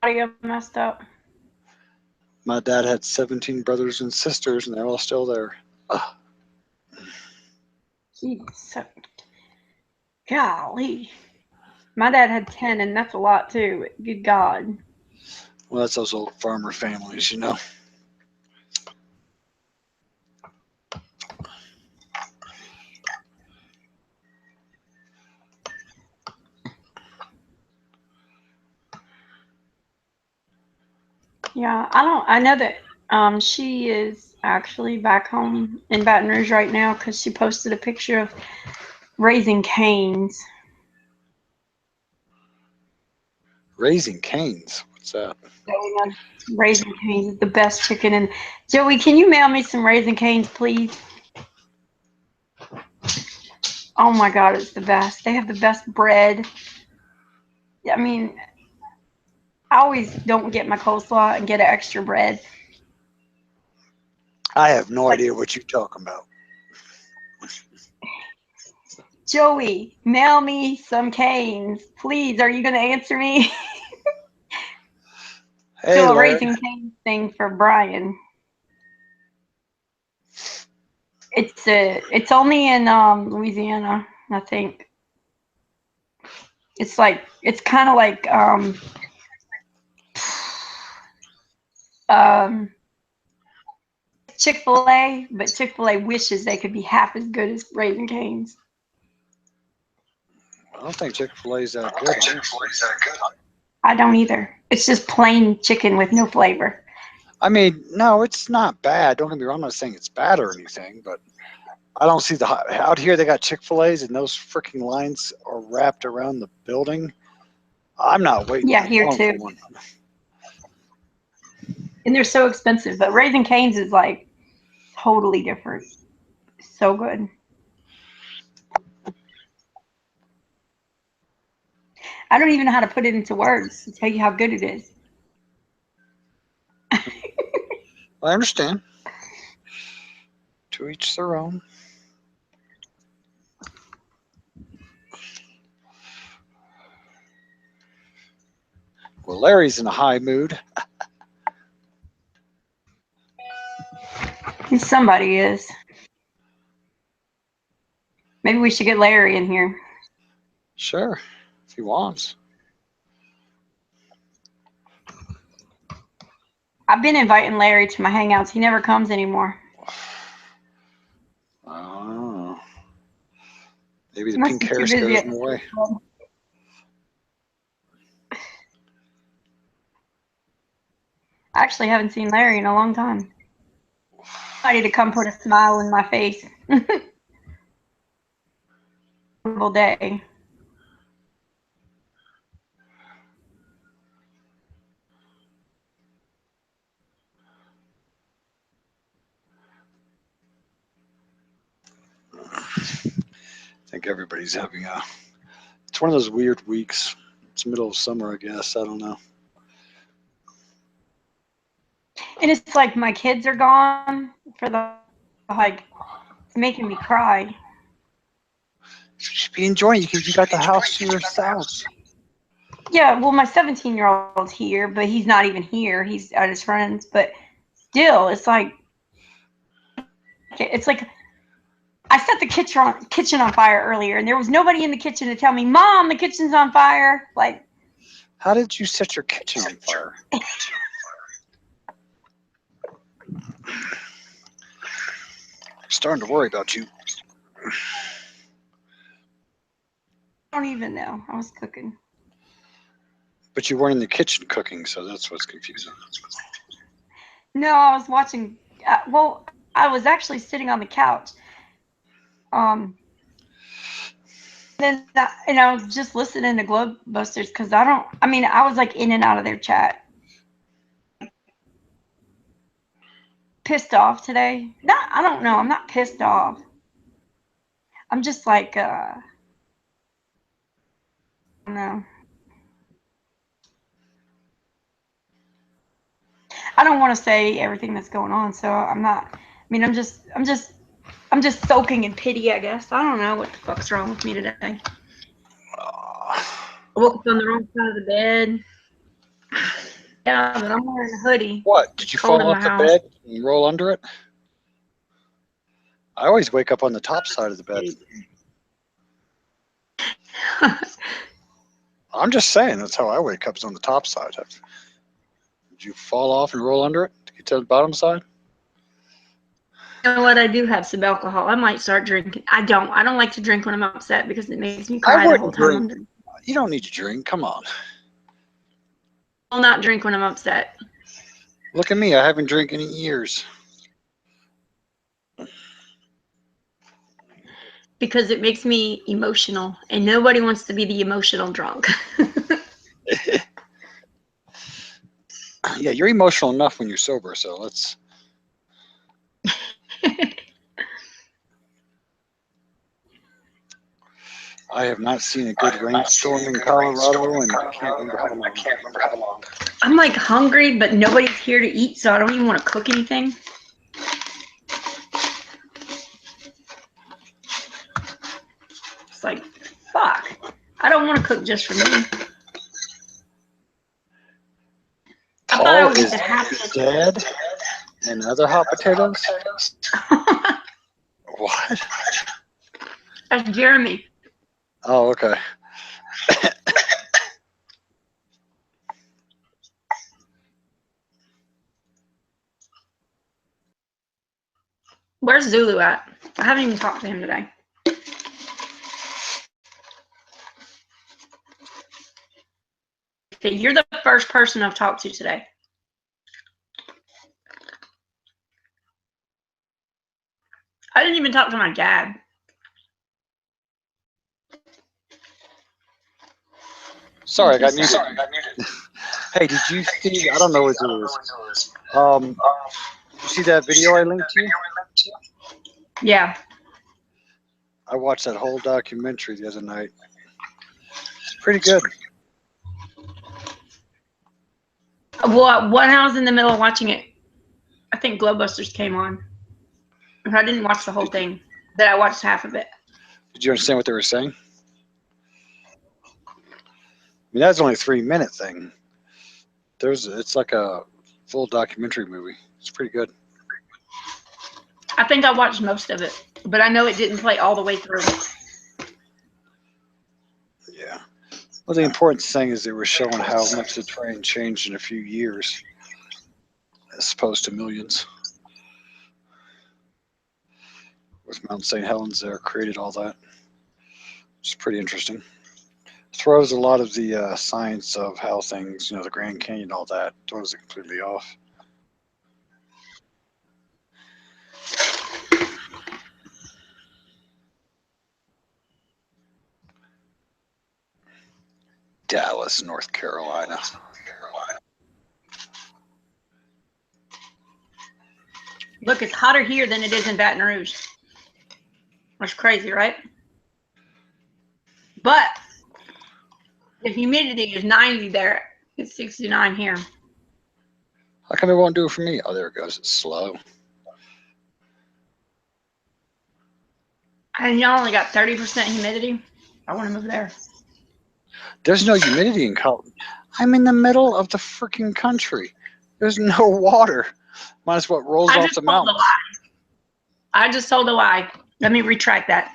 Audio messed up. My dad had 17 brothers and sisters, and they're all still there. Ugh. So, golly. My dad had 10, and that's a lot too. Good God. Well, that's those old farmer families, you know. Yeah, I know that she is actually back home in Baton Rouge right now because she posted a picture of Raising Cane's. Raising Canes. What's that? Raising Cane's is the best chicken. And Joey, can you mail me some Raising Cane's, please? Oh my God, it's the best. They have the best bread. I mean, I always don't get my coleslaw and get an extra bread. I have no Like, idea what you're talking about. Joey, mail me some canes, please. Are you going to answer me? Hey, Do a Larry. Raising Cane's thing for Brian. It's only in Louisiana, I think. It's kind of like um Chick-fil-A, but Chick-fil-A wishes they could be half as good as Raising Cane's. I don't think Chick-fil-A is that good, honestly. I don't either. It's just plain chicken with no flavor. I mean, no, it's not bad. Don't get me wrong. I'm not saying it's bad or anything, but I don't see the out here. They got Chick-fil-A's, and those freaking lines are wrapped around the building. I'm not waiting Yeah, that here long too. for one. And they're so expensive, but Raising Cane's is like totally different. So good. I don't even know how to put it into words to tell you how good it is. I understand. To each their own. Well, Larry's in a high mood. Somebody is. Maybe we should get Larry in here. Sure, if he wants. I've been inviting Larry to my hangouts. He never comes anymore. Oh, maybe He the must pink be hair too busy scares at him the away. club. I actually haven't seen Larry in a long time. Somebody to come put a smile in my face. Horrible day. I think everybody's having a. It's one of those weird weeks. It's middle of summer, I guess. I don't know. And it's like my kids are gone for the holidays. It's making me cry. You should be enjoying it. You got the house to yourself. Yeah, well, my 17-year-old's here, but he's not even here. He's at his friends. But still, it's like I set the kitchen on fire earlier, and there was nobody in the kitchen to tell me, "Mom, the kitchen's on fire." Like, How did you set your kitchen on fire? Starting to worry about you. I don't even know. I was cooking. But you weren't in the kitchen cooking, so that's what's confusing. No, I was watching. Well, I was actually sitting on the couch. Um, and I was just listening to Globe Busters because I don't. I mean, I was like in and out of their chat. Pissed off today. Not. I don't know. I'm not pissed off. I'm just like. I don't know. I don't want to say everything that's going on, so I'm not. I mean, I'm just soaking in pity, I guess. I don't know what the fuck's wrong with me today. Uh, I woke up on the wrong side of the bed. Yeah, but I'm wearing a hoodie. What? Did you Cold fall in my off the house. bed and roll under it? I always wake up on the top side of the bed. I'm just saying that's how I wake up, is on the top side. Did you fall off and roll under it to get to the bottom side? You know what? I do have some alcohol. I might start drinking. I don't like to drink when I'm upset because it makes me cry the whole time. Drink. You don't need to drink. Come on. I'll not drink when I'm upset. Look at me. I haven't drank in years. Because it makes me emotional, and nobody wants to be the emotional drunk. Yeah, you're emotional enough when you're sober, so let's. I have not seen a good rainstorm in Colorado, and I can't remember how long. I'm like hungry, but nobody's here to eat, so I don't even want to cook anything. It's like, fuck. I don't want to cook just for me. Paul is dead, and other hot potatoes. What? That's Jeremy. Oh, okay. Where's Zulu at? I haven't even talked to him today. You're the first person I've talked to today. I didn't even talk to my dad. Sorry, I got muted. Hey, did you see? I don't know what it was. You see that video I linked to you? Yeah. I watched that whole documentary the other night. It's pretty good. Well, when I was in the middle of watching it, I think Glowbusters came on. I didn't watch the whole thing, but I watched half of it. Did you understand what they were saying? I mean, that's only a 3-minute thing. It's like a full documentary movie. It's pretty good. I think I watched most of it, but I know it didn't play all the way through. Yeah. Well, the important thing is they were showing how much the terrain changed in a few years, as opposed to millions. With Mount St. Helens there, created all that. It's pretty interesting. Throws a lot of the science of how things, the Grand Canyon, all that, throws it completely off. Dallas, North Carolina. Look, it's hotter here than it is in Baton Rouge. That's crazy, right? But the humidity is 90 there. It's 69 here. How come it won't do it for me? Oh, there it goes. It's slow. And y'all only got 30% humidity. I want to move there. There's no humidity in Colorado. I'm in the middle of the freaking country. There's no water. Minus what rolls off the mountains. I just told a lie. Let me retract that.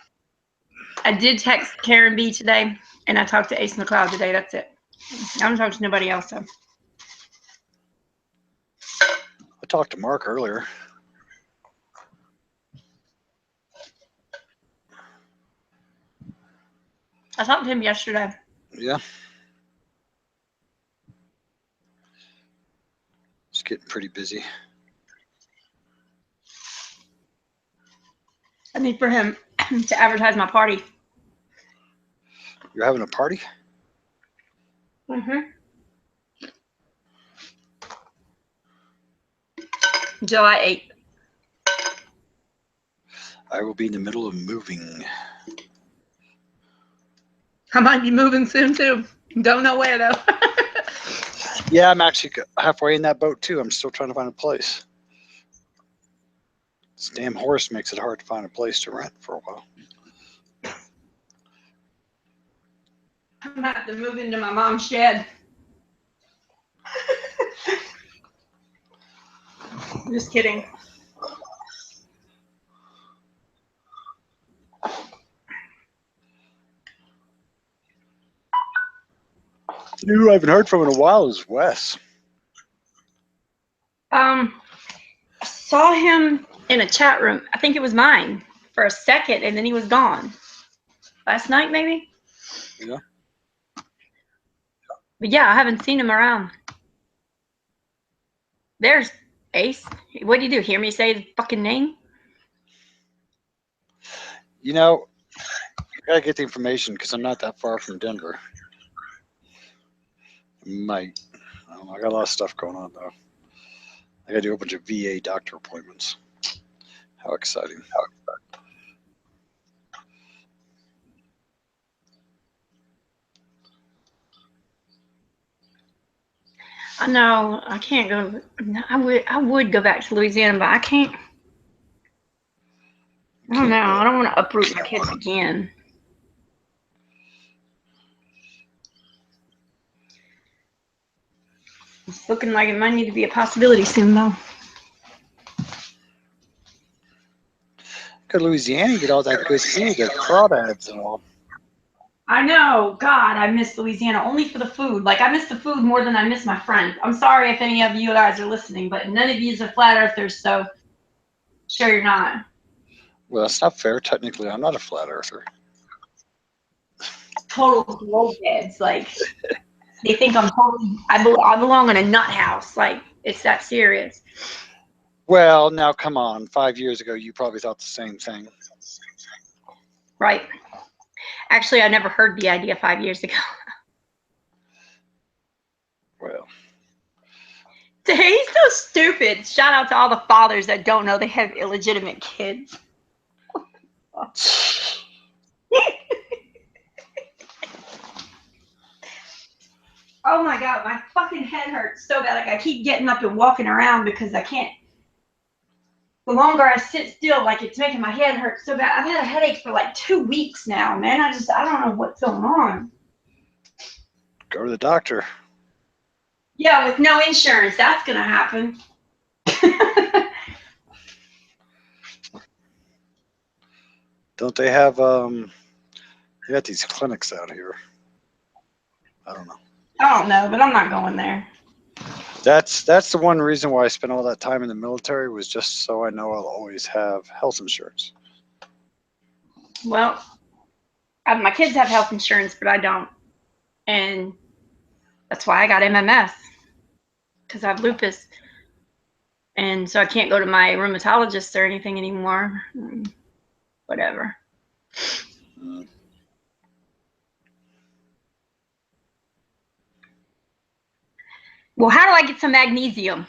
I did text Karen B today, and I talked to Ace McLeod today. That's it. I haven't talked to nobody else, though. I talked to Mark earlier. I talked to him yesterday. Yeah. It's getting pretty busy. I need for him to advertise my party. You're having a party? Mm-hmm. July 8th. I will be in the middle of moving. I might be moving soon, too. Don't know where, though. Yeah, I'm actually halfway in that boat, too. I'm still trying to find a place. This damn horse makes it hard to find a place to rent for a while. I'm going to have to move into my mom's shed. Just kidding. Who I haven't heard from in a while is Wes. I saw him in a chat room. I think it was mine for a second, and then he was gone. Last night, maybe? Yeah. But yeah, I haven't seen him around. There's Ace. What do you do? Hear me say his fucking name? You know, I gotta get the information because I'm not that far from Denver. Might. I don't know. I got a lot of stuff going on though. I gotta do a bunch of VA doctor appointments. How exciting. I know I can't go. I would go back to Louisiana, but I can't. I don't know. I don't want to uproot my kids again. It's looking like it might need to be a possibility soon, though. Go to Louisiana, you get all that good food, the crawdads and all. I know. God, I miss Louisiana only for the food. Like, I miss the food more than I miss my friends. I'm sorry if any of you guys are listening, but none of you are flat earthers, so sure you're not. Well, that's not fair. Technically, I'm not a flat earther. Total glowheads. Like, they think I'm totally. I belong in a nut house. Like, it's that serious. Well, now come on. 5 years ago, you probably thought the same thing. Right. Actually, I never heard the idea 5 years ago. Well. He's so stupid. Shout out to all the fathers that don't know they have illegitimate kids. Oh my God, my fucking head hurts so bad. Like, I keep getting up and walking around because I can't. The longer I sit still, like, it's making my head hurt so bad. I've had a headache for like 2 weeks now, man. I don't know what's going on. Go to the doctor. Yeah, with no insurance, that's gonna happen. Don't they have they got these clinics out here? I don't know. I don't know, but I'm not going there. That's the one reason why I spent all that time in the military, was just so I know I'll always have health insurance. Well, my kids have health insurance, but I don't. And that's why I got MMS, because I have lupus. And so I can't go to my rheumatologist or anything anymore. Whatever. Well, how do I get some magnesium?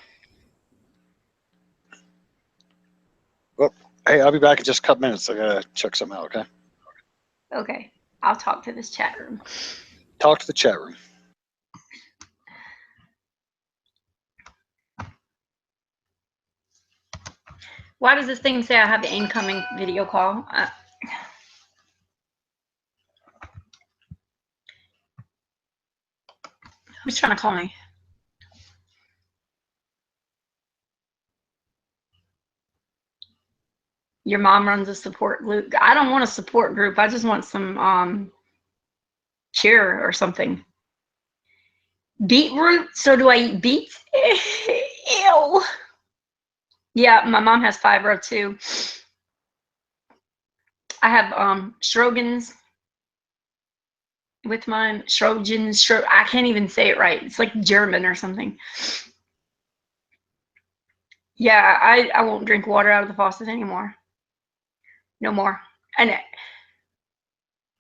Well, hey, I'll be back in just a couple minutes. I gotta check something out, okay? Okay, I'll talk to this chat room. Talk to the chat room. Why does this thing say I have an incoming video call? Who's trying to call me? Your mom runs a support group. I don't want a support group. I just want some cheer or something. Beetroot? So do I eat beets? Ew. Yeah, my mom has fibro too. I have Sjogren's with mine. Sjogren's. I can't even say it right. It's like German or something. Yeah, I won't drink water out of the faucet anymore. No more. And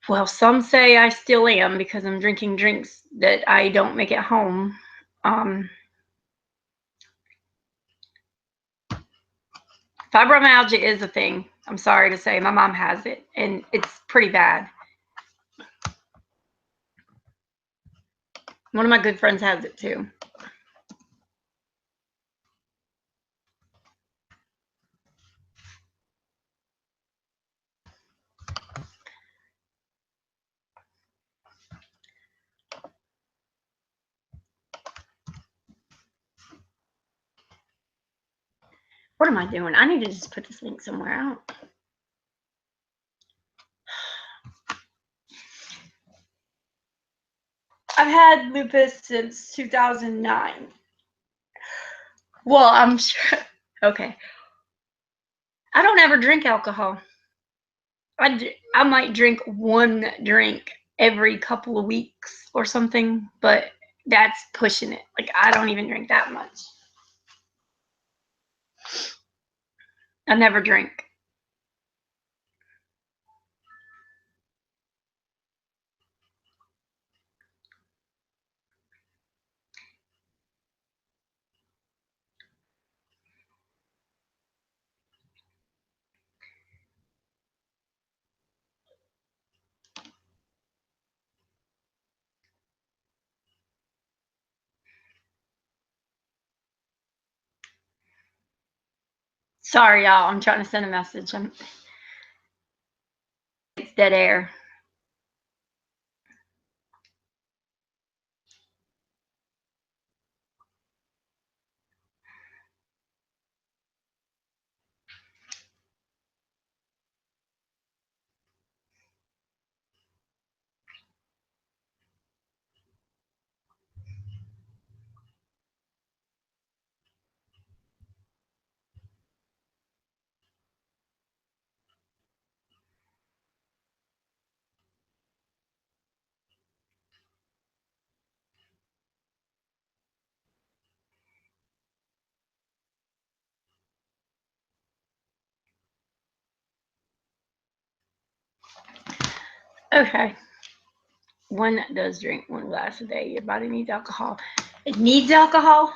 well, some say I still am because I'm drinking drinks that I don't make at home. Fibromyalgia is a thing. I'm sorry to say, my mom has it, and it's pretty bad. One of my good friends has it too. What am I doing? I need to just put this link somewhere out. I've had lupus since 2009. Well, I'm sure. Okay. I don't ever drink alcohol. I might drink one drink every couple of weeks or something, but that's pushing it. Like, I don't even drink that much. I never drink. Sorry, y'all. I'm trying to send a message. It's dead air. Okay. One does drink 1 glass a day. Your body needs alcohol. It needs alcohol?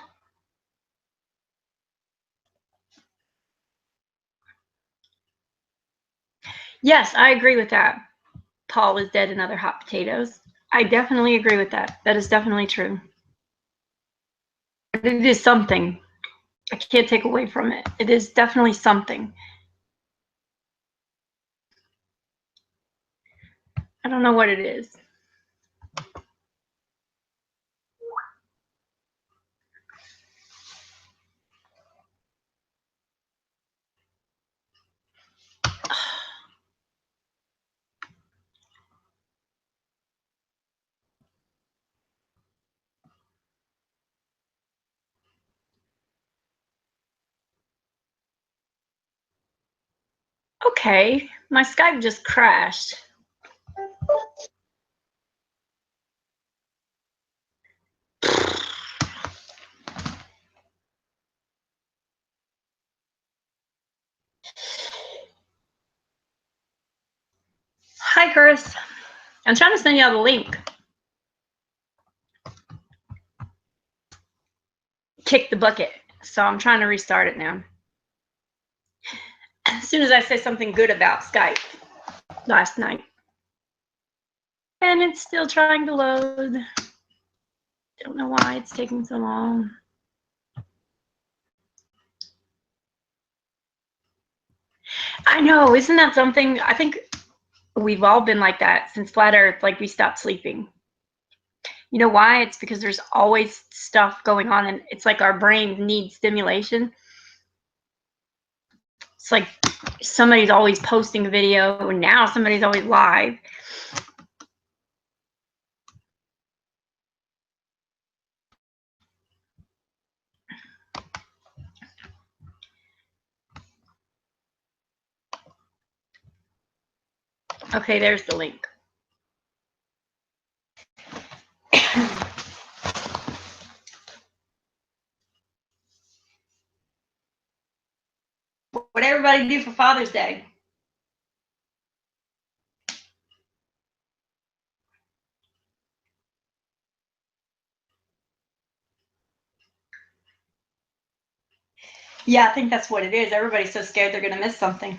Yes, I agree with that. Paul is dead and other hot potatoes. I definitely agree with that. That is definitely true. But it is something. I can't take away from it. It is definitely something. I don't know what it is. Okay, my Skype just crashed. Hi, Chris. I'm trying to send you all the link. Kick the bucket. So I'm trying to restart it now. As soon as I say something good about Skype last night. And it's still trying to load. Don't know why it's taking so long. I know, isn't that something? I think we've all been like that since Flat Earth, like we stopped sleeping. You know why? It's because there's always stuff going on, and it's like our brains need stimulation. It's like somebody's always posting a video, and now somebody's always live. Okay, there's the link. What everybody do for Father's Day? Yeah, I think that's what it is. Everybody's so scared they're going to miss something.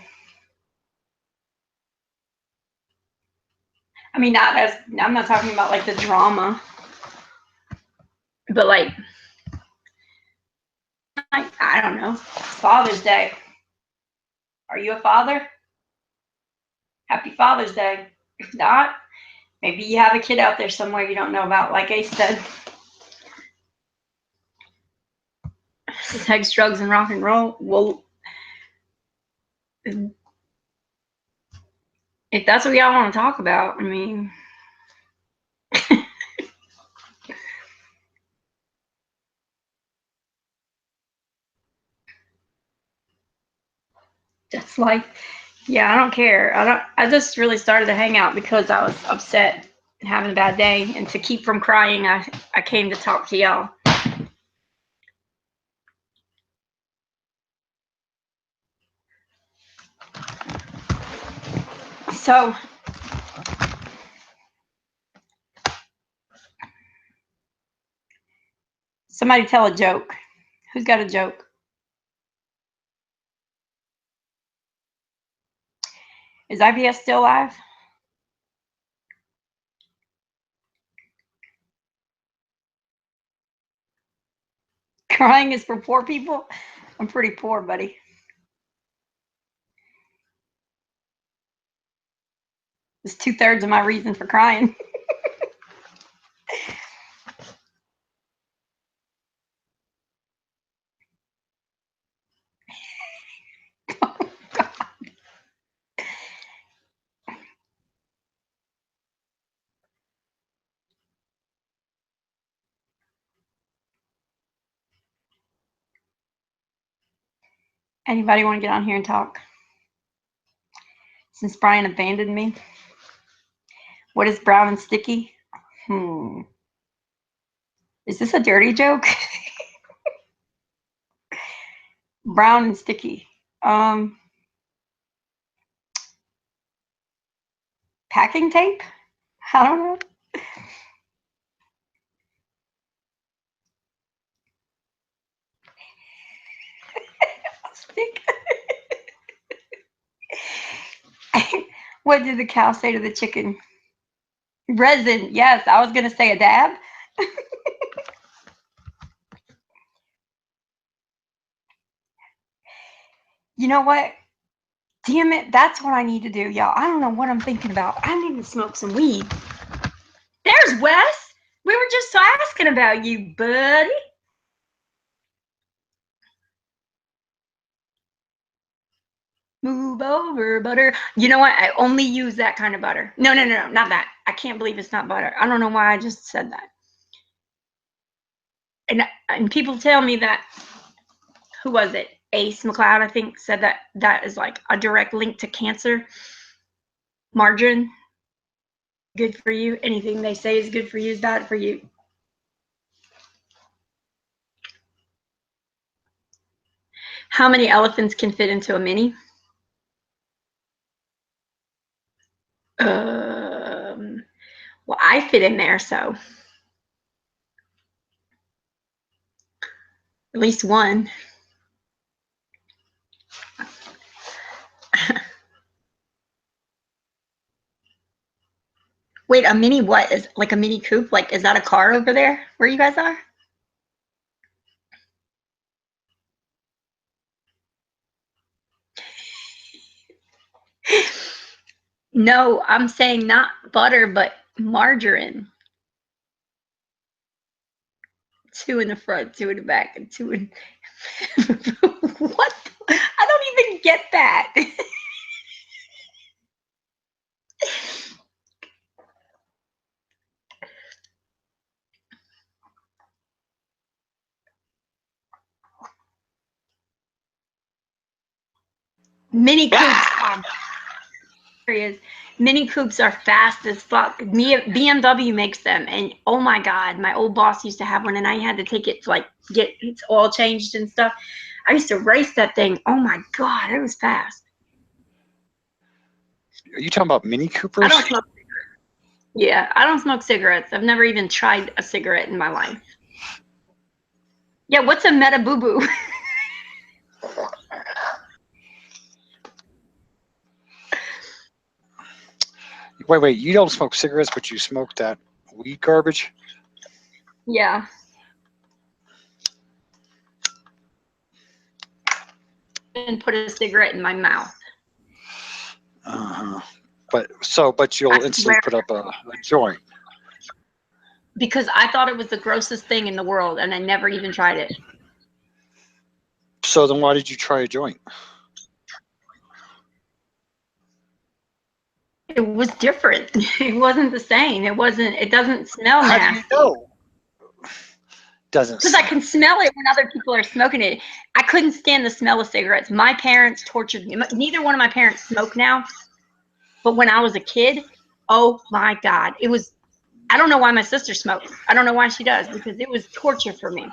I mean, I'm not talking about like the drama, but like, I don't know, Father's Day. Are you a father? Happy Father's Day. If not, maybe you have a kid out there somewhere you don't know about, like Ace said. Sex, drugs, and rock and roll. Well, if that's what y'all want to talk about, I mean. Just like, yeah, I don't care. I just really started to hang out because I was upset and having a bad day. And to keep from crying, I came to talk to y'all. So, somebody tell a joke. Who's got a joke? Is IPS still alive? Crying is for poor people? I'm pretty poor, buddy. It's 2/3 of my reason for crying. Oh, God. Anybody want to get on here and talk? Since Brian abandoned me. What is brown and sticky? Is this a dirty joke? Brown and sticky. Packing tape? I don't know. Stick. What did the cow say to the chicken? Resin. Yes, I was going to say a dab. You know what? Damn it. That's what I need to do, y'all. I don't know what I'm thinking about. I need to smoke some weed. There's Wes. We were just asking about you, buddy. Move over, butter. You know what? I only use that kind of butter. No, not that. I can't believe it's not butter. I don't know why I just said that. And people tell me that, who was it? Ace McLeod, I think, said that that is like a direct link to cancer. Margarine, good for you. Anything they say is good for you is bad for you. How many elephants can fit into a mini? Well, I fit in there, so at least one. Wait, a mini what? Is like a mini coupe? Like, is that a car over there where you guys are? No, I'm saying not butter, but margarine. 2 in the front, 2 in the back, and 2 in. What? I don't even get that. Mini coupes. There he is. Mini coupes are fast as fuck. BMW makes them, and oh my god, my old boss used to have one, and I had to take it to like get its oil changed and stuff. I used to race that thing. Oh my god, it was fast. Are you talking about Mini Coopers? I don't smoke cigarettes. Yeah, I don't smoke cigarettes. I've never even tried a cigarette in my life. Yeah, what's a Meta Boo Boo? Wait, you don't smoke cigarettes, but you smoke that weed garbage? Yeah. And put a cigarette in my mouth. But you'll instantly put up a joint. Because I thought it was the grossest thing in the world, and I never even tried it. So then why did you try a joint? It was different. It wasn't the same. It doesn't smell How nasty. do you know? Doesn't Because I can smell it when other people are smoking it. I couldn't stand the smell of cigarettes. My parents tortured me. Neither one of my parents smoke now. But when I was a kid, oh my God. It was, I don't know why my sister smokes. I don't know why she does, because it was torture for me.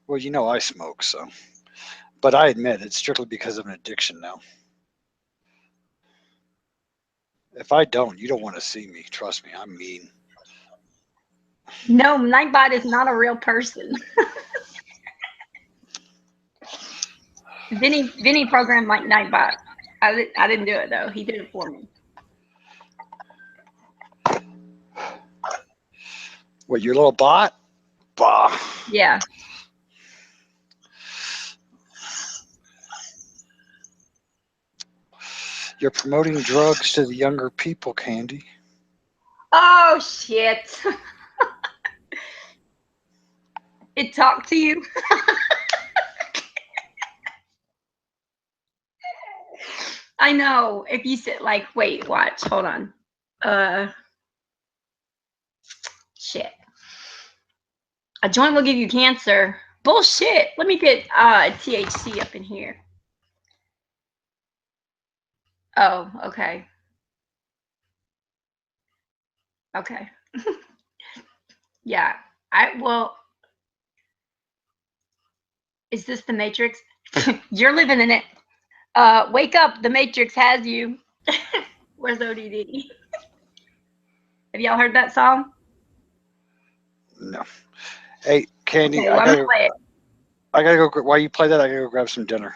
Well, you know I smoke, so. But I admit it's strictly because of an addiction now. If I don't, you don't want to see me. Trust me, I'm mean. No, Nightbot is not a real person. Vinny programmed like Nightbot. I didn't do it though. He did it for me. What, your little bot? Bah. Yeah. You're promoting drugs to the younger people, Candy. Oh shit. It talked to you. I know. If you sit like, wait, watch, hold on. Shit. A joint will give you cancer. Bullshit. Let me get THC up in here. Oh, okay. Okay. Yeah. Well, is this the Matrix? You're living in it. Wake up, the Matrix has you. Where's ODD? Have y'all heard that song? No. Hey, Candy, Okay, well, I'm gonna play it. I gotta go. While you play that, I gotta go grab some dinner.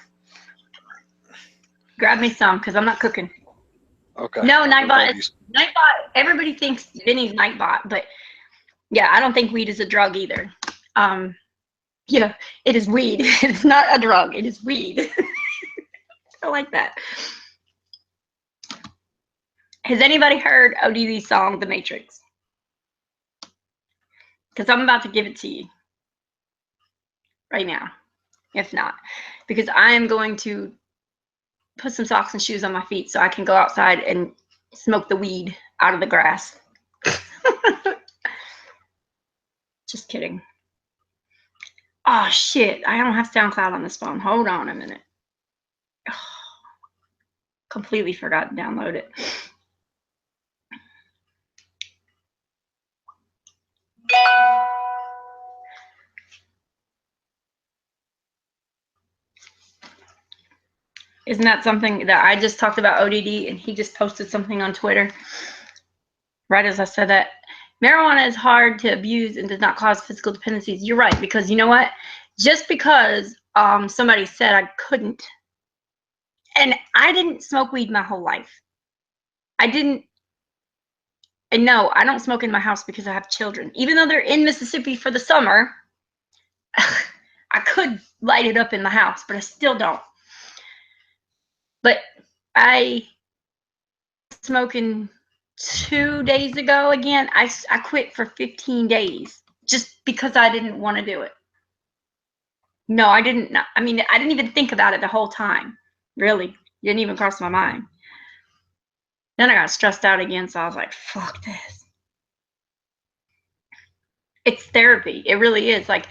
Grab me some, because I'm not cooking. Okay. No, Nightbot. Nightbot. Everybody thinks Vinny's Nightbot, but yeah, I don't think weed is a drug either. Yeah, it is weed. It's not a drug. It is weed. I like that. Has anybody heard ODD's song, The Matrix? Because I'm about to give it to you right now. If not, because I am going to put some socks and shoes on my feet so I can go outside and smoke the weed out of the grass. Just kidding. Oh shit, I don't have SoundCloud on this phone. Hold on a minute. Oh, completely forgot to download it. Isn't that something that I just talked about ODD, and he just posted something on Twitter right as I said that? Marijuana is hard to abuse and does not cause physical dependencies. You're right, because you know what? Just because somebody said I couldn't, and I didn't smoke weed my whole life. I didn't, and no, I don't smoke in my house because I have children. Even though they're in Mississippi for the summer, I could light it up in the house, but I still don't. But I smoking 2 days ago again. I quit for 15 days just because I didn't want to do it. No, I didn't. I mean, I didn't even think about it the whole time. Really, it didn't even cross my mind. Then I got stressed out again, so I was like, fuck this. It's therapy. It really is. Like,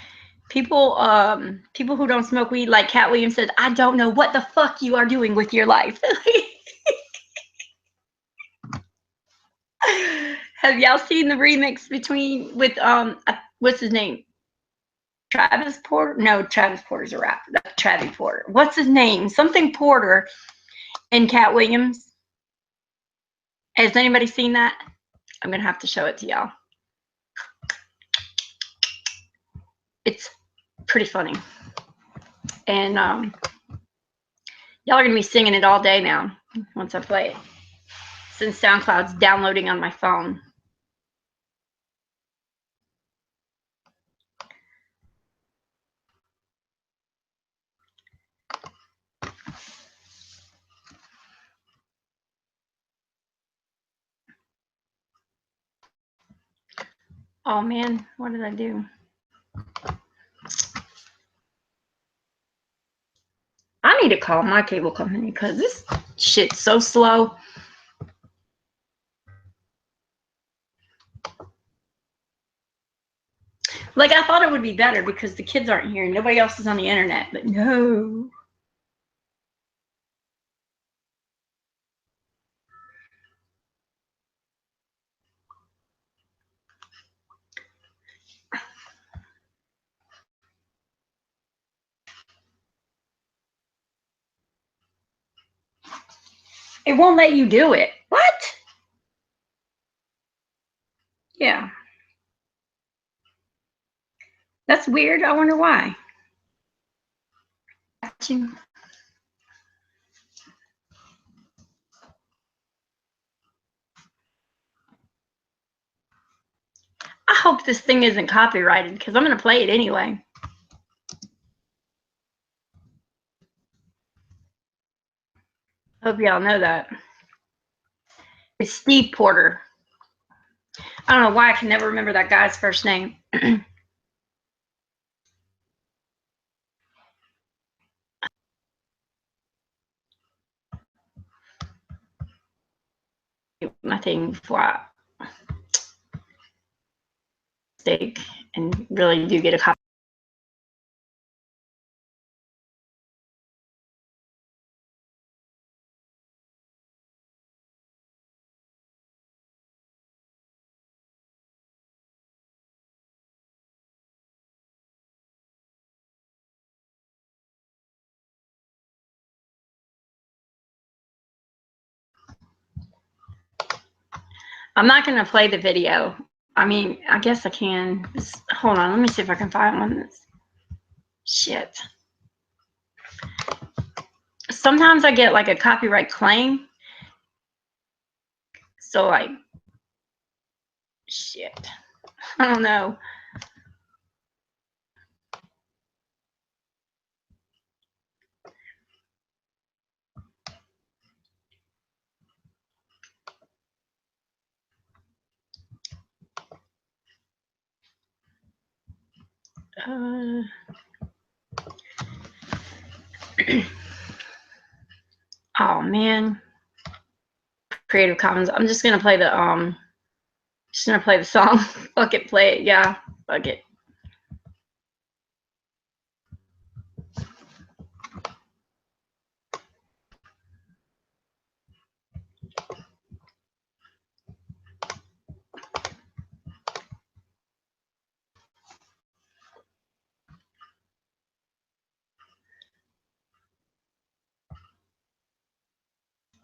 people who don't smoke weed, like Cat Williams said, I don't know what the fuck you are doing with your life. Have y'all seen the remix with what's his name? Travis Porter? No, Travis Porter's a rapper. That's Travis Porter. What's his name? Something Porter and Cat Williams. Has anybody seen that? I'm gonna have to show it to y'all. It's pretty funny. And y'all are gonna be singing it all day now once I play it. Since SoundCloud's downloading on my phone. Oh man, what did I do? I need to call my cable company because this shit's so slow. Like, I thought it would be better because the kids aren't here and nobody else is on the internet, but no. It won't let you do it. What? Yeah. That's weird. I wonder why. I hope this thing isn't copyrighted because I'm going to play it anyway. Hope y'all know that. It's Steve Porter. I don't know why I can never remember that guy's first name. My thing before I mistake and really do get a copy. I'm not going to play the video. I mean, I guess I can. Hold on. Let me see if I can find one that's shit. Sometimes I get like a copyright claim. So like, shit. I don't know. Oh man. Creative Commons. I'm just gonna play the song. Fuck it, play it. Yeah, fuck it.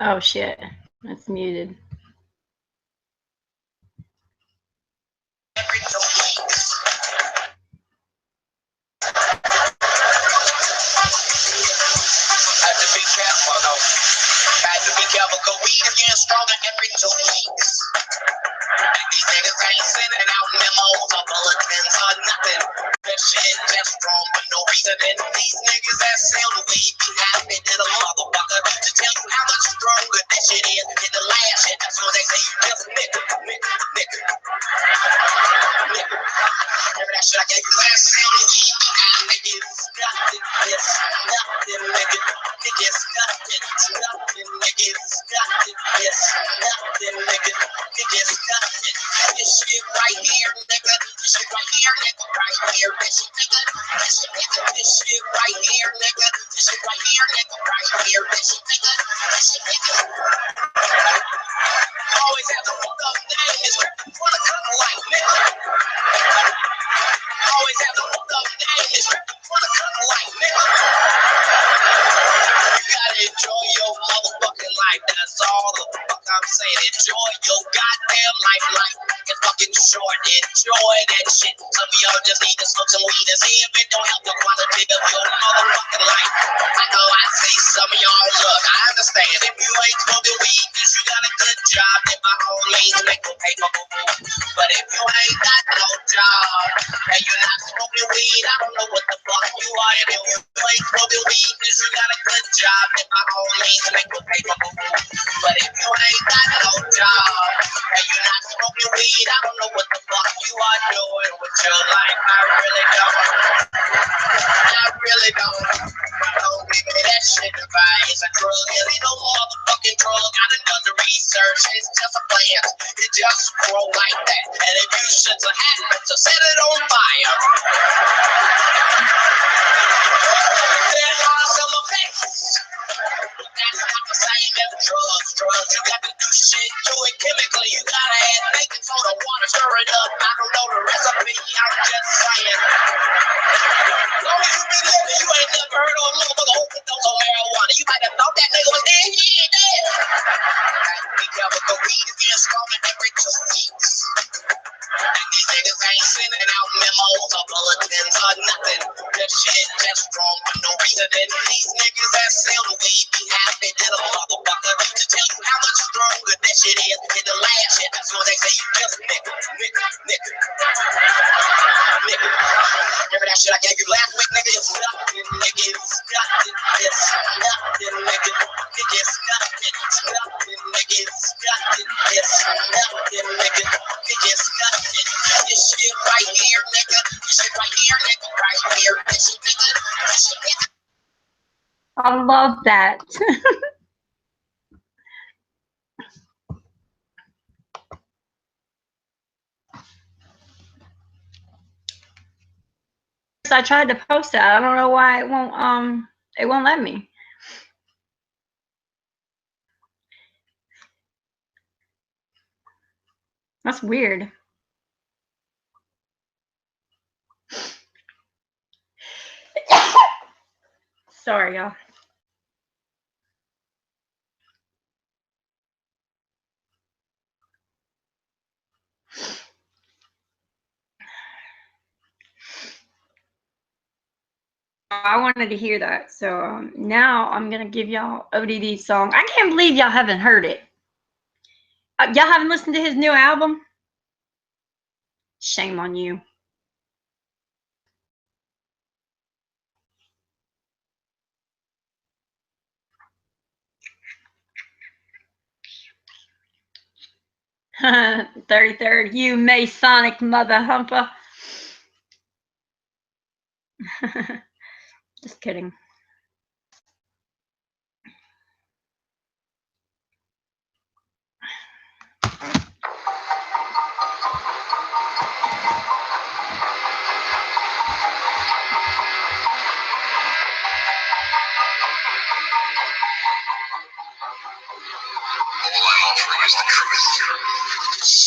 Oh shit, that's muted. Stronger every 2 weeks. These niggas ain't sending out memos or bulletins or nothing. That shit just wrong for no reason. And these niggas that sell the weed be happy to the motherfucker to tell you how much stronger that shit is than the last shit. So they say you just nigga. Remember that shit I gave you last sell the weed be happy to nothing. It's nothing, nigga. Niggas nothing. Nothing, niggas nothing. It's nothing, nigga. Niggas nothing. This shit right here, nigga. This shit right here, nigga. Right here, this shit, nigga. This shit, nigga. This shit right here, nigga. This shit right here, nigga. Right here, this shit, nigga. This shit, nigga. Always have to fuck up name. It's for the kind of life, nigga. Always have to fuck up name. It's for the kind of life, nigga. You gotta enjoy your motherfucking life. That's all the fuck I'm saying. Enjoy your goddamn life. Life is fucking short. Enjoy that shit. Some of y'all just need to smoke some weed and see if it don't help the quality of your motherfucking life. I know I see some of y'all look. I understand if you ain't smoking weed, cause you got a good job, then by all means make a paper. But if you ain't got no job and you're not smoking weed, I don't know what the fuck you are. If you ain't smoking weed, cause you got a good job, then by all means make a paper. But if you ain't got no job and you're not smoking weed, I don't know what the fuck you are doing with your life. I really don't. I really don't. Don't give me that shit to buy. It's a drug. It ain't no motherfucking drug. I done done the research. It's just a plant. It just grow like that. And if you intentions I had to set it on fire. There are some effects. That's not the same as drugs. Drugs, you got to do shit to it chemically. You gotta add baking soda, water, stir it up. I don't know the recipe, I'm just saying. Long as you be living, you ain't never heard of a motherfucker overdose on marijuana. You might have thought that nigga was dead. He ain't dead. Be careful, the weed is getting stronger every 2 weeks. And these niggas ain't sending out memos or bulletins or nothing. This shit just wrong for no reason. And these niggas that sell the weed be happy to the motherfucker to tell you how much stronger that shit is than the last shit. So they say you just nigga. Remember that shit I gave you last week, nigga? It's nothing, nigga. It's nothing. It's nothing, nigga. It's nothing. It's nothing, nigga. It's nothing. It's nothing, nigga. It's nothing. This shit right here, nigga. This shit right here, nigga. Right here. This shit, nigga. This shit, nigga. I love that. I tried to post it. I don't know why it won't let me. That's weird. Sorry, y'all. I wanted to hear that, so now I'm gonna give y'all ODD's song. I can't believe y'all haven't heard it. Y'all haven't listened to his new album? Shame on you. $33rd, you Masonic mother humper. Just kidding.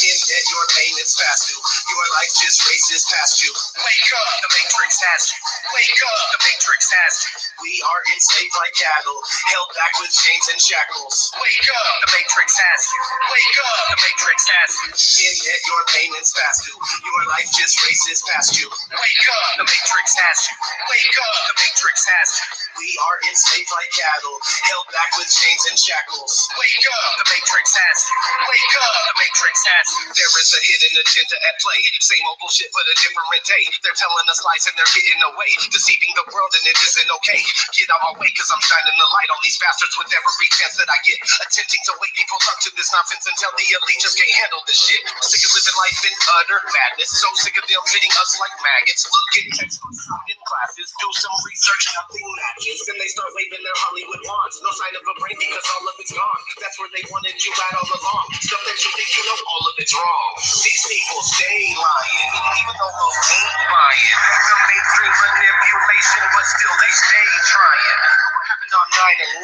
That your pain is fast through. Your life just races past you. Wake up, the Matrix has you. Wake up, the Matrix has you. We are enslaved like cattle, held back with chains and shackles. Wake up, the Matrix has you. Wake up, the Matrix has you. In that your pain is fast through. Your life just races past you. Wake up, the Matrix has you. Wake up, the Matrix has you. We are enslaved like cattle, held back with chains and shackles. Wake up, the Matrix has you. Wake up, the Matrix has you. There is a hidden agenda at play. Same old bullshit but a different day. They're telling us lies and they're getting away, deceiving the world and it isn't okay. Get out my way cause I'm shining the light on these bastards with every chance that I get. Attempting to wake people up to this nonsense until the elite just can't handle this shit. Sick of living life in utter madness. So sick of them treating us like maggots. Look at textbooks in classes. Do some research, nothing matches. And they start waving their Hollywood wands. No sign of a brain because all of it's gone. That's where they wanted you at all along. Stuff that you think you know, all of it's wrong. These people stay lying, even though most ain't lying. The mainstream manipulation, but still they stay trying. What happened on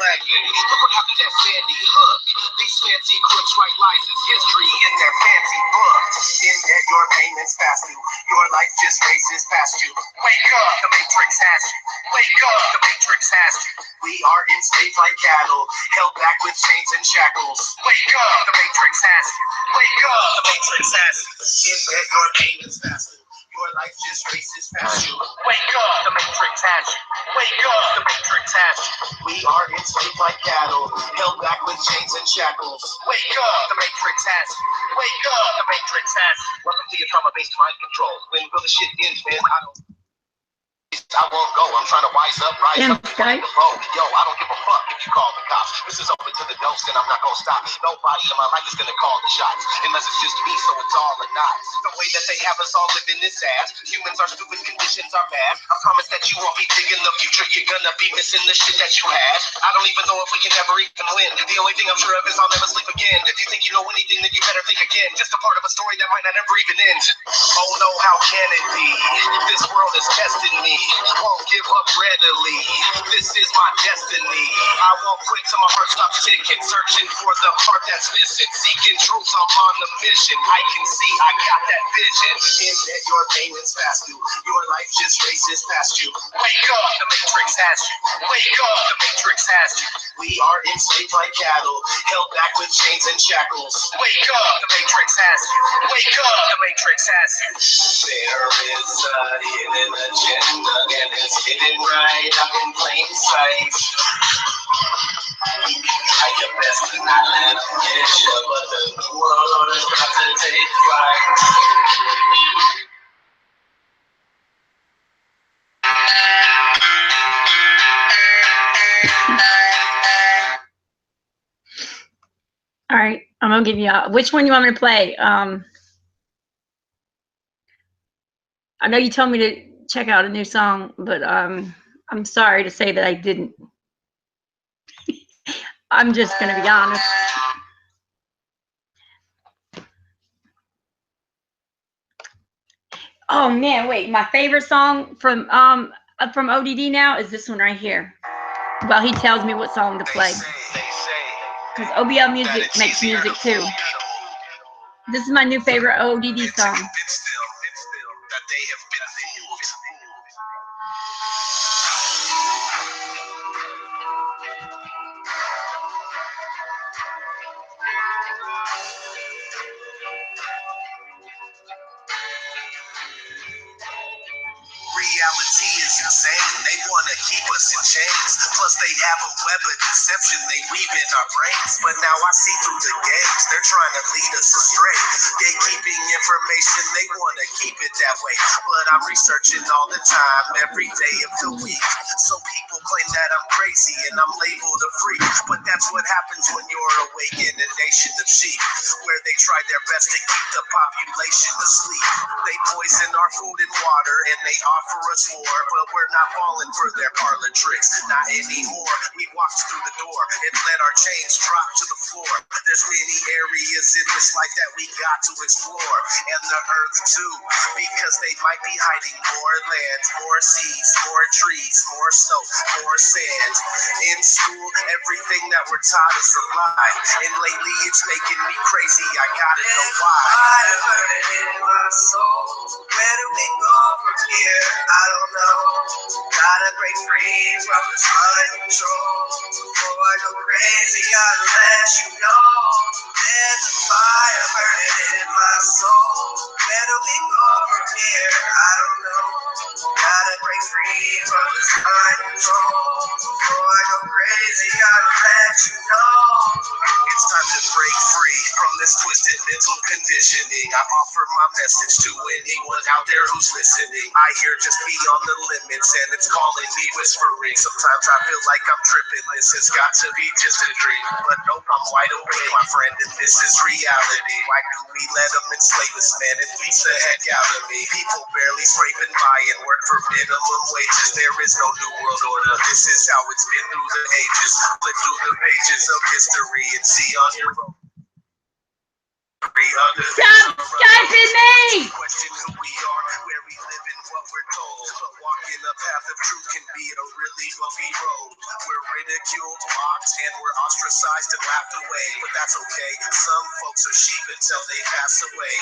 9/11? Look what happened at Sandy Hook. These fancy crooks write lies as history in their fancy books. In that your payments fast you, your life just races past you. Wake up, the Matrix has you. Wake up, the Matrix has you. We are enslaved like cattle, held back with chains and shackles. Wake up, the Matrix has you. Wake up, the Matrix has you. In that your payments fast you, your life just races past you. Wake up, the Matrix has you. Wake up, the Matrix has you. We are enslaved like cattle, held back with chains and shackles. Wake up, the Matrix has you. Wake up, the Matrix has you. Welcome to your trauma-based mind control. When will the shit end, man? I I won't go. I'm trying to wise up, rise Damn, up, and Sky. the road. Yo, I don't give a fuck if you call the cops. This is open to the ghost, and I'm not gonna stop. Nobody in my life is gonna call the shots, unless it's just me, so it's all or not. The way that they have us all living this ass. Humans are stupid, conditions are bad. I promise that you won't be big in the future. You're gonna be missing the shit that you had. I don't even know if we can ever even win. The only thing I'm sure of is I'll never sleep again. If you think you know anything, then you better think again. Just a part of a story that might not ever even end. Oh no, how can it be? This world is testing me. Won't give up readily. This is my destiny. I won't quit till my heart stops ticking. Searching for the part that's missing. Seeking truth, I'm on the mission. I can see, I got that vision. In that your payments past due. Your life just races past you. Wake up, the Matrix has you. Wake up, the Matrix has you. We are enslaved like cattle, held back with chains and shackles. Wake up, the Matrix has you. Wake up, the Matrix has you. There is a hidden agenda, and it's hidden right up in plain sight. Try your best to not let them get you, but the new world is about to take flight. All right, I'm gonna give you which one you want me to play. I know you told me to check out a new song, but I'm sorry to say that I didn't. I'm just gonna be honest. Oh man, wait, my favorite song from ODD now is this one right here. Well, he tells me what song to play. Because OBL Music makes music too. This is my new favorite ODD song. Reality is insane. They want to keep us in chains. Plus, they have a web of deception they weave in our brains. But now I see through the games. They're trying to lead us astray. Gatekeeping information, they want to keep it that way. But I'm researching all the time, every day of the week. So people claim that I'm crazy and I'm labeled a freak. But that's what happens when you're awake in a nation of sheep, where they try their best to keep the population asleep. They poison our food and water and they offer us more, but we're not falling for their parlor tricks, not anymore. We walked through the door and let our chains drop to the floor. There's many areas in this life that we got to explore, and the earth too, because they might be hiding more land, more seas, more trees, more snow, more sand. In school, everything that we're taught is a lie, and lately it's making me crazy. I gotta know why. Fire burning in my soul. Where do we go from here? I don't know. Gotta break free from this mind control. Before I go crazy, gotta let you know. There's a fire burning in my soul. Where do we go from here? I don't know. Gotta break free from this mind control. Before I go crazy, gotta let you know. It's time to break free from this twisted mental conditioning. I offer my message to anyone out there who's listening. I hear just beyond the limits and it's calling me whispering. Sometimes I feel like I'm tripping. This has got to be just a dream. But nope, I'm wide awake, my friend, and this is reality. Why do we let them enslave us, man? It beats the heck out of me. People barely scraping by and work for minimum wages. There is no new world order. This is how it's been through the ages. Flip through the pages of history and see on your own. Stop Skyping me! Question who we are, where we live, and what we're told. But walking a path of truth can be a really bumpy road. We're ridiculed, mocked, and we're ostracized and laughed away. But that's okay. Some folks are sheep until they pass away.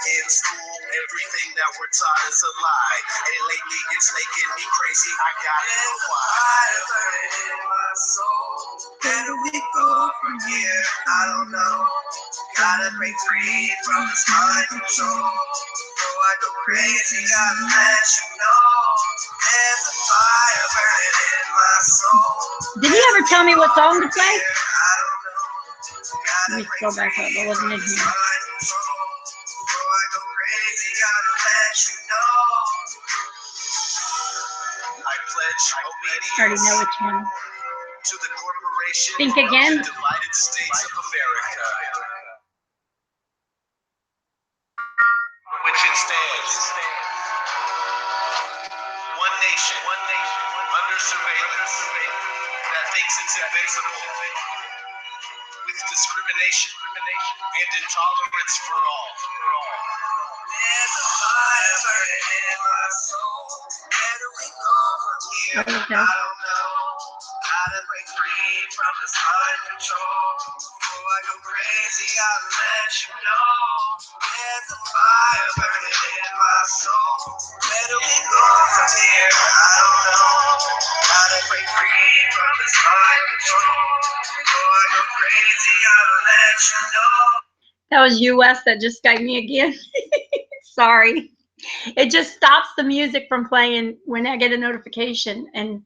In school, everything that we're taught is a lie. And lately it's making me crazy. I gotta know why. Fire burning in my soul. Where do we go from here? I don't know. Gotta break free from this mind control. Before I go crazy, gotta let you know. There's a fire burning in my soul. Did he ever tell me what song to play? I don't know. Let me scroll back up. It wasn't in here. Before I go crazy, gotta let you know. pledge I already know which one. to the corporation Think again. of the United States of America, which it stands. One nation, under surveillance, that thinks it's invincible, with discrimination and intolerance for all. There's a fire burning in my soul. Where do we go from here? Okay. I don't know. Gotta break free from this mind control. Before I go crazy, I'll let you know. There's a fire burning in my soul. Where do we go from here? I don't know. Gotta break free from this mind control. Before I go crazy, I'll let you know. That was US that just Skyped me again. Sorry. It just stops the music from playing when I get a notification. And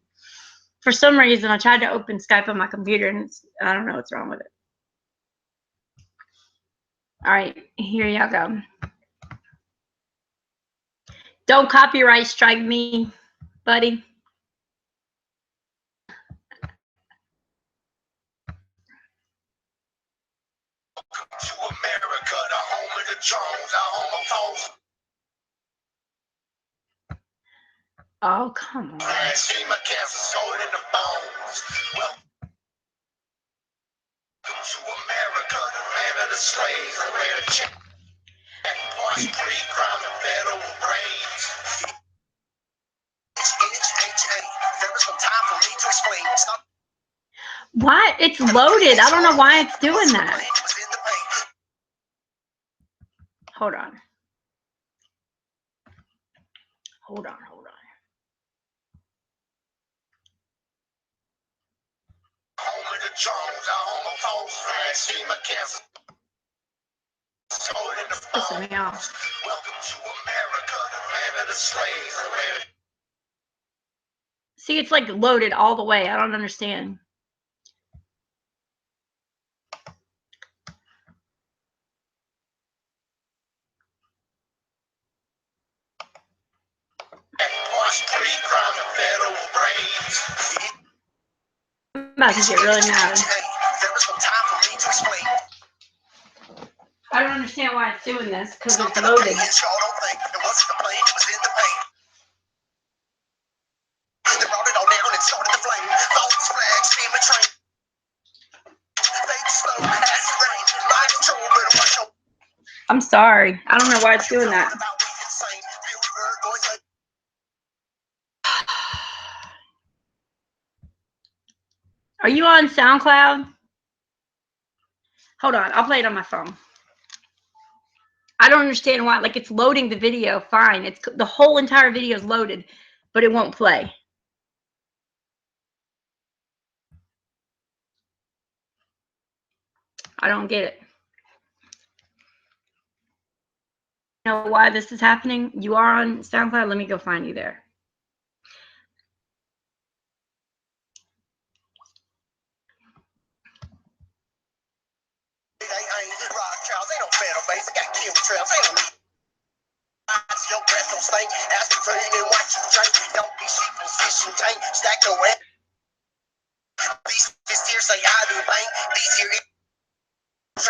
for some reason, I tried to open Skype on my computer and I don't know what's wrong with it. All right, here y'all go. Don't copyright strike me, buddy. To America, the home of the Jones, the home of hoes. Oh, come on. Schema cancer soul in the bones. Welcome to America, the land of the slaves, the land of check. Parts pre-crown the federal brains. There was some time for me to explain. Stop. Why? It's loaded. I don't know why it's doing that. Hold on. Hold on. Home of the Jones, the home of hoes. Schema cancer soul in the Pissing me bones. off. Welcome to America, the land of the slaves, the land of See, it's like loaded all the way. I don't understand. parts pre-crown the federal brains. I'm about to get really mad. There was some time for me to explain. I don't understand why it's doing this because it's loaded. I'm sorry. I don't know why it's doing that. Are you on SoundCloud? Hold on. I'll play it on my phone. I don't understand why. Like, it's loading the video. Fine. It's the whole entire video is loaded, but it won't play. I don't get it. You know why this is happening? You are on SoundCloud. Let me go find you there.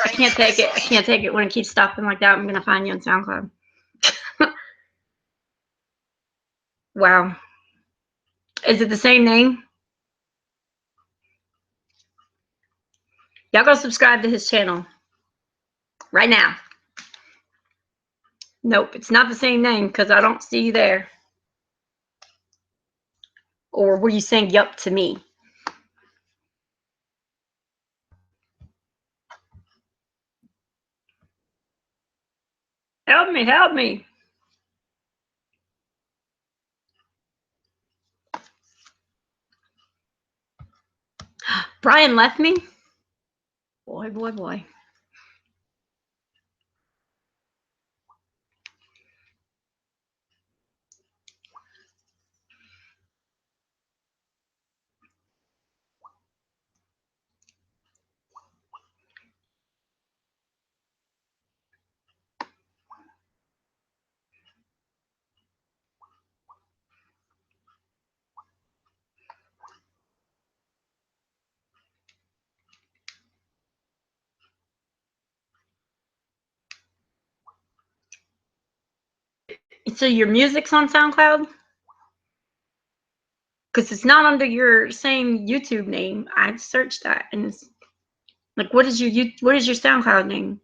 I can't take it. I can't take it when it keeps stopping like that. I'm going to find you on SoundCloud. Wow. Is it the same name? Y'all go subscribe to his channel right now. Nope, it's not the same name because I don't see you there. Or were you saying yup to me? Help me, help me. Brian left me? Boy, boy, boy. So your music's on SoundCloud? Because it's not under your same YouTube name. I searched that, and it's like, what is your SoundCloud name?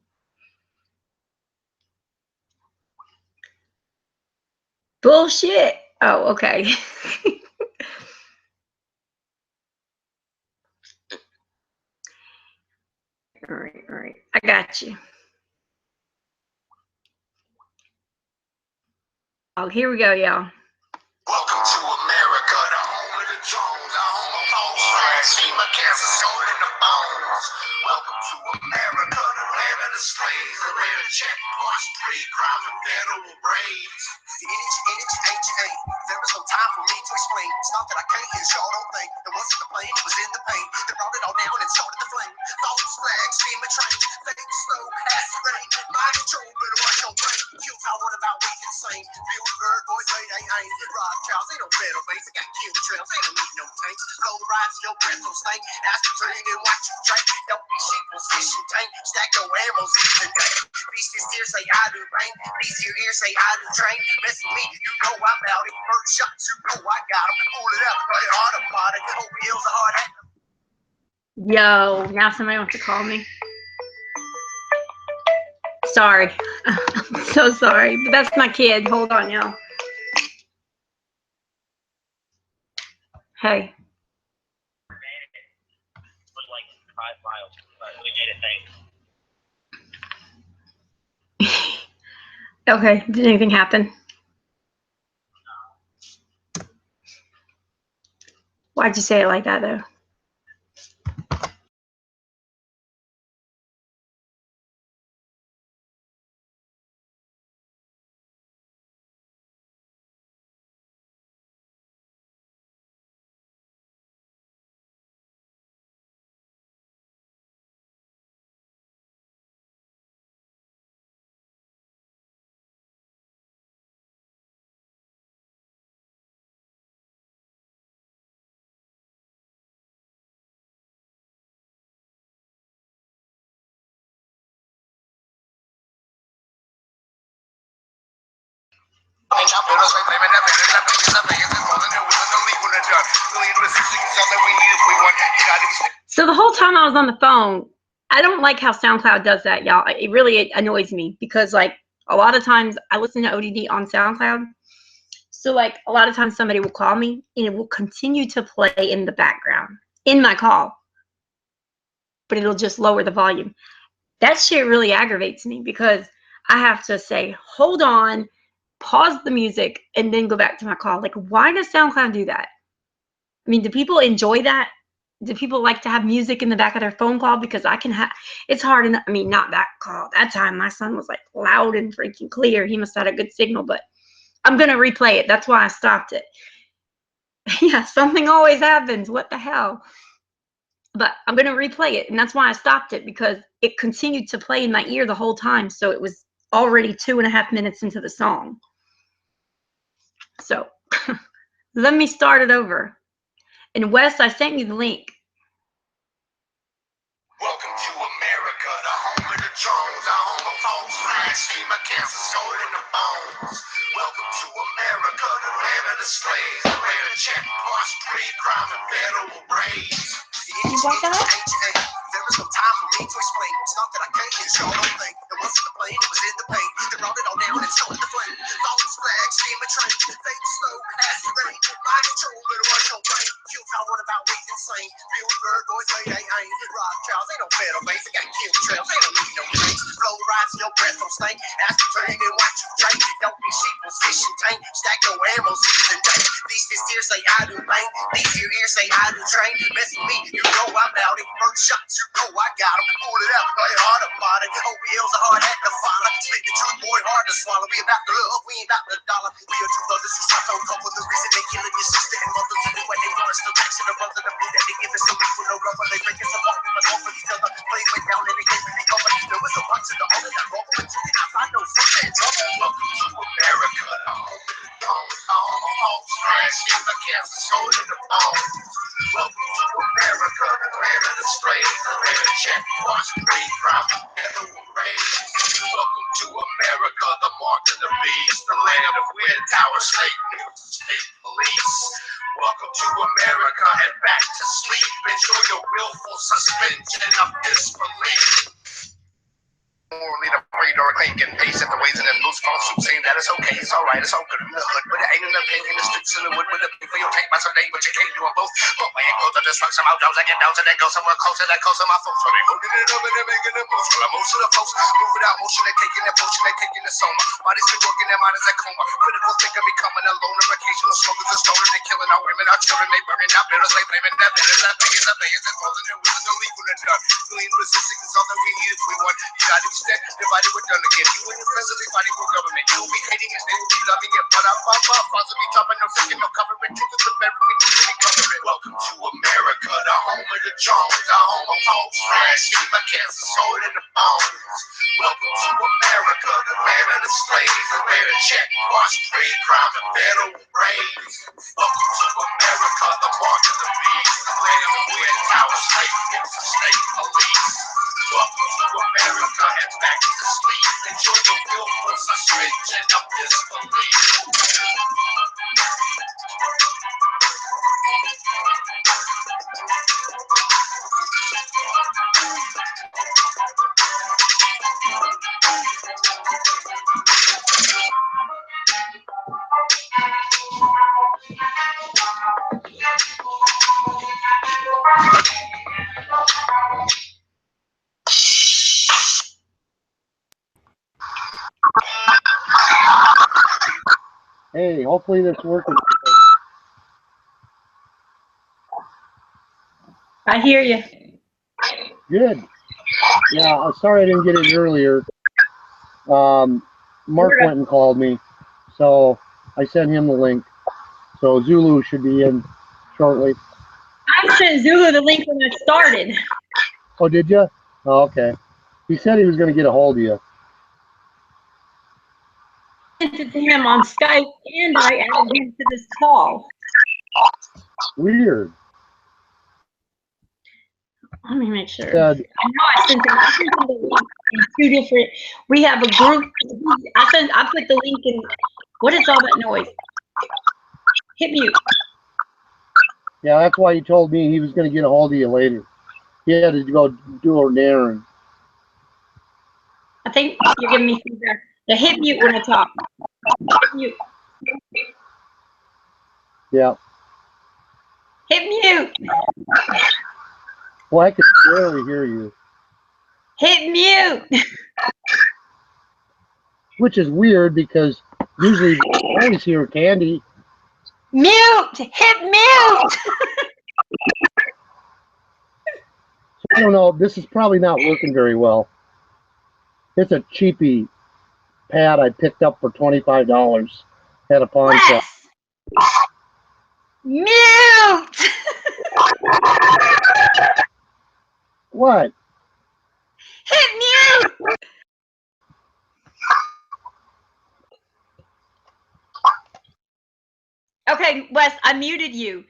Bullshit. Oh, okay. All right. I got you. Oh, here we go, y'all. Welcome to America, the home of the drones, the home of false flags, FEMA cancer, soul in the bones. Welcome to America, the land of the slaves, the land of checkpoints, pre-crime and federal raids. There was no time for me to explain. It's not that I can't hear, y'all don't think. It wasn't the plane, it was in the pain. They brought it all down and started the flame. False flags, FEMA train, fake slow, acid rain, mind control, but it was no brain. Kills how what about we insane? Bill Bird, boys say they ain't. Rothschilds, they don't better base, they got kill trails, they don't need no tanks. Blow the rides, your breath don't stink. Ask the train and watch you drink. Don't be sheeples, fishing tank. Stack your ammos, even day. Beast is here, say I do rain. Beast your ear, say I do train. Mess with me, you know I'm out it. First shots, you know I got them. Pull it up, play automatic. Hope heels are hard at. Yo, now somebody wants to call me. Sorry. I'm so sorry, but that's my kid. Hold on, y'all. Hey. Like 5 miles, but we made it thanks. Okay, did anything happen? Why'd you say it like that, though? So the whole time I was on the phone, I don't like how SoundCloud does that, y'all. It really annoys me because, like, a lot of times I listen to ODD on SoundCloud. So, like, a lot of times somebody will call me and it will continue to play in the background in my call, but it'll just lower the volume. That shit really aggravates me because I have to say, hold on, pause the music, and then go back to my call. Like, why does SoundCloud do that? I mean, do people enjoy that? Do people like to have music in the back of their phone call? Because I can have, it's hard enough. I mean, not that call. That time my son was like loud and freaking clear. He must have had a good signal, but I'm going to replay it. That's why I stopped it. Yeah, something always happens. What the hell? But I'm going to replay it. And that's why I stopped it, because it continued to play in my ear the whole time. So it was already 2.5 minutes into the song. So let me start it over. And Wes, I sent you the link. Welcome to America, the home of the drones, the home of false flags, FEMA cancer, soul in the bones. Welcome to America, the land of the slaves, the land of checkpoints, pre-crime and federal raids. You want that? There was no time for me to explain. It's not that I can't hear, y'all don't think. It wasn't the plane, it was in the pain. They brought it all down and started the flame. False flags, FEMA train, fake slow, acid rain. Mind control, but it was no brain. Kills how what about we insane? Bill Bird, boys say they ain't. Rothschilds, they don't better base, they got kill trails, they don't need no tanks. Blow the rides, your breath don't stink. Ask the train and watch you drink. Don't be sheeples, fishing tank. Stack your ammos, even day. These fists here say I do bang. These your ears say I do train. Mess with me, you know I'm out it. First shots, you know I got them. Pull it up, play automatic. OBL's a hard hat to follow. Spit the truth, boy, hard to swallow. We about the love, we ain't about the dollar. We are two brothers who shot on couple. The reason they killing your sister and mother to do what they want. Still taxing the brother to be that they give us so much for no love. When they break us apart, we must over each other. Play way down and they can't really cover. There was a bunch of the other that roll, but you did not find no sense in trouble. Welcome to America, the home of the drones, the home of false flags, FEMA cancer, soul in the bones. Welcome to America, the land of the slaves, the land of checkpoints, pre-crime and federal raids. Welcome to America, the mark of the beast, the land of weird tower state police. Welcome to America and back to sleep. Enjoy your willful suspension of disbelief. Morally the breed or clink and pace at the ways in them loose false suits saying that it's okay, it's alright, it's all good in the hood, but it ain't in the pain in the sticks in the wood with the pay for your tank by some day, but you can't do them both. But my ankles are just like some outdoors, I get down to that go somewhere closer, that close to my folks, so they holding it up and they're making it most. Well, most of the folks move without motion, they're taking their potion, they're taking the soma. Bodies been working their mind as a coma. Critical think of becoming a loner, occasional smokers and stoners, they killing our women, our children, they burning out bitters, they blaming that bitters, that pay is it's falling there with no legal in done. Clean resistance is all that we need if we want. United we stand, divided we're done again. You and your friends will be fighting for government. You'll be hating it, they will be loving it. But I'm fathers will be dropping no second, no covering. Truth is the better, we need to be covering. Welcome to America, the home of the Jones, the home of homes. Trash, my cancer, soul in the bones. Welcome to America, the land of the slaves, the land of check, wash, trade, crime, and federal raids. Welcome to America, the mark of the beast, the land of the weird tower state police. Welcome to America and back to sleep. Enjoy the willful suspension of disbelief. Hey, hopefully this working. I hear you. Good. Yeah, I'm sorry I didn't get it earlier. Mark went and called me, so I sent him the link. So Zulu should be in shortly. I sent Zulu the link when I started. Oh, did you? Oh, okay. He said he was going to get a hold of you. I sent it to him on Skype, and I added him to this call. Weird. Let me make sure. Said, I know I sent him the link in two different. We have a group. I put the link in. What is all that noise? Hit mute. yeah, that's why he told me he was going to get a hold of you later. He had to go do an errand. I think you're giving me feedback. The hit mute when I talk. Hit mute. Yeah. Hit mute. Well, I could barely hear you. Hit mute. Which is weird because usually I always hear Candy. Mute. Hit mute. I don't know. This is probably not working very well. It's a cheapy pad I picked up for $25 at a pawn shop. Mute. What? Hit mute. Okay, Wes, I muted you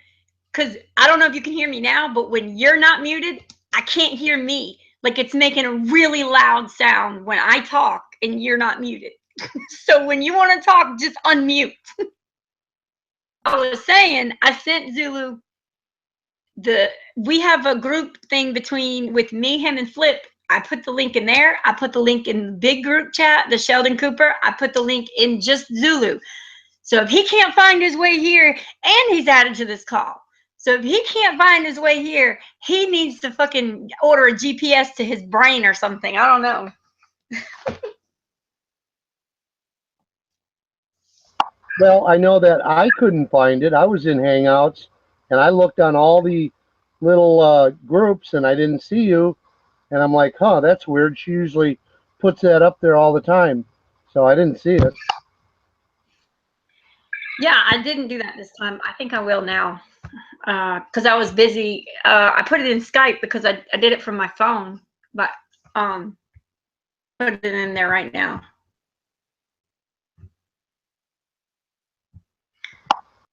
because I don't know if you can hear me now, but when you're not muted, I can't hear me. Like it's making a really loud sound when I talk and you're not muted. So when you want to talk, just unmute. I was saying, I sent Zulu we have a group thing with me, him, and Flip. I put the link in there. I put the link in the big group chat, the Sheldon Cooper. I put the link in just Zulu. So if he can't find his way here, and he's added to this call. So if he can't find his way here, he needs to fucking order a GPS to his brain or something. I don't know. Well, I know that I couldn't find it. I was in Hangouts, and I looked on all the little groups, and I didn't see you. And I'm like, huh, that's weird. She usually puts that up there all the time. So I didn't see it. Yeah, I didn't do that this time. I think I will now because I was busy. I put it in Skype because I did it from my phone, but put it in there right now.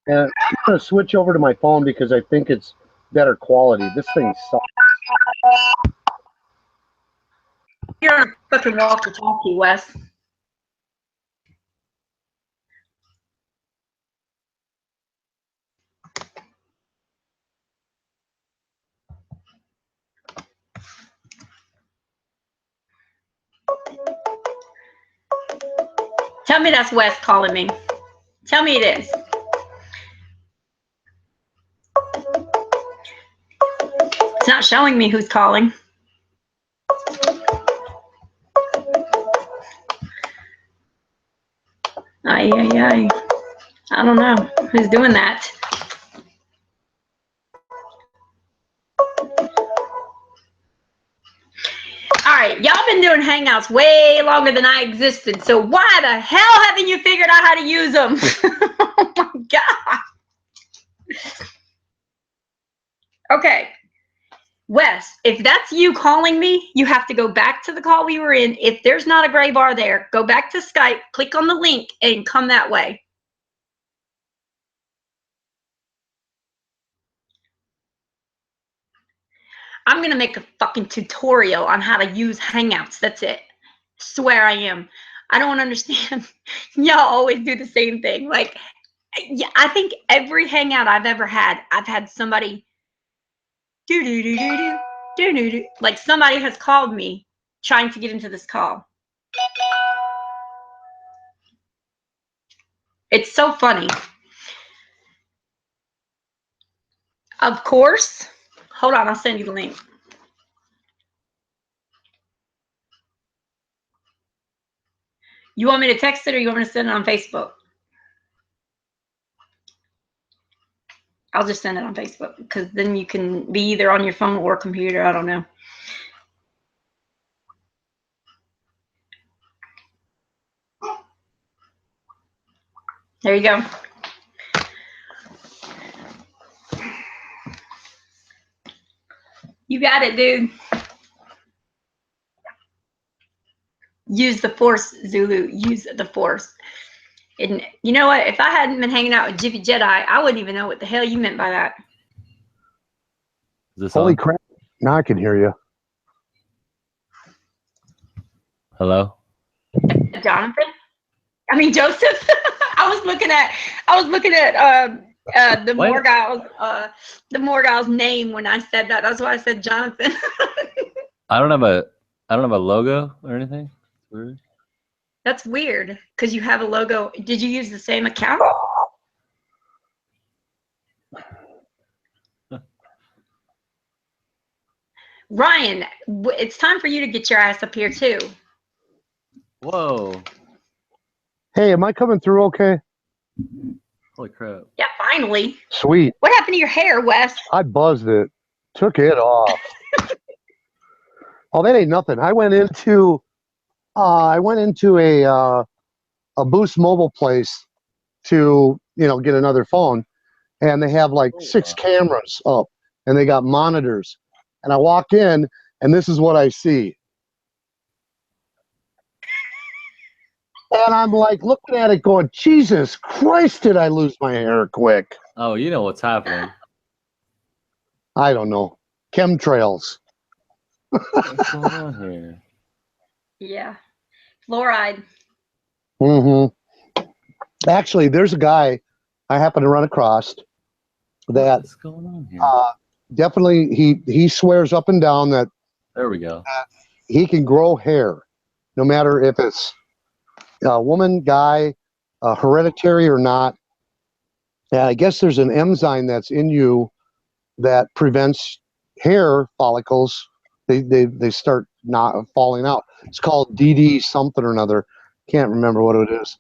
And I'm going to switch over to my phone because I think it's better quality. This thing sucks. You're on fucking walkie-talkie, Wes. Tell me that's Wes calling me. Tell me it is. It's not showing me who's calling. Ay, ay, ay. I don't know who's doing that. All right, y'all been doing Hangouts way longer than I existed, so why the hell haven't you figured out how to use them? Oh my God. Okay. Wes, if that's you calling me, you have to go back to the call we were in. If there's not a gray bar there, go back to Skype, click on the link, and come that way. I'm going to make a fucking tutorial on how to use Hangouts. That's it. Swear I am. I don't understand. Y'all always do the same thing. Like, yeah, I think every Hangout I've ever had, I've had somebody do-do-do-do-do. Like somebody has called me trying to get into this call. It's so funny. Of course. Hold on, I'll send you the link. You want me to text it or you want me to send it on Facebook? I'll just send it on Facebook because then you can be either on your phone or computer. I don't know. There you go. You got it, dude. Use the force, Zulu. Use the force. And you know what? If I hadn't been hanging out with Jiffy Jedi, I wouldn't even know what the hell you meant by that. Is this Holy on? crap. Now I can hear you. Hello? Jonathan? I mean Joseph. I was looking at the Morgal's name when I said that. That's why I said Jonathan. I don't have a logo or anything. Weird. That's weird because you have a logo. Did you use the same account? Ryan, it's time for you to get your ass up here too. Whoa. Hey, am I coming through okay? Holy crap. Yeah, finally. Sweet. What happened to your hair, Wes? I buzzed it. Took it off. Oh, that ain't nothing. I went into a Boost Mobile place to, get another phone, and they have like 6 cameras up, and they got monitors. And I walk in, and this is what I see. And I'm like looking at it going, Jesus Christ, did I lose my hair quick? Oh, you know what's happening. I don't know. Chemtrails. What's going on here? Yeah. Fluoride. Mm-hmm. Actually, there's a guy I happen to run across that What's going on here? definitely he swears up and down that There we go. he can grow hair, no matter if it's a woman, guy, hereditary or not. And I guess there's an enzyme that's in you that prevents hair follicles. They start not falling out. It's called DD something or another. Can't remember what it is.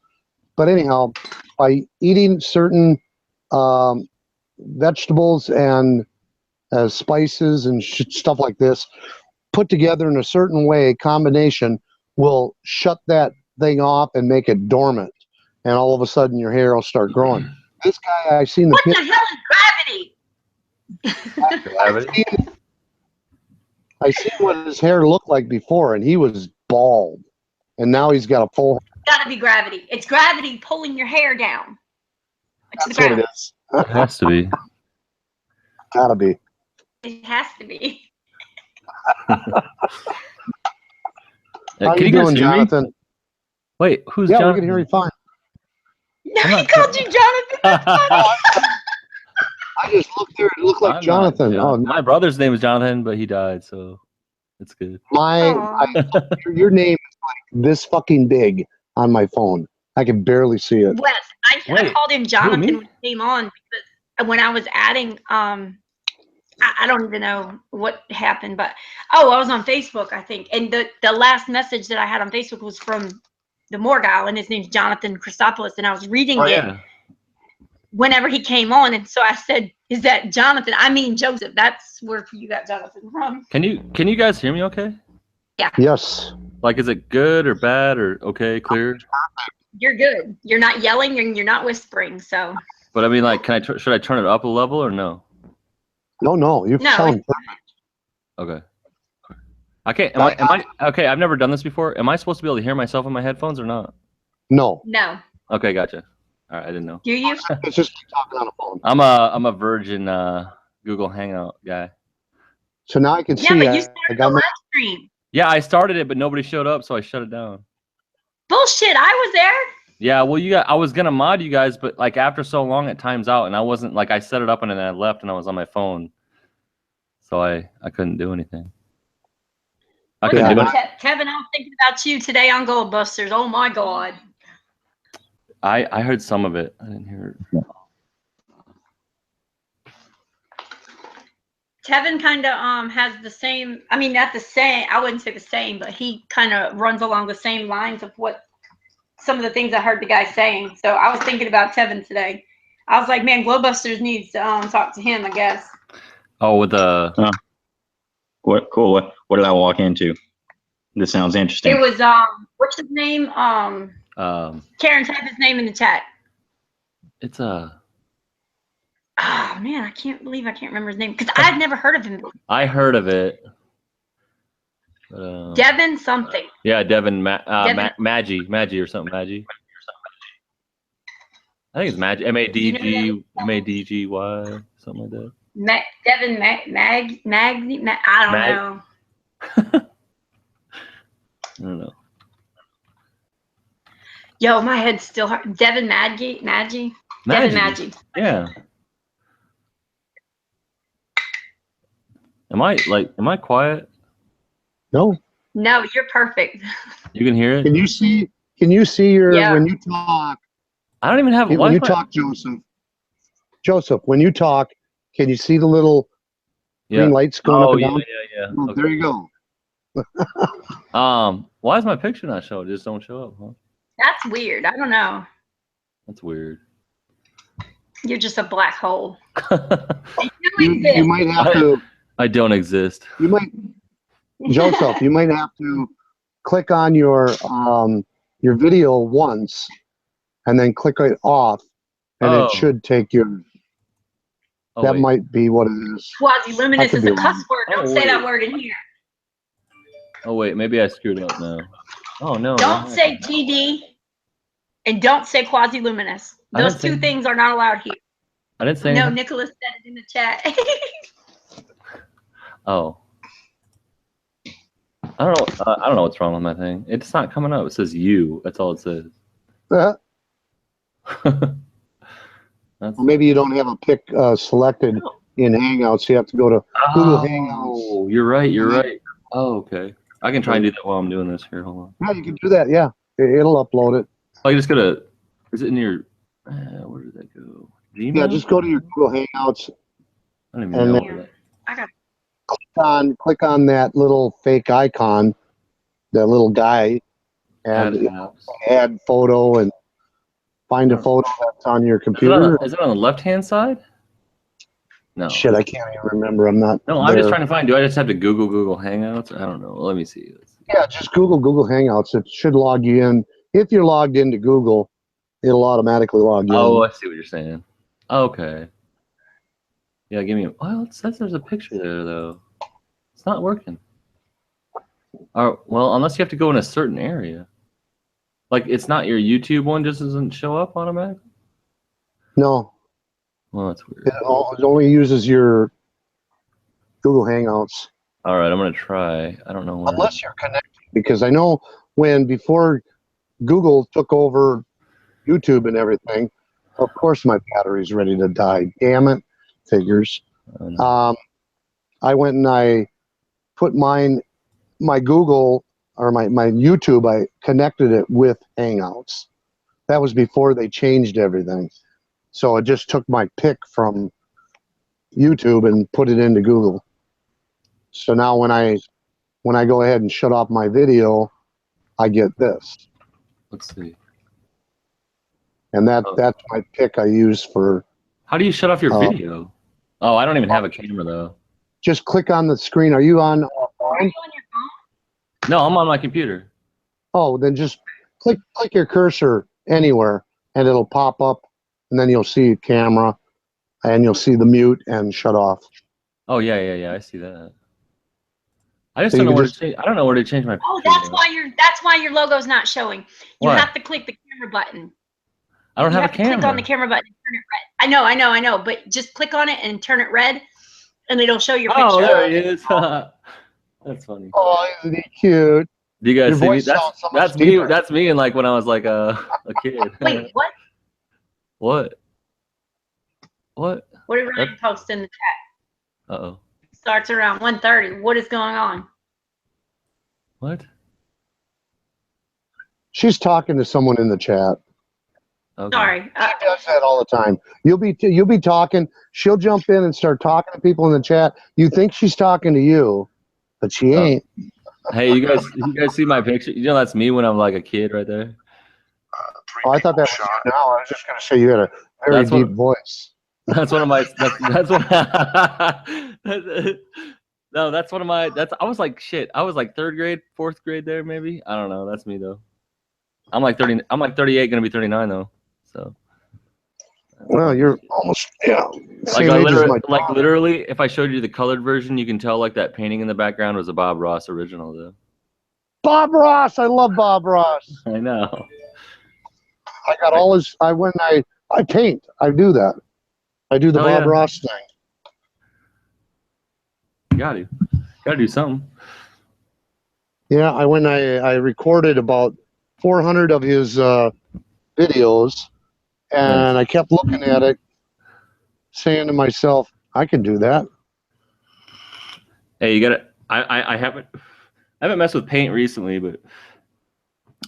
But anyhow, by eating certain vegetables and spices and stuff like this, put together in a certain way, combination will shut that thing off and make it dormant. And all of a sudden your hair will start growing. This guy, I've seen the What the hell is gravity? Gravity? I seen what his hair looked like before, and he was bald. And now he's got a full. Gotta be gravity. It's gravity pulling your hair down. To the That's what ground. it is. It has to be. Gotta be. It has to be. How Can you you guys doing, hear me? Jonathan? Wait, who's Yeah, Jonathan? we can hear you fine. No, I'm he not called you Jonathan. That's funny. I just looked there. It looked like I'm not Jonathan. Jonathan. Oh, My brother's name is Jonathan, but he died, so it's good. my Aw. your name is like this fucking big on my phone. I can barely see it. Wes. I Wait, called him Jonathan me? when he came on because when I was adding, I don't even know what happened, but I was on Facebook, I think, and the last message that I had on Facebook was from the Morgile, and his name's Jonathan Christopoulos, and I was reading Oh it yeah. whenever he came on, and so I said, "Is that Jonathan?" I mean Joseph. That's where you got Jonathan from. Can you guys hear me okay? Yes. Like, is it good or bad or okay, clear? You're good. You're not yelling and you're not whispering. So But I mean, like, should I turn it up a level or no? No, you No, sound perfect. Okay. I can't. Am I okay? I've never done this before. Am I supposed to be able to hear myself in my headphones or not? No, no. Okay, gotcha. All right, I didn't know. Do you? it's just talking on the phone. I'm a virgin Google Hangout guy. So now I can Yeah, see. but I you started got the my, live stream. Yeah, I started it, but nobody showed up, so I shut it down. Bullshit. I was there. Yeah, well, I was gonna mod you guys, but like after so long, it times out, and I wasn't like I set it up and then I left, and I was on my phone, so I couldn't do anything. I couldn't do anything. Kevin, I was thinking about you today on Goldbusters. Oh my God. I heard some of it. I didn't hear it. Kevin kind of has the same. I mean, not the same. I wouldn't say the same, but he kind of runs along the same lines of what some of the things I heard the guy saying. So I was thinking about Kevin today. I was like, man, Glowbusters needs to talk to him, I guess. Oh, with the What cool? What did I walk into? This sounds interesting. It was what's his name? Karen, type his name in the chat. it's a. Oh man, I can't believe I can't remember his name because I'd never heard of him. I heard of it. But, Devin something. yeah, Devin Devin. Maggie or something. Maggie. I think it's Maggie. MADGY, something like that. Devin I don't know. I don't know. Yo, my head's still hurt. Devin Maggie. Devin Maggie. Yeah. Am I quiet? no. No, you're perfect. You can hear it? Can you see your Yeah. when you talk? I don't even have When you talk, Joseph, when you talk, can you see the little green lights going up and down? Yeah. Oh, Okay. there you go. Why is my picture not showing? It just don't show up, huh? That's weird. I don't know. That's weird. You're just a black hole. You might have to. I don't exist. You might, Joseph. You might have to click on your video once, and then click it off, and Oh. it should take you. Oh, That wait. might be what it is. I Quasi-luminous could is be a cuss wrong. word. Don't Oh, say that wait. word in here. Oh wait, maybe I screwed up now. Oh no. Don't say TD and don't say quasi-luminous. I Those didn't two say- things are not allowed here. I didn't say No, anything. Nicholas said it in the chat. Oh. I don't know what's wrong with my thing. It's not coming up. It says you. That's all it says. Or That's maybe you don't have a pic selected in Hangouts. You have to go to Google Hangouts. Oh, you're right. You're right. Oh, okay. I can try and do that while I'm doing this here. Hold on. Yeah, you can do that. Yeah, it'll upload it. Oh, you just gotta. Is it in your? Where did that go? Gmail? Yeah, just go to your Google Hangouts. I don't even and know. then- where that- I got Click on that little fake icon, that little guy, and apps. add photo and find a photo that's on your computer. Is it on the left-hand side? No. Shit, I can't even remember. I'm not. No, I'm just there. trying to find. Do I just have to Google Hangouts? I don't know. Let me see. Yeah, just Google Hangouts. It should log you in. If you're logged into Google, it'll automatically log you Oh, in. I see what you're saying. Okay. Yeah, give me. Well, it says there's a picture there though. It's not working. Well, unless you have to go in a certain area. Like it's not your YouTube one, just doesn't show up automatically. No, Well, that's weird. it only uses your Google Hangouts. All right, I'm gonna try. I don't know where. Unless you're connected. Because I know before Google took over YouTube and everything, of course my battery's ready to die. Damn it. Figures. I went and I put my Google or my YouTube, I connected it with Hangouts. That was before they changed everything. So it just took my pic from YouTube and put it into Google. So now when I go ahead and shut off my video, I get this. Let's see. And that's my pic I use for. How do you shut off your video? Oh, I don't even have a camera though. Just click on the screen. Are you on? Are you on your phone? No, I'm on my computer. Oh, then just click your cursor anywhere, and it'll pop up, and then you'll see camera, and you'll see the mute and shut off. Oh yeah. I see that. I just So don't you know can where to change. I don't know where to change my. Oh, picture, that's why your logo's not showing. You Why? have to click the camera button. I don't You have a to click camera. on the camera button and turn it red. I know. But just click on it and turn it red, and it'll show your picture. Oh, there he is. That's funny. Oh, isn't he cute? Do you guys Your see me? voice sounds so much That's me. deeper. That's me. And like when I was like a kid. Wait, what? What? What? What did Ryan post in the chat? Uh-oh. Starts around 1:30. What is going on? What? She's talking to someone in the chat. Okay. Sorry. She does that all the time. You'll be talking. She'll jump in and start talking to people in the chat. You think she's talking to you, but she ain't. Hey, you guys see my picture? You know that's me when I'm like a kid right there. Oh, I thought that was you now. I was just going to say you had a very That's what- deep voice. That's one of my. That's one. No, that's one of my. I was like shit. I was like 3rd grade, 4th grade there maybe. I don't know. That's me though. I'm like 30. I'm like 38, gonna be 39 though. So. Well, you're almost same Like age as my literally, if I showed you the colored version, you can tell like that painting in the background was a Bob Ross original though. Bob Ross. I love Bob Ross. I know. I got all his. I paint. I do that. I do the Oh, Bob yeah. Ross thing. You gotta do something. Yeah, I recorded about 400 of his videos, and Nice. I kept looking at it, saying to myself, I can do that. Hey, you gotta. I haven't messed with paint recently, but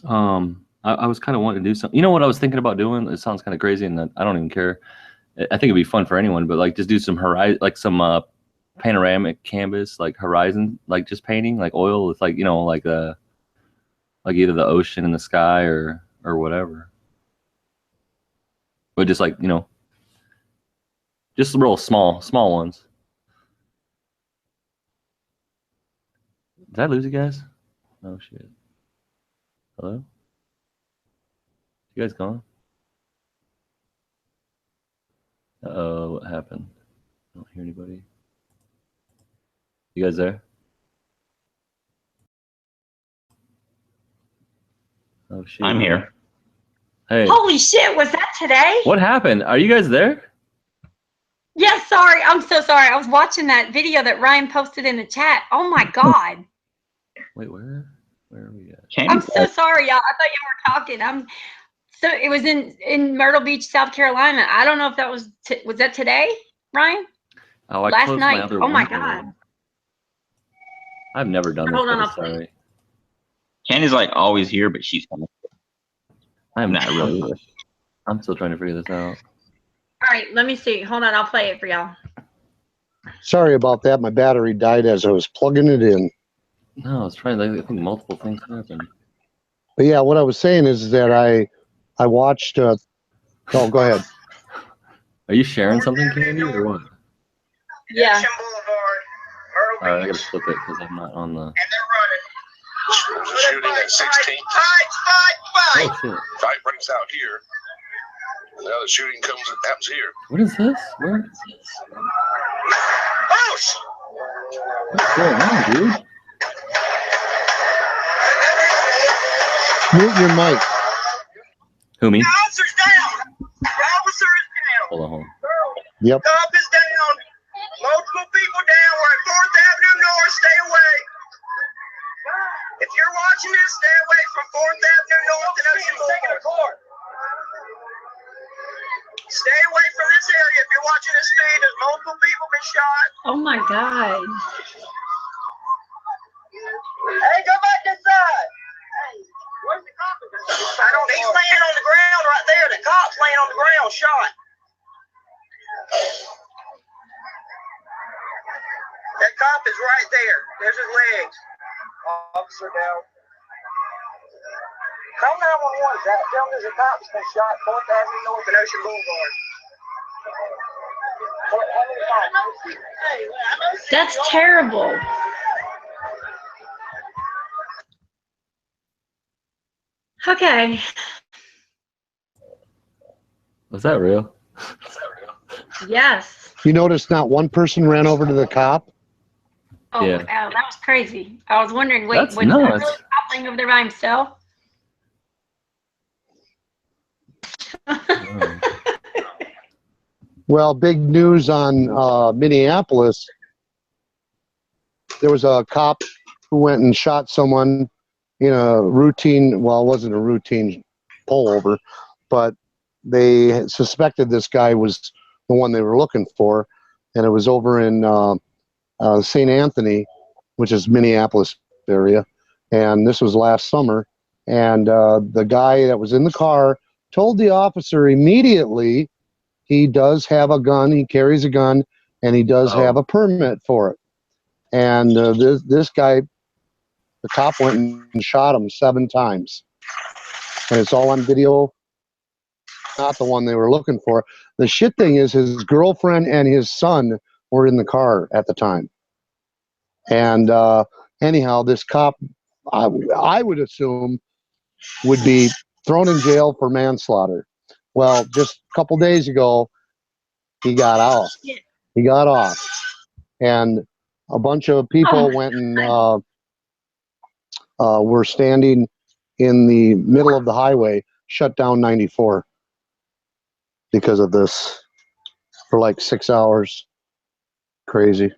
I was kind of wanting to do something. You know what I was thinking about doing? It sounds kind of crazy, and I don't even care. I think it'd be fun for anyone, but like just do some horizon, like some panoramic canvas, like horizon, like just painting, like oil with like like either the ocean and the sky or whatever. But just like just real small ones. Did I lose you guys? Oh shit. Hello? You guys gone? Uh-oh, what happened? I don't hear anybody. You guys there? Oh shit. I'm here. Hey. Holy shit! Was that today? What happened? Are you guys there? Yeah, sorry. I'm so sorry. I was watching that video that Ryan posted in the chat. Oh my god. Wait, where are we at? I'm so sorry, y'all. I thought y'all were talking. So it was in Myrtle Beach, South Carolina. I don't know if that was that today, Ryan? Oh, I Last closed night. my other Oh my window. god. I've never done this. Hold on, but I'll play. sorry. Candy's like always here, but she's coming. I'm Not really. I'm still trying to figure this out. All right, let me see. Hold on, I'll play it for y'all. Sorry about that. My battery died as I was plugging it in. No, I was trying to. I think multiple things happened. But yeah, what I was saying is that I watched. Oh, go ahead. Are you sharing something, Candy, or what? Yeah. All right, I gotta flip it because I'm not on the. And they're running. Shooting at 16th. Fight! Oh shit! Fight breaks out here. And the other shooting happens here. What is this? Where? Oh, What's going on, dude? Mute your mic. Who me? the officer's down! The officer is down! Hold on. Yep. Cop is down! Multiple people down! We're at 4th Avenue North. Stay away! If you're watching this, stay away from 4th Avenue North and Ocean Boulevard. Stay away from this area if you're watching this feed. There's multiple people been shot. Oh my god. Hey, go back inside! I don't. He's laying on the ground right there. The cop's laying on the ground, shot. That cop is right there. There's his legs. Officer down. Call 911. Tell them there's a cop that's been shot 4th Avenue North and Ocean Boulevard. That's terrible. Okay. Was that real? Yes. You notice not one person ran over to the cop? Oh, Yeah. wow, that was crazy. I was wondering, wait, That's was that nuts. really cop laying over there by himself? Well, big news on Minneapolis. There was a cop who went and shot someone in a routine, well, it wasn't a routine pullover, but they suspected this guy was the one they were looking for, and it was over in St. Anthony, which is Minneapolis area, and this was last summer, and the guy that was in the car told the officer immediately he does have a gun, he carries a gun, and he does have a permit for it. And this guy, the cop went and shot him 7 times. And it's all on video, not the one they were looking for. The shit thing is his girlfriend and his son were in the car at the time. And anyhow, this cop, I would assume, would be thrown in jail for manslaughter. Well, just a couple days ago, he got out. He got off. And a bunch of people went and were standing in the middle of the highway, shut down 94 because of this for like 6 hours. Crazy.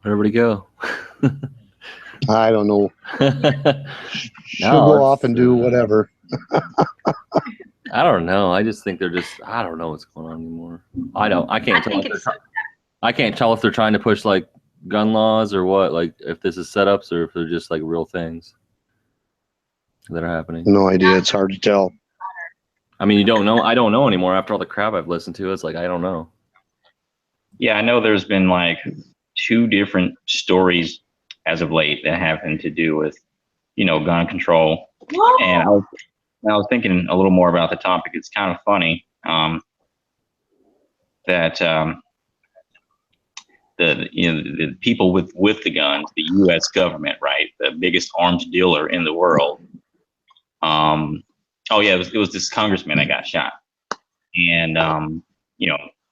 Where'd everybody go? I don't know. She'll go off and do whatever. I don't know. I just think they're just. I don't know what's going on anymore. I can't tell. I can't tell if they're trying to push like gun laws or what. Like if this is setups or if they're just like real things that are happening. No idea. It's hard to tell. I mean, you don't know. I don't know anymore after all the crap I've listened to. It's like I don't know. Yeah, I know there's been like 2 different stories as of late that having to do with, gun control. And I was thinking a little more about the topic. It's kind of funny that the people with the guns, the U.S. government, right, the biggest arms dealer in the world. It was this congressman that got shot, and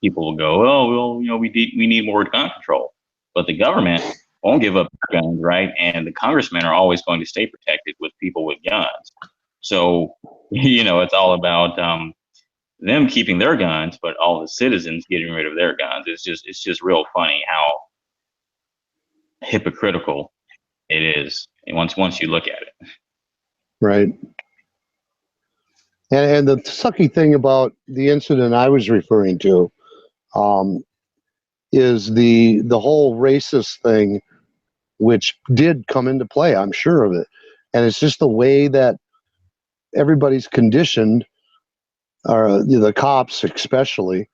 people will go, oh well, we need more gun control, but the government won't give up their guns, right? And the congressmen are always going to stay protected with people with guns. So, it's all about them keeping their guns, but all the citizens getting rid of their guns. It's just real funny how hypocritical it is. And once you look at it. Right. And the sucky thing about the incident I was referring to is the whole racist thing, which did come into play. I'm sure of it. And it's just the way that everybody's conditioned, or the cops especially,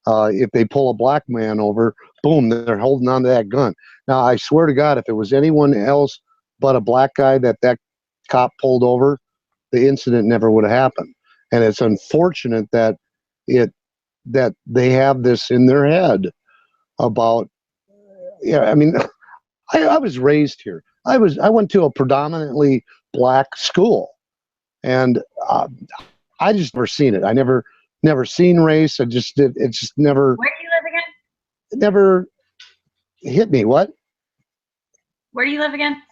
if they pull a black man over, boom, they're holding on to that gun. Now, I swear to God, if it was anyone else but a black guy that cop pulled over, the incident never would have happened. And it's unfortunate that they have this in their head about, I mean, I was raised here. I went to a predominantly black school, and I just never seen it. I never seen race. It just never. Where do you live again? It never hit me. What? Where do you live again?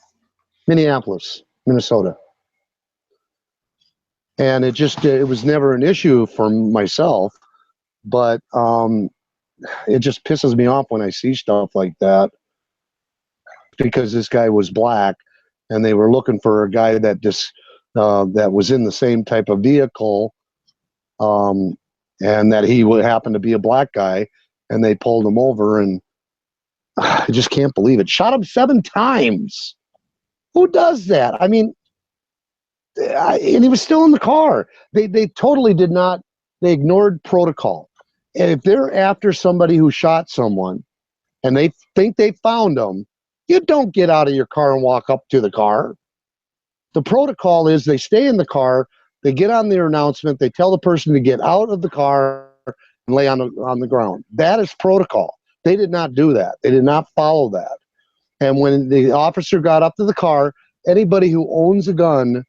Minneapolis, Minnesota. And it was never an issue for myself, but it just pisses me off when I see stuff like that, because this guy was black and they were looking for a guy that that was in the same type of vehicle, and that he would happen to be a black guy, and they pulled him over, and I just can't believe it. Shot him 7 times. Who does that? I mean, and he was still in the car. They totally did not. They ignored protocol. And if they're after somebody who shot someone, and they think they found them, you don't get out of your car and walk up to the car. The protocol is they stay in the car, they get on their announcement, they tell the person to get out of the car and lay on the ground. That is protocol. They did not do that. They did not follow that. And when the officer got up to the car, anybody who owns a gun,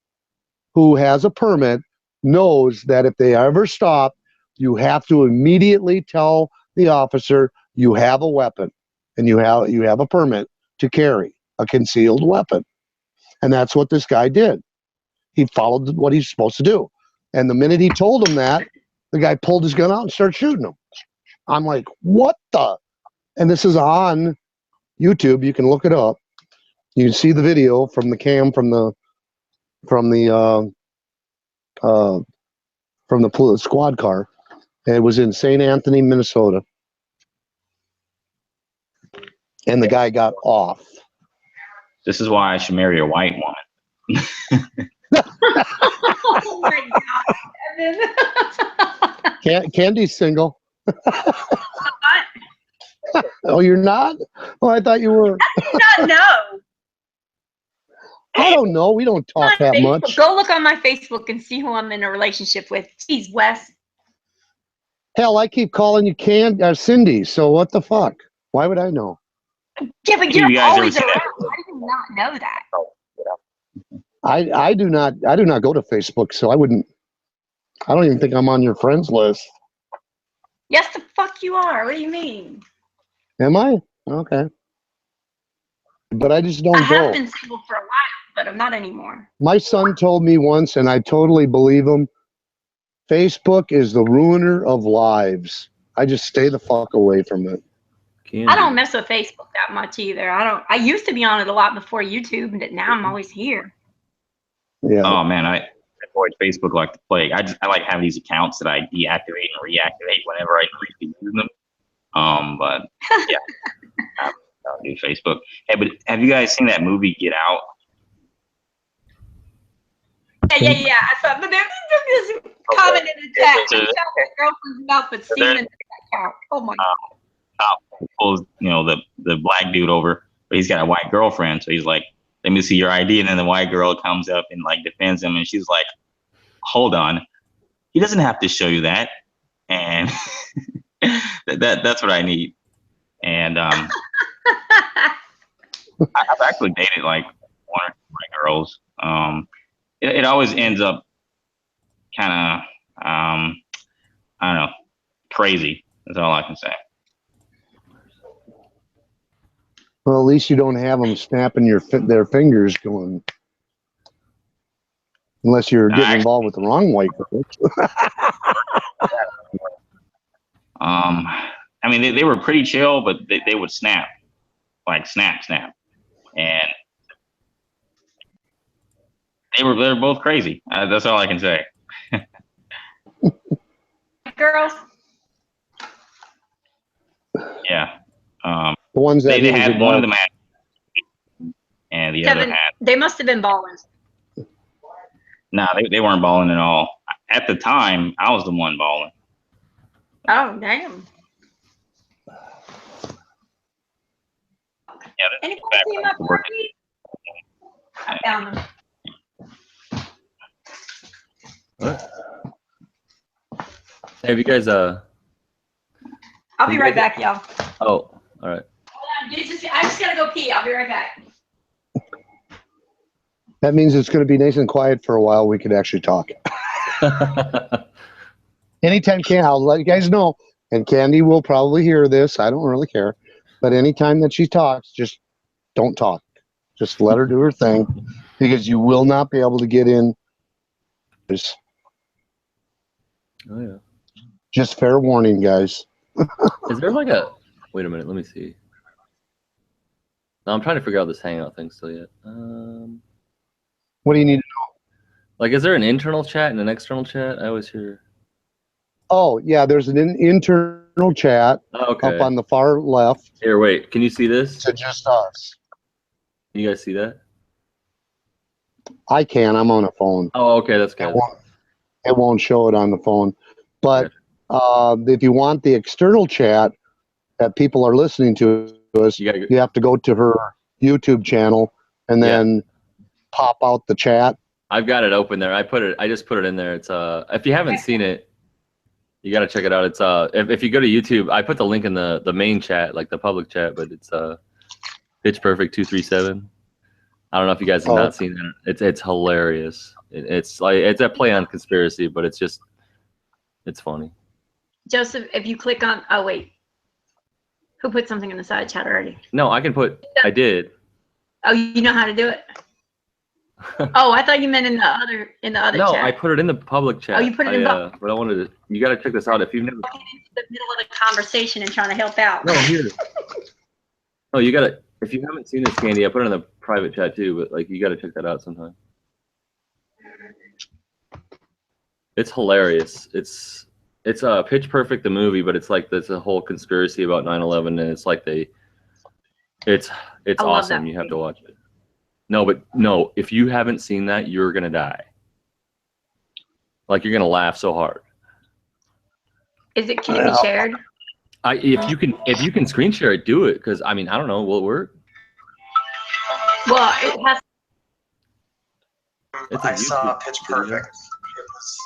who has a permit, knows that if they ever stop, you have to immediately tell the officer you have a weapon and you have a permit to carry a concealed weapon. And that's what this guy did. He followed what he's supposed to do. And the minute he told him that, the guy pulled his gun out and started shooting him. I'm like, what the? And this is on YouTube. You can look it up. You can see the video from the cam from the squad car. And it was in St. Anthony, Minnesota. And the guy got off. This is why I should marry a white woman. Oh my God, Kevin. Candy's single. Oh, you're not? Oh, I thought you were. I do not know. I don't know. We don't talk that Facebook. much. Go look on my Facebook and see who I'm in a relationship with. Jeez, Wes. Hell, I keep calling you Cindy. So what the fuck? Why would I know? Yeah, but You you're guys ever always seen around. that? How do you not know that? I do not go to Facebook, so I don't even think I'm on your friends list. Yes, the fuck you are. What do you mean? Am I? Okay. But I just don't I have go. been single for a while, but I'm not anymore. My son told me once, and I totally believe him, Facebook is the ruiner of lives. I just stay the fuck away from it. I don't mess with Facebook that much either. I used to be on it a lot before YouTube, and now I'm always here. Yeah. Oh man, I avoid Facebook like the plague. I like having these accounts that I deactivate and reactivate whenever I briefly use them. But yeah, I don't do Facebook. Hey, but have you guys seen that movie Get Out? Yeah. I saw, but there's this comment in the chat. So- Shut my girlfriend's mouth, but semen in the account. Oh my God. Pulls the black dude over, but he's got a white girlfriend, so he's like, let me see your ID. And then the white girl comes up and like defends him, and she's like, hold on, he doesn't have to show you that. And that's what I need. And I've actually dated like one or two white girls. It always ends up kind of I don't know, crazy. That's all I can say. Well, at least you don't have them snapping their fingers going. Unless you're getting involved with the wrong white girl. I mean, they were pretty chill, but they would snap, like snap, and they're both crazy. That's all I can say. Girls. Yeah. The ones that They had one of them had, and the Kevin, other had. they must have been balling. No, they weren't balling at all. At the time, I was the one balling. Oh, damn. Yeah, Anybody see my party? I found them. What? Hey, have you guys I'll be right back, y'all. Oh, all right. Hold on, I just gotta go pee. I'll be right back. That means it's going to be nice and quiet for a while. We could actually talk. Anytime, I'll let you guys know. And Candy will probably hear this. I don't really care. But anytime that she talks, just don't talk. Just let her do her thing, because you will not be able to get in. Just Oh yeah. Just fair warning, guys. Is there like a? Wait a minute. Let me see. No, I'm trying to figure out this Hangout thing still yet. What do you need? Like, is there an internal chat and an external chat? I always hear. Oh, yeah, there's an internal chat Okay. up on the far left Here, wait. Can you see this? to just us. You guys see that? I can. I'm on a phone. Oh, okay. That's good. It won't show it on the phone. But if you want the external chat that people are listening to us, You gotta you have to go to her YouTube channel and then pop out the chat. I've got it open there. I just put it in there. It's if you haven't seen it, you got to check it out. It's if you go to YouTube, I put the link in the main chat, like the public chat, but it's Pitch Perfect 237. I don't know if you guys have not seen it. It's hilarious. It's like it's a play on conspiracy, but it's funny. Joseph, if you click on, oh wait, who put something in the side chat already? No, I did. Oh, you know how to do it? Oh, I thought you meant in the other No, chat. I put it in the public chat. Oh, you put it in the. But I wanted to. You got to check this out if you've never. Getting into the middle of the conversation and trying to help out. No, here. No, you got to. If you haven't seen this, Candy, I put it in the private chat too. But like, you got to check that out sometime. It's hilarious. It's Pitch Perfect the movie, but it's like there's a whole conspiracy about 9/11, and it's like it's awesome. You have to watch it. No, if you haven't seen that, you're gonna die. Like you're gonna laugh so hard. Can it be shared? If you can screen share it, do it. Because I mean, I don't know, will it work? Well, it has. I saw Pitch Perfect. It was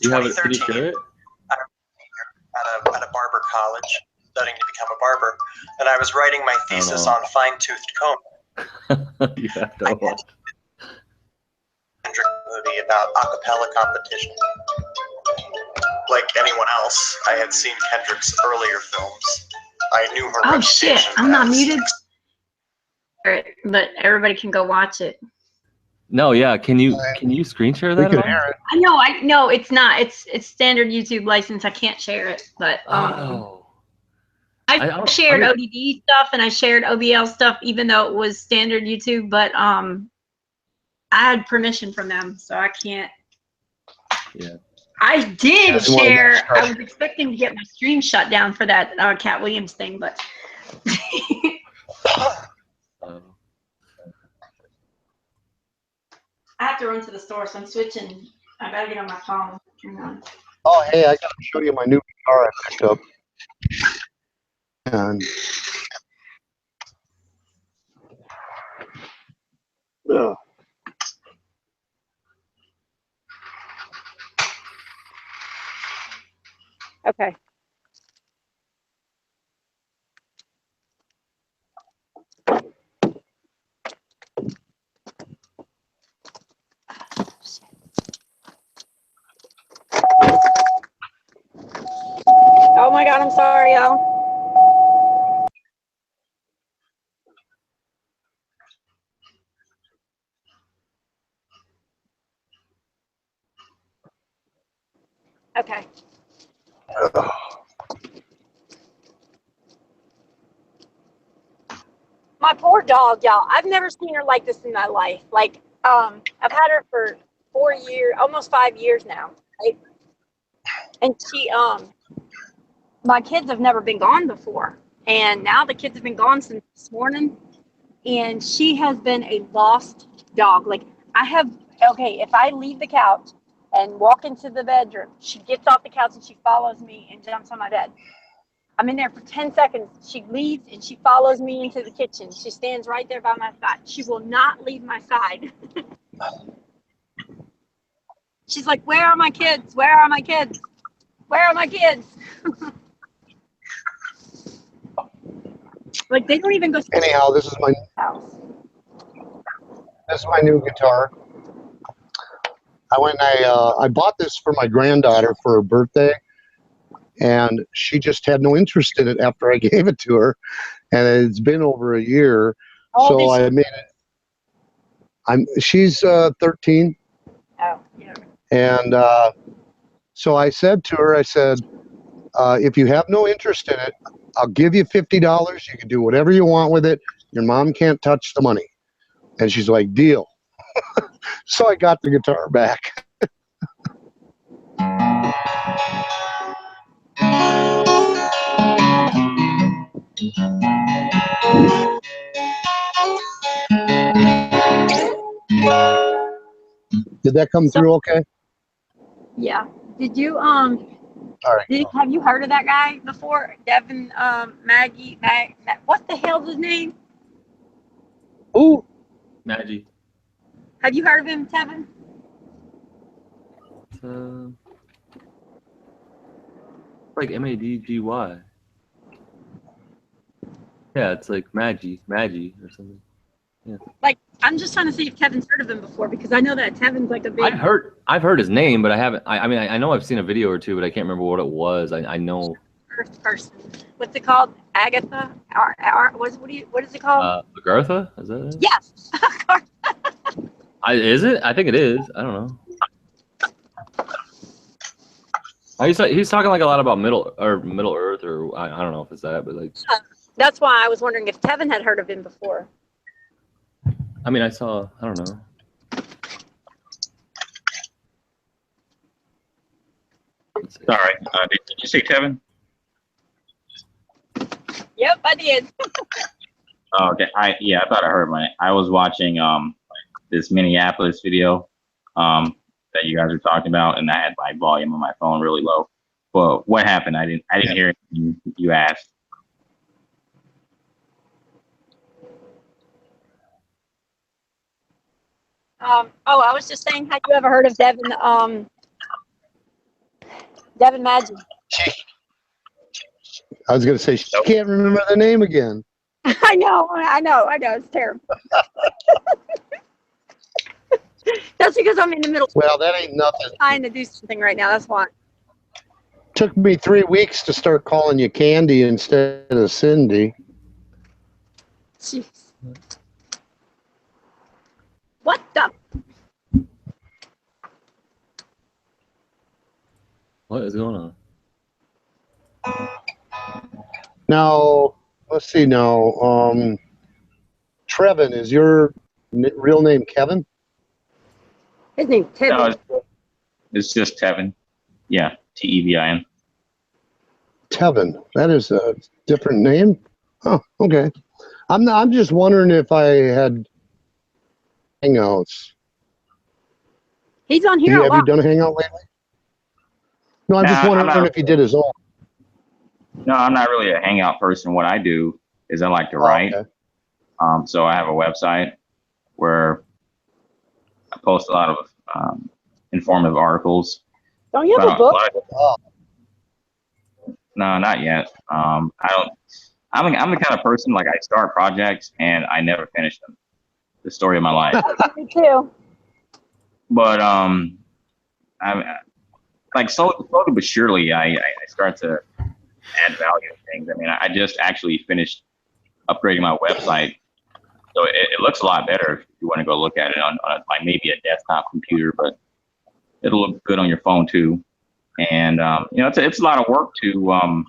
2013. Can you share it? At a barber college, studying to become a barber, and I was writing my thesis on fine-toothed comb. You have to watch. Kendrick movie about acapella competition. Like anyone else, I had seen Kendrick's earlier films. I knew her. Oh shit! I'm not muted. But everybody can go watch it. No, yeah. Can you screen share that? I know it's not. It's standard YouTube license. I can't share it. But I shared ODD stuff and I shared OBL stuff, even though it was standard YouTube. But I had permission from them, so I can't. Yeah. I did share. I was expecting to get my stream shut down for that Cat Williams thing, but. I have to run to the store, so I'm switching. I gotta get on my phone. Hang on. Oh, hey, I gotta show you my new guitar I picked up. And Okay. Oh my God, I'm sorry, y'all. Okay. My poor dog, y'all. I've never seen her like this in my life. Like, I've had her for 4 years, almost 5 years now. Right? And she, my kids have never been gone before. And now the kids have been gone since this morning. And she has been a lost dog. Like, if I leave the couch and walk into the bedroom, she gets off the couch and she follows me and jumps on my bed. I'm in there for 10 seconds. She leaves and she follows me into the kitchen. She stands right there by my side. She will not leave my side. She's like, where are my kids? Where are my kids? Where are my kids? Like, they don't even go. Anyhow, this is my house. This is my new guitar. I bought this for my granddaughter for her birthday, and she just had no interest in it after I gave it to her, and it's been over a year. So I made it. She's 13. Oh, yeah. And so I said to her, if you have no interest in it, I'll give you $50. You can do whatever you want with it. Your mom can't touch the money. And she's like, deal. So I got the guitar back. Did that come through okay? Yeah. Did you All right. have you heard of that guy before? Devin what the hell's his name? Ooh, Maggie. Have you heard of him, Tevin? Like Maggy. Yeah, it's like Maggie or something. Like, I'm just trying to see if Kevin's heard of him before, because I know that Tevin's like a big I've heard his name, but I haven't. I mean, I know I've seen a video or two, but I can't remember what it was. I know. Earth person. What's it called? Agatha? What is it called? Agartha? Is that it? Yes. Is it? I think it is. I don't know. He's talking like a lot about Middle Earth, or I don't know if it's that, but like. That's why I was wondering if Tevin had heard of him before. I mean, I don't know. Sorry, did you say Tevin? Yep, I did. Oh, okay. I thought I heard I was watching this Minneapolis video that you guys were talking about, and I had my volume on my phone really low. But what happened? I didn't hear anything you asked. I was just saying, had you ever heard of Devin Maggi? I was going to say, she can't remember the name again. I know, it's terrible. That's because I'm in the middle. Well, that ain't nothing. Trying to do something right now, that's why. Took me 3 weeks to start calling you Candy instead of Cindy. Jeez. What the? What is going on? Now, let's see now. Trevin, is your real name Kevin? His name's Tevin. No, it's just Tevin. Yeah, Tevin. Tevin. That is a different name? Oh, okay. I'm just wondering if I had Hangouts. He's on here a Have lot. you done a Hangout lately? No, I'm just wondering if he did his own. No, I'm not really a Hangout person. What I do is I like to write. Okay. So I have a website where I post a lot of informative articles. Don't you have a book? No, not yet. I don't. I'm the kind of person, like, I start projects and I never finish them. The story of my life. Me too. But I'm like slowly but surely I start to add value to things. I mean, I just actually finished upgrading my website, so it looks a lot better if you want to go look at it on like maybe a desktop computer, but it'll look good on your phone too. And it's a lot of work to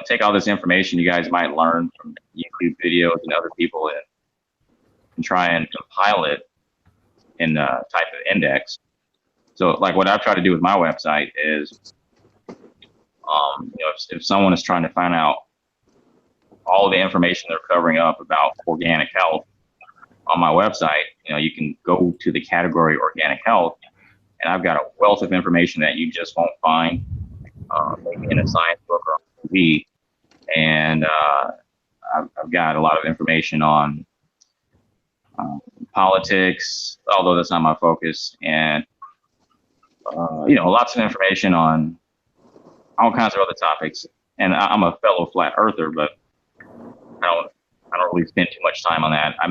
take all this information you guys might learn from YouTube videos and other people and try and compile it in a type of index. So like what I've tried to do with my website is, if someone is trying to find out all the information they're covering up about organic health on my website, you can go to the category organic health, and I've got a wealth of information that you just won't find maybe in a science book or on TV. And I've got a lot of information on politics, although that's not my focus, and lots of information on all kinds of other topics. And I'm a fellow flat earther, but I don't really spend too much time on that. I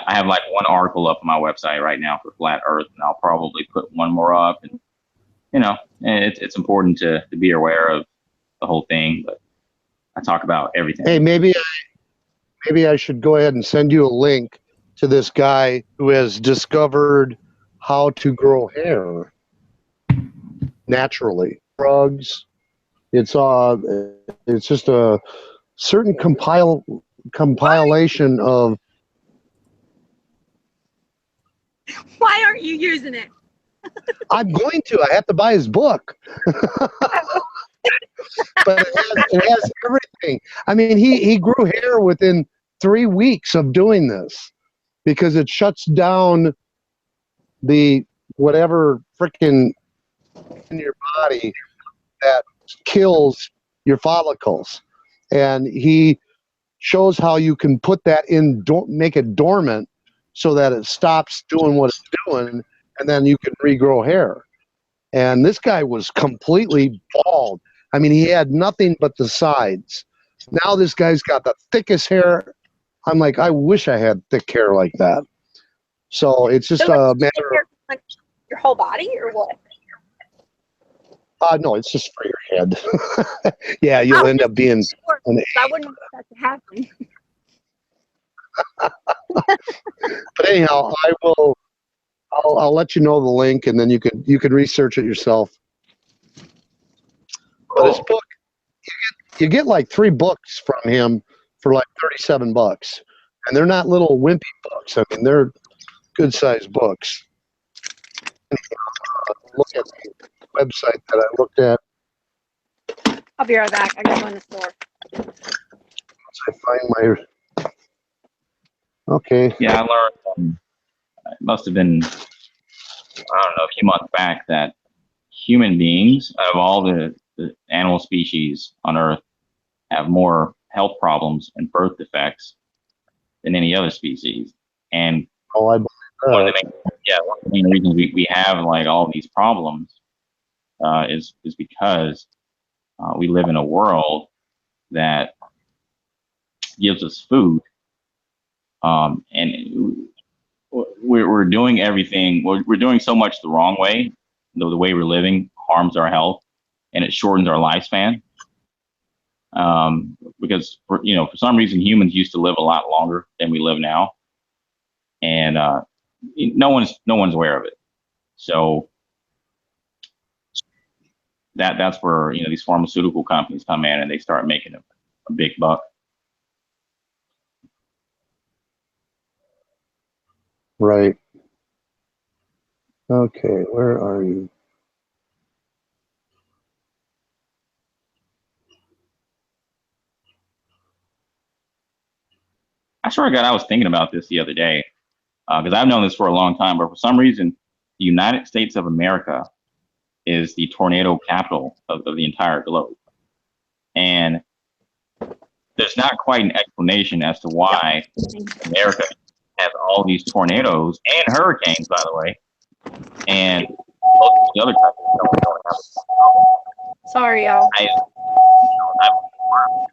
have like one article up on my website right now for flat earth, and I'll probably put one more up. And it's important to be aware of the whole thing, but I talk about everything. Hey, maybe I should go ahead and send you a link to this guy who has discovered how to grow hair naturally. Drugs. It's just a certain compilation of. Why aren't you using it? I'm going to. I have to buy his book. But it has everything. I mean, he grew hair within 3 weeks of doing this because it shuts down the whatever freaking in your body that kills your follicles. And he shows how you can put that in, make it dormant so that it stops doing what it's doing, and then you can regrow hair. And this guy was completely bald. I mean, he had nothing but the sides. Now this guy's got the thickest hair. I'm like, I wish I had thick hair like that. So it's just a matter of... Like your whole body or what? No, it's just for your head. Yeah, you'll end up being... I wouldn't want that to happen. But anyhow, I'll let you know the link, and then you could research it yourself. But his book, you get like 3 books from him for like $37, and they're not little wimpy books. I mean, they're good sized books. Look at the website that I looked at. I'll be right back. I gotta go in the store. Once I find my... Okay. Yeah, I learned. It must have been, I don't know, a few months back that human beings, out of all the animal species on Earth, have more health problems and birth defects than any other species. And I believe that. one of the main reasons we have like all these problems is because we live in a world that gives us food, and we're doing everything. We're doing so much the wrong way. The way we're living harms our health, and it shortens our lifespan. Because for some reason humans used to live a lot longer than we live now, and no one's aware of it. So that's where these pharmaceutical companies come in and they start making a big buck. Right. Okay, where are you? I swear to God, I was thinking about this the other day, because I've known this for a long time, but for some reason, the United States of America is the tornado capital of the entire globe. And there's not quite an explanation as to why America has all these tornadoes and hurricanes, by the way, and most of the other countries don't have this problem. Sorry, y'all.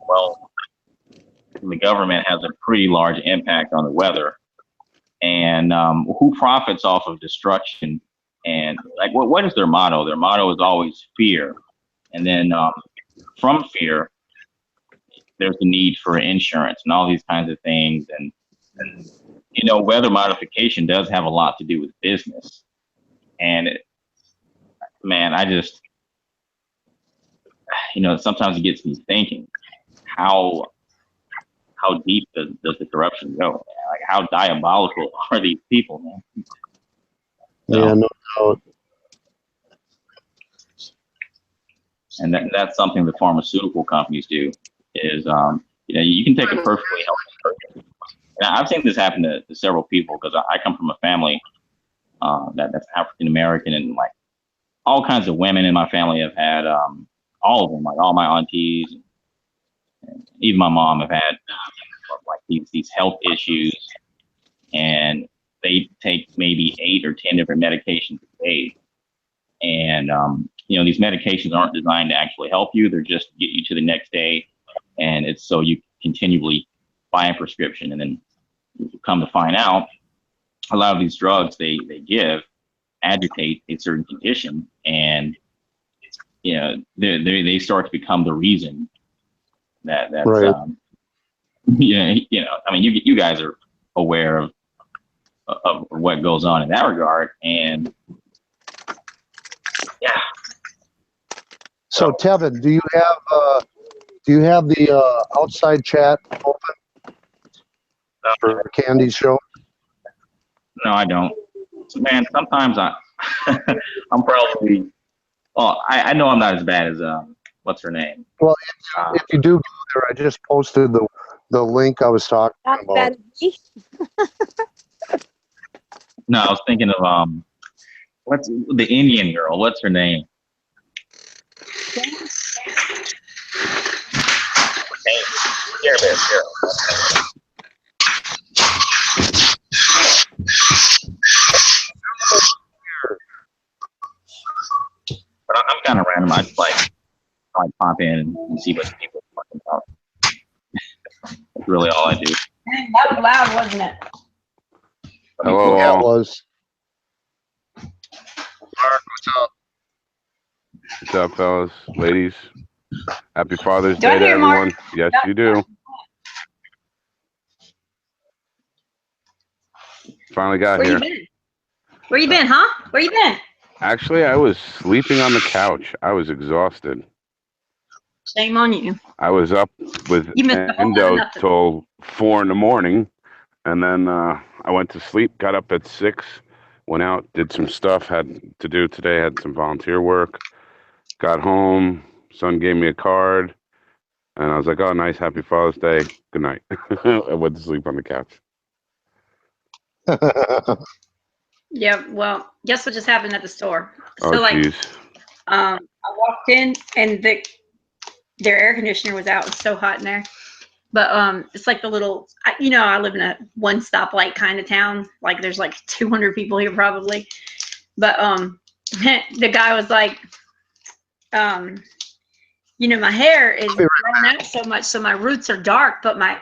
Well, the government has a pretty large impact on the weather, and who profits off of destruction? And like, what is their motto? Their motto is always fear, and then from fear, there's the need for insurance and all these kinds of things. And weather modification does have a lot to do with business. And I just, sometimes it gets me thinking, how deep does the corruption go? Man? Like, how diabolical are these people, man? Yeah, no doubt. And that's something the pharmaceutical companies do is, you can take a perfectly healthy person. And I've seen this happen to several people because I come from a family that's African American, and like all kinds of women in my family have had, all of them, like all my aunties, and even my mom have had like these health issues, and they take maybe 8 or 10 different medications a day. And, these medications aren't designed to actually help you. They're just to get you to the next day. And it's so you continually buy a prescription. And then you come to find out, a lot of these drugs they give agitate a certain condition. And, they start to become the reason that's, right. You guys are aware of what goes on in that regard. And yeah. So Tevin, do you have the outside chat open for Candy's show? No, I don't. Man, sometimes I'm probably. Oh, I know I'm not as bad as what's her name? Well, Uh, if you do go there, I just posted the link I was talking Not about. bad as me. no, I was thinking of what's the Indian girl? What's her name? Hey, Care Bear, Carol. But I'm kind of random. I just like pop in and see what people are talking about. That's really all I do. That was loud, wasn't it? Hello, Yeah, it all. was. Mark, what's up? What's up, fellas, ladies? Happy Father's Do I Day to hear Mark? everyone. Yes, Yep. you do. Finally got Where here. you been? Where you been, huh? Where you been? Actually, I was sleeping on the couch. I was exhausted. Shame on you. I was up with You missed a whole lot of Endo nothing. till 4 a.m, and then I went to sleep. Got up at 6, went out, did some stuff had to do today. Had some volunteer work. Got home. Son gave me a card, and I was like, "Oh, nice, happy Father's Day. Good night." I went to sleep on the couch. Yeah, well, guess what just happened at the store? Oh, So, like, jeez. I walked in and their air conditioner was out. It was so hot in there. But it's like the little, I live in a one stoplight kind of town. Like there's like 200 people here probably. But the guy was like, my hair is grown out so much, so my roots are dark, but my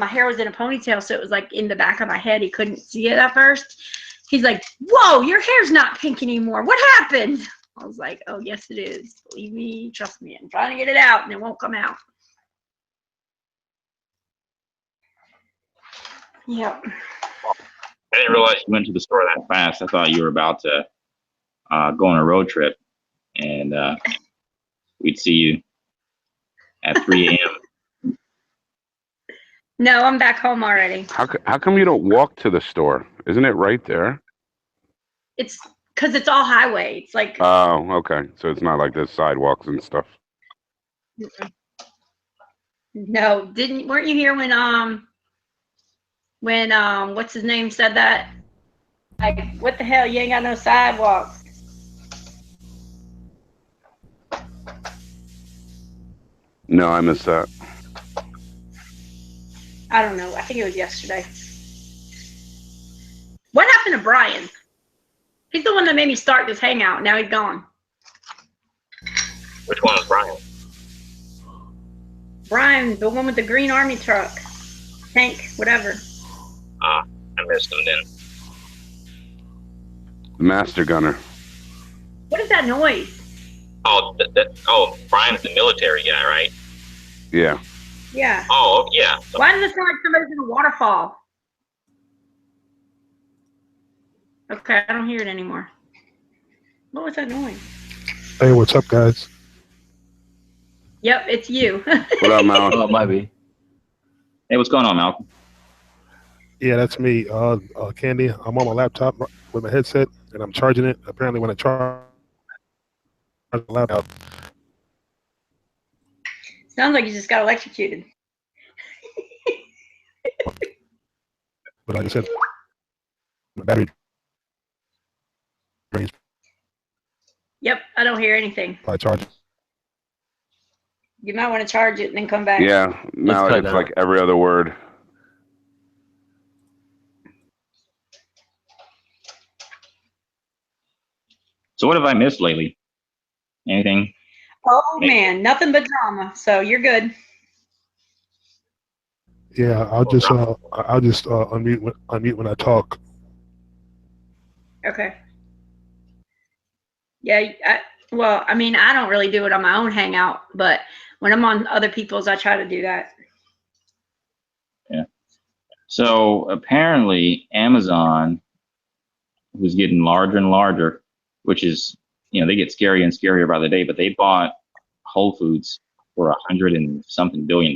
hair was in a ponytail, so it was like in the back of my head. He couldn't see it at first. He's like, "Whoa, your hair's not pink anymore. What happened?" I was like, "Oh, yes, it is. Believe me, trust me. I'm trying to get it out, and it won't come out." Yep. I didn't realize you went to the store that fast. I thought you were about to go on a road trip, and we'd see you at 3 a.m. No, I'm back home already. How come you don't walk to the store? Isn't it right there? It's because it's all highway. It's like Oh, okay. So it's not like there's sidewalks and stuff. no. Weren't you here when what's his name said that? Like, what the hell? You ain't got no sidewalks. No, I missed that. I don't know. I think it was yesterday. What happened to Brian? He's the one that made me start this hangout. Now he's gone. Which one was Brian? Brian, the one with the green army truck. Tank, whatever. I missed him then. The Master Gunner. What is that noise? Oh, Brian's the military guy, right? Yeah. Yeah. Oh, yeah. Why does it sound like somebody's in a waterfall? Okay, I don't hear it anymore. What was that noise? Hey, what's up, guys? Yep, it's you. What up, Mal? Oh, it might be. Hey, what's going on, Malcolm? Yeah, that's me. Candy, I'm on my laptop with my headset, and I'm charging it. Apparently, when I charge the laptop, Sounds like you just got electrocuted. but like I said, my battery drains Yep, I don't hear anything. by charging. You might want to charge it and then come back. Yeah. Now cut it's down. like every other word. So what have I missed lately? Anything? Oh man, nothing but drama. So you're good. Yeah, I'll just unmute when I talk. Okay. Yeah, I mean, I don't really do it on my own hangout, but when I'm on other people's, I try to do that. Yeah. So apparently Amazon was getting larger and larger, which is, they get scarier and scarier by the day, but they bought Whole Foods for $100 and something billion.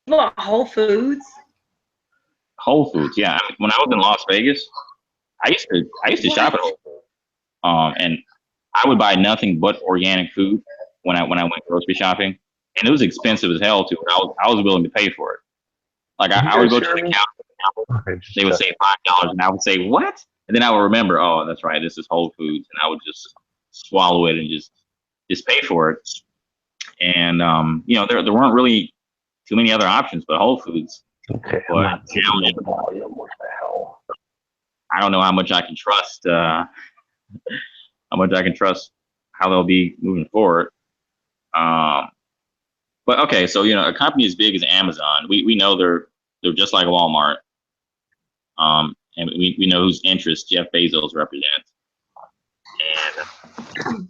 Well, Whole Foods. Whole Foods, yeah. I mean, when I was in Las Vegas, I used to shop at Whole Foods. And I would buy nothing but organic food when I went grocery shopping, and it was expensive as hell too. I was willing to pay for it. Like I would go to the counter, they would say $5, and I would say what? And then I would remember, oh, that's right, this is Whole Foods, and I would just swallow it and just pay for it. And you know, there weren't really too many other options but Whole Foods. Okay. But now, What the hell? I don't know how much I can trust. How much I can trust how they'll be moving forward. But okay, so you know, a company as big as Amazon, we know they're just like Walmart. And we know whose interests Jeff Bezos represents. And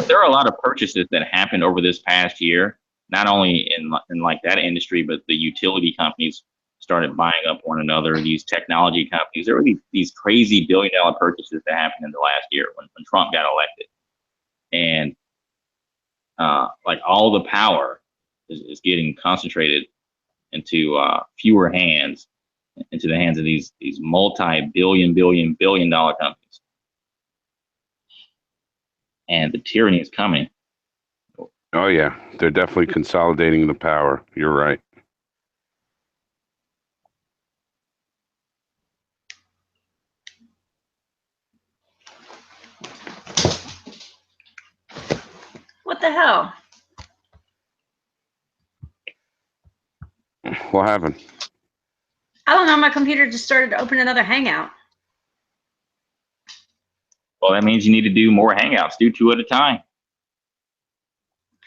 there are a lot of purchases that happened over this past year, not only in like that industry, but the utility companies started buying up one another. These technology companies, there were these crazy billion-dollar purchases that happened in the last year when Trump got elected. And like all the power is getting concentrated into fewer hands, into the hands of these multi-billion dollar companies. And the tyranny is coming. Oh yeah, they're definitely consolidating the power. You're right. What the hell? What happened? I don't know. My computer just started to open another Hangout. Well, that means you need to do more Hangouts. Do 2 at a time.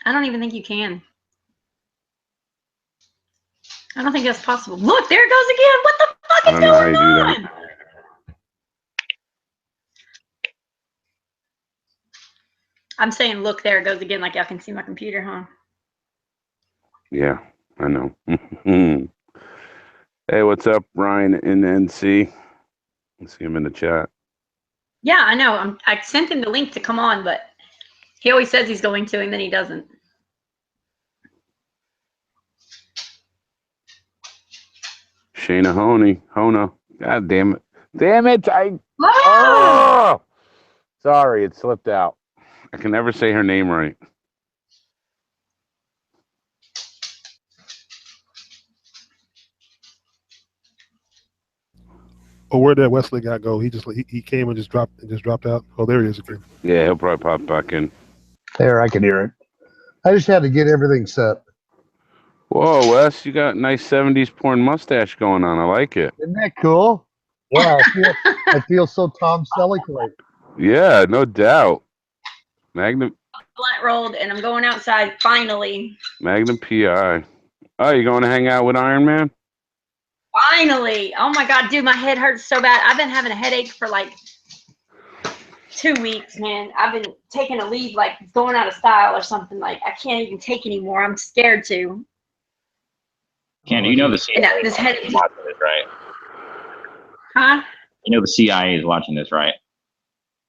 I don't even think you can. I don't think that's possible. Look, there it goes again. What the fuck is going on? I'm saying, look, there it goes again, like y'all can see my computer, huh? Yeah, I know. Hey, what's up, Ryan in NC? I see him in the chat. Yeah, I know. I sent him the link to come on, but he always says he's going to, and then he doesn't. Shayna Hona. God damn it. Damn it. Oh! Sorry, it slipped out. I can never say her name right. Oh, where'd that Wesley guy go? He came and just dropped out. Oh, there he is again. Yeah, he'll probably pop back in. There, I can hear it. I just had to get everything set. Whoa, Wes, you got a nice 70s porn mustache going on. I like it. Isn't that cool? Yeah, I feel so Tom Selleck-like. Yeah, no doubt. Magnum Flat rolled, and I'm going outside finally. Magnum PI. Oh, you going to hang out with Iron Man? Finally! Oh my God, dude, my head hurts so bad. I've been having a headache for like 2 weeks, man. I've been taking a leave, like going out of style or something. Like I can't even take anymore. I'm scared to. Candy, you know the CIA this head is watching this, right? Huh? You know the CIA is watching this, right?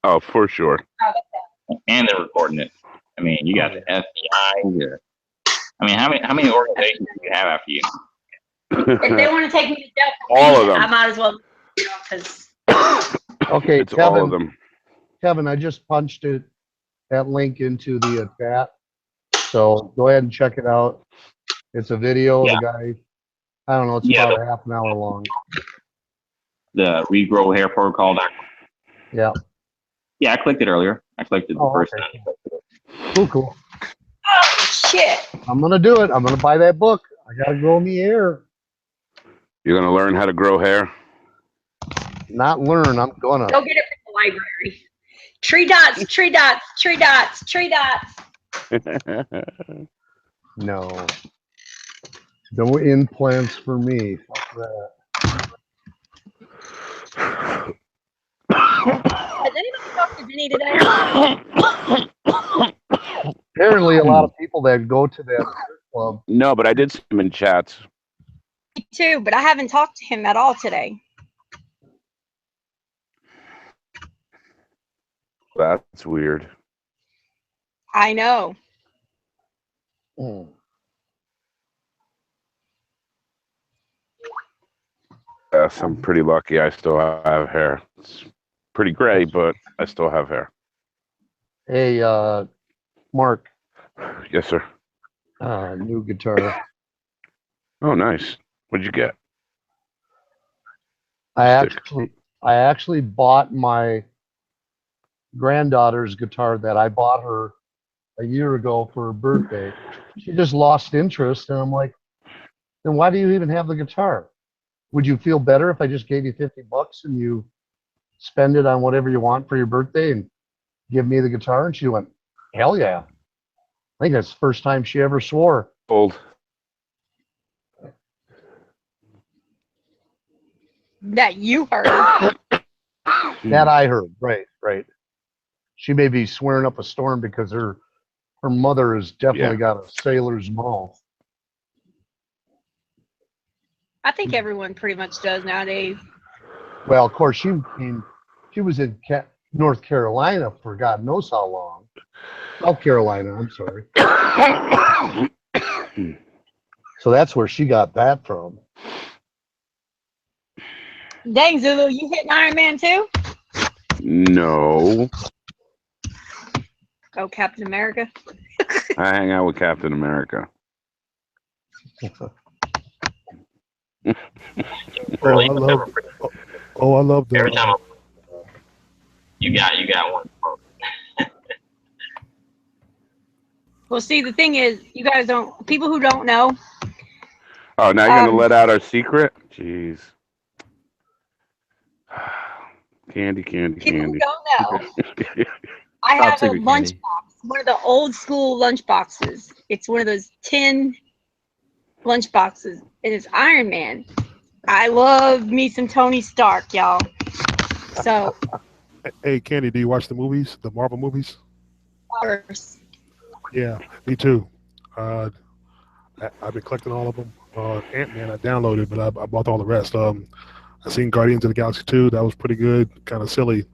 Oh, for sure. And they're recording it. I mean, you got the FBI. I mean, how many organizations do you have after you? If they want to take me to jail, all of them. I might as well, because. Okay, it's Kevin, all of them. Kevin, I just punched that link into the chat, so go ahead and check it out. It's a video of the guy. I don't know. It's about a half an hour long. The Regrow Hair Protocol. Yeah. Yeah, I clicked it earlier. I clicked it the first time. Cool. Oh shit! I'm gonna do it. I'm gonna buy that book. I gotta grow me hair. You're gonna learn how to grow hair? Not learn. I'm gonna go get it from the library. Tree dots, tree dots, tree dots, tree dots. No. No implants for me. Fuck that. Has anybody talked to Vinny today? Apparently, a lot of people that go to that club. No, but I did see him in chats. Me too, but I haven't talked to him at all today. That's weird. I know. Yes, I'm pretty lucky I still have hair. It's pretty gray, but I still have hair. Hey, Mark, Yes, sir. new guitar. Oh, nice. What'd you get? I Stick. actually bought my granddaughter's guitar that I bought her a year ago for her birthday. She just lost interest, and I'm like, then why do you even have the guitar? Would you feel better if I just gave you $50 and you spend it on whatever you want for your birthday and give me the guitar? And she went, hell yeah. I think that's the first time she ever swore. Old. That you heard. That I heard. Right. She may be swearing up a storm because her mother has definitely got a sailor's mouth. I think everyone pretty much does nowadays. Well, of course, she was in North Carolina for God knows how long. South Carolina, I'm sorry. So that's where she got that from. Dang, Zulu, you hitting Iron Man too? No. Oh, Captain America. I hang out with Captain America. I love Every the. time you got one. Well, see, the thing is, you guys don't. People who don't know. Oh, now you're gonna let out our secret? Jeez. Candy. People who don't know. I have a lunchbox, one of the old school lunchboxes. It's one of those tin lunchboxes, and it's Iron Man. I love me some Tony Stark, y'all. So. Hey, Candy, do you watch the movies, the Marvel movies? First. Yeah, me too. I've been collecting all of them. Ant-Man I downloaded, but I bought all the rest. I seen Guardians of the Galaxy 2. That was pretty good, kind of silly.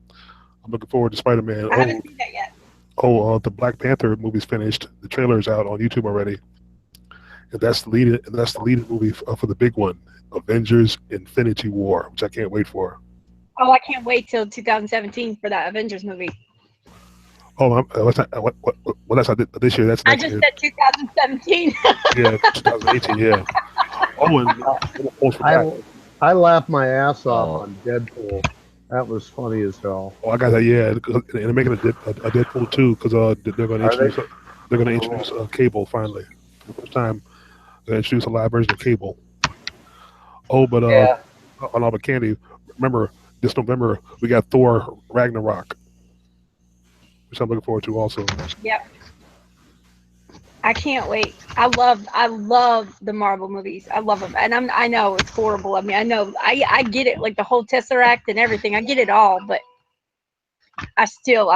I'm looking forward to Spider-Man. I haven't seen that yet. The Black Panther movie's finished. The trailer's out on YouTube already. And that's the lead movie for the big one, Avengers: Infinity War, which I can't wait for. Oh, I can't wait till 2017 for that Avengers movie. Oh, what's that? Well, that's not this year. That's next year. I just said 2017. Yeah, 2018. Yeah. Oh, and I laughed my ass off on Deadpool. That was funny as hell. Oh, I got that. Yeah, and they're making a Deadpool 2 because they're going to introduce Cable finally. For the first time, they introduce a live version of Cable. Oh, but on all the Candy. Remember, this November we got Thor Ragnarok, which I'm looking forward to also. Yep. I can't wait. I love the Marvel movies. I love them, and I know it's horrible. I mean, I know I get it, like the whole Tesseract and everything. I get it all, but I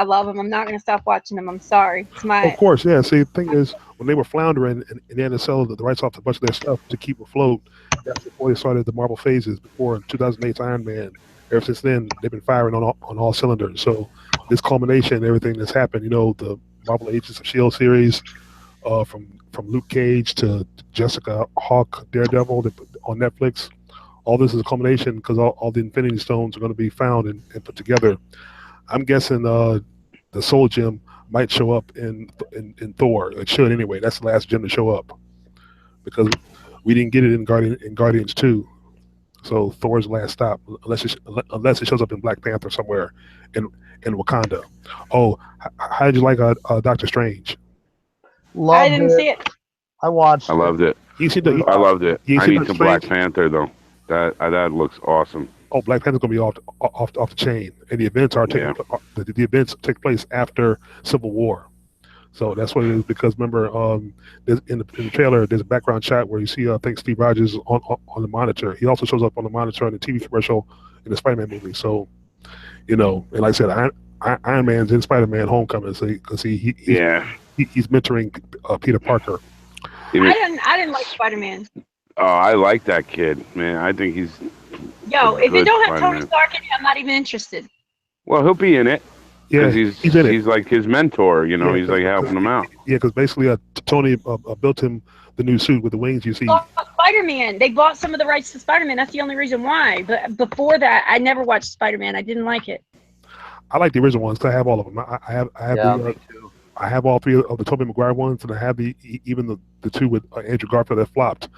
love them. I'm not gonna stop watching them. I'm sorry. It's my. Of course, yeah. See, the thing is, when they were floundering and they had to sell the rights off to a bunch of their stuff to keep afloat, that's before they started the Marvel phases. Before 2008's Iron Man. Ever since then, they've been firing on all cylinders. So this culmination, everything that's happened, the Marvel Agents of S.H.I.E.L.D. series, from Luke Cage to Jessica Hawk, Daredevil on Netflix, all this is a culmination because all the Infinity Stones are going to be found and put together. I'm guessing the Soul Gem might show up in Thor. It should anyway. That's the last gem to show up because we didn't get it in Guardians 2. So Thor's last stop, unless it shows up in Black Panther somewhere in Wakanda. Oh, how did you like Doctor Strange? I didn't see it. I watched. I loved it. I loved it. I need some Black Panther though. That looks awesome. Oh, Black Panther's gonna be off the chain, and the events the events take place after Civil War. So that's what it is. Because remember, in the trailer, there's a background shot where you see I think Steve Rogers on the monitor. He also shows up on the monitor in the TV commercial in the Spider-Man movie. So, and like I said, Iron Man's in Spider-Man: Homecoming, because he's mentoring Peter Parker. I didn't like Spider-Man. Oh, I like that kid, man. I think he's. Yo, if it don't have Tony Stark in it, I'm not even interested. Well, he'll be in it. Yeah, he's like his mentor, he's like helping him out. Yeah, because basically Tony built him the new suit with the wings you see. Spider-Man. They bought some of the rights to Spider-Man. That's the only reason why. But before that, I never watched Spider-Man. I didn't like it. I like the original ones 'cause I have all of them. I have Yeah, the me too. I have all three of the Tobey Maguire ones, and I have even the two with Andrew Garfield that flopped.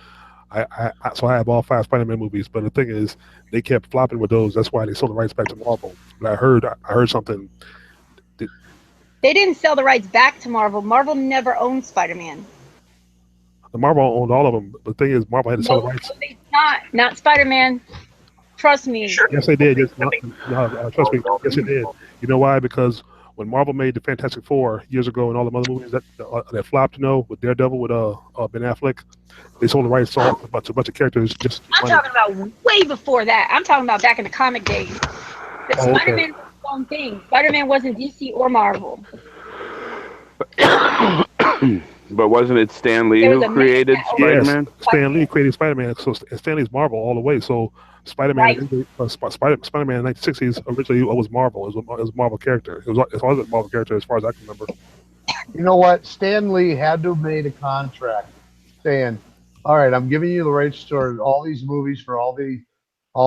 So I have all 5 Spider-Man movies. But the thing is, they kept flopping with those. That's why they sold the rights back to Marvel. But I heard something. They didn't sell the rights back to Marvel. Marvel never owned Spider-Man. The Marvel owned all of them. But the thing is, Marvel had to sell the rights. Not Spider-Man. Trust me. Yes, they did. Yes, trust me. Yes, it did. You know why? Because when Marvel made the Fantastic Four years ago and all the other movies that flopped, with Daredevil with Ben Affleck, they sold the rights to a bunch of characters. Just I'm talking about way before that. I'm talking about back in the comic days. Spider-Man was its own thing. Spider-Man wasn't DC or Marvel. But wasn't it Stan Lee who created Spider-Man? Yes, Stan Lee created Spider-Man. So Stan Lee's Marvel all the way. So Spider-Man, Spider-Man in the 1960s originally was Marvel. It was a Marvel character. It was a Marvel character as far as I can remember. You know what? Stan Lee had to have made a contract saying, "All right, I'm giving you the rights to all these movies for all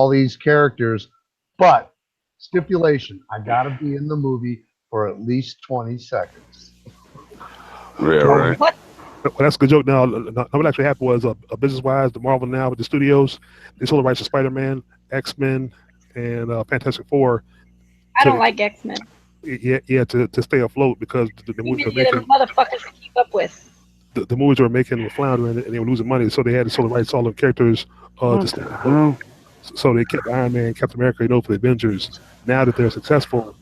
these characters, but stipulation: I got to be in the movie for at least 20 seconds." Yeah, right. What? Well, that's a good joke. Now, what actually happened was, business-wise, the Marvel now with the studios, they sold the rights to Spider-Man, X-Men, and Fantastic Four. I don't like X-Men. Yeah, to stay afloat because the movies were making motherfuckers to keep up with. The movies were making were floundering and they were losing money, so they had to sell the rights to all the characters to stay afloat. So they kept Iron Man, Captain America, for the Avengers. Now that they're successful,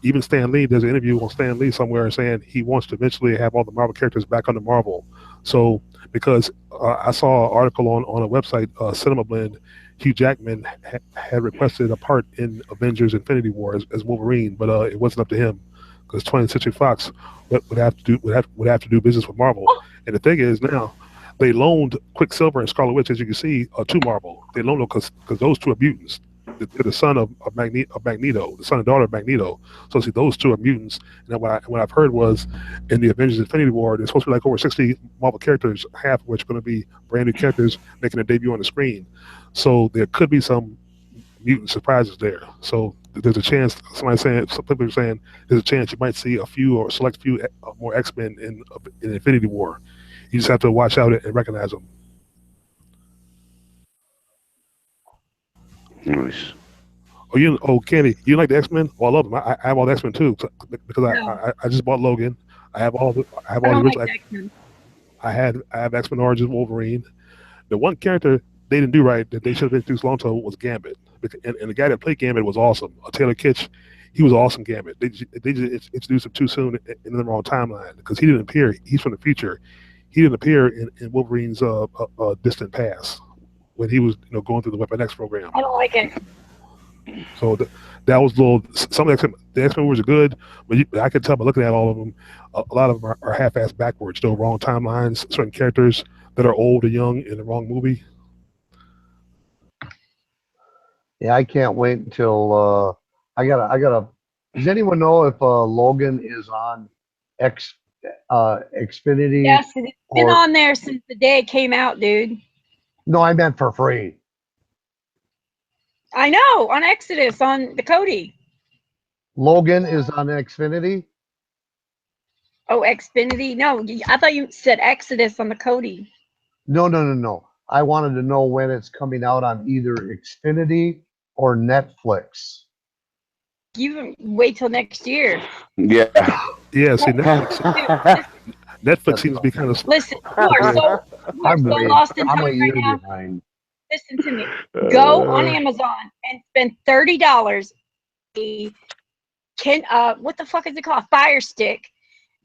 even Stan Lee, there's an interview on Stan Lee somewhere saying he wants to eventually have all the Marvel characters back under Marvel. So, because I saw an article on a website, Cinema Blend, Hugh Jackman had requested a part in Avengers Infinity War as Wolverine, but it wasn't up to him because 20th Century Fox would have to do business with Marvel. And the thing is now, they loaned Quicksilver and Scarlet Witch, as you can see, to Marvel. They loaned them because those two are mutants. They're the son of Magneto, the son and daughter of Magneto. So see, those two are mutants. And what I've heard was in the Avengers Infinity War, there's supposed to be like over 60 Marvel characters, half of which are going to be brand new characters making a debut on the screen. So there could be some mutant surprises there. So there's a chance, some people are saying there's a chance you might see a few or select few more X-Men in Infinity War. You just have to watch out and recognize them. Nice. Candy, you like the X-Men? Well, I love them. I have all the X-Men too because I just bought Logan. I have all the original X-Men. I have X-Men Origins Wolverine. The one character they didn't do right that they should have introduced long ago was Gambit, and the guy that played Gambit was awesome. Taylor Kitsch, he was awesome. Gambit. They just introduced him too soon in the wrong timeline because he didn't appear. He's from the future. He didn't appear in Wolverine's distant past when he was going through the Weapon X program. I don't like it. So that was a little. Some of the X-Men movies are good, but I could tell by looking at all of them, a lot of them are half-assed backwards. Though wrong timelines, certain characters that are old or young in the wrong movie. Yeah, I can't wait until I gotta. Does anyone know if Logan is on Xfinity? Yes, it's been on there since the day it came out, dude. No, I meant for free. I know, on Exodus, on the Kodi. Logan is on Xfinity? Oh, Xfinity? No, I thought you said Exodus on the Kodi. No. I wanted to know when it's coming out on either Xfinity or Netflix. You wait till next year. Yeah. Yeah, see, Netflix seems to be kind of... Listen, you are so lost in time right now. Behind. Listen to me. Go on Amazon and spend $30. What the fuck is it called? Fire Stick.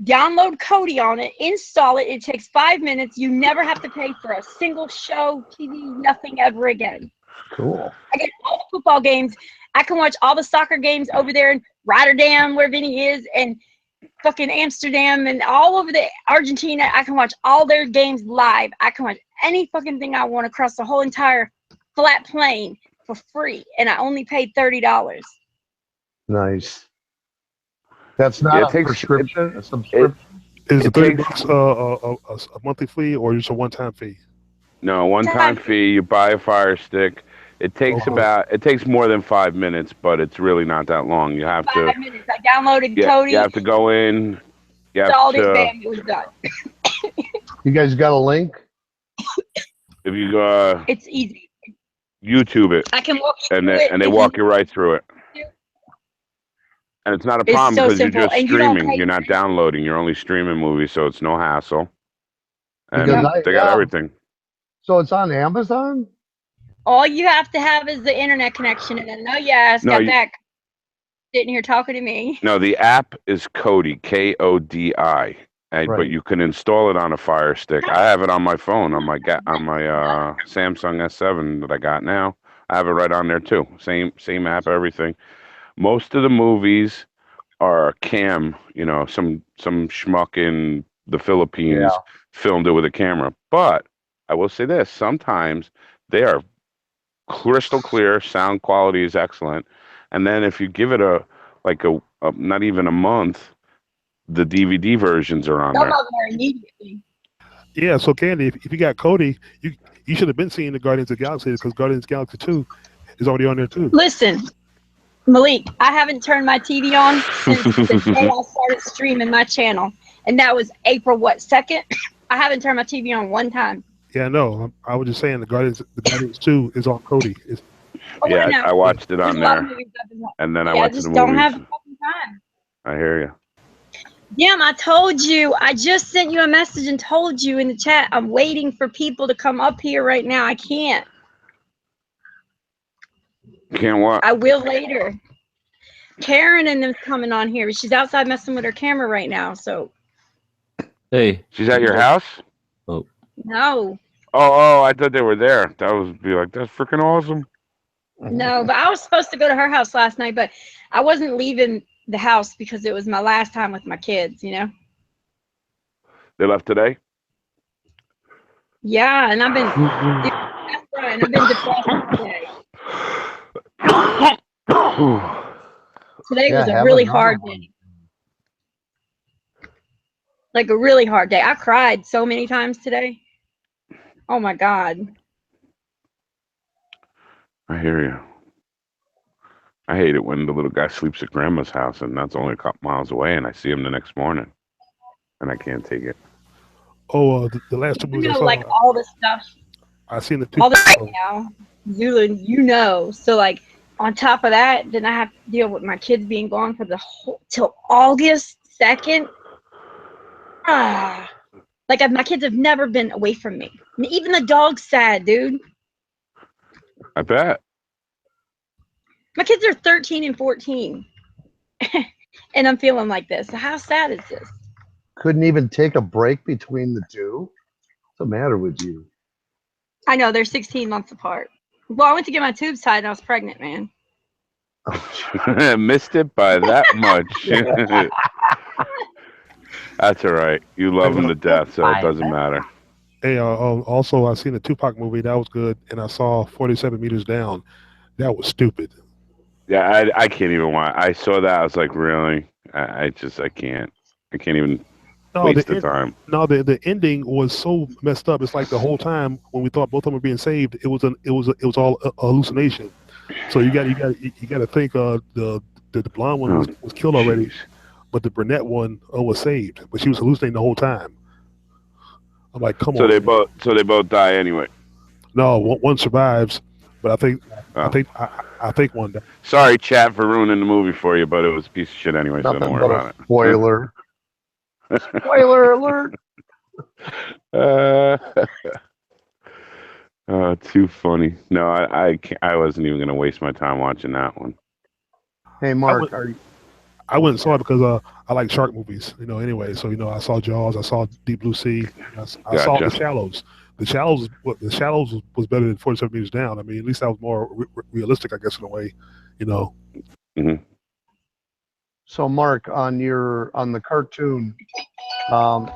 Download Kodi on it. Install it. It takes 5 minutes. You never have to pay for a single show, TV, nothing ever again. Cool. I get all the football games. I can watch all the soccer games over there in Rotterdam, where Vinny is, and fucking Amsterdam, and all over the Argentina. I can watch all their games live. I can watch any fucking thing I want across the whole entire flat plane for free, and I only paid $30. Nice. That's not a subscription. Is it $30 a monthly fee or just a one-time fee? No, one-time fee. You buy a Fire Stick. It takes more than 5 minutes, but it's really not that long. You have to 5 minutes. I downloaded Cody. you have to go in. You have Installed it, to, bam, it was done. You guys got a link? if you go It's easy. YouTube it, I can walk you and through they, it. and they if walk you- you right through it. And it's not a It's problem so because you're simple, just and you don't streaming. pay You're not for it. downloading. You're only streaming movies, so it's no hassle. And Because they got everything. So it's on Amazon? All you have to have is the internet connection, and then no, yes, No, got you- that sitting here talking to me. No, the app is Kodi, Kodi, but Right. you can install it on a Fire Stick. I have it on my phone, on my Samsung S7 that I got now. I have it right on there too. Same app, everything. Most of the movies are cam. You know, some schmuck in the Philippines filmed it with a camera. But I will say this: sometimes they are crystal clear. Sound quality is excellent. And then if you give it a not even a month, the DVD versions are on Some there. of them are immediately. Yeah, so Candy, if you got Cody, you should have been seeing the Guardians of the Galaxy because Guardians of the Galaxy 2 is already on there too. Listen, Malik, I haven't turned my TV on since the day I started streaming my channel, and that was April 2nd. I haven't turned my TV on one time. Yeah, no, I was just saying the Guardians 2 is on Cody. Yeah, I watched it There's on a lot of there, movies I've been watching. and then I Yeah, went to just the don't movies. have the fucking time. I hear you. Damn, I told you. I just sent you a message and told you in the chat. I'm waiting for people to come up here right now. I can't. Can't what? I will later. Karen and them's coming on here. She's outside messing with her camera right now. So Hey, She's at your house? no, Oh, I thought they were there. That would be like, that's freaking awesome. no. But I was supposed to go to her house last night, but I wasn't leaving the house because it was my last time with my kids. You know. They left today? Yeah, and I've been. That's right. And I've been depressed today. Today Yeah, was a have really another hard one. day. Like a really hard day. I cried so many times today. Oh my God. I hear you. I hate it when the little guy sleeps at grandma's house and that's only a couple miles away and I see him the next morning and I can't take it. Oh, the last two You movies I know, saw, like all the stuff, I seen the two. all the right now, Zula, you know. So like on top of that, then I have to deal with my kids being gone for the whole till August 2nd. Like my kids have never been away from me. And even the dog's sad, dude. I bet. My kids are 13 and 14. And I'm feeling like this. How sad is this? Couldn't even take a break between the two? What's the matter with you? I know they're 16 months apart. Well, I went to get my tubes tied and I was pregnant, man. Missed it by that much. That's all right. You love him to death, so it doesn't matter. Hey, also I seen the Tupac movie. That was good, and I saw 47 Meters Down. That was stupid. Yeah, I can't even watch. I saw that. I was like, really? I can't. I can't even waste the time. No, the ending was so messed up. It's like the whole time when we thought both of them were being saved, it was all a hallucination. So you got to think the blonde one was killed already, but the brunette one was saved, but she was hallucinating the whole time. I'm like, come So on. they both die anyway. No, one survives, but I think one died. Sorry, chat, for ruining the movie for you, but it was a piece of shit anyway, so Nothing don't worry but about a spoiler. Spoiler alert. it. Too funny. No, I wasn't even gonna waste my time watching that one. Hey, Mark, I went and saw it because I like shark movies, anyway. So, I saw Jaws, I saw Deep Blue Sea, I saw The Shallows. The Shallows was better than 47 Meters Down. I mean, at least that was more realistic, I guess, in a way, Mm-hmm. So, Mark, on the cartoon, are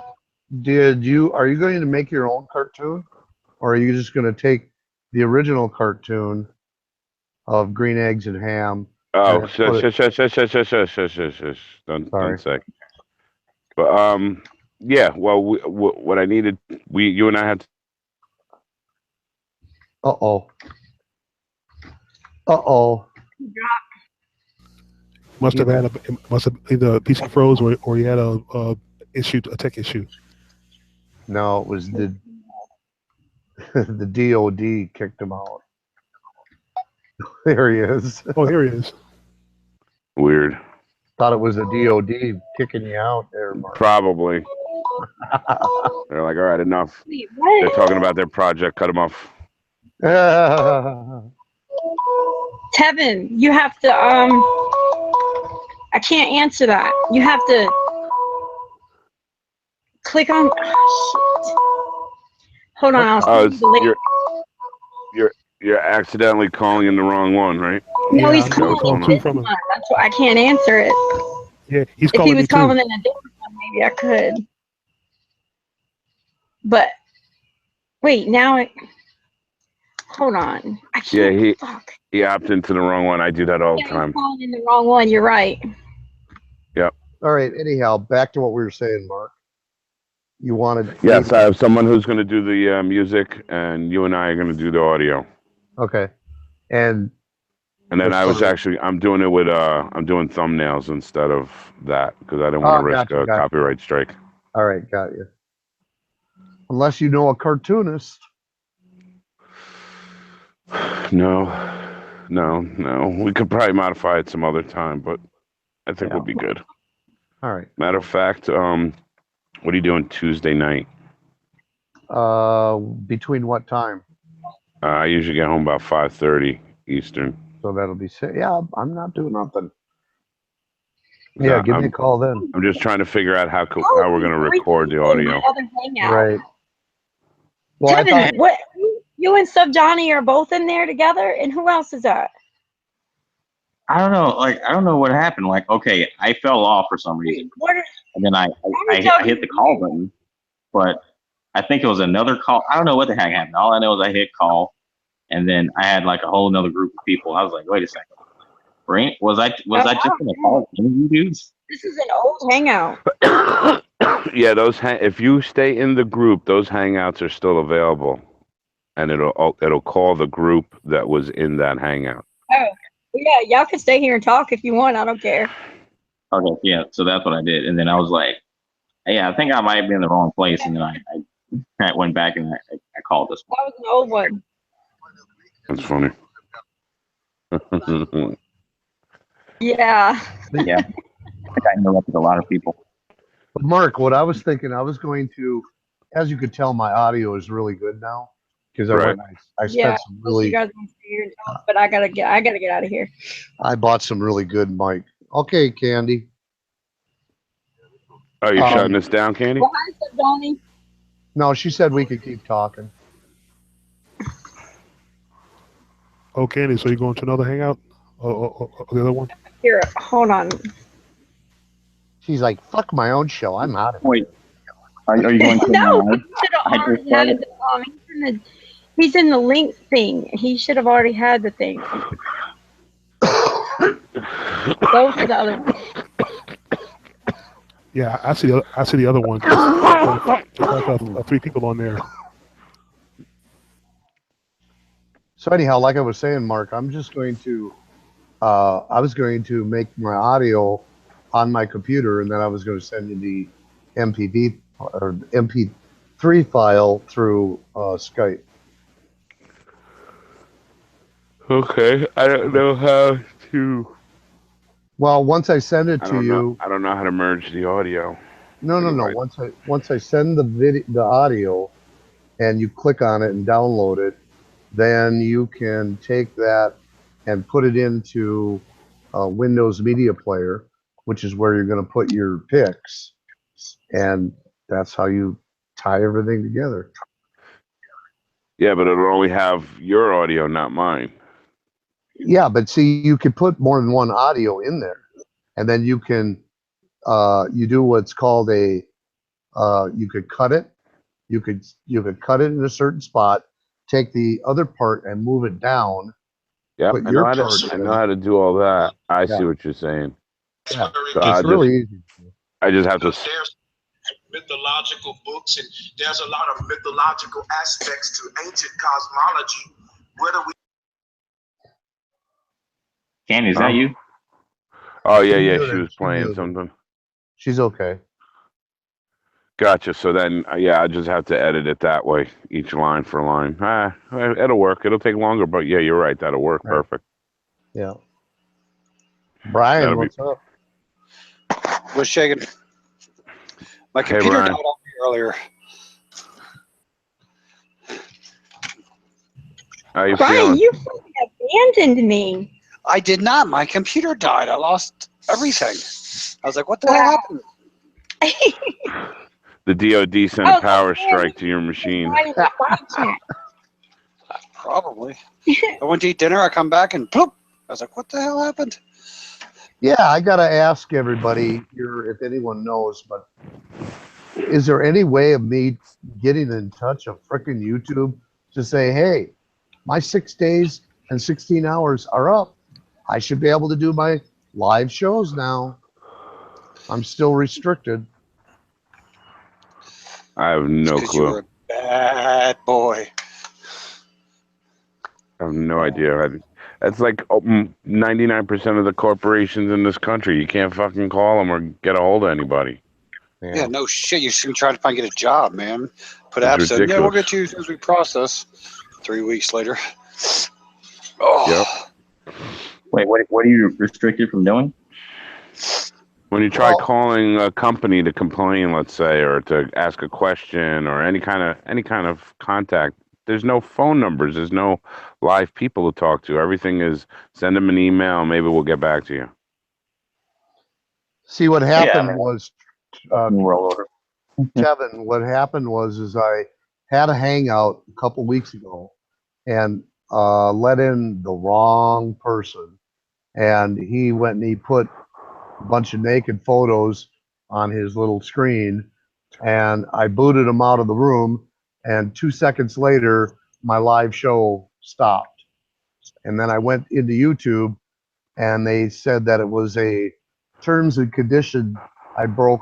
you going to make your own cartoon, or are you just going to take the original cartoon of Green Eggs and Ham? Oh, shush. Don't say. But yeah. Well, what I needed, you and I had. Uh-oh. Uh-oh. Must have had either a PC froze or he had a tech issue. No, it was the the DOD kicked him out. There he is. Oh, here he is. Weird. Thought it was a DOD kicking you out there, Mark. Probably. They're like, all right, enough. Wait, what? They're talking about their project. Cut them off. Tevin, you have to I can't answer that. You have to click on shit. Hold on, I'll Oh, send you the link. You're accidentally calling in the wrong one, right? No, Yeah, he's I'm calling calling in two this from one. him. That's why I can't answer it. Yeah, he's If he calling me was too. calling in a different one, maybe I could. But wait, now it. Hold on. I can't. Yeah, Fuck. he opted into the wrong one. I do that all the Yeah, time. he's calling in the wrong one. You're right. Yep. All right. Anyhow, back to what we were saying, Mark. You wanted. Yes, I have someone who's going to do the music, and you and I are going to do the audio. Okay. And then I'm doing it with I'm doing thumbnails instead of that because I didn't want to risk a copyright strike. All right, got you. Unless you know a cartoonist. No. We could probably modify it some other time, but I think we'll be good. All right. Matter of fact, what are you doing Tuesday night? Between what time? I usually get home about 5:30 Eastern. So that'll be I'm not doing nothing. Yeah, give me a call then. I'm just trying to figure out how we're going to record the audio. Right. Well, Tevin, what? You and Sub Johnny are both in there together, and who else is that? I don't know. Like, I don't know what happened. Like, okay, I fell off for some reason, and then I hit the call button, but I think it was another call. I don't know what the heck happened. All I know is I hit call, and then I had like a whole another group of people. I was like, wait a second, Brent, was I just in a call with you dudes? This is an old hangout. Yeah, if you stay in the group, those hangouts are still available, and it'll call the group that was in that hangout. Oh, yeah, y'all can stay here and talk if you want. I don't care. Okay, yeah, so that's what I did, and then I was like, yeah, I think I might be in the wrong place, and then I went back and I called this one. That was an old one. That's funny. Yeah. Yeah, I think I interrupted a lot of people. But Mark, what I was thinking, I was going to, as you could tell, my audio is really good now because I spent some really. You guys want to stay here and talk, but I gotta get out of here. I bought some really good mic. Okay, Candy. Are you shutting this down, Candy? Well, hi, Sub Johnny. No, she said we could keep talking. Oh, Candy, so you're going to another hangout? Or the other one? Here, hold on. She's like, fuck my own show. I'm out of it. Wait, are you going to? No, he should have already had it. He's in the link thing. He should have already had the thing. Those are the other ones. Yeah, I see the other one. There's like 3 people on there. So anyhow, like I was saying, Mark, I'm just going to, I was going to make my audio on my computer, and then I was going to send you the MPV or MP3 file through Skype. Okay, I don't know how to. Well, once I send it to you, I don't know how to merge the audio. No. Once I send the audio, and you click on it and download it, then you can take that and put it into Windows Media Player, which is where you're going to put your picks, and that's how you tie everything together. Yeah, but it'll only have your audio, not mine. Yeah, but see, you could put more than one audio in there, and then you can you do what's called a you could cut it. You could cut it in a certain spot, take the other part and move it down. Yeah, I know how to do all that. I see what you're saying. Yeah, so it's really easy. I just have to. There's mythological books, and there's a lot of mythological aspects to ancient cosmology. Whether we Candy, is that you? Oh yeah, She yeah. muted, She was she playing muted. something. She's okay. Gotcha. So then, yeah, I just have to edit it that way, each line for line. It'll work. It'll take longer, but yeah, you're right. That'll work Right. perfect. Yeah. Brian, That'll be- what's up? Was shaking. My Hey, computer Brian. died on me earlier. How you Brian, feeling? you fucking abandoned me. I did not. My computer died. I lost everything. I was like, what the hell happened? The DOD sent Oh, a power yeah, strike to your machine. Brian in the side chat. Probably. I went to eat dinner. I come back and ploop. I was like, what the hell happened? Yeah, I gotta ask everybody here if anyone knows, but is there any way of me getting in touch of frickin' YouTube to say, hey, my 6 days and 16 hours are up. I should be able to do my live shows now. I'm still restricted. I have no Because you were clue. a bad boy. I have no idea. That's like 99% of the corporations in this country. You can't fucking call them or get a hold of anybody. Yeah, no shit. You should try to get a job, man. Put It's apps in. Yeah, we'll ridiculous. get you as soon as we process. 3 weeks later. Oh. Wait, what are you restricted from doing? When you try Well- calling a company to complain, let's say, or to ask a question or any kind of contact, there's no phone numbers. There's no live people to talk to. Everything is send them an email. Maybe we'll get back to you. See, what happened man. was, Roll over. Kevin, what happened was I had a hangout a couple weeks ago and let in the wrong person. And he went and he put a bunch of naked photos on his little screen. And I booted him out of the room. And 2 seconds later, my live show stopped. And then I went into YouTube and they said that it was a terms and condition. I broke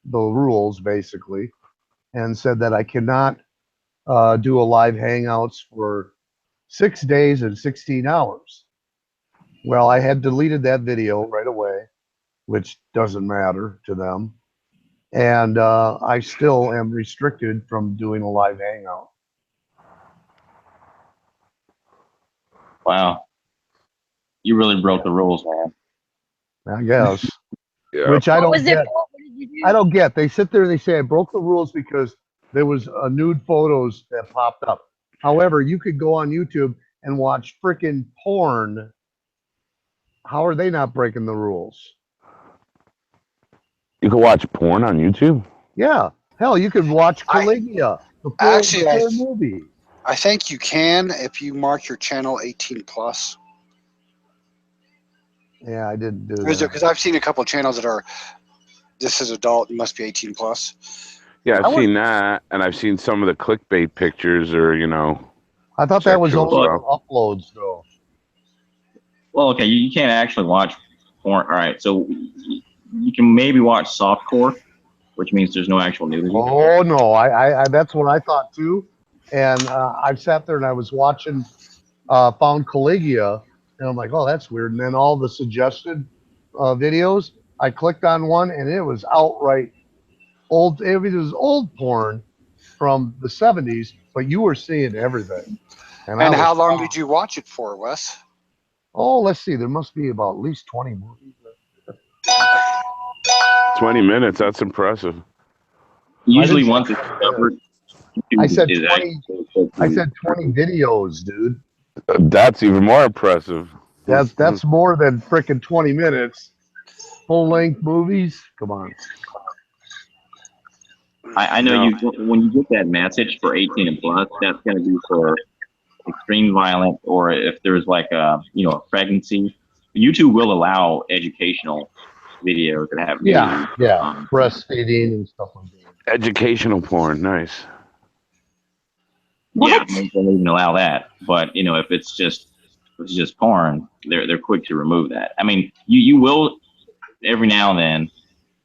the rules basically and said that I cannot do a live hangouts for 6 days and 16 hours. Well, I had deleted that video right away, which doesn't matter to them. And I still am restricted from doing a live hangout. Wow. You really broke the rules, man. I guess. Yeah. Which I What don't was it? get. What did you do? I don't get. They sit there and they say I broke the rules because there was nude photos that popped up. However, you could go on YouTube and watch freaking porn. How are they not breaking the rules? You can watch porn on YouTube. Yeah, hell, you could watch Caligula, the full movie. I think you can if you mark your channel 18 plus. Yeah, I didn't do that. Because I've seen a couple of channels that are, this is adult, you must be 18 plus. Yeah, I've seen that, and I've seen some of the clickbait pictures, or I thought that was sexual only stuff. on uploads, though. Well, okay, you can't actually watch porn. All right, so you can maybe watch softcore, which means there's no actual nudity. Oh no, I that's what I thought too. And I sat there and I was watching, found Caligula, and I'm like, oh, that's weird. And then all the suggested videos, I clicked on one, and it was outright old. It was old porn from the 70s, but you were seeing everything. And how long did you watch it for, Wes? Oh, let's see. There must be about at least 20 movies. 20 minutes. That's impressive. Usually, once it's covered, I said is 20. I said 20 videos, dude. That's even more impressive. That's more than frickin' 20 minutes. Full length movies. Come on. I know when you get that message for 18 and plus, that's going to be for extreme violence, or if there's like a pregnancy. YouTube will allow educational videos that have Yeah, breastfeeding and stuff like that. Educational porn, nice. Yeah, they don't even allow that. But if it's just porn, they're quick to remove that. I mean, you will every now and then,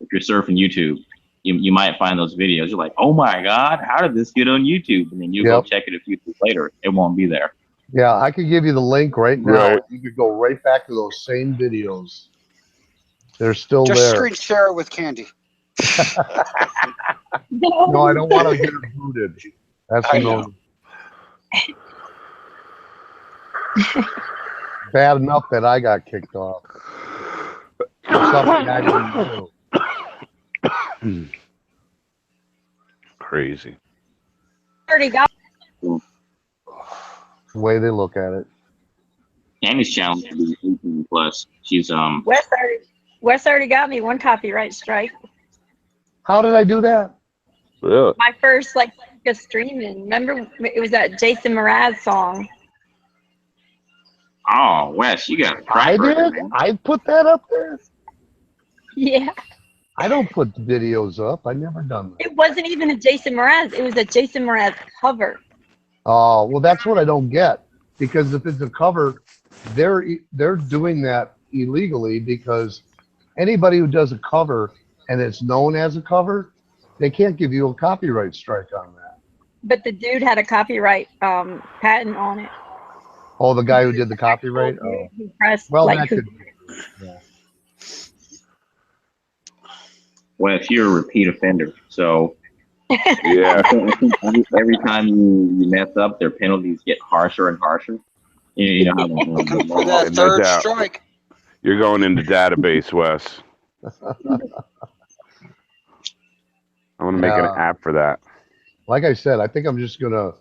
if you're surfing YouTube, you might find those videos. You're like, oh my God, how did this get on YouTube? And then you go check it a few days later, it won't be there. Yeah, I could give you the link right now. Right. You could go right back to those same videos. They're still Just there. screen share it with Candy. No, I don't want to get her booted. That's I annoying. Bad enough that I got kicked off. For something I didn't do. Crazy. Already got. The way they look at it. Tammy's challenge to be 18 plus. She's Wes already got me one copyright strike. How did I do that? Really? My first streaming. Remember, it was that Jason Mraz song. Oh, Wes, you got a I track record, did? man. I put that up there? Yeah. I don't put videos up. I never done that. It wasn't even a Jason Mraz. It was a Jason Mraz cover. Oh, well, that's what I don't get. Because if it's a cover, they're doing that illegally, because anybody who does a cover and it's known as a cover, they can't give you a copyright strike on that. But the dude had a copyright patent on it. Oh, the guy who did the copyright? Oh. He pressed, Well, like, that could Yeah. Wes, you're a repeat offender. So Yeah. every time you mess up, their penalties get harsher and harsher. You know how Looking for that No third doubt. strike. You're going into database, Wes. I want to make an Yeah. app for that. Like I said, I think I'm just going to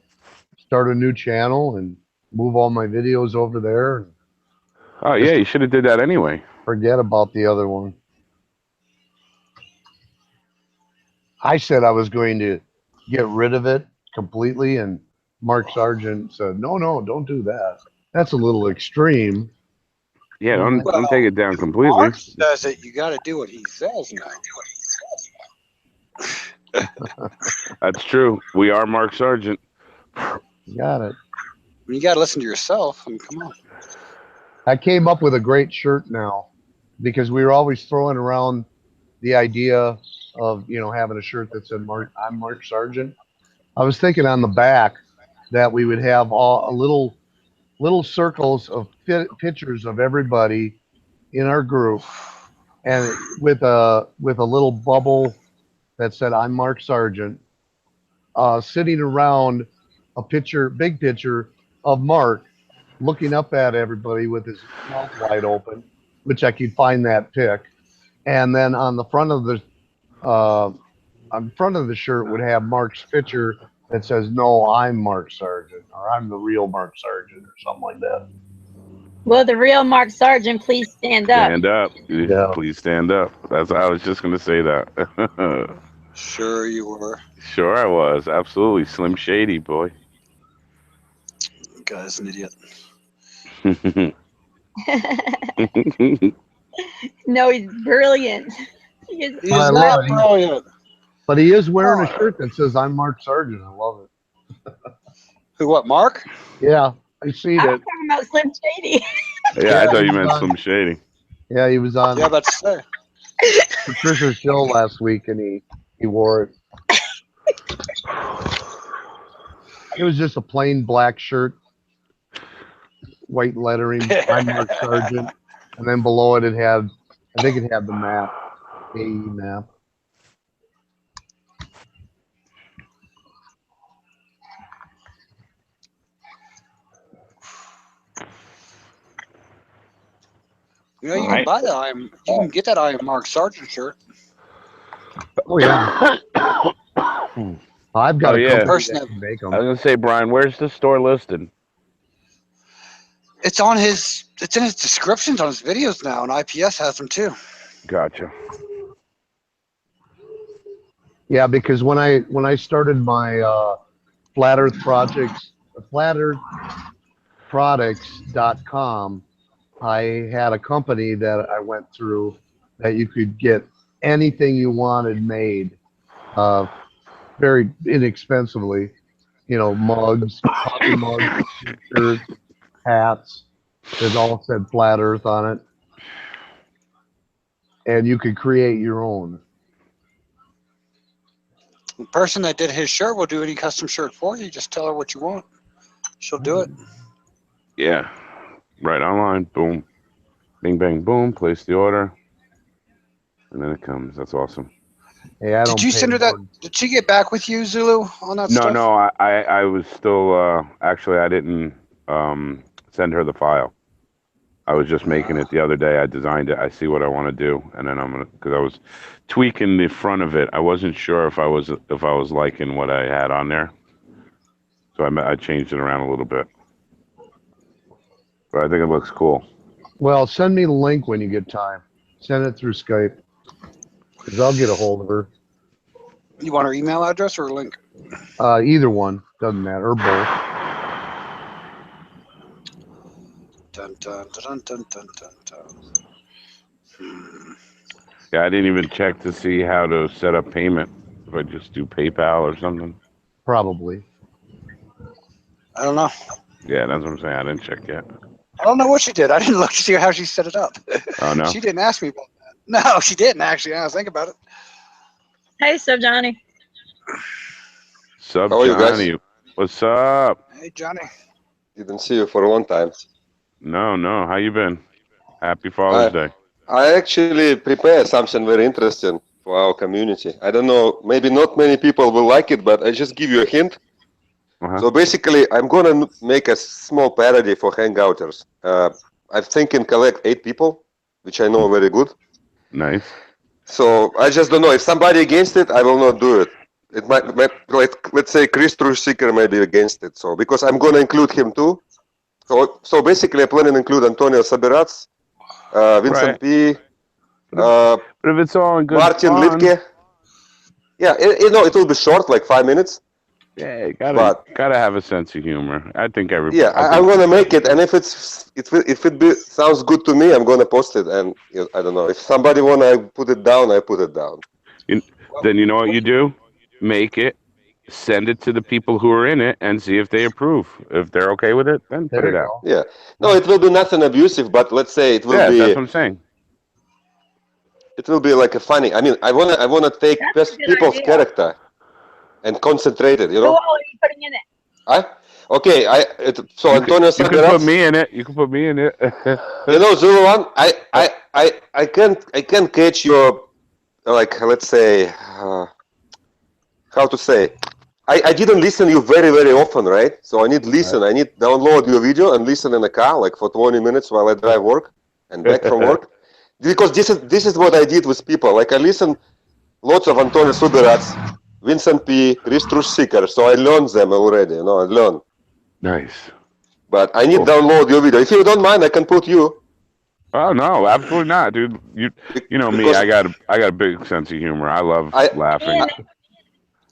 start a new channel and move all my videos over there and Oh yeah, you should have did that anyway. forget about the other one. I said I was going to get rid of it completely, and Mark Sargent said, no, don't do that. That's a little extreme. Yeah, don't Well, take it down completely. Mark says that you got to do what he says now. That's true. We are Mark Sargent. You got it. You got to listen to yourself. I mean, come on. I came up with a great shirt now, because we were always throwing around the idea of, having a shirt that said I'm Mark Sargent. I was thinking on the back that we would have a little circles of pictures of everybody in our group, and with a little bubble that said I'm Mark Sargent, sitting around a big picture of Mark looking up at everybody with his mouth wide open, which I could find that pic. And then on the front of the shirt would have Mark's picture that says, no, I'm Mark Sargent, or I'm the real Mark Sargent, or something like that. Will the real Mark Sargent please stand up? Stand up. Yeah. Please stand up. I was just gonna say that. Sure you were. Sure I was. Absolutely. Slim Shady, boy. You guy's an idiot. No, he's brilliant. He is He's I not love it. brilliant. But he is wearing a shirt that says I'm Mark Sargent. I love it. Who, what, Mark? Yeah, I seen I was it. talking about Slim Shady. Yeah, I thought you he meant was on- Slim Shady. Yeah, he was on Yeah, about to say. Patricia's show last week, and he wore it. It was just a plain black shirt, white lettering, I'm Mark Sargent, and then below it had, I think it had the map, AE map. You know, you All can right. buy that. You can get that I am Mark Sargent shirt. Oh yeah, I've got Oh, a yeah. company Person that that- can make I them. was gonna say, Brian, where's the store listed? It's on it's in his descriptions on his videos now, and IPS has them too. Gotcha. Yeah, because when I started my Flat Earth Projects, flatearthproducts.com, I had a company that I went through that you could get anything you wanted made, very inexpensively. Mugs, coffee mugs, t-shirts, hats. It all said Flat Earth on it, and you could create your own. The person that did his shirt will do any custom shirt for you. Just tell her what you want. She'll do it. Yeah. Right online. Boom. Bing, bang, boom. Place the order. And then it comes. That's awesome. Hey, I Did don't you pay send her that? more. Did she get back with you, Zulu, on that No, stuff? no, I was still, actually, I didn't send her the file. I was just making it the other day. I designed it. I see what I want to do, and then I'm gonna, because I was tweaking the front of it. I wasn't sure if I was liking what I had on there, so I changed it around a little bit. But I think it looks cool. Well, send me the link when you get time. Send it through Skype, because I'll get a hold of her. You want her email address or a link? Either one doesn't matter, or both. Dun, dun, dun, dun, dun, dun, dun. Yeah, I didn't even check to see how to set up payment. If I just do PayPal or something. Probably. I don't know. Yeah, that's what I'm saying. I didn't check yet. I don't know what she did. I didn't look to see how she set it up. Oh no. She didn't ask me about that. No, she didn't actually. Now I think about it. Hey, Sub Johnny. Sup, How are you guys? Johnny? What's up? Hey, Johnny. Didn't see you for a long time. No. How you been? Happy Father's Day. I actually prepared something very interesting for our community. I don't know, maybe not many people will like it, but I just give you a hint. So basically, I'm gonna make a small parody for Hangouters. I'm thinking collect 8 people, which I know very good. Nice. So I just don't know if somebody against it, I will not do it. It might like, let's say Chris Trushseeker may be against it. So because I'm gonna include him too. So basically, I plan to include Antonio Sabirats, Vincent P. But if it's all in good Martin fun. Lipke. Yeah, it will be short, like 5 minutes. Yeah, you gotta have a sense of humor. I think everybody. Yeah, I'm gonna make it, and if it sounds good to me, I'm gonna post it. And I don't know if somebody wanna put it down, I put it down. Then you know what you do? Make it, send it to the people who are in it, and see if they approve. If they're okay with it, then put it out. Yeah, no, it will be nothing abusive, but let's say it will be. That's what I'm saying. It will be like a funny. I mean, I wanna take people's character and concentrate it. You know. Who all are you putting in it? Okay, so Antonio You can put me in it. You can put me in it. You know, Zulu One, I can't catch your, like, let's say, how to say. I didn't listen to you very, very often, right? So I need listen. I need download your video and listen in the car, like for 20 minutes while I drive work and back from work. Because this is what I did with people. Like I listen lots of Antonio Subirats, Vincent P, Chris Trushseeker. So I learned them already. You know, I learned. Nice. But I need download your video. If you don't mind, I can put you. Oh no, absolutely not, dude. You know me. I got a big sense of humor. I love laughing.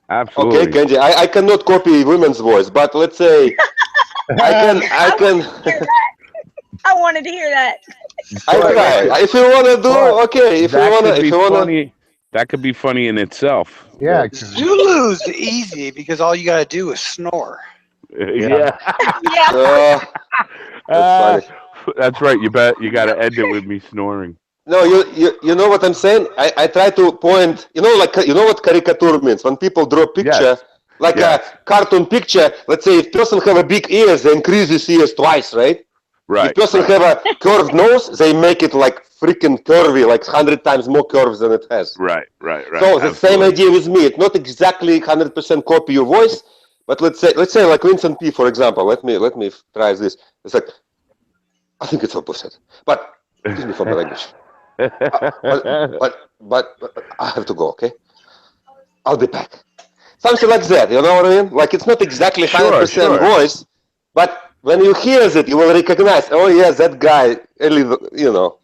Absolutely. Okay, Kenji. I cannot copy women's voice, but let's say I can. I wanted to hear that. I try. If you wanna do, okay. If you wanna. That could be funny in itself. Yeah. Zulu's easy because all you gotta do is snore. Yeah. That's funny. That's right. You got to end it with me snoring. No, you know what I'm saying? I try to point. You know, like what caricature means when people draw a picture, like a cartoon picture. Let's say if person have a big ears, they increase his ears twice, right? Right. If person have a curved nose, they make it like freaking curvy, like 100 times more curves than it has. Right. So the same idea with me. It's not exactly 100% copy your voice, but let's say like Vincent P, for example. Let me try this. It's like, I think it's opposite, but excuse me for my language. But I have to go. Okay, I'll be back. Something like that. You know what I mean? Like it's not exactly 100% voice, but when you hear it, you will recognize. Oh yes, that guy. You know.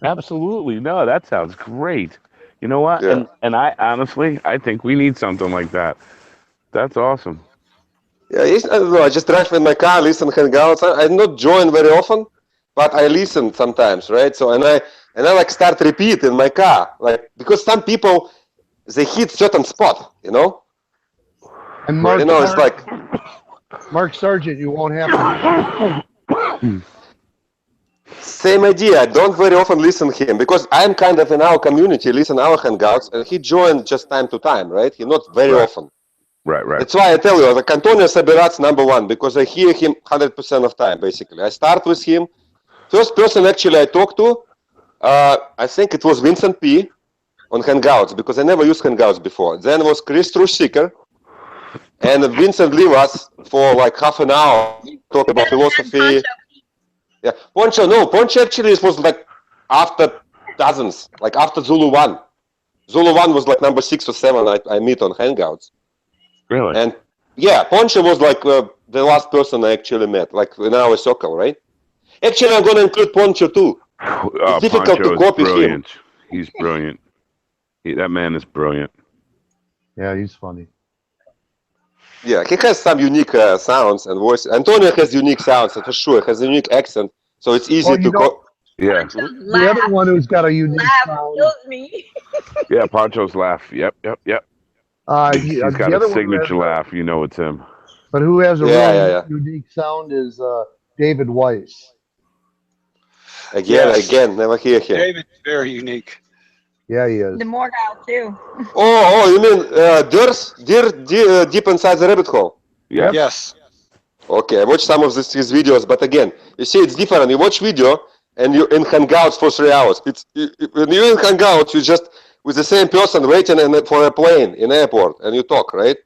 Absolutely. No, that sounds great. You know what? Yeah. And I honestly, I think we need something like that. That's awesome. Yeah, I don't know. I just drive in my car, listen Hangouts. I not join very often, but I listen sometimes, right? So and I like start repeat in my car, like because some people they hit certain spot, you know. And Mark, it's like Mark Sargent, you won't have to. Same idea. I don't very often listen to him because I'm kind of in our community, listen our Hangouts, and he joined just time to time, right? He not very often. Right. That's why I tell you, like Antonio Sabirat's number one, because I hear him 100% of time, basically. I start with him. First person actually I talked to, I think it was Vincent P. on Hangouts, because I never used Hangouts before. Then was Chris Truth-Seeker, and Vincent leave us for like half an hour, talk about philosophy. Yeah, Poncho actually was like after dozens, like after Zulu 1. Zulu 1 was like number 6 or 7 I meet on Hangouts. Really? And yeah, Poncho was like the last person I actually met, like in our circle, right? Actually, I'm going to include Poncho too. It's difficult Poncho to copy is brilliant. him. He's brilliant. That man is brilliant. Yeah, he's funny. Yeah, he has some unique sounds and voice. Antonio has unique sounds, for sure. Has a unique accent, so it's easy to copy. Yeah. The other one who's got a unique sound. Kills me. Yeah, Poncho's laugh. Yep. He's got the a other one signature has laugh. You know it's him. But who has a Yeah. unique sound is David Weiss. Again, never hear him. David's very unique. Yeah, he is. The Morgow too. Oh, you mean Deep Inside the Rabbit Hole? Yeah. Yes. Okay, I watched some of his videos, but again, you see, it's different. You watch video, and you're in Hangouts for 3 hours. When you're in Hangouts, you just with the same person waiting for a plane in airport, and you talk, right?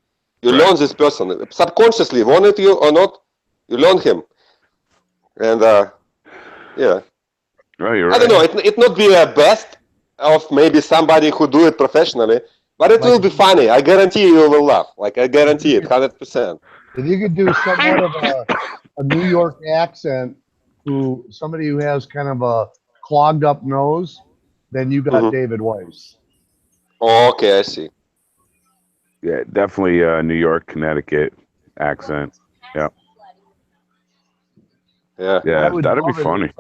You learn this person subconsciously, wanted you or not, you learn him, and yeah. Oh, you're I don't know. It not be a best of maybe somebody who do it professionally, but it will be funny. I guarantee you will laugh. Like I guarantee it, 100%. If you could do somewhat of a New York accent, somebody who has kind of a clogged up nose, then you got David Weiss. Oh, okay, I see. Yeah, definitely New York, Connecticut accent. Yeah. Yeah. Yeah, that'd be funny.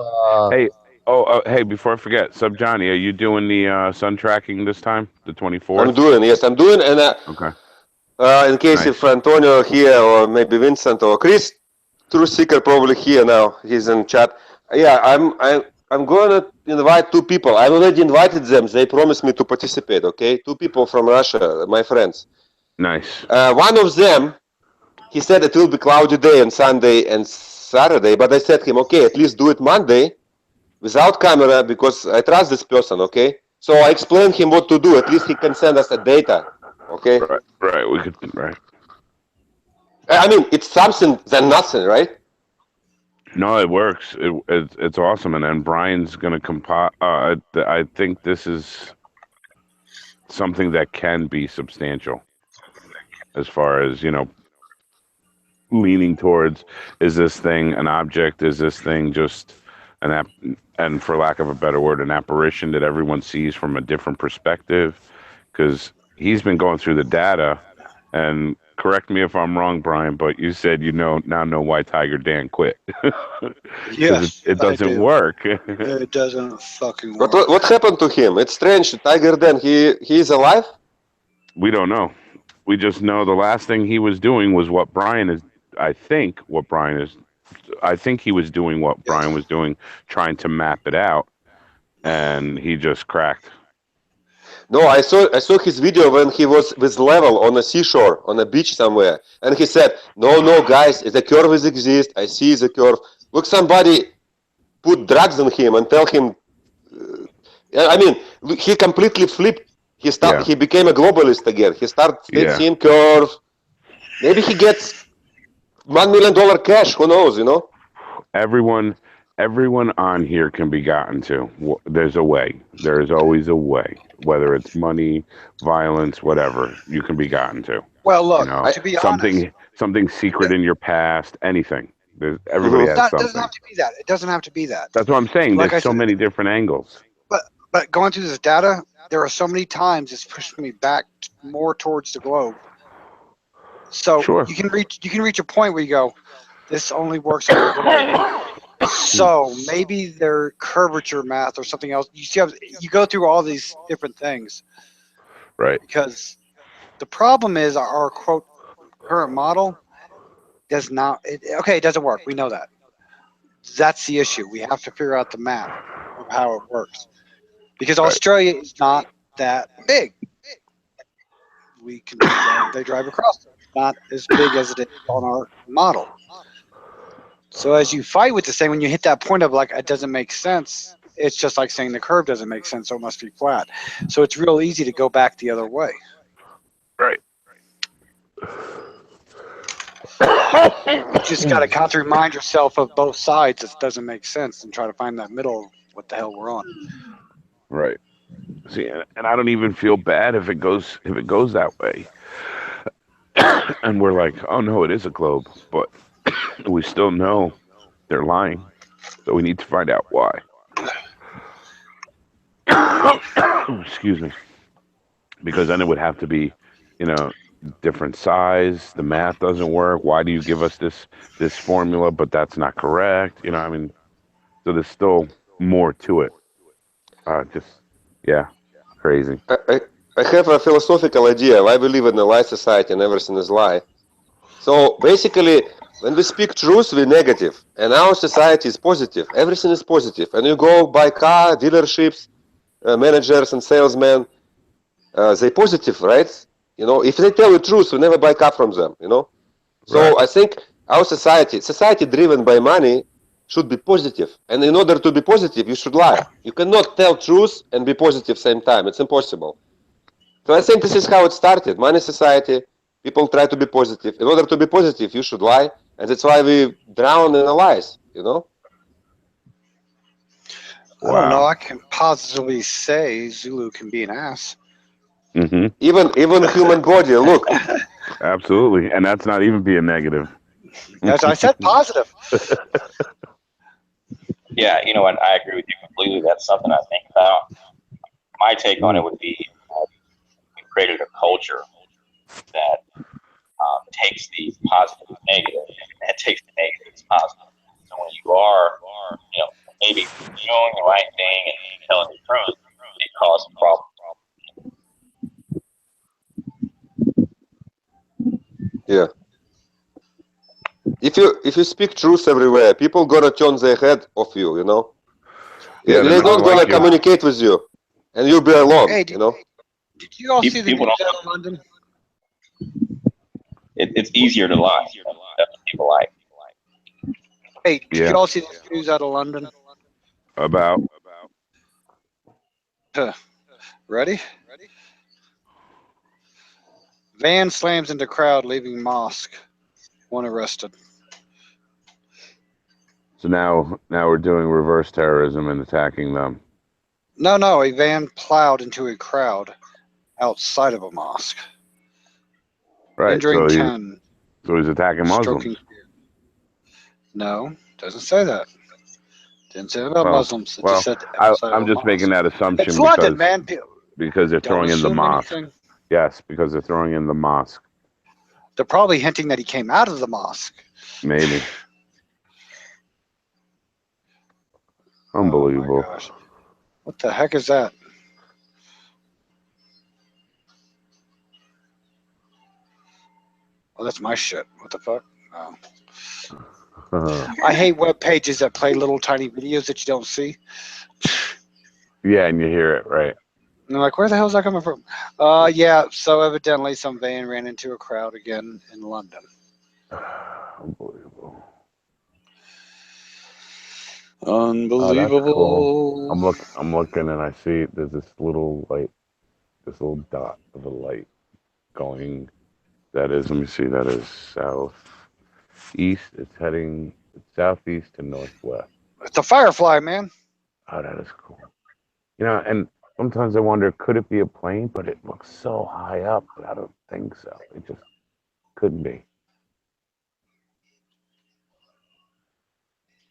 Hey, before I forget, Sub Johnny, are you doing the sun tracking this time, the 24th? I'm doing, and okay. In case if Antonio here or maybe Vincent or Chris Truth-Seeker probably here now, he's in chat. Yeah, I'm gonna invite 2 people. I already invited them. They promised me to participate. Okay, 2 people from Russia, my friends. Nice. One of them, he said it will be cloudy day on Sunday and Saturday, but I said to him, okay, at least do it Monday without camera because I trust this person. Okay, so I explained him what to do. At least he can send us the data. Okay. Right. We could. Right. I mean, it's something than nothing, right? No, it works. It's awesome. And then Brian's gonna compile. I think this is something that can be substantial, as far as leaning towards. Is this thing an object? Is this thing just and for lack of a better word, an apparition that everyone sees from a different perspective? Because he's been going through the data, and correct me if I'm wrong, Brian, but you said now know why Tiger Dan quit. Yes, it doesn't work. It doesn't fucking work. What happened to him? It's strange. Tiger Dan, he's alive? We don't know. We just know the last thing he was doing was what Brian is. I think he was doing what Brian was doing, trying to map it out, and he just cracked. No, I saw his video when he was with Level on a seashore, on a beach somewhere, and he said, "No, guys, the curve exists. I see the curve. Look, somebody put drugs on him and tell him." I mean, he completely flipped. He became a globalist again. He started seeing curves. Maybe he gets $1 million cash. Who knows? Everyone on here can be gotten to. There's a way. There is always a way. Whether it's money, violence, whatever, you can be gotten to. Well, look, to be honest, something secret in your past, anything. Everybody has something. It doesn't have to be that. It doesn't have to be that. That's what I'm saying. There's so many different angles. But going through this data, there are so many times it's pushed me back more towards the globe. So you can reach a point where you go, this only works on the globe. So maybe their curvature math or something else. You see how you go through all these different things. Right. Because the problem is our quote current model does not it doesn't work. We know that. That's the issue. We have to figure out the map of how it works. Because Australia is not that big. They drive across. not as big as it is on our model. So as you fight with this thing, when you hit that point of like, it doesn't make sense, it's just like saying the curve doesn't make sense, so it must be flat. So it's real easy to go back the other way. Right. You just got to constantly remind yourself of both sides. It doesn't make sense, and try to find that middle. What the hell we're on? Right. See, and I don't even feel bad if it goes that way. And we're like, oh no, it is a globe, but we still know they're lying. So we need to find out why. Excuse me. Because then it would have to be, different size. The math doesn't work. Why do you give us this formula, but that's not correct? So there's still more to it. Crazy. I have a philosophical idea. I believe in a lie society and everything is lie. So basically, when we speak truth, we're negative, and our society is positive. Everything is positive. And you go buy car, dealerships, managers and salesmen, they're positive, right? If they tell you the truth, we never buy car from them, So Right. I think our society driven by money, should be positive. And in order to be positive, you should lie. You cannot tell truth and be positive same time. It's impossible. So I think this is how it started. Money society, people try to be positive. In order to be positive, you should lie. And that's why we drown in the lies, I don't know. I can positively say Zulu can be an ass. Mm-hmm. Even human body, look. Absolutely. And that's not even being negative. As I said, positive. Yeah, you know what? I agree with you completely. That's something I think about. My take on it would be we created a culture that takes the positive as negative and takes the negative as positive. So when you are, maybe doing the right thing and telling the truth, it causes a problem. Yeah. If you speak truth everywhere, people gonna turn their head off you, Yeah, they're not gonna communicate with you, and you'll be alone, Hey, did you all see the People news don't- out of London? It's easier to lie. That's what people like. Hey, did Yeah. you all see the news out of London? About Ready? Van slams into crowd leaving mosque. One arrested. so now we're doing reverse terrorism and attacking them. No, a van plowed into a crowd outside of a mosque, Right. injuring So 10. he's attacking Muslims. Stroking fear. No, doesn't say that. Didn't say about Well, Muslims. It just said I'm outside of a just mosque. making that assumption It's London, because man. because they're Don't throwing in the assume mosque. anything. Yes, because they're throwing in the mosque. They're probably hinting that he came out of the mosque. Maybe. Unbelievable. Oh my gosh. What the heck is that? Oh, that's my shit. What the fuck? Oh. I hate web pages that play little tiny videos that you don't see. Yeah, and you hear it, right? And I'm like, where the hell is that coming from? Yeah, so evidently some van ran into a crowd again in London. Unbelievable. Unbelievable. I'm looking and I see there's this little dot of a light going. That is, let me see, that is southeast. It's heading southeast to northwest. It's a firefly, man. Oh, that is cool. And sometimes I wonder, could it be a plane? But it looks so high up, but I don't think so. It just couldn't be.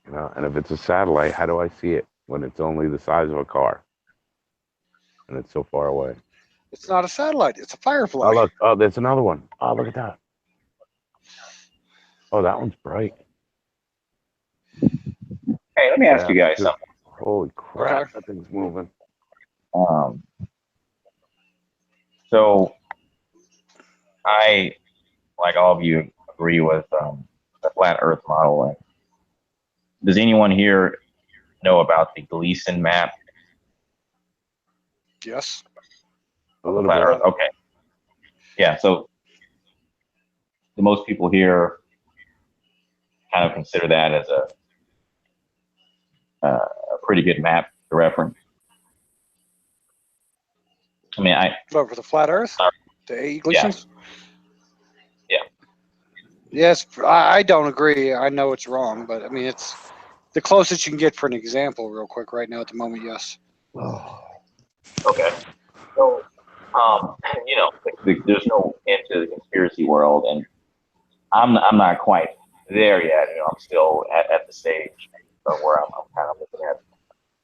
And if it's a satellite, how do I see it when it's only the size of a car? And it's so far away. It's not a satellite. It's a firefly. Oh, look. Oh, there's another one. Oh, look at that. Oh, that one's bright. Hey, let me ask you guys something. Holy crap, Okay. that thing's moving. So I, like all of you, agree with the flat Earth model. And does anyone here know about the Gleason map? Yes. A little Flat bit. Earth. Okay. Yeah. So most people here kind of consider that as a pretty good map to reference. I mean, What, for the flat Earth? The eight glaciers? Yeah. Yes, I don't agree. I know it's wrong, but I mean, it's the closest you can get for an example, real quick, right now at the moment. Yes. Okay. So, you know, there's no end to the conspiracy world, and I'm not quite there yet. You know, I'm still at the stage of where I'm kind of looking at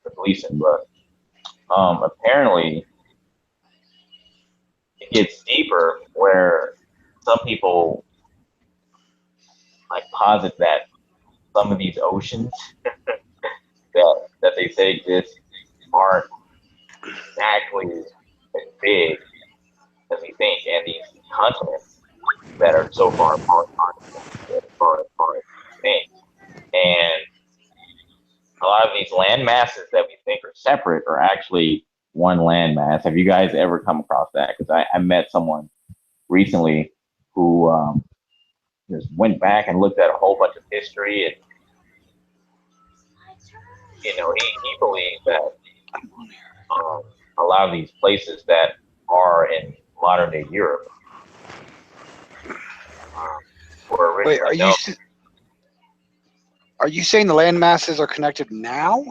the policing, but apparently it gets deeper where some people like posit that some of these oceans that they say exist aren't exactly as big as we think, and these continents that are so far apart aren't as far apart as we think. And a lot of these land masses that we think are separate are actually one land mass. Have you guys ever come across that? Because I met someone recently who just went back and looked at a whole bunch of history, and you know, he believes that a lot of these places that are in modern day Europe were originally Wait, are you saying the land masses are connected now?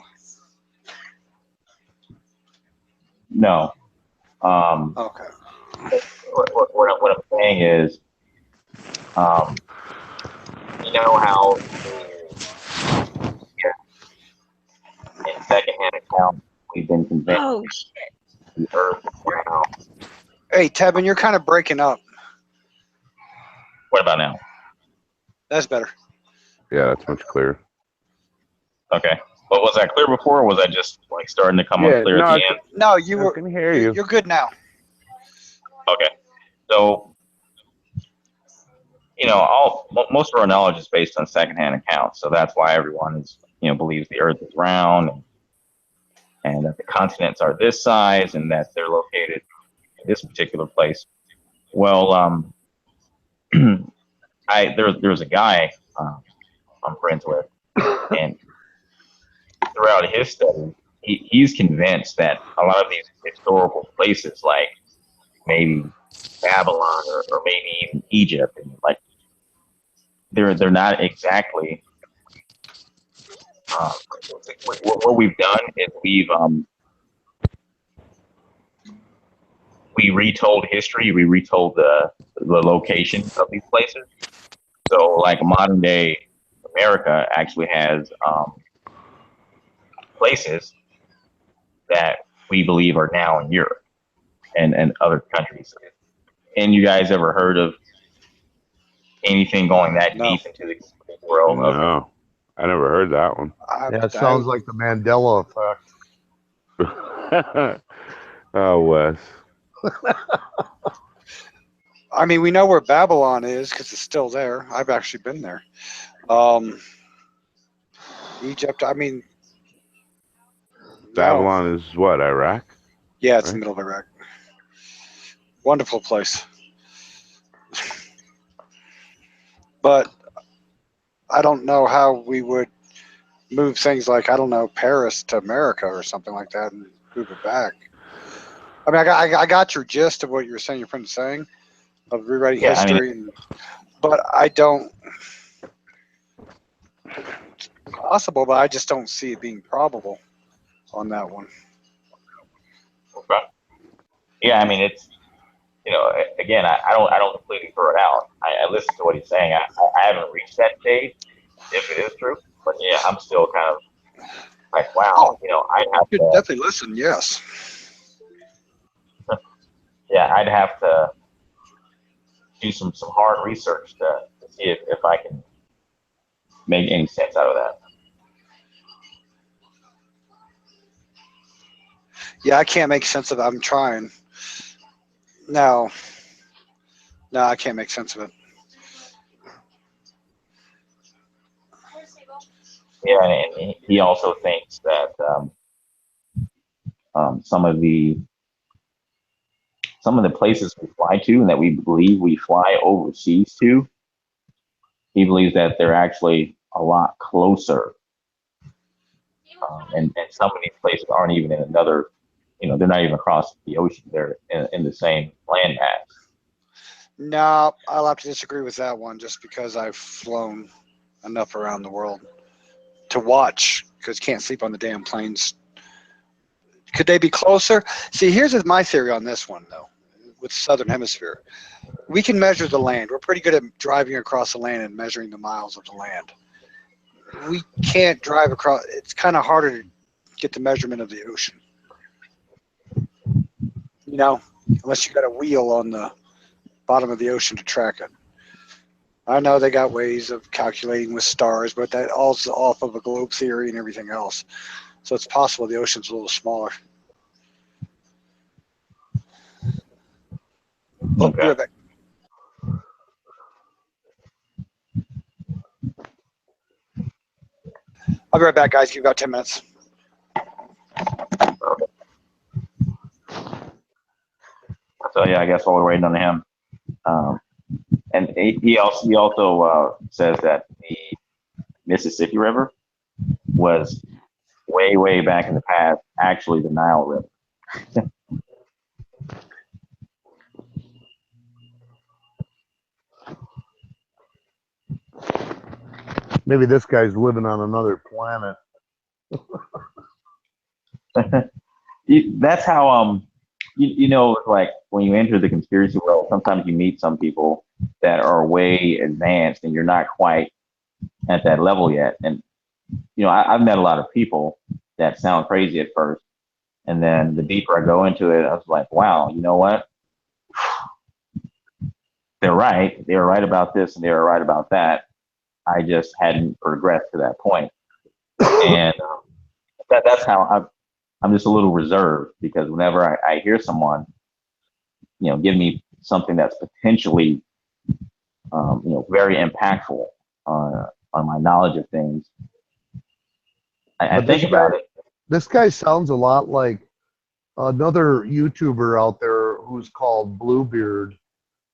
No. Okay. What I'm saying is, you know how in secondhand accounts we've been convinced the Earth is round. Hey, Tevin, you're kind of breaking up. What about now? That's better. Yeah, that's much clearer. Okay. But was that clear before, or was I just like starting to come up clear at the end? No, you were. I can hear you. You're good now. Okay. So, you know, most of our knowledge is based on secondhand accounts, so that's why everyone is, you know, believes the Earth is round, and that the continents are this size, and that they're located in this particular place. Well, there's a guy I'm friends with, and throughout his study, he's convinced that a lot of these historical places, like maybe Babylon or maybe even Egypt, and like they're not exactly. What we've done is we retold history. We retold the location of these places. So, like modern day America actually has places that we believe are now in Europe and other countries. And you guys ever heard of anything going that deep into the world? No, I never heard that one. Yeah, it sounds like the Mandela effect. Oh, Wes. I mean, we know where Babylon is because it's still there. I've actually been there. Egypt, I mean. Babylon is what, Iraq? Yeah, it's in the middle of Iraq. Wonderful place. But I don't know how we would move things like, I don't know, Paris to America or something like that and move it back. I mean, I got your gist of what you were saying, your friend was saying, of rewriting history, but I don't. It's possible, but I just don't see it being probable on that one. Okay. Yeah, I mean, it's, you know, again, I don't completely throw it out. I listen to what he's saying. I haven't reached that stage, if it is true, but yeah, I'm still kind of like, wow, you know, I'd have You to definitely listen. Yes. Yeah, I'd have to do some hard research to see if I can make any sense out of that. Yeah, I can't make sense of it. I'm trying. No, I can't make sense of it. Yeah, and he also thinks that some of the places we fly to and that we believe we fly overseas to he believes that they're actually a lot closer. And some of these places aren't even in another, they're not even across the ocean. They're in the same landmass. No, I'll have to disagree with that one just because I've flown enough around the world to watch, because can't sleep on the damn planes. Could they be closer? See, here's my theory on this one, though, with Southern Hemisphere. We can measure the land. We're pretty good at driving across the land and measuring the miles of the land. We can't drive across. It's kind of harder to get the measurement of the ocean. Unless you got a wheel on the bottom of the ocean to track it. I know they got ways of calculating with stars, but that also off of a globe theory and everything else. So it's possible the ocean's a little smaller. Oh, be right back. I'll be right back, guys. Give me about 10 minutes. So yeah, I guess while we're waiting on him, and he also says that the Mississippi River was way back in the past actually the Nile River. Maybe this guy's living on another planet. That's how like when you enter the conspiracy world, sometimes you meet some people that are way advanced and you're not quite at that level yet. And I've met a lot of people that sound crazy at first, and then the deeper I go into it, I was like, wow, you know what? They're right. They were right about this and they were right about that. I just hadn't progressed to that point. And that's how I'm just a little reserved, because whenever I hear someone, give me something that's potentially, very impactful on my knowledge of things, I think about it. This guy sounds a lot like another YouTuber out there who's called Bluebeard,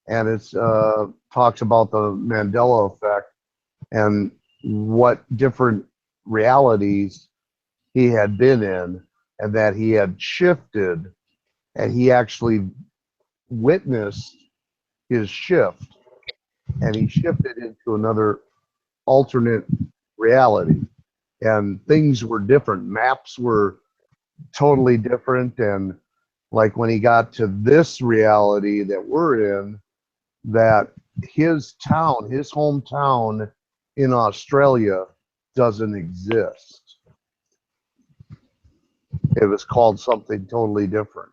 and it's talks about the Mandela effect and what different realities he had been in, and that he had shifted, and he actually witnessed his shift, and he shifted into another alternate reality, and things were different. Maps were totally different, and like when he got to this reality that we're in, that his town, his hometown in Australia doesn't exist. It was called something totally different.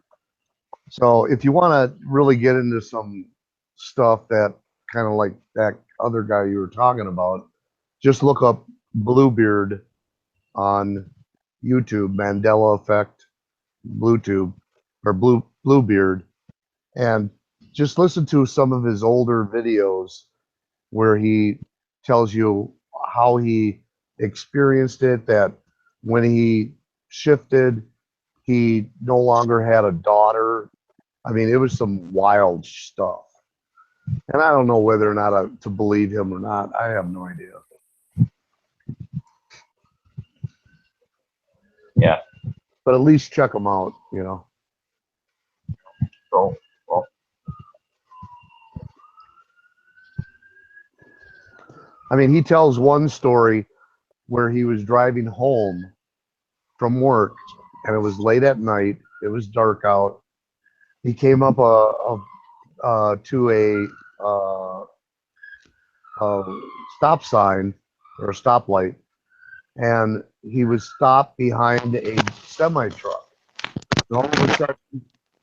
So if you want to really get into some stuff that kind of like that other guy you were talking about, just look up Bluebeard on YouTube, Mandela Effect, Bluetooth, or Bluebeard, and just listen to some of his older videos where he tells you how he experienced it, that when he shifted, he no longer had a daughter. I mean, it was some wild stuff. And I don't know whether or not to believe him or not. I have no idea. Yeah. But at least check him out, So, well. I mean, he tells one story where he was driving home from work, and it was late at night. It was dark out. He came up to a stop sign or a stoplight, and he was stopped behind a semi truck. And all of a sudden,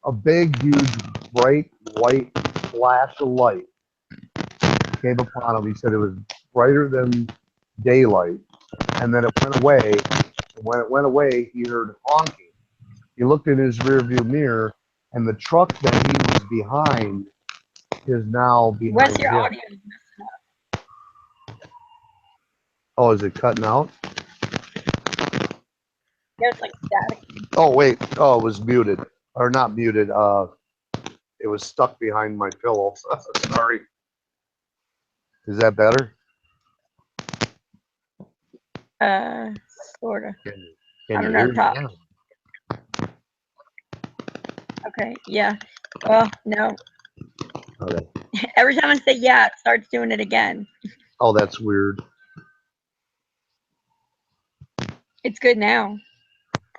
a big, huge, bright white flash of light came upon him. He said it was brighter than daylight, and then it went away. And when it went away, he heard honking. He looked in his rearview mirror, and the truck that he was behind is now behind What's your him. audio? Oh, is it cutting out? There's like static. Oh, wait. Oh, it was muted. Or not muted. It was stuck behind my pillow. Sorry. Is that better? Sorta. Can I you don't know, hear me top. now? Okay, yeah. Well, no. Okay. Every time I say yeah, it starts doing it again. Oh, that's weird. It's good now.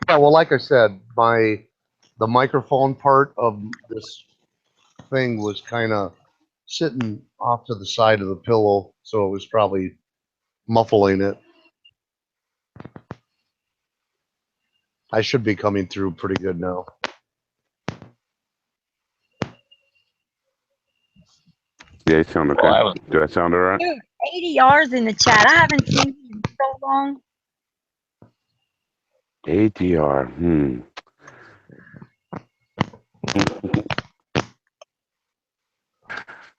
Yeah, well, like I said, the microphone part of this thing was kind of sitting off to the side of the pillow, so it was probably muffling it. I should be coming through pretty good now. Yeah, you sound okay. Well, Do I sound all right? Dude, 80 R's in the chat. I haven't seen you in so long. ADR.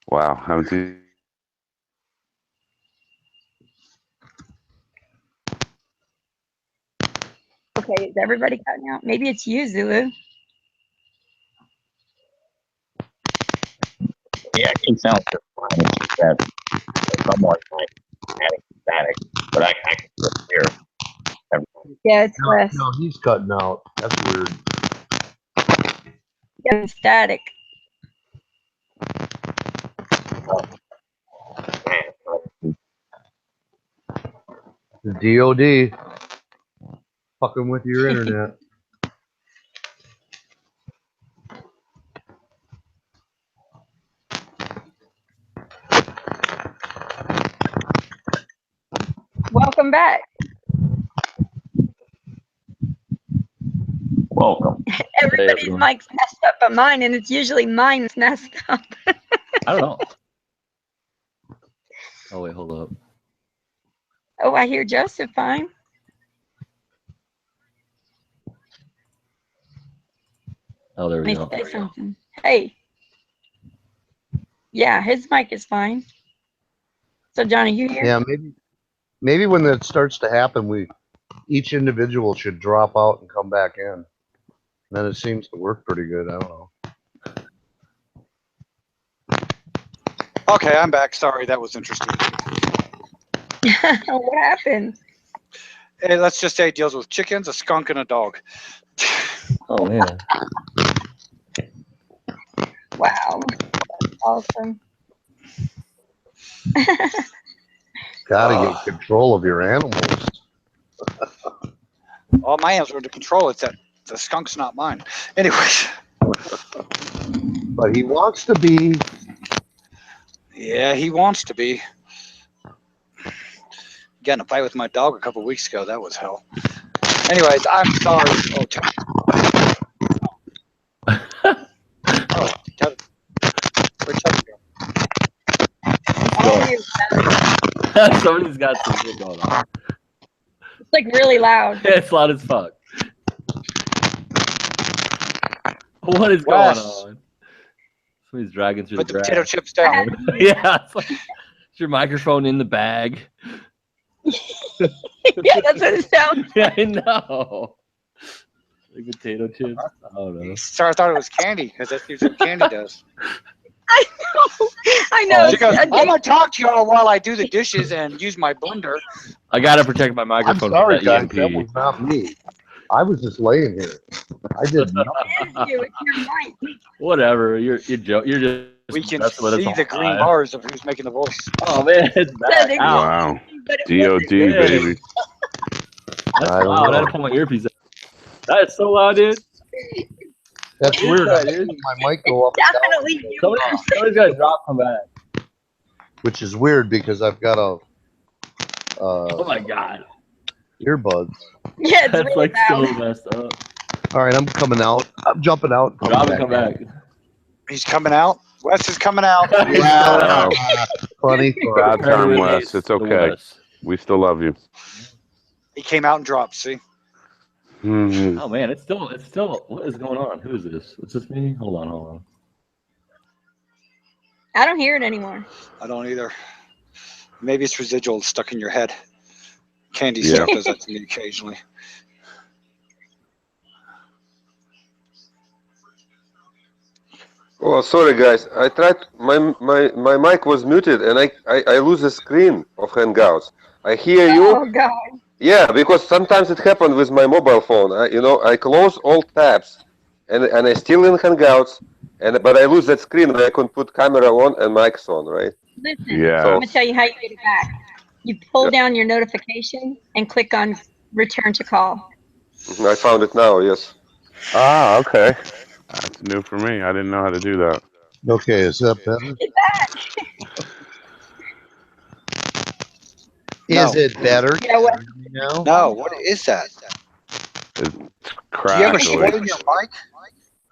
Wow. Haven't seen. Okay, is everybody cutting out? Maybe it's you, Zulu. yeah, it sounds just fine. It's just that someone like static, but I can still hear everything. Yeah, it's No, Wes. no, he's cutting out. That's weird. Yeah, it's static. The DOD fucking with your internet. Welcome back. Welcome. Everybody's mic's messed up but mine, and it's usually mine that's messed up. I don't know. Oh wait, hold up. Oh, I hear Joseph fine. Oh, there we Let me go. say something. Hey. Yeah, his mic is fine. So, Johnny, you here? Yeah, maybe when that starts to happen, each individual should drop out and come back in. Then it seems to work pretty good. I don't know. Okay, I'm back. Sorry, that was interesting. What happened? Hey, let's just say it deals with chickens, a skunk, and a dog. Oh man. Wow. That's awesome. Gotta get control of your animals. All my animals are under control. It's that the skunk's not mine. Anyways. But he wants to be. Yeah, he wants to be. Got in a fight with my dog a couple weeks ago. That was hell. Anyways, I'm sorry. Oh, where'd Chuck go? Somebody's got some shit going on. It's like really loud. Yeah, it's loud as fuck. What is Wes. going on? Somebody's dragging through Put the the grass. potato chips down. Yeah, it's like, is your microphone in the bag? Yeah, that's what it sounds. Yeah, I know. Like potato chips. I don't know. So I thought it was candy because that's usually what candy does. I know. I know. She goes, I'm gonna talk to y'all while I do the dishes and use my blender. I gotta protect my I'm microphone. sorry, from guys. that That EMP. was not me. I was just laying here. I did nothing. It is you. It's your mic. Whatever. You're just. We can messing with us see all the green time. bars of who's making the voice. Oh man, it's back. Ow. Wow. But it DOD, wasn't. baby. That's I don't loud. I had know. to pull my earpiece out. That is so loud, dude. That's weird. Yeah, I'm dude. seeing my mic go up and down, Definitely you. Somebody's got to drop come back. which is weird because I've got a Oh my god. earbuds. Yeah, it's That's really like so loud. messed up. All right, I'm coming out. I'm jumping out. Drop and come back. He's coming out. Wes is coming out. Wow. Funny. Bad time, Release Wes. It's the okay. Wes. We still love you. He came out and dropped. See? Hmm. Oh man, it's still. What is going on? Who is this? Is this me? Hold on. I don't hear it anymore. I don't either. Maybe it's residual stuck in your head. Candy Yeah. stuff does that to me occasionally. Oh, sorry guys. I tried my mic was muted and I lose the screen of Hangouts. I hear you, Oh God. Yeah, because sometimes it happens with my mobile phone. I close all tabs, and I still in Hangouts, but I lose that screen where I can put camera on and mics on, right? Listen, Yeah. I'm gonna tell you how you get it back. You pull down your notification and click on return to call. I found it now. Yes. Ah, okay. That's new for me. I didn't know how to do that. Okay, is that better? Get back. Is No. it better? Yeah, what? Now? No, what is that? It's Do you ever crackly. spoil your mic?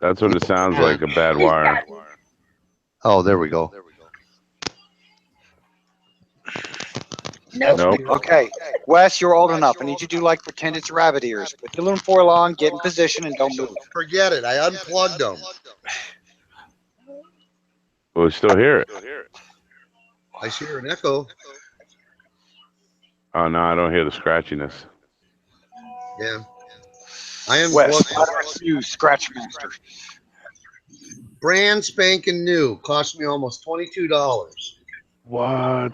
That's what it sounds like, a bad He's wire. got- Oh, there we go. Nope. Nope. Okay, Wes, you're old enough. I need you to do like pretend it's rabbit ears. Put your aluminum foil on, get in position, and don't move. Forget it. I unplugged them. But we still hear it. I hear an echo. Oh no, I don't hear the scratchiness. Yeah. I am Wes, you Scratch Master. brand spanking new. Cost me almost $22 What?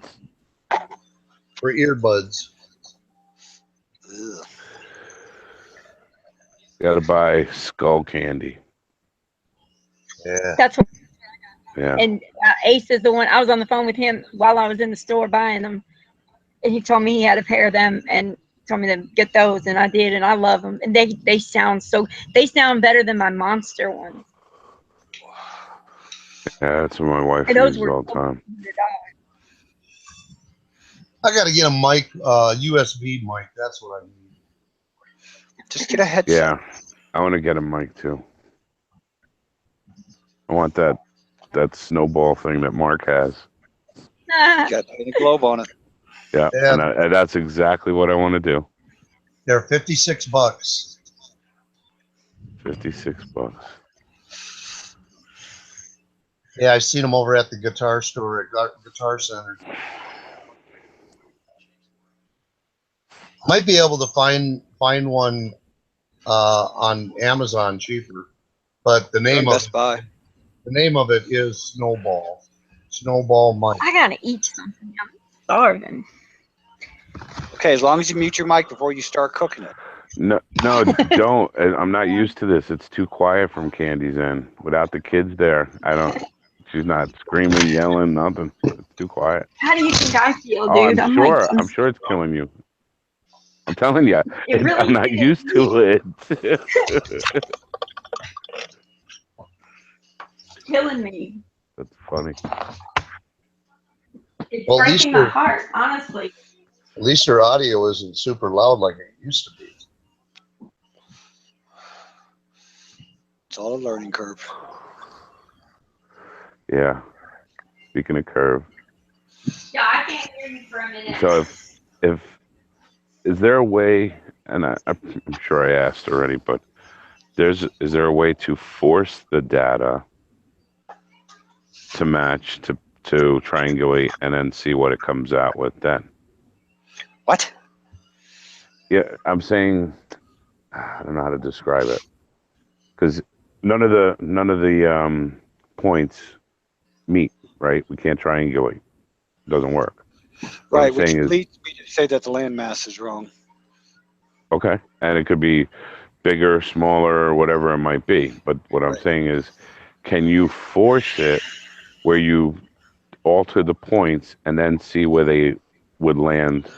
for earbuds. Ugh. Gotta buy skull candy. Yeah. That's what. Yeah. And Ace is the one. I was on the phone with him while I was in the store buying them, and he told me he had a pair of them and told me to get those, and I did, and I love them. And they sound so. They sound better than my Monster ones. Yeah, that's what my wife And those uses were all the time. I got to get a mic, USB mic. That's what I need. Just get a headset. Yeah. I want to get a mic too. I want that snowball thing that Mark has. Got a globe on it. Yeah. Yeah. And that's exactly what I want to do. They're $56. 56 bucks. Yeah, I've seen them over at the guitar store at Guitar Center. Might be able to find one on Amazon cheaper, but the name of Best Buy. it is Snowball. Snowball mic. I gotta eat something. I'm starving. Okay, as long as you mute your mic before you start cooking it. No, don't. I'm not used to this. It's too quiet from Candy's end. Without the kids there, she's not screaming, yelling, nothing. It's too quiet. How do you think I feel, Oh, dude? I'm like, sure it's killing you. I'm telling you, It really I'm not is. used to it. killing me. That's funny. It's Well, at least breaking my you're- heart, honestly. At least your audio isn't super loud like it used to be. It's all a learning curve. Yeah. Speaking of curve. Yeah, I can't hear you for a minute. So if is there a way, and I'm sure I asked already, but is there a way to force the data to match to triangulate and then see what it comes out with then? What? Yeah, I'm saying I don't know how to describe it because none of the points meet, right? We can't triangulate. It doesn't work. What Right, I'm which saying is, leads me to say that the landmass is wrong. okay, and it could be bigger, smaller, or whatever it might be. But what I'm saying is, can you force it where you alter the points and then see where they would land?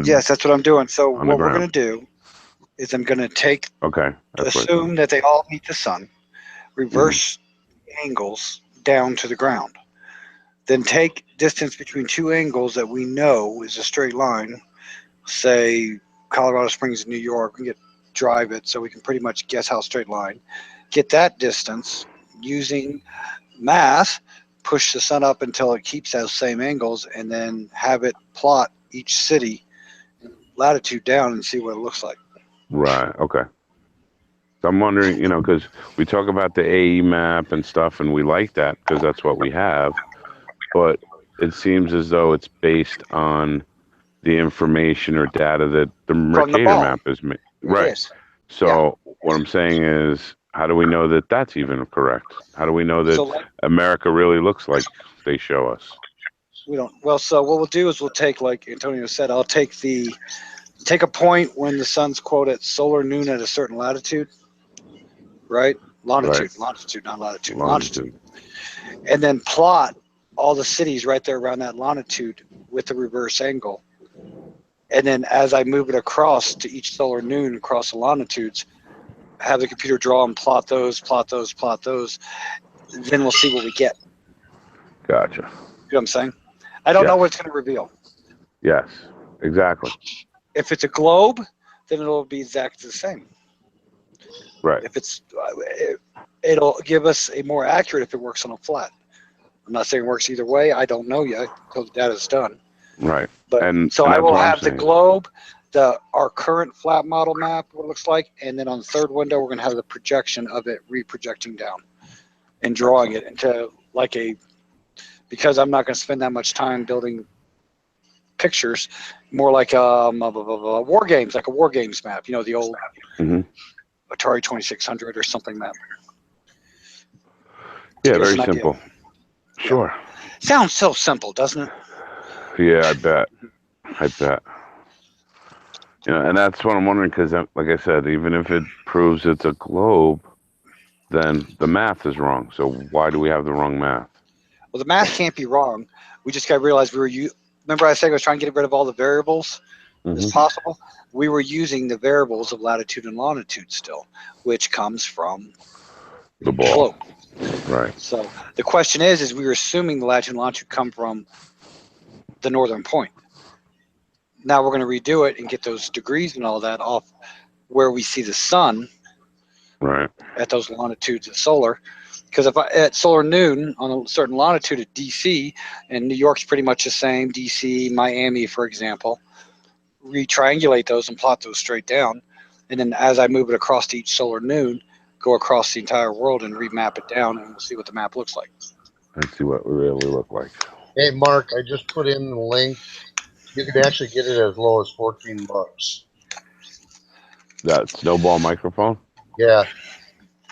Yes, that's what I'm doing. So on the what we're ground. going to do is I'm going to take, Okay. That's what assume that they all meet the sun, reverse angles down to the ground. Then take distance between two angles that we know is a straight line, say Colorado Springs and New York. We can drive it so we can pretty much guess how straight line. Get that distance using math, push the sun up until it keeps those same angles, and then have it plot each city latitude down and see what it looks like. Right. Okay. So I'm wondering, because we talk about the AE map and stuff, and we like that because that's what we have. But it seems as though it's based on the information or data that the Mercator ball. map is made. Right. Yes. So what I'm saying is, how do we know that that's even correct? How do we know that So, like, America really looks like they show us? we don't. Well, so what we'll do is we'll take, like Antonio said, I'll take the take a point when the sun's quote at solar noon at a certain latitude, right? Longitude, Right. longitude, not latitude, Longitude. and then plot all the cities right there around that longitude with the reverse angle. And then as I move it across to each solar noon across the longitudes, have the computer draw and plot those. Then we'll see what we get. Gotcha. You know what I'm saying? I don't know Yes. what it's going to reveal. Yes, exactly. If it's a globe, then it'll be exactly the same. Right. If it's, it'll give us a more accurate if it works on a flat. I'm not saying it works either way. I don't know yet until the data's done. Right. But And so and I that's will what I'm have the saying. globe, our current flat model map, what it looks like, and then on the third window we're going to have the projection of it reprojecting down and drawing it into like because I'm not going to spend that much time building pictures, more like war games, like a war games map. You know, the old hmm Atari 2600 or something map. Yeah, Give us very an idea. simple. Sure. Sounds so simple, doesn't it? Yeah, I bet. You know, and that's what I'm wondering because, like I said, even if it proves it's a globe, then the math is wrong. So why do we have the wrong math? Well, the math can't be wrong. We just got to realize remember I said I was trying to get rid of all the variables as possible? We were using the variables of latitude and longitude still, which comes from The ball. globe. Right. So the question is we were assuming the latitude and longitude come from the northern point. Now we're going to redo it and get those degrees and all that off where we see the sun. Right. At those longitudes of solar. Because if at solar noon on a certain longitude at DC, and New York's pretty much the same, DC, Miami, for example, retriangulate those and plot those straight down. And then as I move it across to each solar noon, go across the entire world and remap it down, and we'll see what the map looks like. Let's see what we really look like. Hey, Mark, I just put in the link. You can actually get it as low as $14. That snowball microphone? Yeah.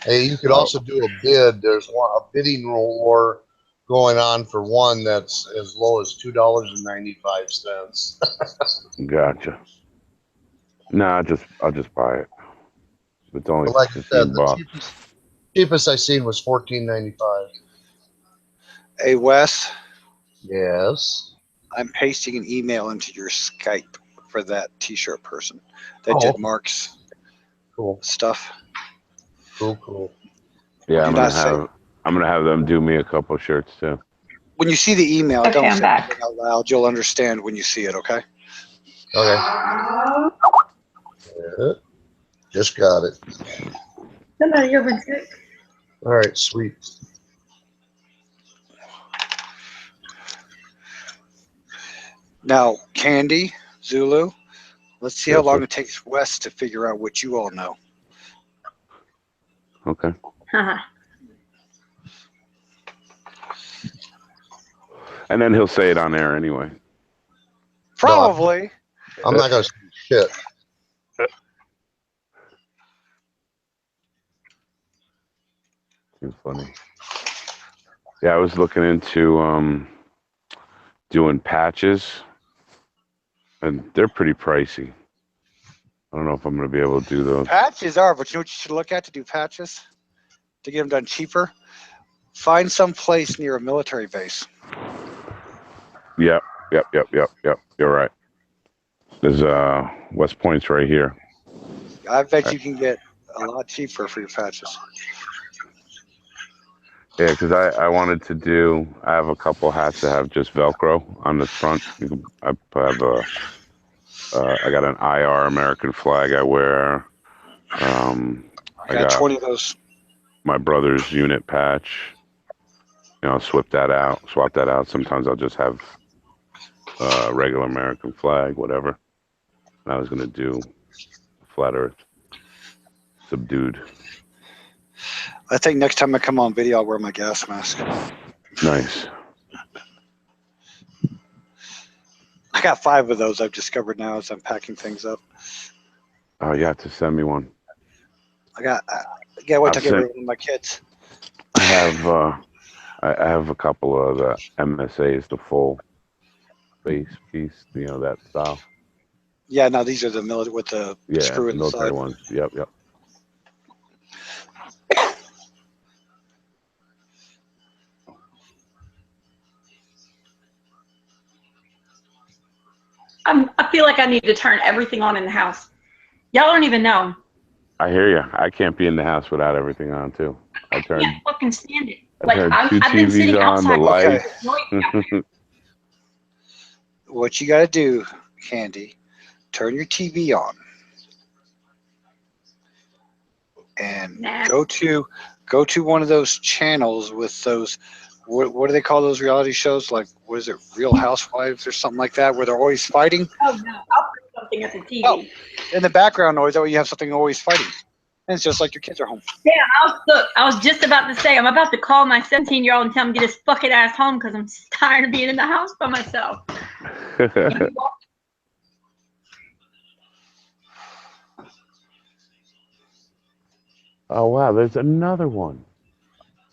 Hey, you could also do a bid. There's a bidding war going on for one that's as low as $2.95. Gotcha. No, I'll just buy it. It's only But like I said, the $15. cheapest I seen was $14.95. Hey, Wes. Yes. I'm pasting an email into your Skype for that T-shirt person that did Mark's stuff. Cool. Yeah, I'm gonna have them do me a couple shirts too. When you see the email, Okay, don't I'm say back. anything out loud. You'll understand when you see it, okay? Okay. Yeah. Just got it. Somebody here was good. All right, sweet. Now, Candy, Zulu, let's see how Yes, long sir. it takes Wes to figure out what you all know. Okay. And then he'll say it on air anyway. Probably. I'm not gonna say shit. Seems funny. Yeah, I was looking into doing patches, and they're pretty pricey. I don't know if I'm going to be able to do those. Patches are, but you know what you should look at to do patches? To get them done cheaper? Find some place near a military base. Yep. You're right. There's West Point's right here. I bet you can get a lot cheaper for your patches. Yeah, because I wanted to do. I have a couple hats that have just Velcro on the front. I have I got an IR American flag I wear. I got 20 of those. My brother's unit patch. You know, swap that out. Sometimes I'll just have a regular American flag, whatever. And I was gonna do Flat Earth subdued. I think next time I come on video, I'll wear my gas mask. Nice. I got 5 of those I've discovered now as I'm packing things up. Oh, you have to send me one. I can't wait to get rid of one of my kids. I have a couple of the MSAs, the full base piece, you know, that style. Yeah, no, these are the military with the Yeah, screw in the military side. ones. Yep, yep. I feel like I need to turn everything on in the house. Y'all don't even know. I hear you. I can't be in the house without everything on too. I I turned can't fucking stand it. I Like turned I've 2 been sitting TVs on, the outside. Okay. lights. What you got to do, Candy, turn your TV on and Nah. go to one of those channels with those. What do they call those reality shows? Like, what is it, Real Housewives or something like that, where they're always fighting? Oh no, I'll put something at the TV. Oh, in the background noise, that way you have something always fighting. And it's just like your kids are home. Yeah, I was just about to say, I'm about to call my 17-year-old and tell him to get his fucking ass home because I'm tired of being in the house by myself. Oh wow, there's another one.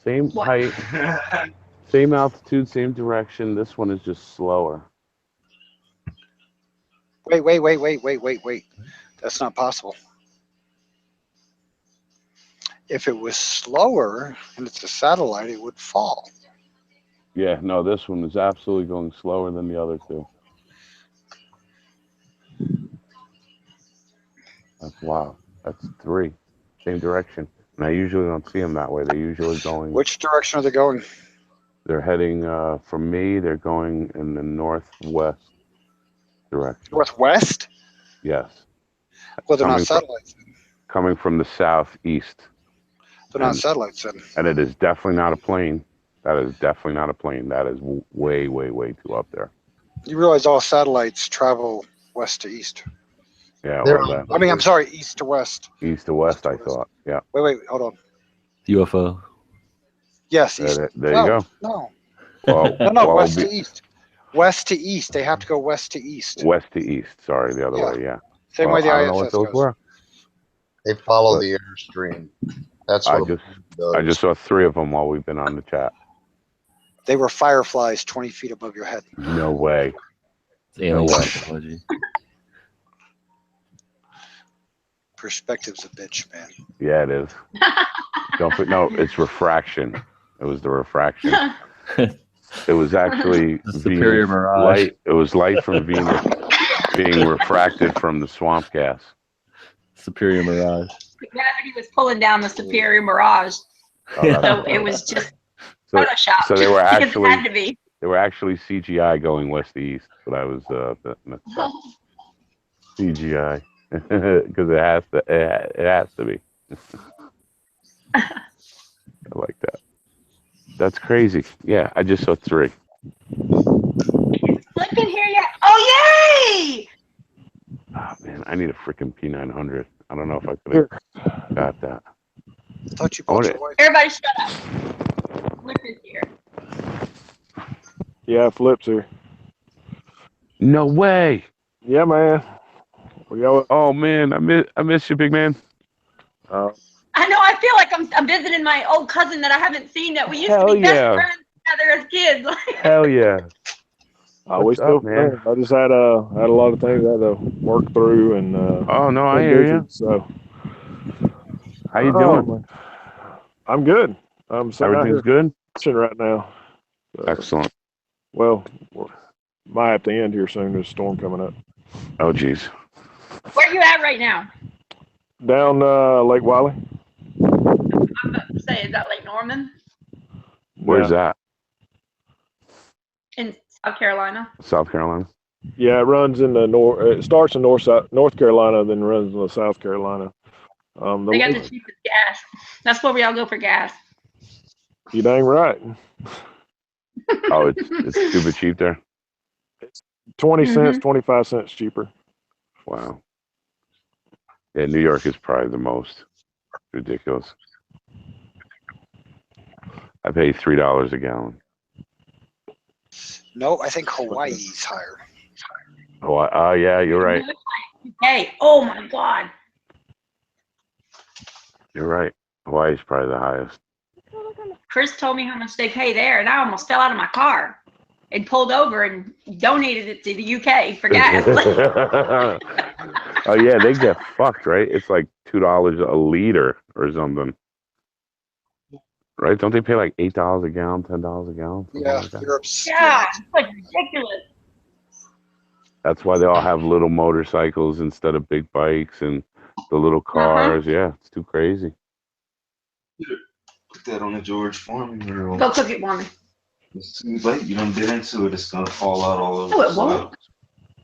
Same What? height, same altitude, same direction. This one is just slower. Wait. That's not possible. If it was slower and it's a satellite, it would fall. Yeah, no, this one is absolutely going slower than the other two. That's wow. That's 3. Same direction. And I usually don't see them that way. They're usually going. Which direction are they going? They're heading from me. They're going in the northwest direction. Northwest? Yes. Well, they're not Coming from- satellites. Coming from the southeast. They're not And- satellites then. And it is definitely not a plane. That is definitely not a plane. That is way, way, way too up there. You realize all satellites travel west to east. Yeah, They're well, I mean, I'm sorry, east to west. east to west, I thought. Yeah. Wait, hold on. UFO. Yes, east. There no, you go. No, Well, no, well, west to east. West to east. They have to go west to east. West to east. Sorry, the other Yeah. way. Yeah. Same Well, way the I don't know what ISS those goes. were. They follow But- the airstream. That's I what just does. I just saw 3 of them while we've been on the chat. They were fireflies 20 feet above your head. No way. It's alien No way. technology. Perspective's a bitch, man. Yeah, it is. No, it's refraction. It was the refraction. It was actually The superior Venus mirage. light. It was light from Venus being refracted from the swamp gas. Superior mirage. Gravity was pulling down the Superior Mirage, Oh, that's- so it was just so, Photoshop. so they were Because it actually had to be. they were actually CGI going west to east. But I was CGI because it has to be. I like that. That's crazy. Yeah, I just saw 3. Flipping here yet? Oh yay! Oh, man, I need a freaking P900. I don't know if I could have got that. I thought you I bought wanna- your wife. Everybody shut up. Flip is here. Yeah, Flip's here. No way. Yeah, man. Oh man, I miss you, big man. I know. I feel like I'm visiting my old cousin that I haven't seen. That we used to Hell be best yeah. friends together as kids. Hell yeah. We What's still up, man? friends. I just had a lot of things I had to work through and. Oh no, I been hear busy, you. So. How you Oh, doing? man. I'm good. I'm sitting out Everything's here good. fishing right now. Excellent. Well, might have to end here soon. There's a storm coming up. Oh geez. Where you at right now? Down Lake Wiley. I'm about to say, is that Lake Norman Where's that? in South Carolina? South Carolina. Yeah, it runs in the north. It starts in North Carolina, then runs into South Carolina. The They got the lake- cheapest gas. That's where we all go for gas. You dang right. Oh, it's stupid cheap there. 20 cents, Mhm. 25 cents cheaper. Wow. Yeah, New York is probably the most ridiculous. I pay $3 a gallon. No, I think Hawaii's higher. Oh, yeah, you're right. Hey, oh my God. You're right. Hawaii's probably the highest. Chris told me how much they pay there, and I almost fell out of my car. and pulled over and donated it to the UK for gas. Oh yeah, they get fucked, right? It's like $2 a liter or something, right? Don't they pay like $8 a gallon, $10 a gallon? Yeah, Like that? Europe's. Yeah, it's like ridiculous. That's why they all have little motorcycles instead of big bikes and the little cars. Yeah, it's too crazy. Put that on the George Foreman grill. Go cook it for me. It's too late. You don't get into it. It's gonna fall out all over. No, it the won't. side.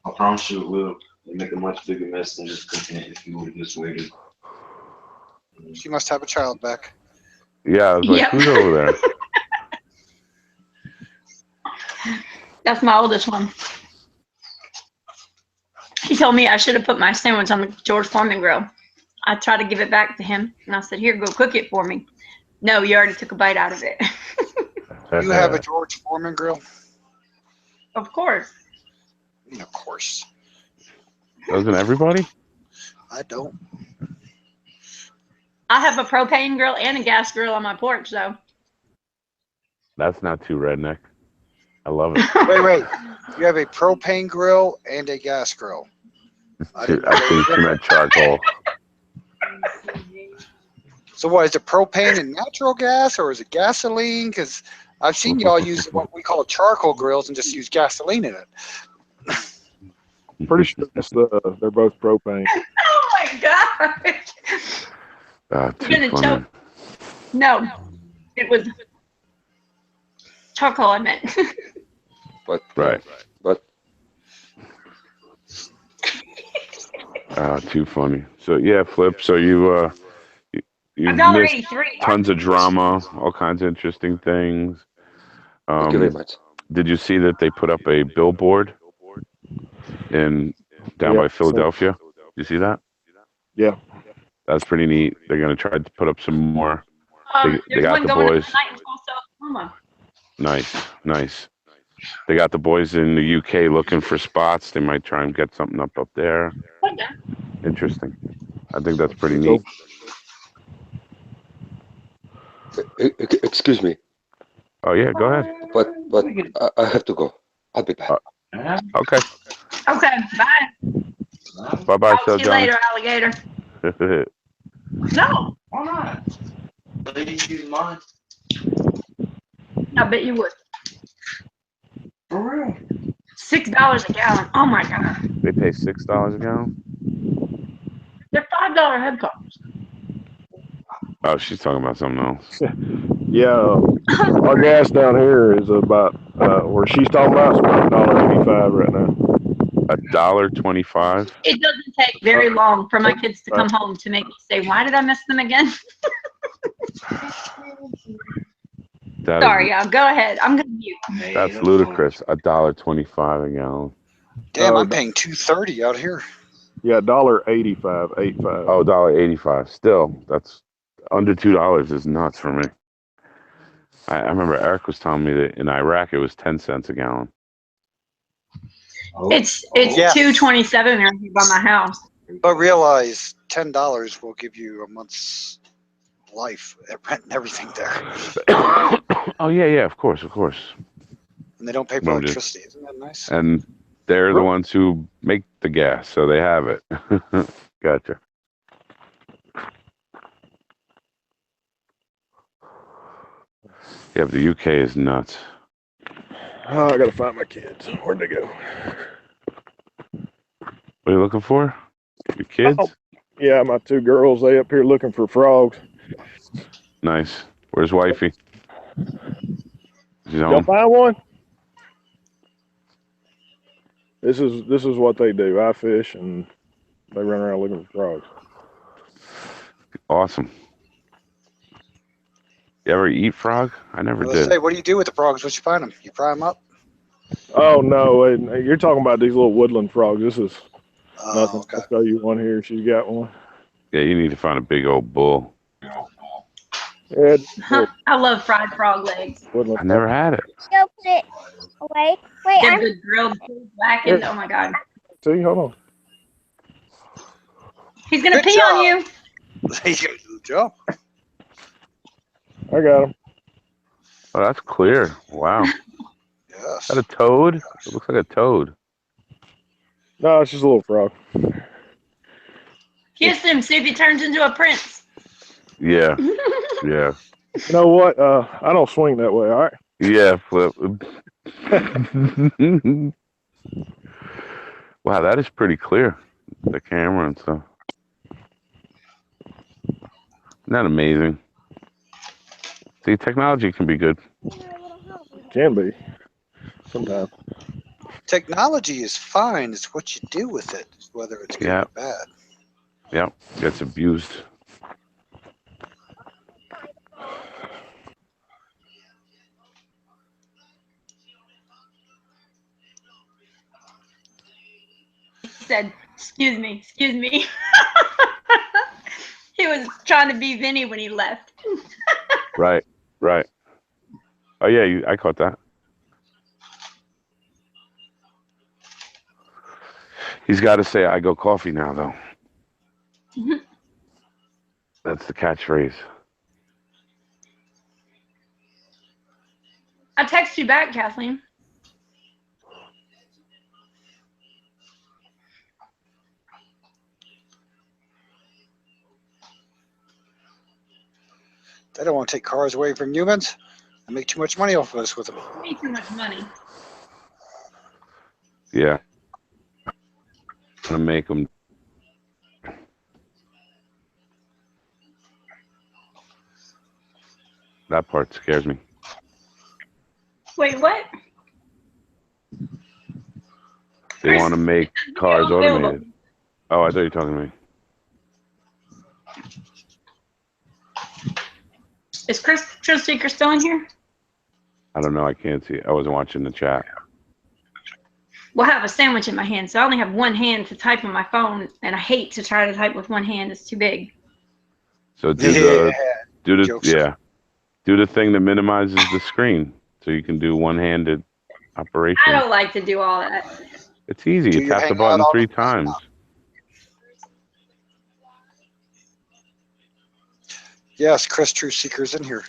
I promise you it will. It'll make a much bigger mess than just cooking it if you would have just waited. She must have a child back. Yeah, I was like, Yep. who's over there? That's my oldest one. He told me I should have put my sandwich on the George Foreman grill. I tried to give it back to him, and I said, "Here, go cook it for me." No, you already took a bite out of it. You have a George Foreman grill? Of course. Of course. Doesn't everybody? I don't. I have a propane grill and a gas grill on my porch, though. That's not too redneck. I love it. Wait. You have a propane grill and a gas grill. I think she meant charcoal. So what, is it propane and natural gas, or is it gasoline? Because I've seen y'all use what we call charcoal grills and just use gasoline in it. Pretty sure they're both propane. Oh my god! I'm Too gonna funny. choke. No, it was charcoal. I meant. But Right. But Too funny. So yeah, Flip. So you missed $1.83. tons of drama, all kinds of interesting things. thank you very much. Did you see that they put up a billboard down Yeah, by Philadelphia? You see that? Yeah. That's pretty neat. They're gonna try to put up some more. They There's got one the going boys. up tonight in Tulsa, Oklahoma. Nice. They got the boys in the UK looking for spots. They might try and get something up there. Okay. Interesting. I think that's pretty neat. Excuse me, Oh yeah, go ahead. but I have to go. I'll be back. Okay. Okay. Bye. Bye bye, Talk to you later, alligator. No. Why not? Please use mine. I bet you would. For real. $6 a gallon. Oh my god. They pay $6 a gallon. They're $5 head costs. Oh, she's talking about something else. Yeah, our gas down here is about where she's talking about. It's about $1.85 right now. $1.25. It doesn't take very long for my kids to come home to make me say, "Why did I miss them again?" That Sorry, y'all. Go ahead. I'm gonna mute. That's ludicrous. $1.25 a gallon. Damn, I'm paying $2.30 out here. Yeah, $1.85, 85. Oh, $1.85. Still, that's under $2 is nuts for me. I remember Eric was telling me that in Iraq it was 10 cents a gallon. It's Yeah. $2.27 right here by my house. But realize $10 will give you a month's life at rent and everything there. Oh yeah, of course. And they don't pay for Well, just- electricity. Isn't that nice? And they're the ones who make the gas, so they have it. Gotcha. Yeah, but the UK is nuts. Oh, I gotta find my kids. Where'd they go? What are you looking for? Your kids? Oh, yeah, my two girls. They up here looking for frogs. Nice. Where's wifey? She's Y'all home. find one? This is what they do. I fish and they run around looking for frogs. Awesome. You ever eat frog? I never Let's did. say, what do you do with the frogs once you find them? You fry them up? Oh no, you're talking about these little woodland frogs. This is nothing. Okay. I'll show you one here. She's got one. Yeah, you need to find a big old bull. Yeah, I love fried frog legs. I never had it. Go put it away. Wait, They're I'm good grilled, blackened. Oh my god. See, hold on. He's gonna Good pee job. on you. He's gonna do the job. I got them. Oh, that's clear. Wow. Yes. Is that a toad? It looks like a toad. No, it's just a little frog. Kiss him, see if he turns into a prince. Yeah. Yeah. You know what? I don't swing that way. All right. Yeah, Flip. Wow, that is pretty clear. The camera and stuff. Isn't that amazing? See, technology can be good. Can be. Sometimes. Technology is fine. It's what you do with it, whether it's good Yeah. or bad. Yeah, gets abused. Said, excuse me. He was trying to be Vinny when he left. Right, right. Oh yeah, I caught that. He's got to say, "I go coffee now," though. That's the catchphrase. I text you back, Kathleen. They don't want to take cars away from humans and make too much money off of us with them. Way too much money. Yeah. Gonna make them. That part scares me. Wait, what? They want to make cars automated. Oh, I thought you were talking to me. Is Chris Seeker still in here? I don't know. I can't see. I wasn't watching the chat. Well, I have a sandwich in my hand, so I only have one hand to type on my phone, and I hate to try to type with one hand. It's too big. So do the thing that minimizes the screen, so you can do one-handed operation. I don't like to do all that. It's easy. You tap the button 3 times. Yes, Chris True Seeker's in here.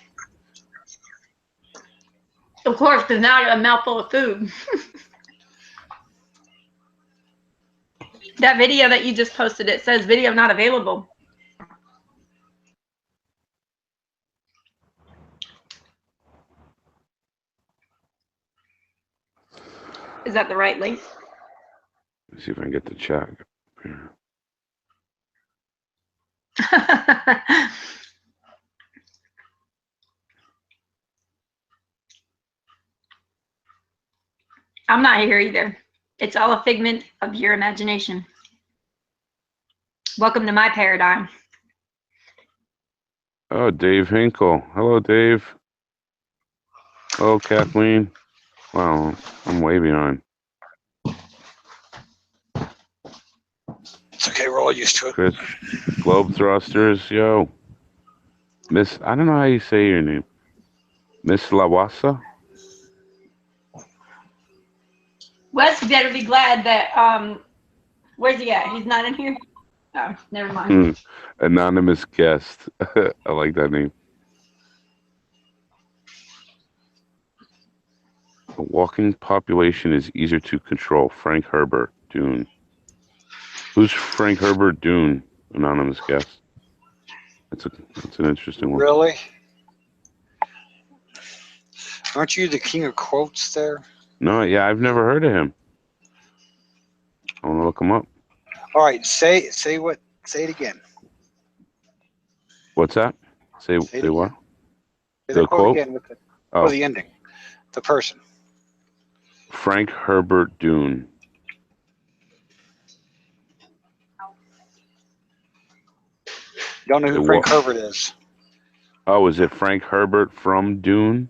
Of course, because now I got a mouthful of food. That video that you just posted, it says video not available. Is that the right link? Let's see if I can get the chat. Here. I'm not here either. It's all a figment of your imagination. Welcome to my paradigm. Oh, Dave Hinkle. Hello, Dave. Hello, Kathleen. Wow, I'm way behind. It's okay, we're all used to it. Chris, Globe Thrusters, yo. Miss, I don't know how you say your name. Miss Lawasa? Wes better be glad that, where's he at? He's not in here? Oh, never mind. Anonymous guest. I like that name. A walking population is easier to control. Frank Herbert, Dune. Who's Frank Herbert Dune? Anonymous guest. That's an interesting one. Really? Aren't you the king of quotes there? No, yeah, I've never heard of him. I want to look him up. All right, say it again. What's that? Say what? Say The the quote quote? again with or the ending. The person. Frank Herbert Dune. You don't know who Frank Herbert is. Oh, is it Frank Herbert from Dune?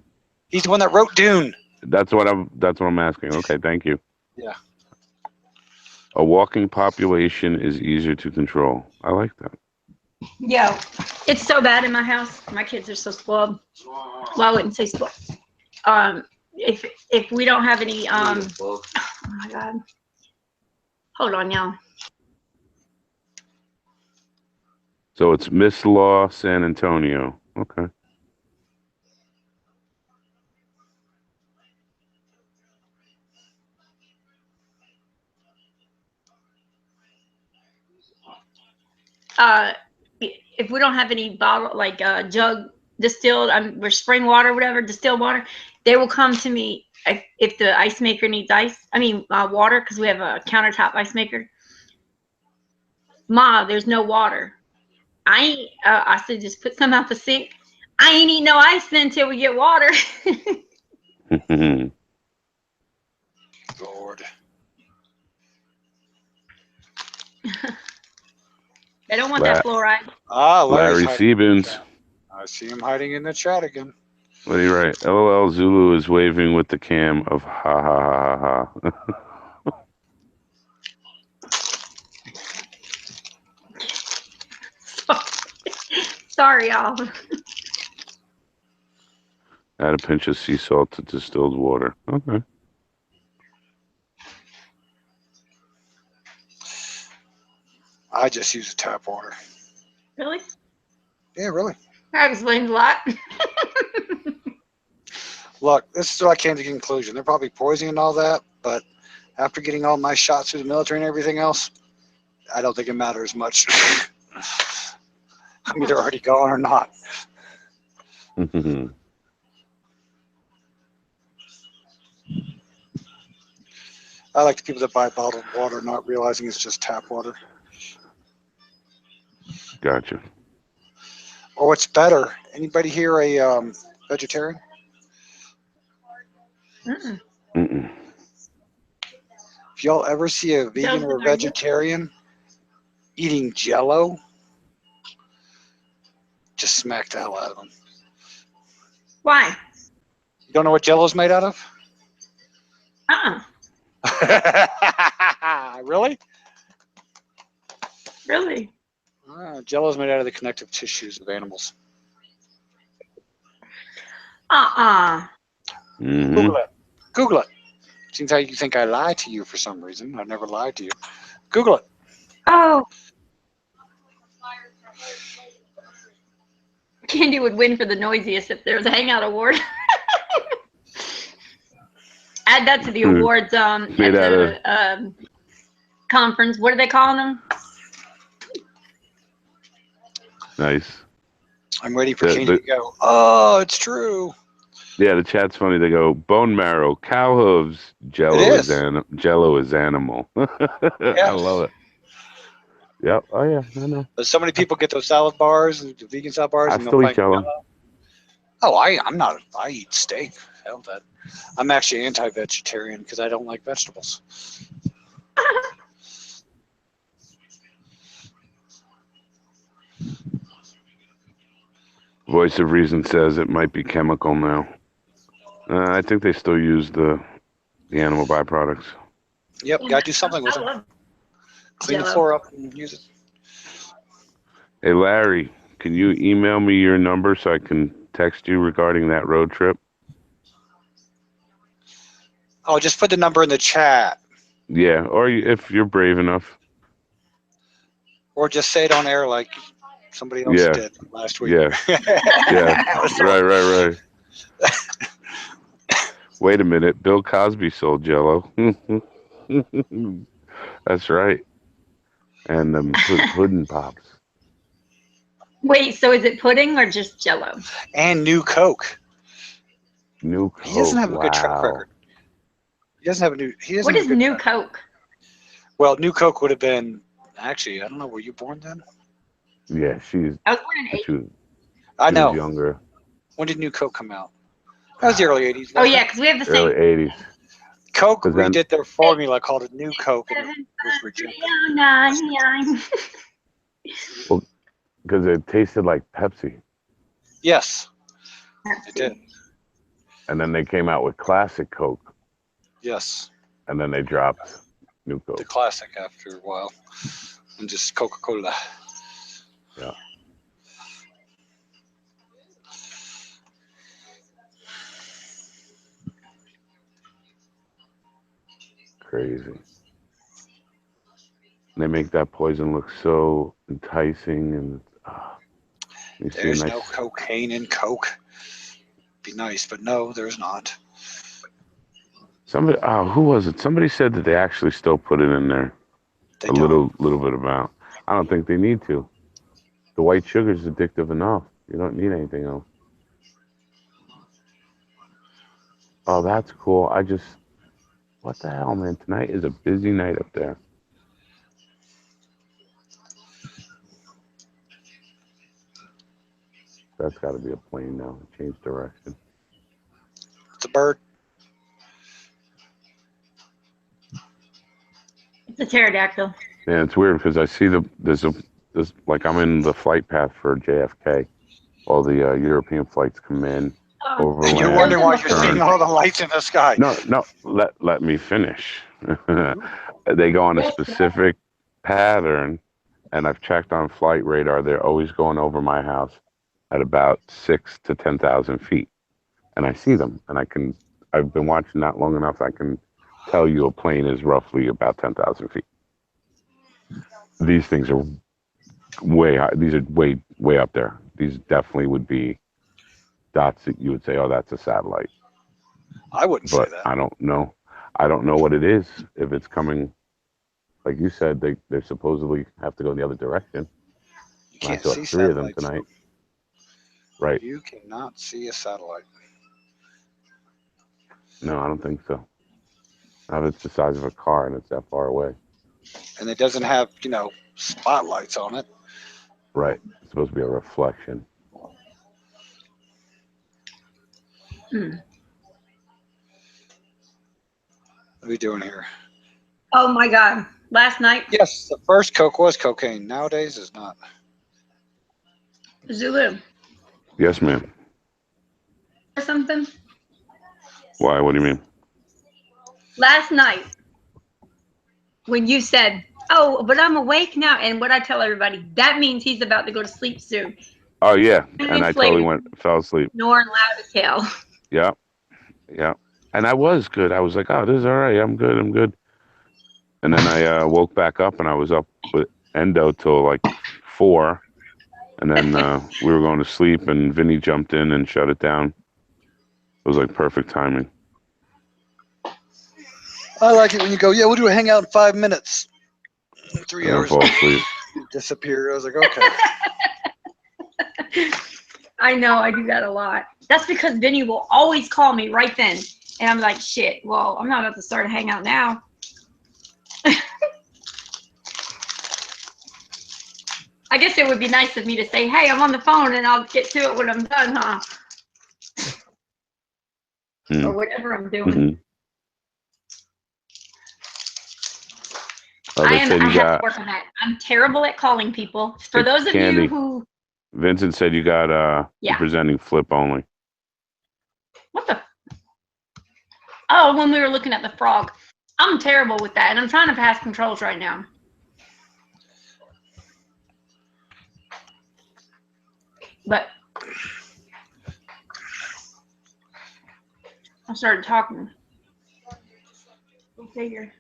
He's the one that wrote Dune. That's what I'm asking. Okay, thank you. Yeah. A walking population is easier to control. I like that. Yo, it's so bad in my house. My kids are so spoiled. Well, I wouldn't say spoiled. If we don't have any, oh my God. Hold on, y'all. So it's Miss Law San Antonio. Okay. if we don't have any bottle like jug distilled, we're spring water, whatever, distilled water, they will come to me if the ice maker needs water, because we have a countertop ice maker. Ma, there's no water. I said, just put some out the sink. I ain't eating no ice then until we get water. Lord. They don't want that fluoride. Larry Seabins. I see him hiding in the chat again. What do you write? LOL Zulu is waving with the cam of ha ha ha ha ha. Sorry, y'all. Add a pinch of sea salt to distilled water. Okay. I just use tap water. Really? Yeah, really. That explains a lot. Look, this is what I came to the conclusion. They're probably poisoning and all that, but after getting all my shots through the military and everything else, I don't think it matters much. I'm either already gone or not. I like the people that buy bottled water not realizing it's just tap water. Gotcha. Or what's better, anybody here a vegetarian? Mm-mm. If y'all ever see a vegan or a vegetarian eating Jell-O, just smack the hell out of them. Why? You don't know what Jell-O's made out of? Really? Really? Jell-O's made out of the connective tissues of animals. Google it. Google it. Seems how you think I lie to you for some reason. I've never lied to you. Google it. Oh. Candy would win for the noisiest if there was a hangout award. Add that to the awards at the conference. What are they calling them? Nice. I'm waiting for Candy to go, oh, it's true. Yeah, the chat's funny. They go, bone marrow, cow hooves, Jell-O is animal. I love it. Yep. Oh, yeah. I know. But so many people get those salad bars, the vegan salad bars. I still eat Jell-O. Oh, I'm not. I eat steak. Hell, that. I'm actually anti-vegetarian because I don't like vegetables. Voice of Reason says it might be chemical now. I think they still use the animal byproducts. Yep, gotta do something with it. Clean the floor up and use it. Hey, Larry, can you email me your number so I can text you regarding that road trip? Oh, just put the number in the chat. Yeah, or if you're brave enough. Or just say it on air like somebody else did last week. Yeah. Yeah. Right. Wait a minute. Bill Cosby sold Jell-O. That's right. And pudding pops. Wait, so is it pudding or just Jell-O? And New Coke. New Coke. He doesn't have a good track record. He doesn't have a new. He doesn't. What is New Coke? Well, New Coke would have been actually. I don't know. Were you born then? Yeah, she's. I was born in '80s. I know. Younger. When did New Coke come out? That was the early '80s. Oh yeah, because we have the same. Early '80s. Coke redid their formula called a New Coke, and it was rejected. Well, because it tasted like Pepsi. Yes, it did. And then they came out with Classic Coke. Yes. And then they dropped New Coke. The classic after a while, and just Coca-Cola. Yeah. Crazy. They make that poison look so enticing, and there's no cocaine in Coke. Be nice, but no, there's not. Somebody, who was it? Somebody said that they actually still put it in there. Little bit amount. I don't think they need to. The white sugar is addictive enough. You don't need anything else. Oh, that's cool. What the hell, man? Tonight is a busy night up there. That's got to be a plane now. Change direction. It's a bird. It's a pterodactyl. Yeah, it's weird because I see there's like I'm in the flight path for JFK. All the European flights come in. Overland, And you're wondering why you're turn. seeing all the lights in the sky. No, let me finish. They go on a specific pattern, and I've checked on flight radar. They're always going over my house at about 6,000 to 10,000 feet, and I see them. And I've been watching that long enough. I can tell you a plane is roughly about 10,000 feet. These things are way high. These are way up there. These definitely would be dots that you would say, oh, that's a satellite. I wouldn't say But that. I don't know. I don't know what it is. If it's coming, like you said, they supposedly have to go in the other direction. You can't I saw see 3 of them satellites. tonight. Right. You cannot see a satellite. No, I don't think so. Not if it's the size of a car and it's that far away. And it doesn't have, spotlights on it. Right. It's supposed to be a reflection. Hmm. What are we doing here? Oh my God. Last night, Yes, the first Coke was cocaine. Nowadays, it's not. Zulu Yes, ma'am. or something. Why? What do you mean? Last night, when you said, "Oh, but I'm awake now," and what I tell everybody, that means he's about to go to sleep soon. Oh, yeah. 10 And I minutes totally later, fell asleep. snoring loud as hell. Yeah. Yeah. And I was good. I was like, oh, this is all right. I'm good. And then I woke back up and I was up with Endo till like 4. And then we were going to sleep and Vinny jumped in and shut it down. It was like perfect timing. I like it when you go, yeah, we'll do a hangout in 5 minutes. 3 And I hours fall asleep. you disappear. I was like, okay. I know, I do that a lot. That's because Vinny will always call me right then. And I'm like, shit, well, I'm not about to start a hangout now. I guess it would be nice of me to say, hey, I'm on the phone and I'll get to it when I'm done, huh? Or whatever I'm doing. Mm-hmm. Oh, I they am. said I you have got to work on that. I'm terrible at calling people. For those of Candy. you who, Vincent said you got Yeah. you're presenting flip only. what the? Oh, when we were looking at the frog, I'm terrible with that, and I'm trying to pass controls right now. But I started talking. Go figure.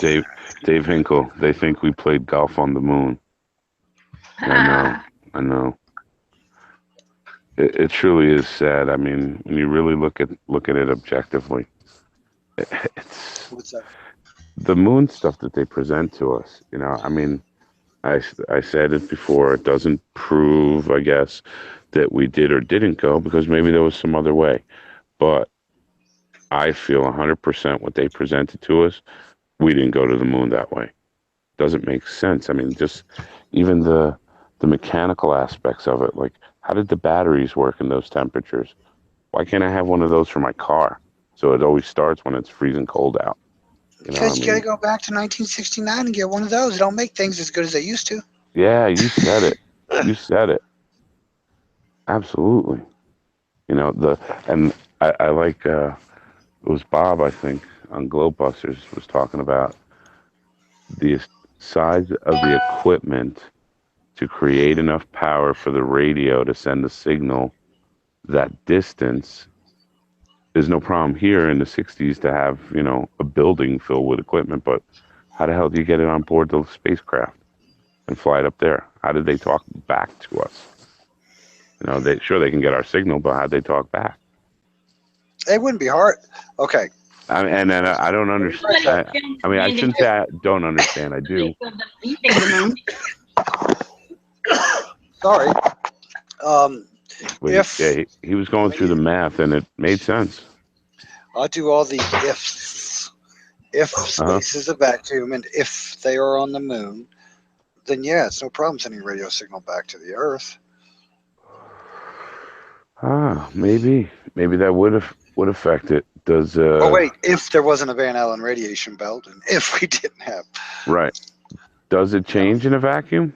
Dave Hinkle. They think we played golf on the moon. I know. It truly is sad. I mean, when you really look at it objectively, it's What's that? the moon stuff that they present to us. I mean, I said it before. It doesn't prove, I guess, that we did or didn't go because maybe there was some other way. But I feel 100% what they presented to us. We didn't go to the moon that way. Doesn't make sense. I mean, just even the mechanical aspects of it. Like, how did the batteries work in those temperatures? Why can't I have one of those for my car so it always starts when it's freezing cold out? Because you got to go back to 1969 and get one of those. They don't make things as good as they used to. Yeah, you said it. You said it. Absolutely. And I like it was Bob, I think, on Globebusters was talking about the size of the equipment to create enough power for the radio to send the signal that distance. There's no problem here in the 60s to have, a building filled with equipment, but how the hell do you get it on board the spacecraft and fly it up there? How did they talk back to us? They can get our signal, but how'd they talk back? It wouldn't be hard. Okay. And then I don't understand. I mean, I shouldn't say I don't understand. I do. Sorry. But If he was going through the math, and it made sense. I'll do all the ifs. If space is a vacuum and if they are on the moon, then yeah, it's no problem sending a radio signal back to the Earth. Maybe that would affect it. Does Oh wait, if there wasn't a Van Allen radiation belt, and if we didn't have right? Does it change in a vacuum?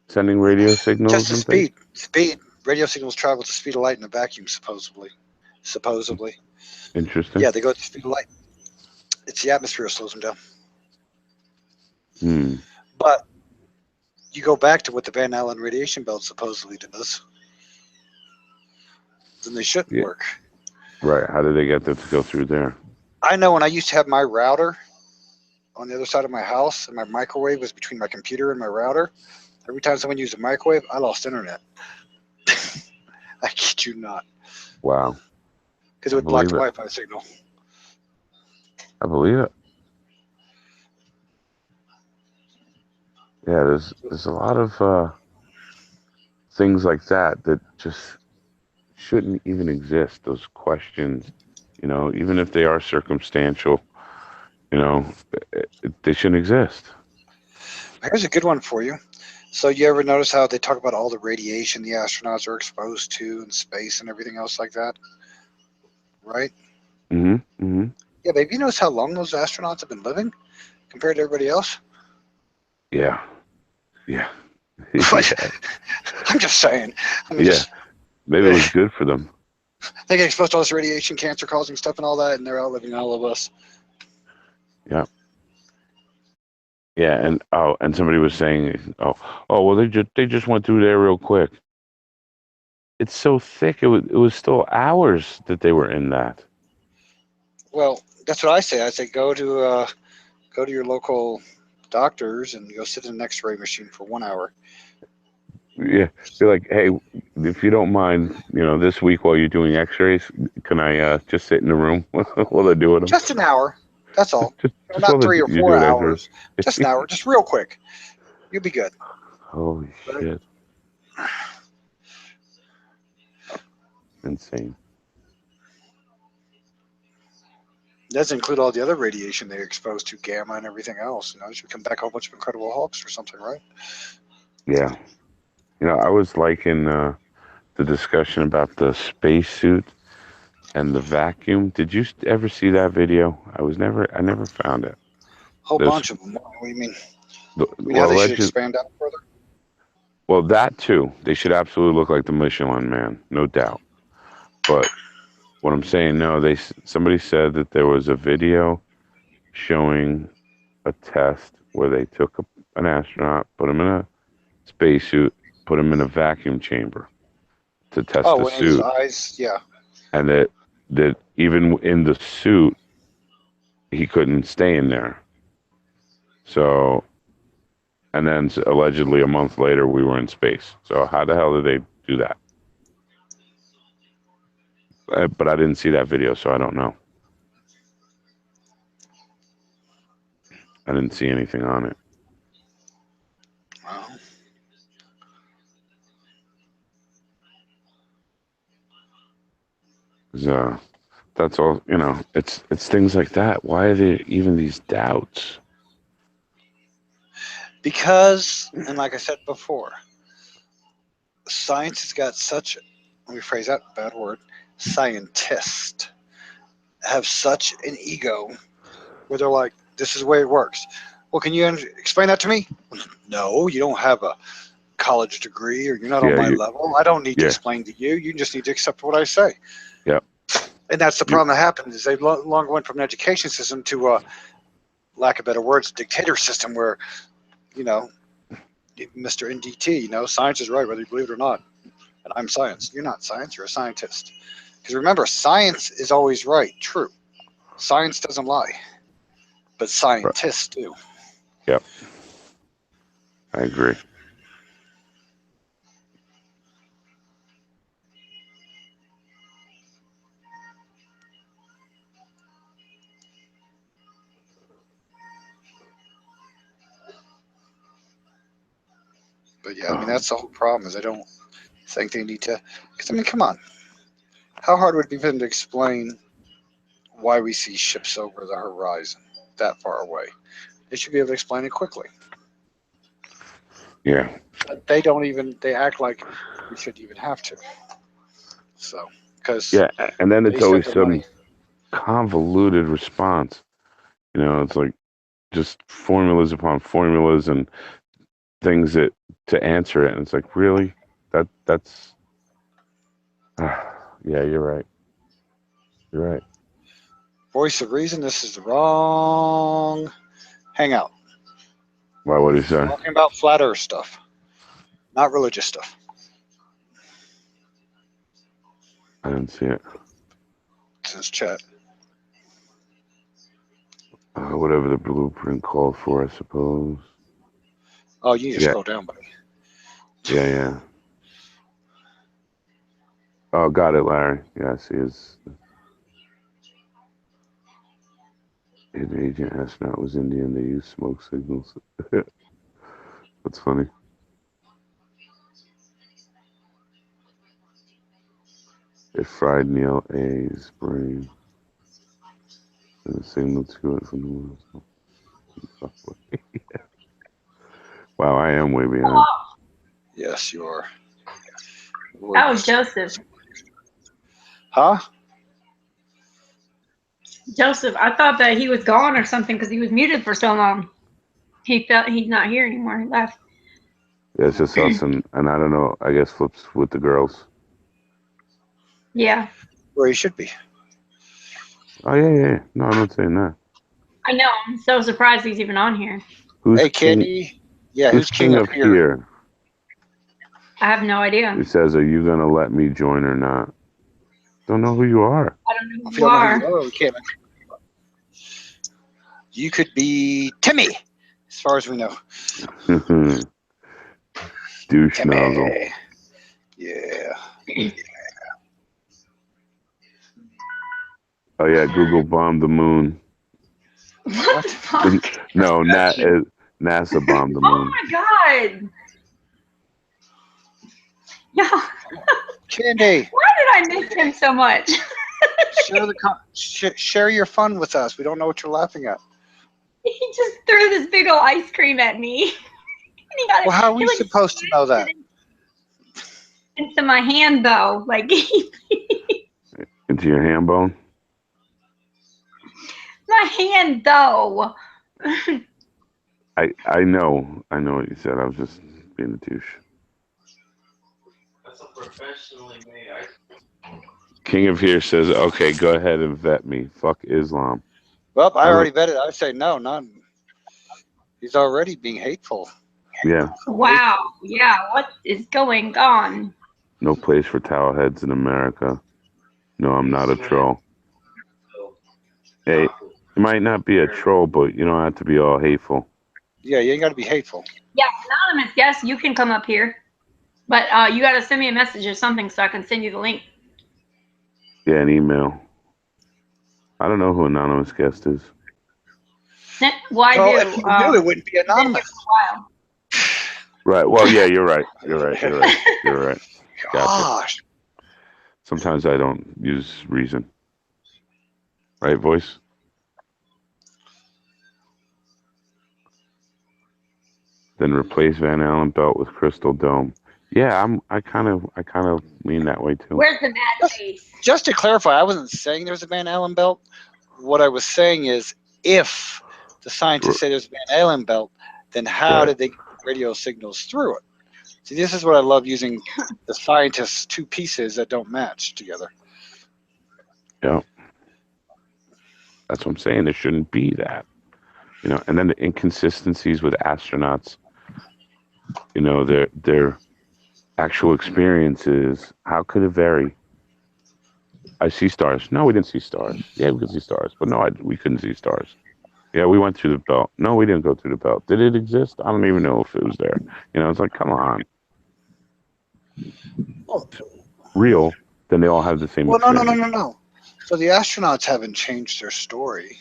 Sending radio signals just the and things? speed. Radio signals travel at the speed of light in a vacuum, supposedly. Interesting. Yeah, they go at the speed of light. It's the atmosphere that slows them down. But you go back to what the Van Allen radiation belt supposedly does, then they shouldn't work. Right. How did they get that to go through there? I know when I used to have my router on the other side of my house, and my microwave was between my computer and my router. Every time someone used a microwave, I lost internet. I kid you not. Wow. Because it would block the Wi-Fi signal. I believe it. Yeah, there's a lot of things like that just shouldn't even exist. Those questions, even if they are circumstantial, they shouldn't exist. Here's a good one for you. So you ever notice how they talk about all the radiation the astronauts are exposed to in space and everything else like that? Right? Yeah, babe, you notice how long those astronauts have been living compared to everybody else? Yeah. I'm just saying. Maybe it was good for them. They get exposed to all this radiation, cancer-causing stuff and all that, and they're outliving all of us. Yeah. Yeah, and somebody was saying, well, they just went through there real quick. It's so thick. It was still hours that they were in that. Well, that's what I say. I say go to your local doctors and go sit in an X-ray machine for 1 hour. Yeah, be like, hey, if you don't mind, this week while you're doing X-rays, can I just sit in the room while they're doing them? Just an hour. That's all. Just not 3 or 4 hours. Just an hour. Just real quick. You'll be good. Holy shit! Insane. Doesn't include all the other radiation they're exposed to, gamma and everything else. It should come back a whole bunch of Incredible Hulks or something, right? Yeah. I was liking the discussion about the spacesuit and the vacuum. Did you ever see that video? I never found it. Whole bunch of them. What do you mean? Well, they should expand out further? Well, that too. They should absolutely look like the Michelin Man, no doubt. But what I'm saying, no, somebody said that there was a video showing a test where they took an astronaut, put him in a spacesuit, put him in a vacuum chamber to test the suit. His eyes, yeah. And that even in the suit, he couldn't stay in there. So, and then allegedly a month later, we were in space. So how the hell did they do that? But I didn't see that video, so I don't know. I didn't see anything on it. That's all, it's things like that. Why are there even these doubts? Because, and like I said before, science has got such, let me phrase that bad word, scientists have such an ego where they're like, this is the way it works. Well, can you explain that to me? No, you don't have a college degree or you're not on my level. I don't need to explain to you. You just need to accept what I say. Yep. And that's the problem that happened is they longer went from an education system to lack of better words, dictator system where, Mr. NDT, science is right, whether you believe it or not. And I'm science. You're not science. You're a scientist. Because remember, science is always right. True. Science doesn't lie. But scientists do. Yep. I agree. But yeah, I mean that's the whole problem is I don't think they need to. Because I mean, come on, how hard would it be for them to explain why we see ships over the horizon that far away? They should be able to explain it quickly. Yeah. But they don't even. They act like we shouldn't even have to. So, because Yeah, and then they it's spent always their some money. convoluted response. You know, it's like just formulas upon formulas and things that to answer it, and it's like, really, that's yeah, you're right. You're right. Voice of reason. This is the wrong hangout. Why? What do you say? Talking about flat Earth stuff, not religious stuff. I didn't see it. Since chat. Whatever the blueprint called for, I suppose. Oh, you need to Yeah. scroll down, buddy. Yeah. Oh, got it, Larry. Yeah, I see his agent astronaut was Indian. They used smoke signals. That's funny. It fried Neil A.'s brain. And the signal to it from the world. Wow, I am way behind. Yes, you are. That was Joseph. Huh? Joseph, I thought that he was gone or something because he was muted for so long. He felt he's not here anymore. He left. Yeah, it's just us and I don't know. I guess Flips with the girls. Yeah, Where he should be. Oh yeah. No, I'm not saying that. I know. I'm so surprised he's even on here. Who's Hey, king? Candy. Yeah, Who's king up of here? I have no idea. He says, "Are you gonna let me join or not?" Don't know who you are. I don't know If who you you don't know are. who you are, we can't. You could be Timmy, as far as we know. Douche nozzle. Yeah. Oh yeah, Google bombed the moon. What the fuck? No, NASA bombed the Oh moon. my god. Yeah. Candy, Why did I miss him so much? share your fun with us. We don't know what you're laughing at. He just threw this big old ice cream at me. And he got Well, how are he we supposed to know that? into my hand though. Like Into your ham bone. my hand though. I know what you said. I was just being a douche. That's a professionally made ice. King of here says, "Okay, go ahead and vet me. Fuck Islam." Well, I already vetted. I say no, none. He's already being hateful. Yeah. Wow. Yeah. What is going on? No place for towel heads in America. No, I'm not a troll. Hey, you might not be a troll, but you don't have to be all hateful. Yeah, you ain't got to be hateful. Yeah, anonymous guest, you can come up here, but you got to send me a message or something so I can send you the link. Yeah, an email. I don't know who anonymous guest is. Well, I Well, do. if you knew, it wouldn't be anonymous. Right. Well, yeah, you're right. You're right. Gotcha. Gosh. Sometimes I don't use reason. Right, voice? Then replace Van Allen belt with Crystal Dome. Yeah, I kind of lean that way too. Where's the mad face? Just to clarify, I wasn't saying there's a Van Allen belt. What I was saying is, if the scientists say there's a Van Allen belt, then how did they get radio signals through it? See, this is what I love using the scientists' two pieces that don't match together. Yeah. That's what I'm saying. There shouldn't be that. You know, and then the inconsistencies with astronauts, you know, their actual experiences, how could it vary? I see stars. No, we didn't see stars. Yeah, we could see stars. But no, we couldn't see stars. Yeah, we went through the belt. No, we didn't go through the belt. Did it exist? I don't even know if it was there. You know, it's like, come on. Real, then they all have the same Well, experience. no. So the astronauts haven't changed their story.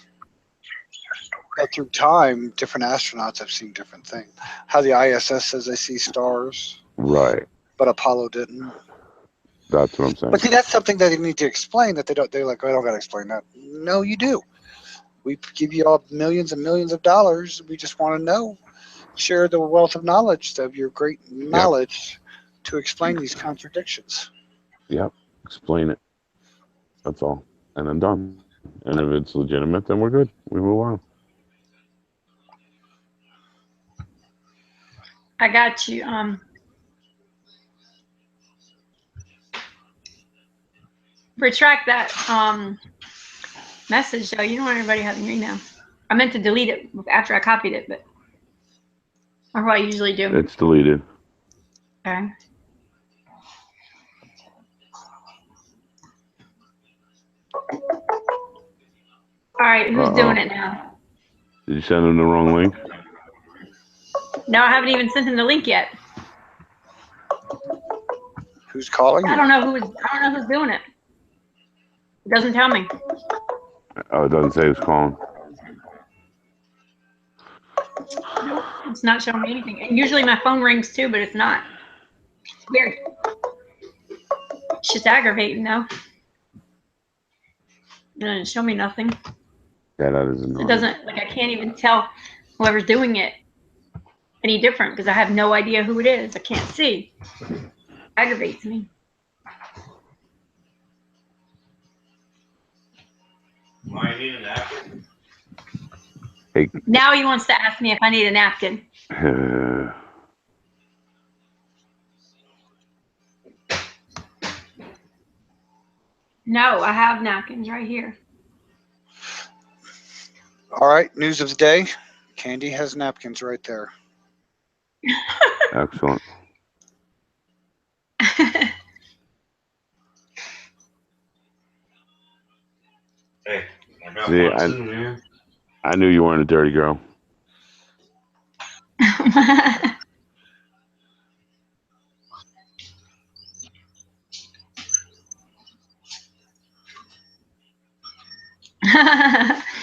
But through time, different astronauts have seen different things. How the ISS says they see stars, Right. but Apollo didn't. That's what I'm saying. But see, that's something that they need to explain. That they don't. They're like, I don't got to explain that. No, you do. We give you all millions and millions of dollars. We just want to know. Share the wealth of knowledge of your great knowledge to explain these contradictions. Yep. Explain it. That's all. And then done. And if it's legitimate, then we're good. We move on. I got you. Retract that message though. You don't want everybody having your email. I meant to delete it after I copied it, but or what I usually do. It's deleted. Okay. All right, who's doing it now? Did you send them the wrong link? No, I haven't even sent him the link yet. Who's calling? I don't know who's doing it. It doesn't tell me. Oh, it doesn't say who's calling. Nope, it's not showing me anything. And usually my phone rings too, but it's not. It's weird. It's just aggravating though. It doesn't show me nothing. Yeah, that is annoying. It doesn't, like, I can't even tell whoever's doing it any different because I have no idea who it is. I can't see. Aggravates me. Might need a napkin. Hey. Now he wants to ask me if I need a napkin. No, I have napkins right here. All right, news of the day. Candy has napkins right there. Excellent. Hey, I got See, one too, man. I knew you weren't a dirty girl.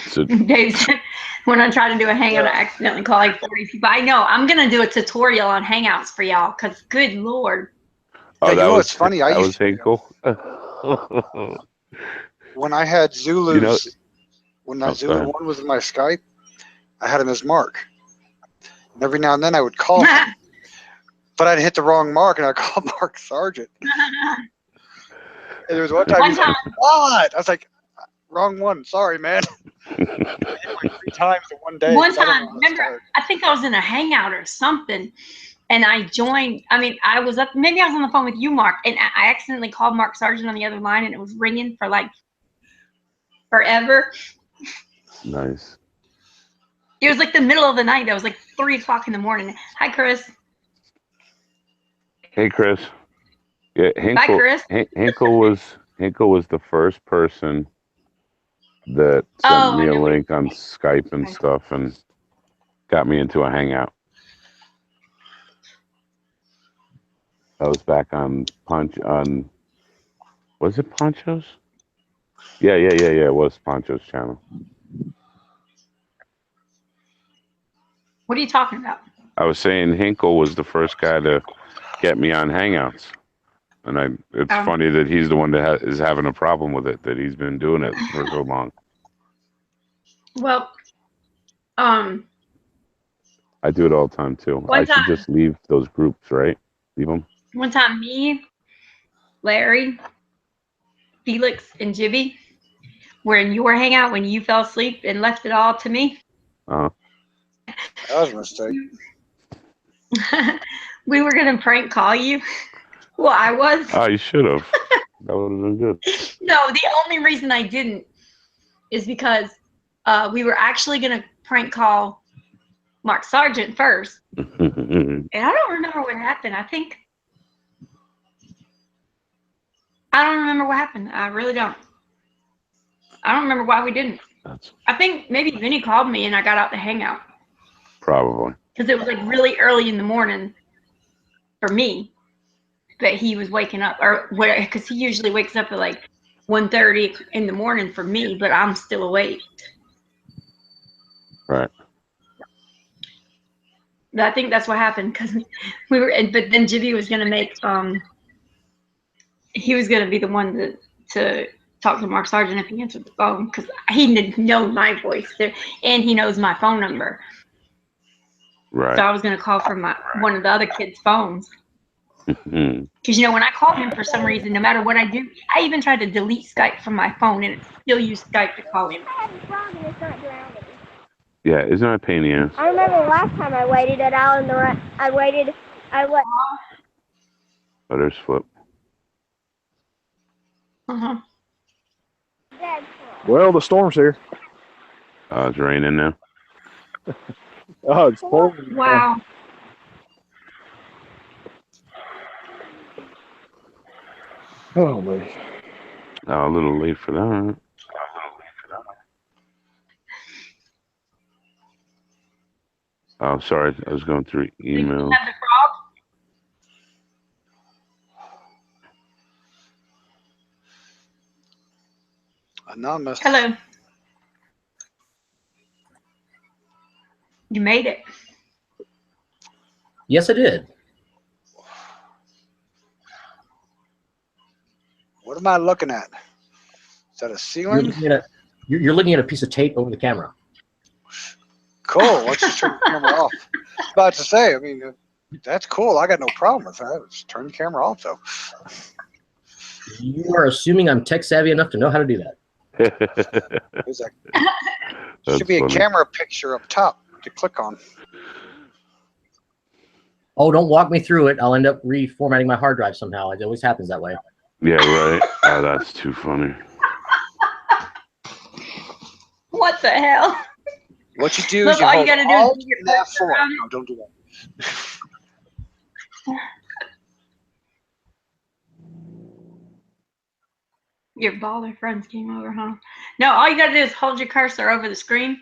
So, Dave said, when I try to do a hangout, I accidentally call like 40 people. I know. I'm going to do a tutorial on Hangouts for y'all because good Lord. oh, you that know was what's funny? That was Hinkle. When I had Zulus, You know- when Oh, that go Zulu ahead. one was in my Skype, I had him as Mark. And every now and then I would call him, but I'd hit the wrong Mark and I'd call Mark Sargent. And there was one time One he's like, time- what? I was like, wrong one. Sorry, man. I hit him like 3 times in one day. One 'cause I don't time, know how to remember, start. I think I was in a Hangout or something, and I joined. I mean, I was up. Maybe I was on the phone with you, Mark, and I accidentally called Mark Sargent on the other line, and it was ringing for like forever. Nice. It was like the middle of the night. It was like 3 o'clock in the morning. Hi, Chris. Hey, Chris. Yeah, Hinkle. Chris. Hinkle was the first person that sent Oh, me I a know. link on Skype and Okay. stuff, and got me into a hangout. That was back on was it Poncho's? Yeah. It was Poncho's channel. What are you talking about? I was saying Hinkle was the first guy to get me on Hangouts, and it's Oh. funny that he's the one that is having a problem with it. That he's been doing it for so long. Well, I do it all the time too. One I should time- just leave those groups, right? Leave them. one time, me, Larry, Felix, and Jibby were in your Hangout when you fell asleep and left it all to me. That was a mistake. We were gonna prank call you. Well, I was. Oh, you should have. That would have been good. No, the only reason I didn't is because we were actually gonna prank call Mark Sargent first, and I don't remember what happened. I don't remember what happened. I really don't. I don't remember why we didn't. I think maybe Vinny called me and I got out the Hangout Probably. because it was like really early in the morning for me. But he was waking up, or what? Because he usually wakes up at like 1:30 in the morning for me, but I'm still awake. Right. I think that's what happened because we were. But then Jibby was gonna make he was gonna be the one to talk to Mark Sargent if he answered the phone because he didn't know my voice there, and he knows my phone number. Right. So I was gonna call from one of the other kids' phones. Mhm. Because when I call him for some reason, no matter what I do, I even tried to delete Skype from my phone and it still used Skype to call him. I have a frog and it's not drowning. Yeah, isn't that a pain in the ass? I remember last time I waited it out in the I let. Oh, there's Flip. Uh-huh. Well, the storm's here. Oh, it's raining now. Oh, it's pouring. Wow. Oh man. Oh, a little late for that. Oh, sorry. I was going through email. Have the frog? Anonymous. Hello. You made it. Yes, I did. What am I looking at? Is that a ceiling? You're looking at a piece of tape over the camera. Cool. Let's just turn the camera off. I was about to say, I mean, that's cool. I got no problem with that. Just turn the camera off, though. You are assuming I'm tech savvy enough to know how to do that. There should be a camera picture up top to click on. Oh, don't walk me through it. I'll end up reformatting my hard drive somehow. It always happens that way. Yeah, right. Oh, that's too funny. What the hell? What you do Look, is you all you hold gotta do Alt is get and F4. No, don't do that. Your baller friends came over, huh? No, all you gotta do is hold your cursor over the screen,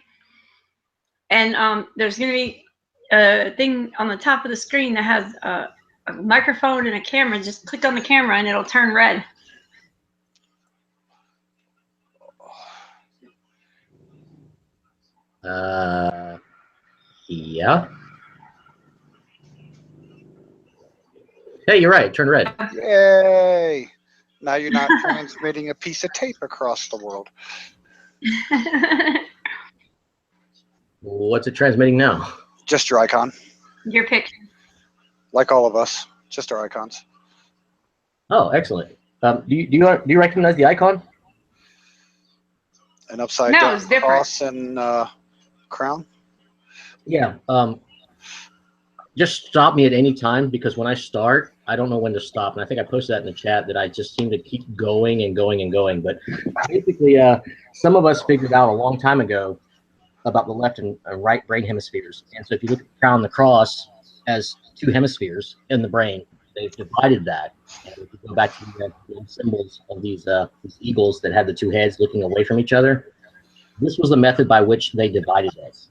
and there's gonna be a thing on the top of the screen that has a microphone and a camera. Just click on the camera and it'll turn red. Yeah. Hey, you're right. Turn red. Yay! Now you're not transmitting a piece of tape across the world. What's it transmitting now? Just your icon. Your picture. Like all of us, just our icons. Oh, excellent. Do you recognize the icon? An upside No, down it's different. cross and crown. Yeah. Just stop me at any time because when I start, I don't know when to stop. And I think I posted that in the chat that I just seem to keep going and going and going. But basically, some of us figured out a long time ago about the left and right brain hemispheres. And so if you look at the crown and the cross as two hemispheres in the brain, they've divided that. And if you go back to the symbols of these eagles that had the two heads looking away from each other, this was the method by which they divided us.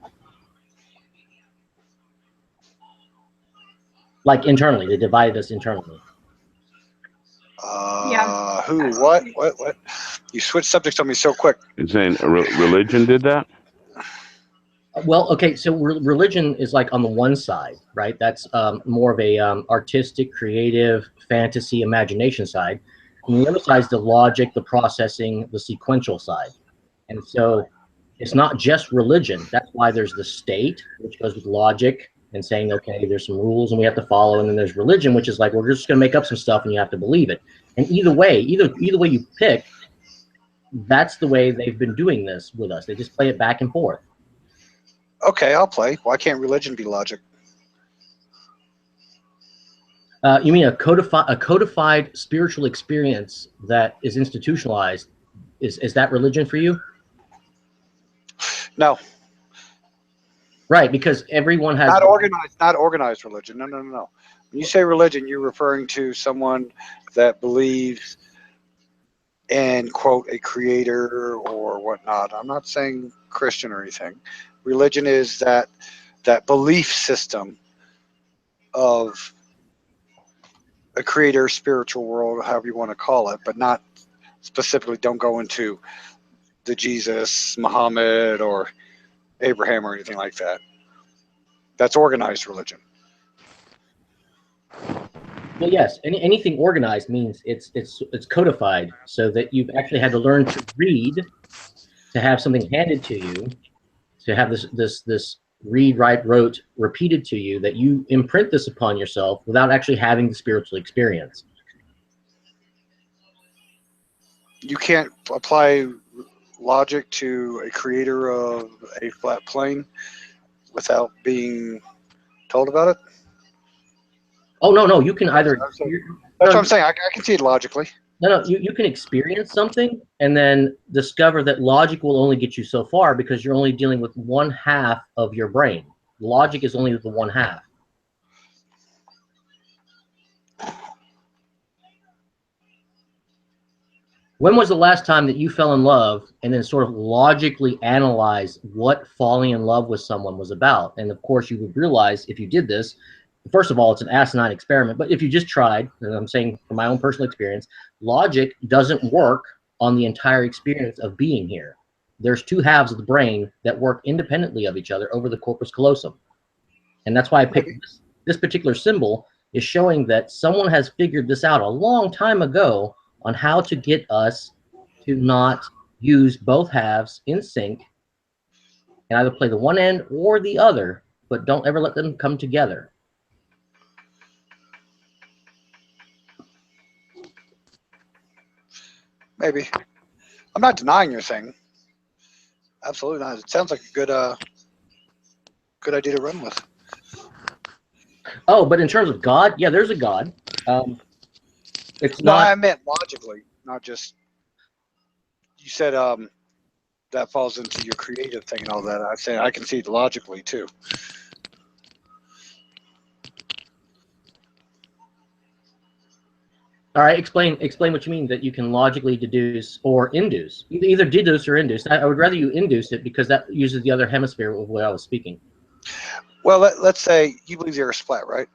Like internally, they divided us internally. Who? What? You switched subjects on me so quick. You're saying religion did that? Well, okay, so religion is like on the one side, right? That's more of a artistic, creative, fantasy, imagination side. And the other side is the logic, the processing, the sequential side. And so it's not just religion. That's why there's the state, which goes with logic and saying, okay, there's some rules and we have to follow. And then there's religion, which is like, we're just going to make up some stuff and you have to believe it. And either way you pick, that's the way they've been doing this with us. They just play it back and forth. Okay, I'll play. Why can't religion be logic? You mean a codified spiritual experience that is institutionalized? Is that religion for you? No. Right, because everyone has not organized religion. No. When you say religion, you're referring to someone that believes in, quote, a creator or whatnot. I'm not saying Christian or anything. Religion is that belief system of a creator, spiritual world, however you want to call it, but not specifically, don't go into the Jesus, Muhammad, or Abraham or anything like that. That's organized religion. Well, yes, anything organized means it's codified, so that you've actually had to learn to read, to have something handed to you, to have this read, write, wrote repeated to you, that you imprint this upon yourself without actually having the spiritual experience. You can't apply logic to a creator of a flat plane without being told about it. Oh, no, you can either... That's what I'm saying. I can see it logically. No, you can experience something and then discover that logic will only get you so far because you're only dealing with one half of your brain. Logic is only the one half. When was the last time that you fell in love and then sort of logically analyzed what falling in love with someone was about? And of course, you would realize if you did this, first of all, it's an asinine experiment, but if you just tried, and I'm saying from my own personal experience, logic doesn't work on the entire experience of being here. There's two halves of the brain that work independently of each other over the corpus callosum. And that's why I picked this particular symbol, is showing that someone has figured this out a long time ago on how to get us to not use both halves in sync and either play the one end or the other, but don't ever let them come together. Maybe. I'm not denying your thing. Absolutely not. It sounds like a good idea to run with. Oh, but in terms of God, yeah, there's a God. It's No, not. I meant logically, not just. You said that falls into your creative thing and all that. I say I can see it logically too. All right, explain what you mean that you can logically deduce or induce. Either deduce or induce. I would rather you induce it because that uses the other hemisphere of what I was speaking. Well, let's say you believe the Earth's flat, right?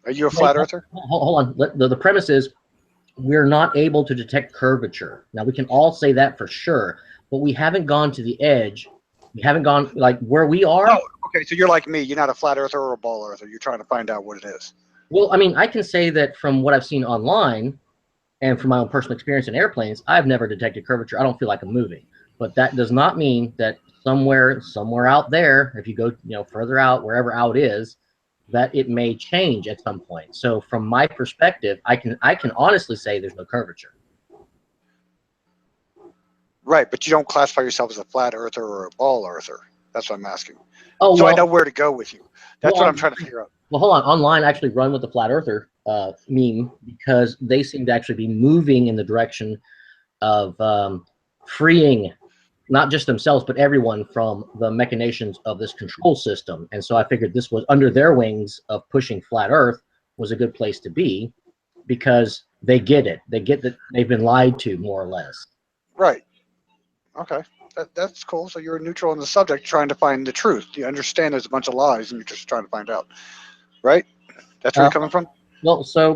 Are you a flat earther? Hold on. The premise is we're not able to detect curvature. Now, we can all say that for sure, but we haven't gone to the edge. We haven't gone, like, where we are. Oh, okay, so you're like me. You're not a flat earther or a ball earther. You're trying to find out what it is. Well, I mean, I can say that from what I've seen online and from my own personal experience in airplanes, I've never detected curvature. I don't feel like I'm moving. But that does not mean that somewhere out there, if you go, further out, wherever out is, that it may change at some point. So from my perspective, I can honestly say there's no curvature. Right, but you don't classify yourself as a flat earther or a ball earther. That's what I'm asking. Oh, so well, I know where to go with you. That's well, what I'm trying to figure out. Well, hold on. Online, I actually run with the flat earther meme because they seem to actually be moving in the direction of freeing not just themselves, but everyone from the machinations of this control system. And so I figured this was under their wings of pushing flat earth was a good place to be because they get it. They get that they've been lied to, more or less. Right. Okay. That's cool. So you're neutral on the subject, trying to find the truth. You understand there's a bunch of lies, and you're just trying to find out. Right? That's where you're coming from? Well, so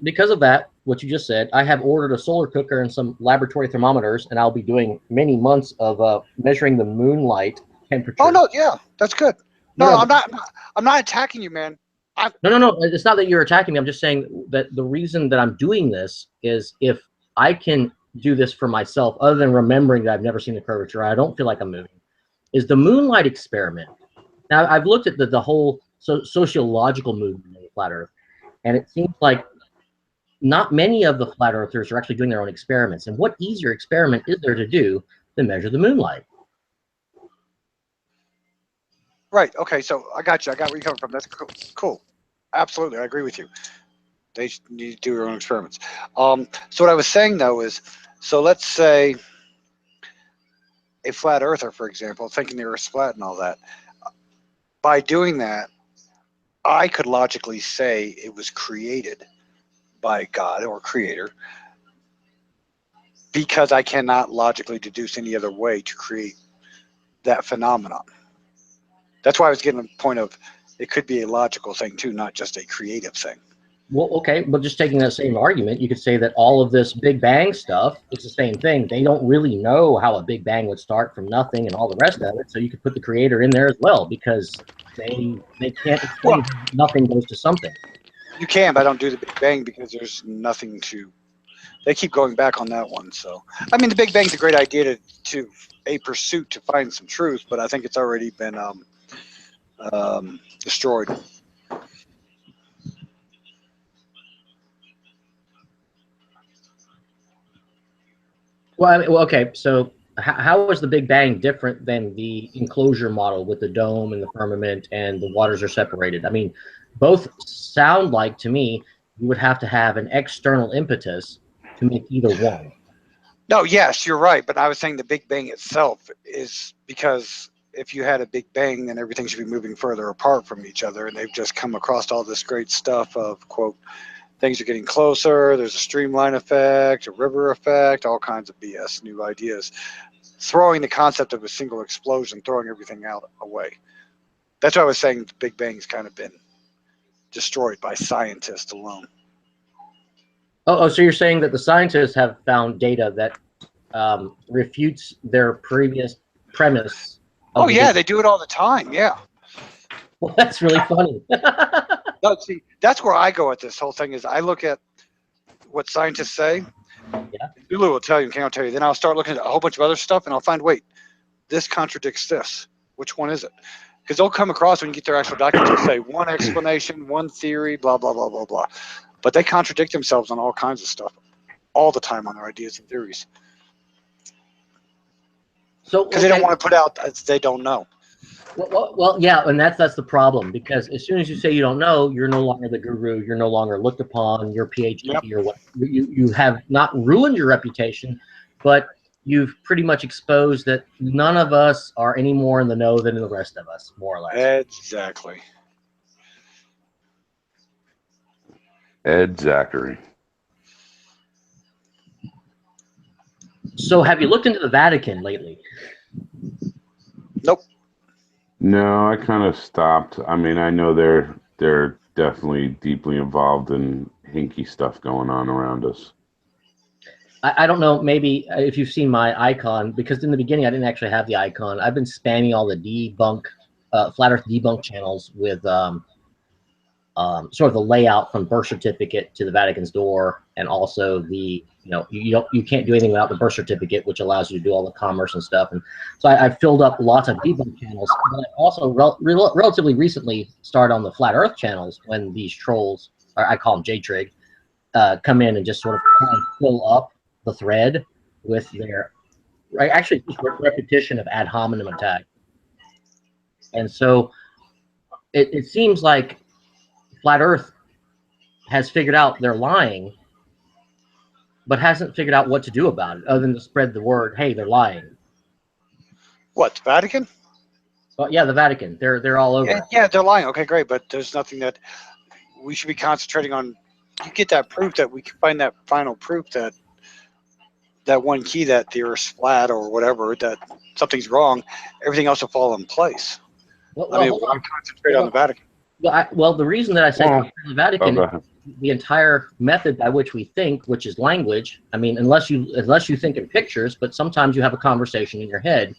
because of that, what you just said, I have ordered a solar cooker and some laboratory thermometers, and I'll be doing many months of measuring the moonlight temperature. Oh no, yeah, that's good. No, I'm not attacking you, man. No. It's not that you're attacking me. I'm just saying that the reason that I'm doing this is if I can do this for myself, other than remembering that I've never seen the curvature, I don't feel like I'm moving, is the moonlight experiment. Now, I've looked at the whole sociological movement of the flat Earth, and it seems like not many of the flat earthers are actually doing their own experiments. And what easier experiment is there to do than measure the moonlight? Right. Okay. So I got you. I got where you're coming from. That's cool. Absolutely. I agree with you. They need to do their own experiments. So what I was saying, though, is, so let's say a flat earther, for example, thinking the Earth's flat and all that, by doing that, I could logically say it was created by God or creator because I cannot logically deduce any other way to create that phenomenon. That's why I was getting the point of it could be a logical thing too, not just a creative thing. Well, okay, but just taking that same argument, you could say that all of this Big Bang stuff is the same thing. They don't really know how a Big Bang would start from nothing and all the rest of it. So you could put the creator in there as well because they can't explain how nothing goes to something. You can, but I don't do the Big Bang because there's nothing to. They keep going back on that one. So I mean, the Big Bang's a great idea to a pursuit to find some truth, but I think it's already been destroyed. Well, I mean, okay, so how is the Big Bang different than the enclosure model with the dome and the firmament and the waters are separated? I mean, both sound like, to me, you would have to have an external impetus to make either one. No, yes, you're right. But I was saying the Big Bang itself is because if you had a Big Bang, then everything should be moving further apart from each other. And they've just come across all this great stuff of, quote, things are getting closer. There's a streamline effect, a river effect, all kinds of BS, new ideas. Throwing the concept of a single explosion, throwing everything out away. That's why I was saying the Big Bang's kind of been destroyed by scientists alone. Oh, so you're saying that the scientists have found data that refutes their previous premise? Oh, yeah, they do it all the time, yeah. Well, that's really funny. No, see, that's where I go at this whole thing is I look at what scientists say. Yeah. Lulu will tell you, Ken will tell you. Then I'll start looking at a whole bunch of other stuff, and I'll find, wait, this contradicts this. Which one is it? Because they'll come across when you get their actual documents and say one explanation, one theory, blah, blah, blah, blah, blah. But they contradict themselves on all kinds of stuff all the time on their ideas and theories. So because they don't want to put out that they don't know. Well, yeah, and that's the problem, because as soon as you say you don't know, you're no longer the guru. You're no longer looked upon. Your PhD or what? You have not ruined your reputation, but you've pretty much exposed that none of us are any more in the know than the rest of us, more or less. Exactly. Ed Zachary. So, have you looked into the Vatican lately? Nope. No, I kind of stopped. I mean, I know they're definitely deeply involved in hinky stuff going on around us. I don't know, maybe if you've seen my icon, because in the beginning I didn't actually have the icon. I've been spamming all the debunk, flat Earth debunk channels with sort of the layout from birth certificate to the Vatican's door, and also the you can't do anything without the birth certificate, which allows you to do all the commerce and stuff. And so I've filled up lots of debunk channels. But I also relatively recently started on the flat Earth channels when these trolls, or I call them J-Trig, come in and just sort of try and fill up the thread with their actually just repetition of ad hominem attack. And so it seems like Flat Earth has figured out they're lying, but hasn't figured out what to do about it other than to spread the word, hey, they're lying. What, the Vatican? Well, yeah, the Vatican. They're all over. Yeah, they're lying. Okay, great, but there's nothing that we should be concentrating on. You get that proof that we can find that final proof that one key, that the Earth's flat or whatever, that something's wrong, everything else will fall in place. I mean, why concentrate on the Vatican? Well, the reason that I say the Vatican, the entire method by which we think, which is language. I mean, unless you think in pictures, but sometimes you have a conversation in your head.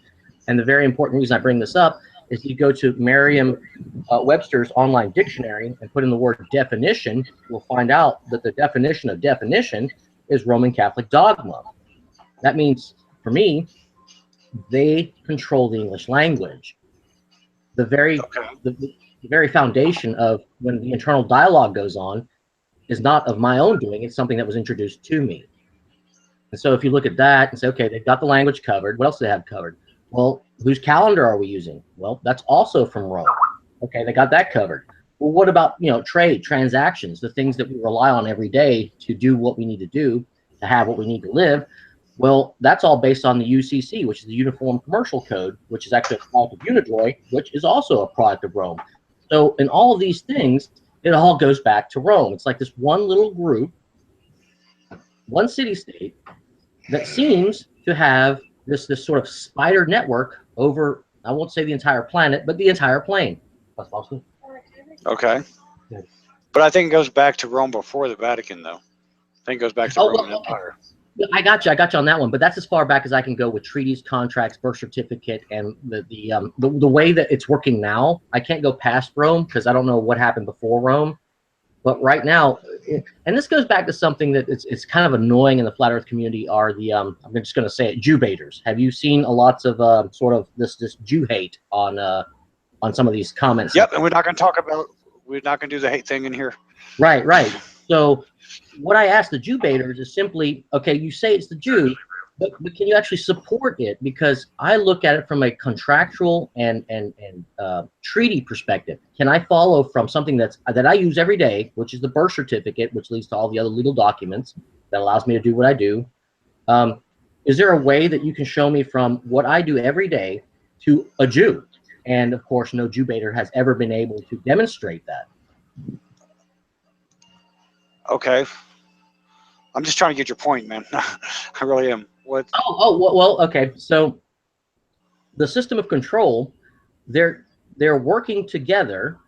And the very important reason I bring this up is you go to Merriam-Webster's online dictionary and put in the word definition, you'll find out that the definition of definition is Roman Catholic dogma. That means, for me, they control the English language. The very foundation of when the internal dialogue goes on is not of my own doing. It's something that was introduced to me. And so if you look at that and say, okay, they've got the language covered. What else do they have covered? Well, whose calendar are we using? Well, that's also from Rome. Okay, they got that covered. Well, what about, trade, transactions, the things that we rely on every day to do what we need to do, to have what we need to live? Well, that's all based on the UCC, which is the Uniform Commercial Code, which is actually a product of Unidroit, which is also a product of Rome. So in all of these things, it all goes back to Rome. It's like this one little group, one city-state, that seems to have this sort of spider network over, I won't say the entire planet, but the entire plane. Okay. But I think it goes back to Rome before the Vatican, though. I think it goes back to the Oh, Roman well, Empire. I got you on that one, but that's as far back as I can go with treaties, contracts, birth certificate, and the way that it's working now. I can't go past Rome because I don't know what happened before Rome. But right now, and this goes back to something that it's kind of annoying in the flat Earth community are the I'm just going to say it, Jew baiters. Have you seen lots of sort of this Jew hate on some of these comments? Yep, and we're not going to do the hate thing in here. Right. So what I ask the Jew baiters is simply, okay, you say it's the Jew, but can you actually support it? Because I look at it from a contractual and treaty perspective. Can I follow from something that I use every day, which is the birth certificate, which leads to all the other legal documents that allows me to do what I do? Is there a way that you can show me from what I do every day to a Jew? And of course, no Jew baiter has ever been able to demonstrate that. Okay. I'm just trying to get your point, man. I really am. What? Well, okay. So the system of control, they're working together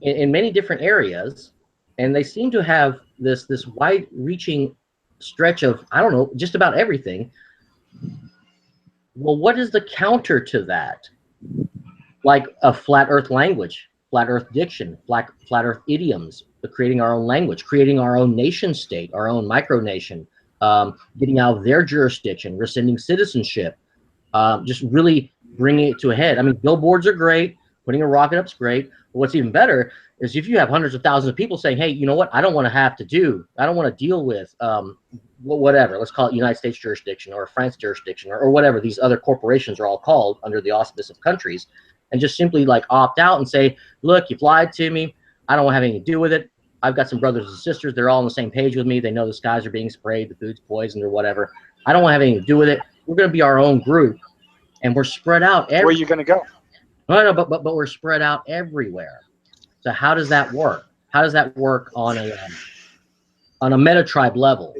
in many different areas, and they seem to have this wide-reaching stretch of, I don't know, just about everything. Well, what is the counter to that? Like a flat Earth language, flat Earth diction, flat Earth idioms, creating our own language, creating our own nation state, our own micronation, getting out of their jurisdiction, rescinding citizenship, just really bringing it to a head. I mean, billboards are great. Putting a rocket up is great. But what's even better is if you have hundreds of thousands of people saying, hey, you know what? I don't want to deal with whatever. Let's call it United States jurisdiction or France jurisdiction or whatever these other corporations are all called under the auspice of countries, and just simply like opt out and say, look, you've lied to me. I don't want to have anything to do with it. I've got some brothers and sisters. They're all on the same page with me. They know the skies are being sprayed, the food's poisoned or whatever. I don't want to have anything to do with it. We're going to be our own group, and we're spread out. Where are you going to go? No, but we're spread out everywhere. So how does that work? How does that work on a meta tribe level?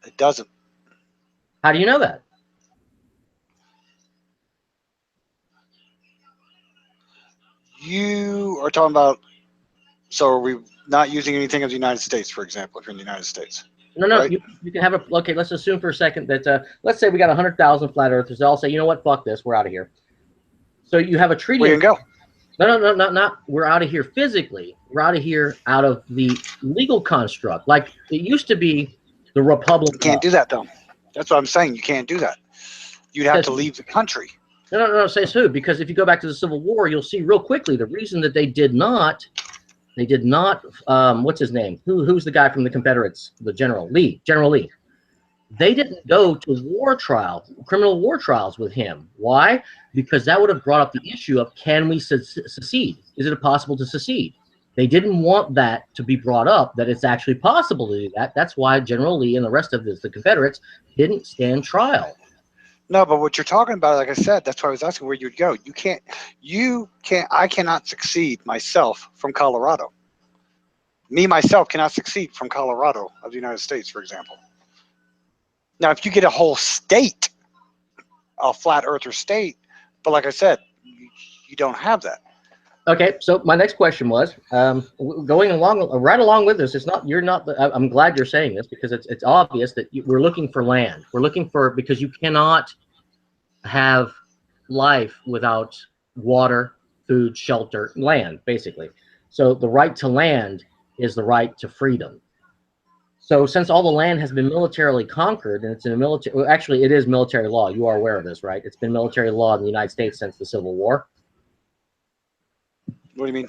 It doesn't. How do you know that? You are talking about. So are we not using anything of the United States, for example, if you're in the United States? No, right? you can have okay, let's assume for a second that, let's say we got 100,000 flat earthers. They all say, you know what, fuck this, we're out of here. So you have a treaty. Where you go? No, not we're out of here physically. We're out of here out of the legal construct. Like it used to be the Republic. You can't do that, though. That's what I'm saying. You can't do that. You'd have to leave the country. No, says who? Because if you go back to the Civil War, you'll see real quickly the reason that they did not, what's his name? Who's the guy from the Confederates? The General Lee. They didn't go to war trial, criminal war trials with him. Why? Because that would have brought up the issue of, can we secede? Is it possible to secede? They didn't want that to be brought up, that it's actually possible to do that. That's why General Lee and the rest of the Confederates didn't stand trial. No, but what you're talking about, like I said, that's why I was asking where you'd go. I cannot succeed myself from Colorado. Me, myself, cannot succeed from Colorado of the United States, for example. Now, if you get a whole state, a flat earther state, but like I said, you don't have that. Okay, so my next question was, going right along with this, I'm glad you're saying this because it's obvious that we're looking for land. We're looking for, because you cannot have life without water, food, shelter, land, basically. So the right to land is the right to freedom. So since all the land has been militarily conquered, and it's in a military, well, actually it is military law. You are aware of this, right? It's been military law in the United States since the Civil War. What do you mean?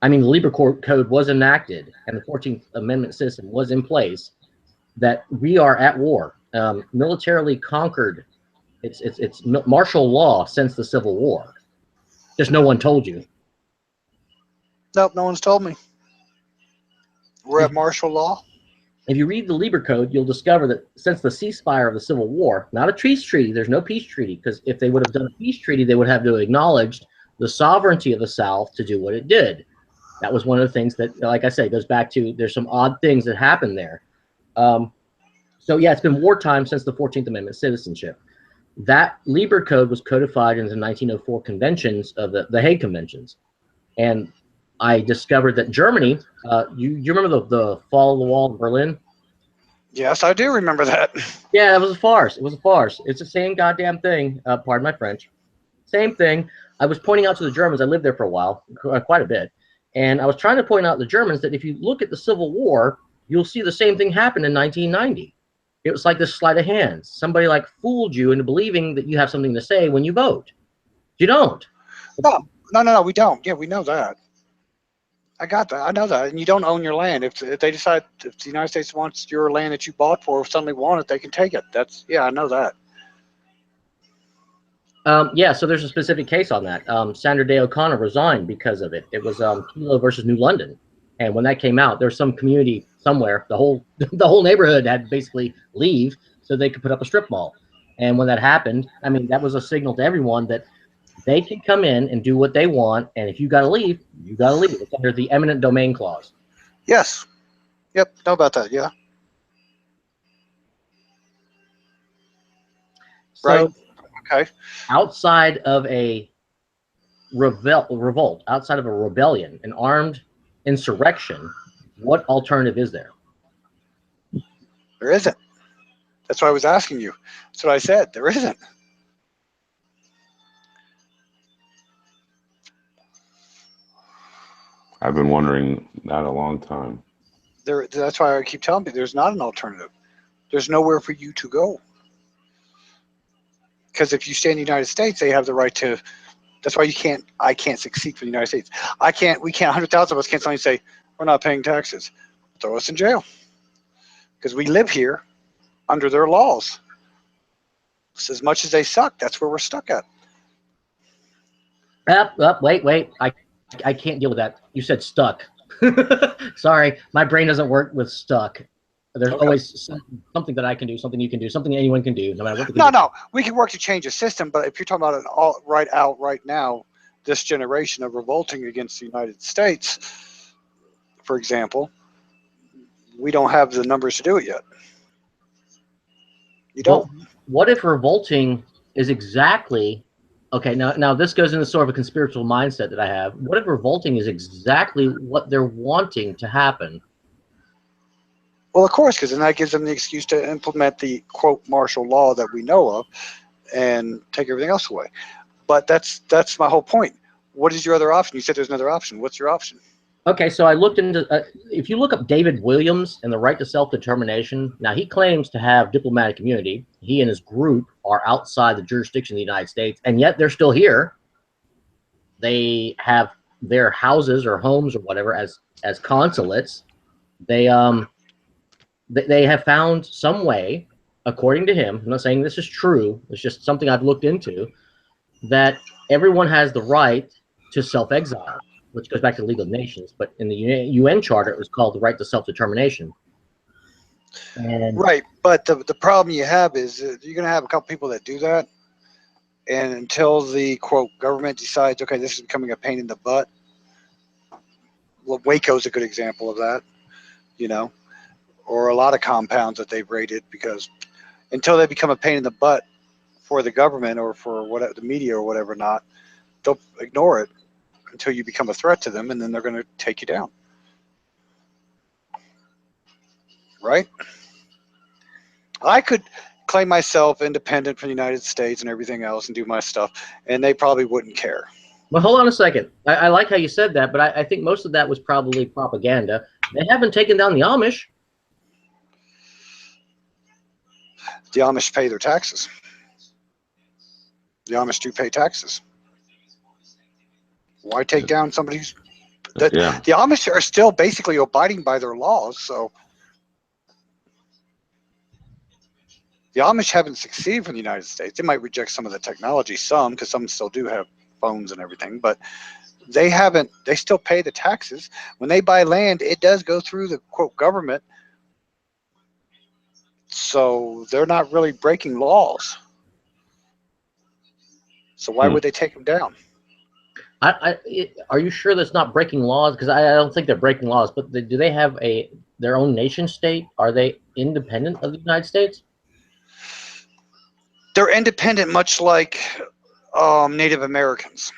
I mean, the Lieber Code was enacted, and the 14th Amendment system was in place. That we are at war, militarily conquered. It's martial law since the Civil War. Just no one told you. Nope, no one's told me. We're at martial law. If you read the Lieber Code, you'll discover that since the ceasefire of the Civil War, not a peace treaty, there's no peace treaty, because if they would have done a peace treaty, they would have to acknowledge the sovereignty of the South to do what it did. That was one of the things that, like I say, goes back to, there's some odd things that happened there. So yeah, it's been wartime since the 14th Amendment citizenship. That Lieber Code was codified in the 1904 conventions of the Hague Conventions. And I discovered that Germany, you remember the fall of the wall in Berlin? Yes, I do remember that. Yeah, it was a farce. It was a farce. It's the same goddamn thing. Pardon my French. Same thing. I was pointing out to the Germans. I lived there for a while, quite a bit, and I was trying to point out to the Germans that if you look at the Civil War, you'll see the same thing happen in 1990. It was like this sleight of hand. Somebody like fooled you into believing that you have something to say when you vote. You don't. No, we don't. Yeah, we know that. I got that. I know that. And you don't own your land. If they decide, if the United States wants your land that you bought for, suddenly want it, they can take it. That's, yeah, I know that. Yeah, so there's a specific case on that. Sandra Day O'Connor resigned because of it. It was Kelo versus New London, and when that came out, there was some community somewhere. The whole neighborhood had to basically leave so they could put up a strip mall. And when that happened, I mean, that was a signal to everyone that they can come in and do what they want, and if you got to leave, you got to leave. It's under the eminent domain clause. Yes. Yep. Know about that. Yeah. So, right. Okay. Outside of a revolt, outside of a rebellion, an armed insurrection, what alternative is there? There isn't. That's why I was asking you. That's what I said. There isn't. I've been wondering that a long time. That's why I keep telling you there's not an alternative. There's nowhere for you to go. Because if you stay in the United States, they have the right to. That's why I can't succeed for the United States. We can't. 100,000 of us can't suddenly say we're not paying taxes. Throw us in jail. Because we live here under their laws. It's as much as they suck, that's where we're stuck at. Wait. I can't deal with that. You said stuck. Sorry, my brain doesn't work with stuck. There's always something that I can do, something you can do, something anyone can do, no matter what. No, we can work to change the system, but if you're talking about an right now, this generation of revolting against the United States, for example, we don't have the numbers to do it yet. You don't. Well, what if revolting is exactly okay? Now this goes into sort of a conspiratorial mindset that I have. What if revolting is exactly what they're wanting to happen? Well, of course, because then that gives them the excuse to implement the, quote, martial law that we know of and take everything else away. But that's my whole point. What is your other option? You said there's another option. What's your option? Okay, so I looked into, if you look up David Williams and the right to self-determination, now he claims to have diplomatic immunity. He and his group are outside the jurisdiction of the United States, and yet they're still here. They have their houses or homes or whatever as consulates. They have found some way, according to him, I'm not saying this is true, it's just something I've looked into, that everyone has the right to self-exile, which goes back to the League of Nations, but in the UN Charter, it was called the right to self-determination. Right, but the problem you have is you're going to have a couple people that do that, and until the, quote, government decides, okay, this is becoming a pain in the butt, well, Waco's a good example of that, you know, or a lot of compounds that they've raided, because until they become a pain in the butt for the government or for whatever, the media or whatever not, they'll ignore it until you become a threat to them, and then they're going to take you down. Right? I could claim myself independent from the United States and everything else and do my stuff, and they probably wouldn't care. Well, hold on a second. I like how you said that, but I think most of that was probably propaganda. They haven't taken down the Amish. The Amish pay their taxes. The Amish do pay taxes. Why take down somebody's... The Amish are still basically abiding by their laws, so... The Amish haven't succeeded from the United States. They might reject some of the technology, because some still do have phones and everything, but they haven't, they still pay the taxes. When they buy land, it does go through the, quote, government. So they're not really breaking laws. So why would they take them down? Are you sure that's not breaking laws? Because I don't think they're breaking laws, but do they have their own nation state? Are they independent of the United States? They're independent, much like Native Americans.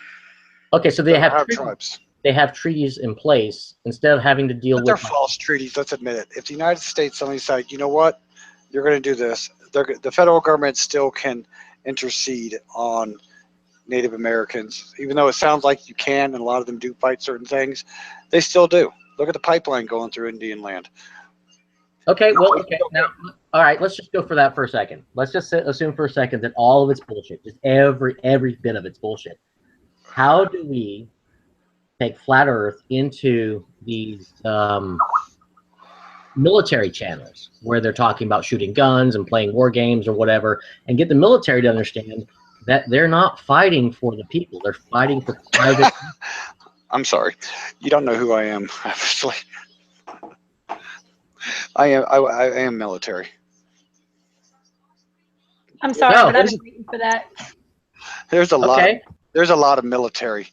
Okay, so they have tribes. they have treaties in place instead of having to deal But they're with. false treaties. Let's admit it. If the United States suddenly decide, you know what, you're going to do this, the federal government still can intercede on Native Americans, even though it sounds like you can, and a lot of them do fight certain things. They still do. Look at the pipeline going through Indian land. Okay, well, okay. Now, all right, let's just go for that for a second. Let's just assume for a second that all of it's bullshit. Just every bit of it's bullshit. How do we take flat Earth into these military channels where they're talking about shooting guns and playing war games or whatever, and get the military to understand that they're not fighting for the people; they're fighting for private. I'm sorry, you don't know who I am. Obviously, I am military. I'm sorry, No, but I've been waiting for that. There's a lot. Okay. There's a lot of military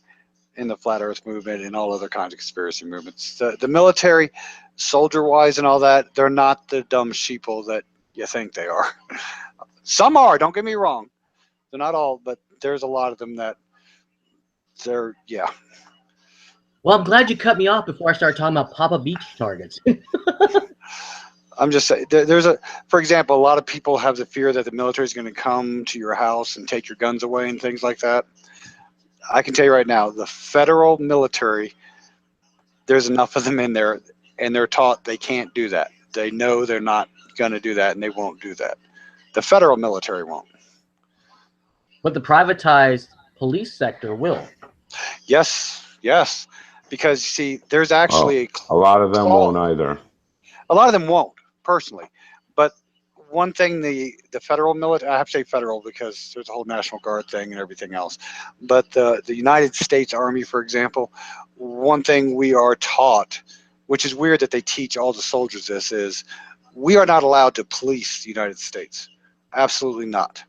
in the flat Earth movement and all other kinds of conspiracy movements. The military, soldier-wise and all that, they're not the dumb sheeple that you think they are. Some are. Don't get me wrong. They're not all, but there's a lot of them that they're, yeah. Well, I'm glad you cut me off before I started talking about Papa Beach targets. I'm just saying, there's a, for example, a lot of people have the fear that the military is going to come to your house and take your guns away and things like that. I can tell you right now, the federal military, there's enough of them in there, and they're taught they can't do that. They know they're not going to do that, and they won't do that. The federal military won't. But the privatized police sector will. Yes, yes. Because, see, there's actually a lot of them won't either. A lot of them won't, personally. But one thing the federal military, I have to say federal because there's a whole National Guard thing and everything else. But the United States Army, for example, one thing we are taught, which is weird that they teach all the soldiers this, is we are not allowed to police the United States. Absolutely not.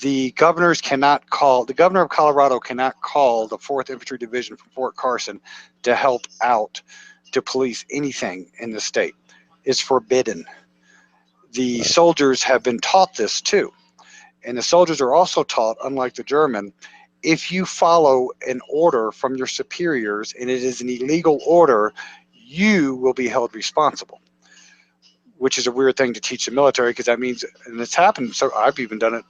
The governors cannot call, the governor of Colorado cannot call the 4th Infantry Division from Fort Carson to help out to police anything in the state. It's forbidden. The soldiers have been taught this too. And the soldiers are also taught, unlike the German, if you follow an order from your superiors and it is an illegal order, you will be held responsible. Which is a weird thing to teach the military because that means, and it's happened, so I've even done it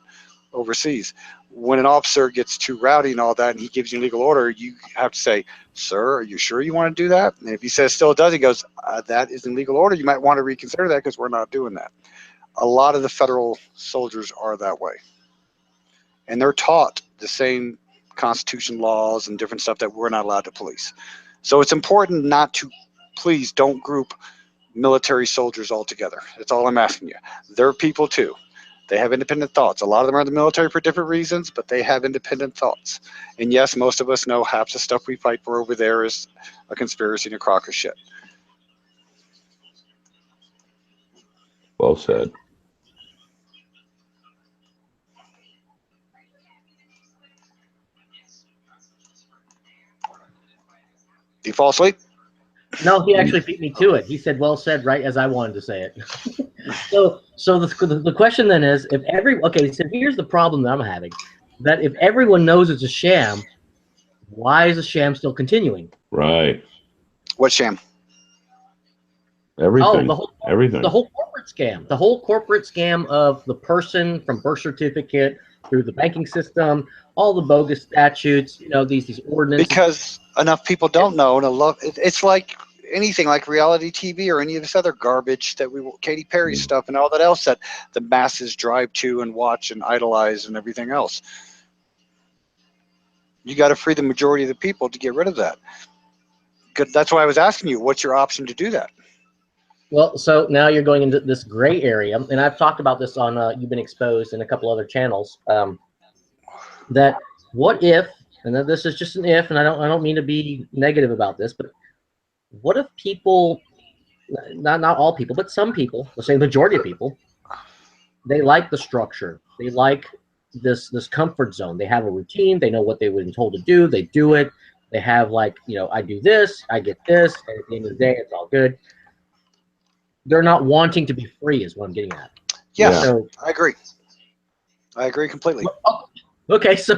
overseas. When an officer gets too rowdy and all that and he gives you a legal order, you have to say, sir, are you sure you want to do that? And if he says still does, he goes, that is a legal order. You might want to reconsider that because we're not doing that. A lot of the federal soldiers are that way. And they're taught the same Constitution laws and different stuff that we're not allowed to police. So it's important not to, please don't group military soldiers all together. That's all I'm asking you. They're people too. They have independent thoughts. A lot of them are in the military for different reasons, but they have independent thoughts. And yes, most of us know half the stuff we fight for over there is a conspiracy and a crock of shit. Well said. Do you fall asleep? No, he actually beat me to it. He said, well said, right as I wanted to say it. So the question then is, if okay, so here's the problem that I'm having, that if everyone knows it's a sham, why is the sham still continuing? Right. What sham? Everything. Oh, Everything. The whole corporate scam. The whole corporate scam of the person from birth certificate through the banking system, all the bogus statutes, you know, these ordinances. Because enough people don't know, and it's like anything, like reality TV or any of this other garbage that Katy Perry stuff and all that else that the masses drive to and watch and idolize and everything else. You got to free the majority of the people to get rid of that. Good. That's why I was asking you, what's your option to do that? Well, so now you're going into this gray area, and I've talked about this on You've Been Exposed and a couple other channels. That what if, and this is just an if, and I don't mean to be negative about this, but what if people, not all people, but some people, let's say the majority of people, they like the structure, they like this comfort zone. They have a routine, they know what they were told to do, they do it. They have, like, you know, I do this, I get this, and at the end of the day, it's all good. They're not wanting to be free, is what I'm getting at. Yes, so, I agree. I agree completely. Okay, so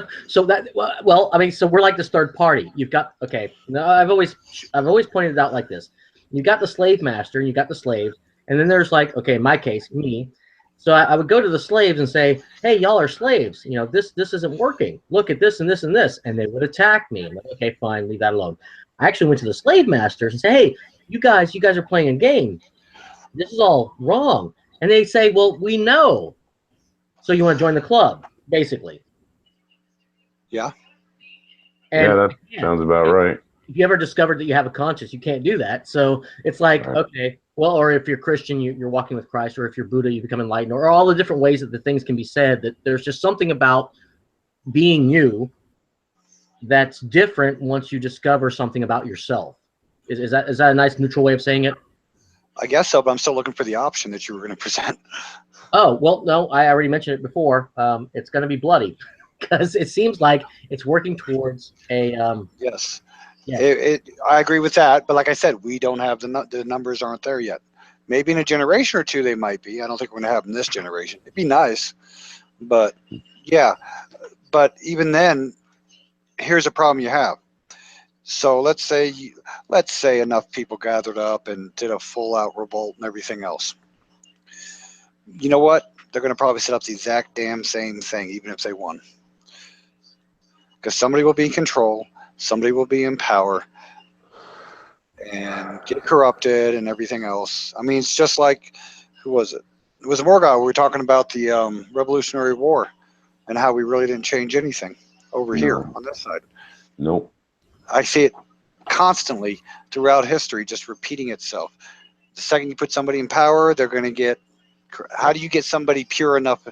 that well, I mean, so we're like this third party. You've got okay. No, I've always pointed it out like this. You've got the slave master, and you've got the slaves, and then there's like, okay, in my case, me. So I would go to the slaves and say, hey, y'all are slaves. You know, this isn't working. Look at this and this and this, and they would attack me. I'm like, okay, fine, leave that alone. I actually went to the slave masters and say, hey, you guys are playing a game. This is all wrong. And they say, well, we know. So you want to join the club, basically. Yeah. Yeah, that sounds about right. If you ever discovered that you have a conscience, you can't do that. So it's like, okay, well, or if you're Christian, you're walking with Christ, or if you're Buddha, you become enlightened, or all the different ways that the things can be said, that there's just something about being you that's different once you discover something about yourself. Is that a nice neutral way of saying it? I guess so, but I'm still looking for the option that you were going to present. Oh, well, no, I already mentioned it before. It's going to be bloody because it seems like it's working towards a yes. Yeah. I agree with that, but like I said, we don't have the numbers aren't there yet. Maybe in a generation or two they might be. I don't think we're going to have them this generation. It'd be nice, but yeah. But even then, here's a problem you have. So let's say enough people gathered up and did a full-out revolt and everything else. You know what? They're going to probably set up the exact damn same thing, even if they won, because somebody will be in control. Somebody will be in power and get corrupted and everything else. I mean, it's just like, who was it? It was Morgoth. We were talking about the Revolutionary War and how we really didn't change anything over here on this side. Nope. I see it constantly throughout history, just repeating itself. The second you put somebody in power, they're going to get. How do you get somebody pure enough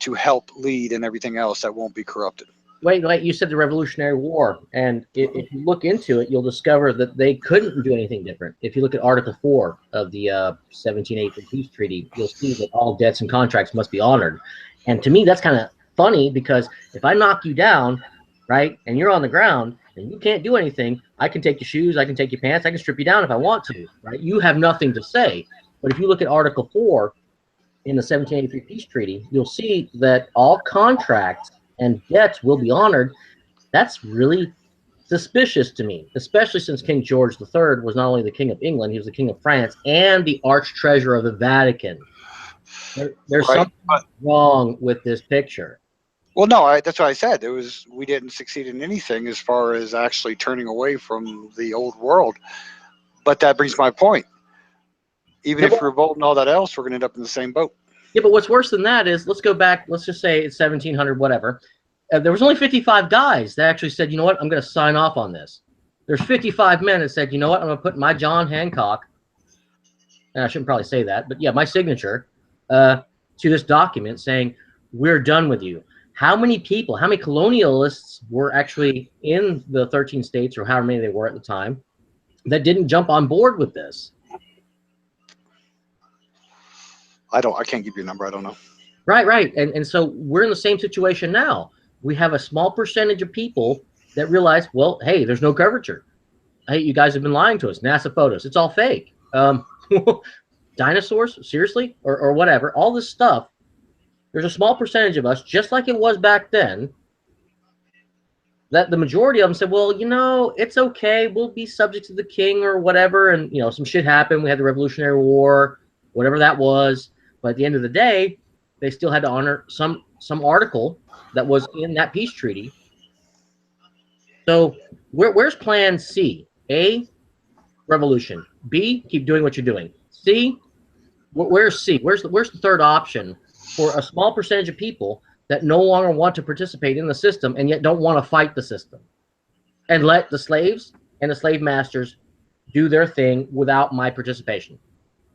to help lead and everything else that won't be corrupted? Wait, you said the Revolutionary War, and if you look into it, you'll discover that they couldn't do anything different. If you look at Article 4 of the 1783 Peace Treaty, you'll see that all debts and contracts must be honored. And to me, that's kind of funny, because if I knock you down, right, and you're on the ground, and you can't do anything, I can take your shoes, I can take your pants, I can strip you down if I want to, right? You have nothing to say. But if you look at Article 4 in the 1783 Peace Treaty, you'll see that all contracts and debts will be honored. That's really suspicious to me, especially since King George III was not only the King of England, he was the King of France and the Arch Treasurer of the Vatican. There's something wrong with this picture. Well, no, that's what I said. We didn't succeed in anything as far as actually turning away from the old world. But that brings my point. Even if we're revolt and all that else, we're going to end up in the same boat. Yeah, but what's worse than that is, let's go back, let's just say it's 1700, whatever. There was only 55 guys that actually said, you know what, I'm going to sign off on this. There's 55 men that said, you know what, I'm going to put my John Hancock, and I shouldn't probably say that, but yeah, my signature to this document saying, we're done with you. How many people, how many colonialists were actually in the 13 states, or however many they were at the time, that didn't jump on board with this? I can't give you a number. I don't know. Right. And so we're in the same situation now. We have a small percentage of people that realize, well, hey, there's no curvature. Hey, you guys have been lying to us. NASA photos, it's all fake. Dinosaurs, seriously? Or whatever. All this stuff. There's a small percentage of us, just like it was back then, that the majority of them said, well, you know, it's okay. We'll be subject to the king or whatever. And, you know, some shit happened. We had the Revolutionary War, whatever that was. But at the end of the day, they still had to honor some article that was in that peace treaty. So where's plan C? A, revolution. B, keep doing what you're doing. C, where's C? Where's the third option for a small percentage of people that no longer want to participate in the system and yet don't want to fight the system, and let the slaves and the slave masters do their thing without my participation?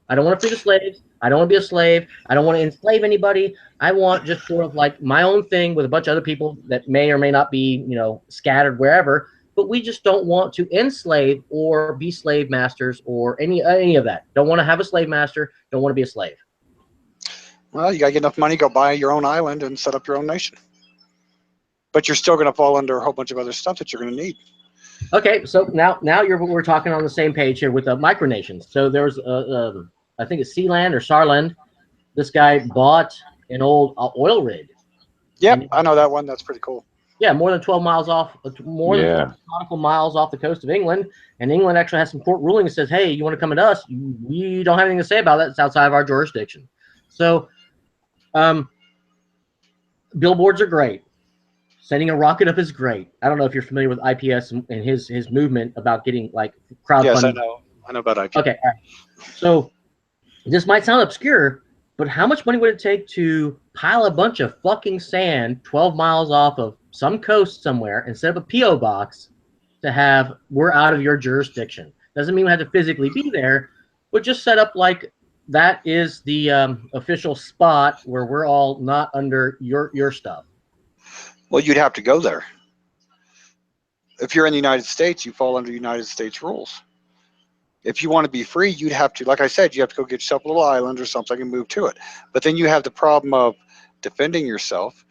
I don't want to free the slaves. I don't want to be a slave. I don't want to enslave anybody. I want just sort of like my own thing with a bunch of other people that may or may not be, you know, scattered wherever. But we just don't want to enslave or be slave masters or any of that. Don't want to have a slave master. Don't want to be a slave. Well, you got to get enough money, go buy your own island and set up your own nation. But you're still going to fall under a whole bunch of other stuff that you're going to need. Okay, so now we're talking on the same page here with micronations. So there's I think it's Sealand or Saarland. This guy bought an old oil rig. Yep, I know that one. That's pretty cool. Yeah, more than 12 miles off, more than Yeah. 12 nautical miles off the coast of England. And England actually has some court ruling that says, hey, you want to come at us? We don't have anything to say about that. It's outside of our jurisdiction. So billboards are great. Sending a rocket up is great. I don't know if you're familiar with IPS and his movement about getting like crowdfunding. Yes, I know. I know about IPS. Okay, all right. So this might sound obscure, but how much money would it take to pile a bunch of fucking sand 12 miles off of some coast somewhere and set up a P.O. box to have, we're out of your jurisdiction? Doesn't mean we have to physically be there, but just set up like that is the official spot where we're all not under your stuff. Well, you'd have to go there. If you're in the United States, you fall under United States rules. If you want to be free, you'd have to, like I said, you have to go get yourself a little island or something and move to it. But then you have the problem of defending yourself,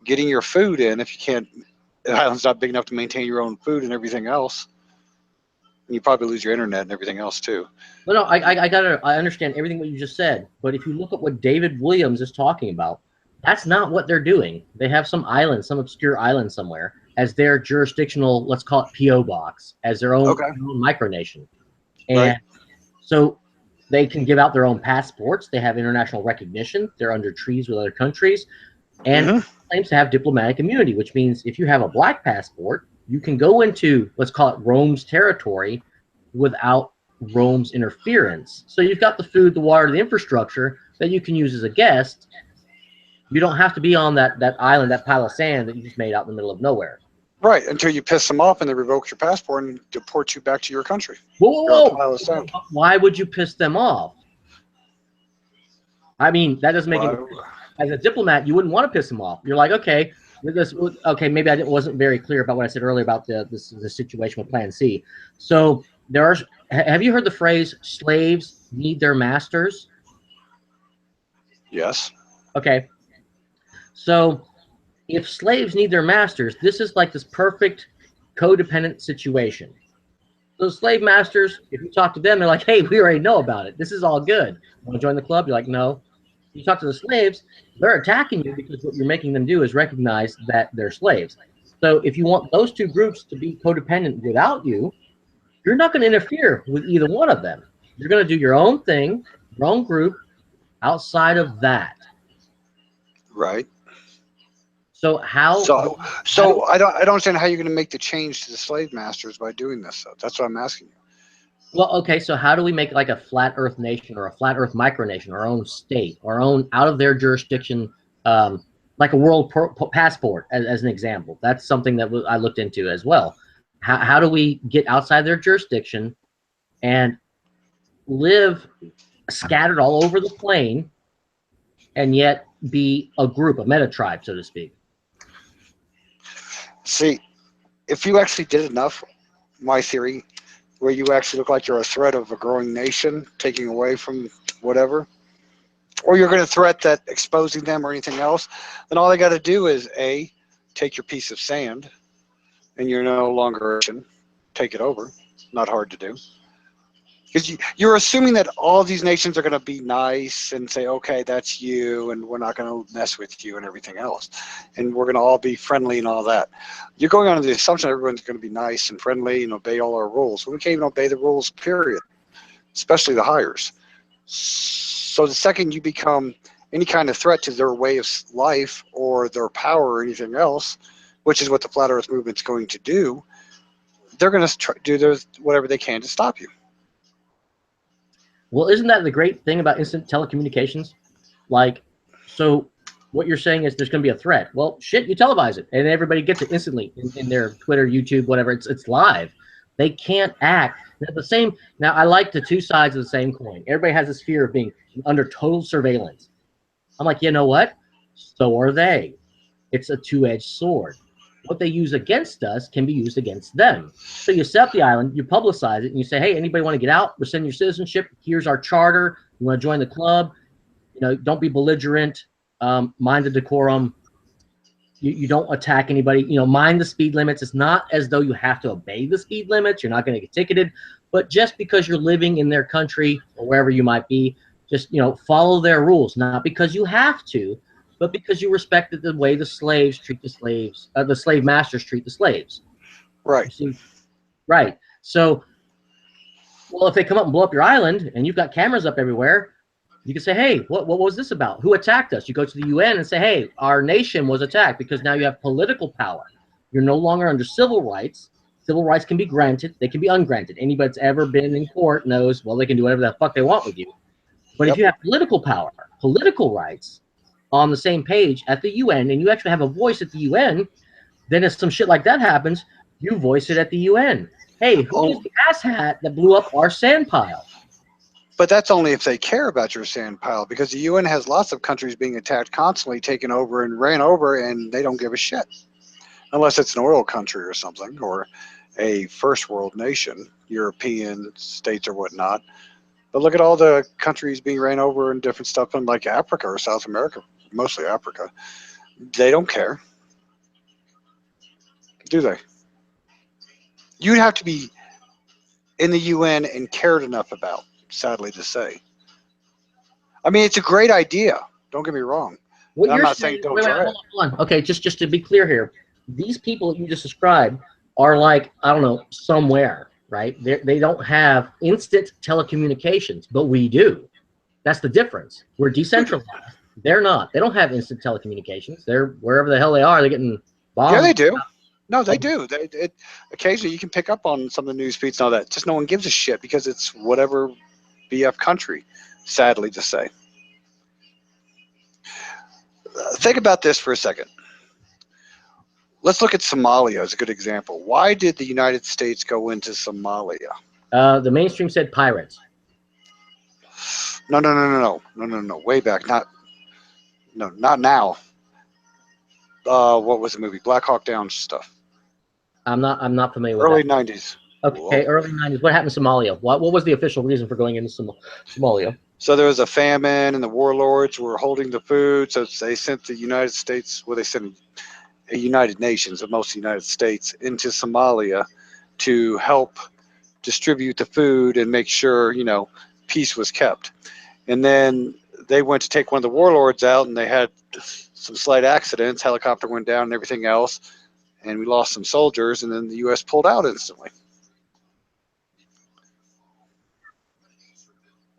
getting your food in. If you can't, the island's not big enough to maintain your own food and everything else. And you probably lose your internet and everything else too. No, I understand everything what you just said. But if you look at what David Williams is talking about, that's not what they're doing. They have some island, some obscure island somewhere as their jurisdictional, let's call it P.O. box, as their own, their own micronation. And so they can give out their own passports. They have international recognition. They're under treaties with other countries. And claims to have diplomatic immunity, which means if you have a black passport, you can go into, let's call it Rome's territory without Rome's interference. So you've got the food, the water, the infrastructure that you can use as a guest. You don't have to be on that island, that pile of sand that you just made out in the middle of nowhere. Right, until you piss them off and they revoke your passport and deport you back to your country. Whoa! Why would you piss them off? I mean, that doesn't make any sense. As a diplomat, you wouldn't want to piss them off. You're like, okay, maybe I wasn't very clear about what I said earlier about the situation with Plan C. So have you heard the phrase, slaves need their masters? Yes. Okay. So if slaves need their masters, this is like this perfect codependent situation. Those slave masters, if you talk to them, they're like, hey, we already know about it. This is all good. Want to join the club? You're like, no. You talk to the slaves, they're attacking you because what you're making them do is recognize that they're slaves. So if you want those two groups to be codependent without you, you're not going to interfere with either one of them. You're going to do your own thing, your own group, outside of that. Right. So how? So I don't understand how you're going to make the change to the slave masters by doing this. Though. That's what I'm asking you. Well, okay. So how do we make like a flat Earth nation or a flat Earth micronation, our own state, our own out of their jurisdiction, like a world passport, as an example? That's something that I looked into as well. How do we get outside their jurisdiction and live scattered all over the plane, and yet be a group, a meta tribe, so to speak? See, if you actually did enough, my theory, where you actually look like you're a threat of a growing nation, taking away from whatever, or you're going to threat that exposing them or anything else, then all they got to do is A, take your piece of sand, and you're no longer Asian, take it over. Not hard to do. Because you're assuming that all these nations are going to be nice and say, okay, that's you, and we're not going to mess with you and everything else. And we're going to all be friendly and all that. You're going on the assumption everyone's going to be nice and friendly and obey all our rules. We can't even obey the rules, period, especially the hires. So the second you become any kind of threat to their way of life or their power or anything else, which is what the Flat Earth Movement's going to do, they're going to do whatever they can to stop you. Well, isn't that the great thing about instant telecommunications? Like, so what you're saying is there's going to be a threat. Well, shit, you televise it, and everybody gets it instantly in their Twitter, YouTube, whatever. It's live. They can't act. Now, I like the two sides of the same coin. Everybody has this fear of being under total surveillance. I'm like, you know what? So are they. It's a two-edged sword. What they use against us can be used against them. So you set up the island, you publicize it, and you say, hey, anybody want to get out? We're sending your citizenship. Here's our charter. You want to join the club? You know, don't be belligerent. Mind the decorum. You don't attack anybody. You know, mind the speed limits. It's not as though you have to obey the speed limits. You're not going to get ticketed. But just because you're living in their country or wherever you might be, just, you know, follow their rules. Not because you have to, but because you respected the way the slaves treat the slaves, the slave masters treat the slaves. Right. See? Right. So, well, if they come up and blow up your island and you've got cameras up everywhere, you can say, hey, what was this about? Who attacked us? You go to the UN and say, hey, our nation was attacked, because now you have political power. You're no longer under civil rights. Civil rights can be granted. They can be ungranted. Anybody that's ever been in court knows, well, they can do whatever the fuck they want with you. But if you have political power, political rights on the same page at the UN, and you actually have a voice at the UN, then if some shit like that happens, you voice it at the UN. Hey, who is the asshat that blew up our sand pile? But that's only if they care about your sand pile, because the UN has lots of countries being attacked constantly, taken over and ran over, and they don't give a shit. Unless it's an oil country or something, or a first world nation, European states or whatnot. But look at all the countries being ran over and different stuff in like Africa or South America, mostly Africa. They don't care, do they? You'd have to be in the UN and cared enough about, sadly to say. I mean, it's a great idea. Don't get me wrong. What I'm you're not saying don't try it. hold on. Okay, just to be clear here, these people that you just described are like, I don't know, somewhere, right? They don't have instant telecommunications, but we do. That's the difference. We're decentralized. They're not. They don't have instant telecommunications. They're wherever the hell they are. They're getting bombed. Yeah, they do. No, they do. Occasionally you can pick up on some of the news feeds and all that. Just no one gives a shit because it's whatever BF country, sadly to say. Think about this for a second. Let's look at Somalia as a good example. Why did the United States go into Somalia? The mainstream said pirates. No. Way back. Not now. What was the movie? Black Hawk Down stuff. I'm not familiar with early that. 90s. Okay, early 90s. What happened in Somalia? What was the official reason for going into Somalia? So there was a famine, and the warlords were holding the food. So they sent the United States, well, they sent a United Nations, but most of the United States, into Somalia to help distribute the food and make sure, peace was kept. And then they went to take one of the warlords out, and they had some slight accidents. Helicopter went down and everything else, and we lost some soldiers, and then the U.S. pulled out instantly.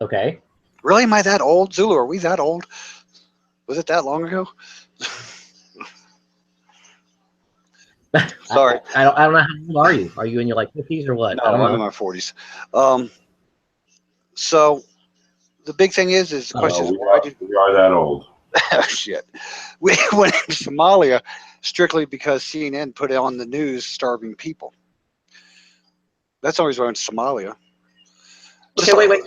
Okay. Really? Am I that old? Zulu, are we that old? Was it that long ago? Sorry. I don't know how old are you? Are you in your like 50s or what? No, I don't know. I'm in my 40s. So the big thing is the question is why did we are that old? Oh shit. We went into Somalia strictly because CNN put on the news starving people. That's always why I went to Somalia. Okay, wait.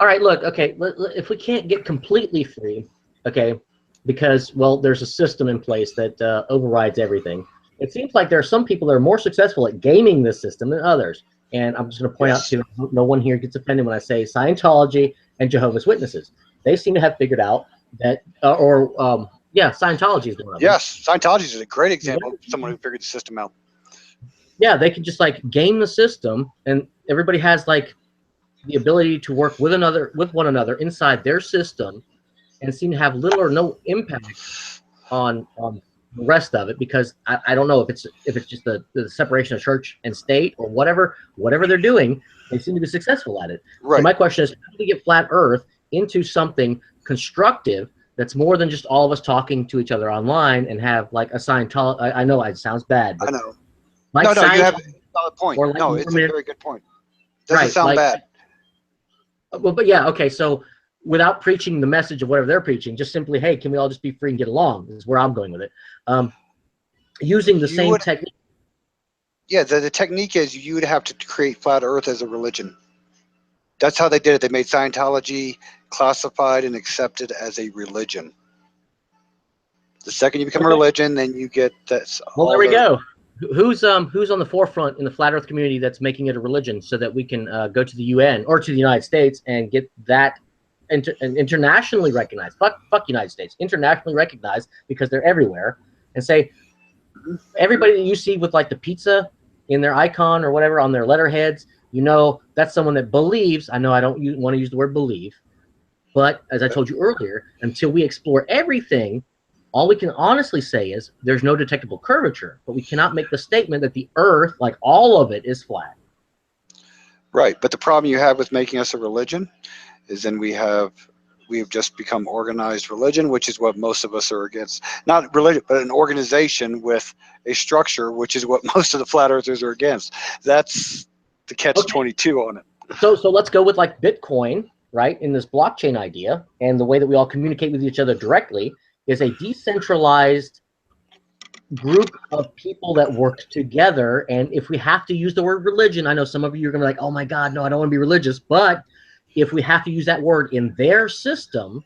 All right, look, okay, if we can't get completely free, okay, because, well, there's a system in place that overrides everything. It seems like there are some people that are more successful at gaming this system than others. And I'm just going to point out to no one here gets offended when I say Scientology and Jehovah's Witnesses. They seem to have figured out that, Scientology is one of them. Yes, Scientology is a great example of someone who figured the system out. Yeah, they can just like game the system, and everybody has like the ability to work with one another inside their system, and seem to have little or no impact on the rest of it, because I don't know if it's just the separation of church and state or whatever they're doing, they seem to be successful at it. Right. So my question is, how do we get flat Earth into something constructive that's more than just all of us talking to each other online and have like a Scientology? I know it sounds bad, but I know. Like no, you have a solid point. Like no, it's a very good point. Doesn't sound like, bad. Well, but yeah, okay, so without preaching the message of whatever they're preaching, just simply, hey, can we all just be free and get along? This is where I'm going with it. Using the same technique. Yeah, the technique is you would have to create flat Earth as a religion. That's how they did it. They made Scientology classified and accepted as a religion. The second you become a religion, then you get this. Well, there we go. Who's on the forefront in the flat Earth community that's making it a religion, so that we can go to the UN or to the United States and get that internationally recognized? Fuck United States, internationally recognized, because they're everywhere, and say everybody that you see with like the pizza in their icon or whatever on their letterheads, that's someone that believes. I know I don't want to use the word believe, But as I told you earlier, until we explore everything, all we can honestly say is there's no detectable curvature, but we cannot make the statement that the Earth, like all of it, is flat. Right, but the problem you have with making us a religion is then we have just become organized religion, which is what most of us are against. Not religion, but an organization with a structure, which is what most of the flat earthers are against. That's the catch-22 on it. So let's go with like Bitcoin, right? In this blockchain idea, and the way that we all communicate with each other directly is a decentralized group of people that work together. And if we have to use the word religion, I know some of you are going to be like, oh my God, no, I don't want to be religious. But if we have to use that word in their system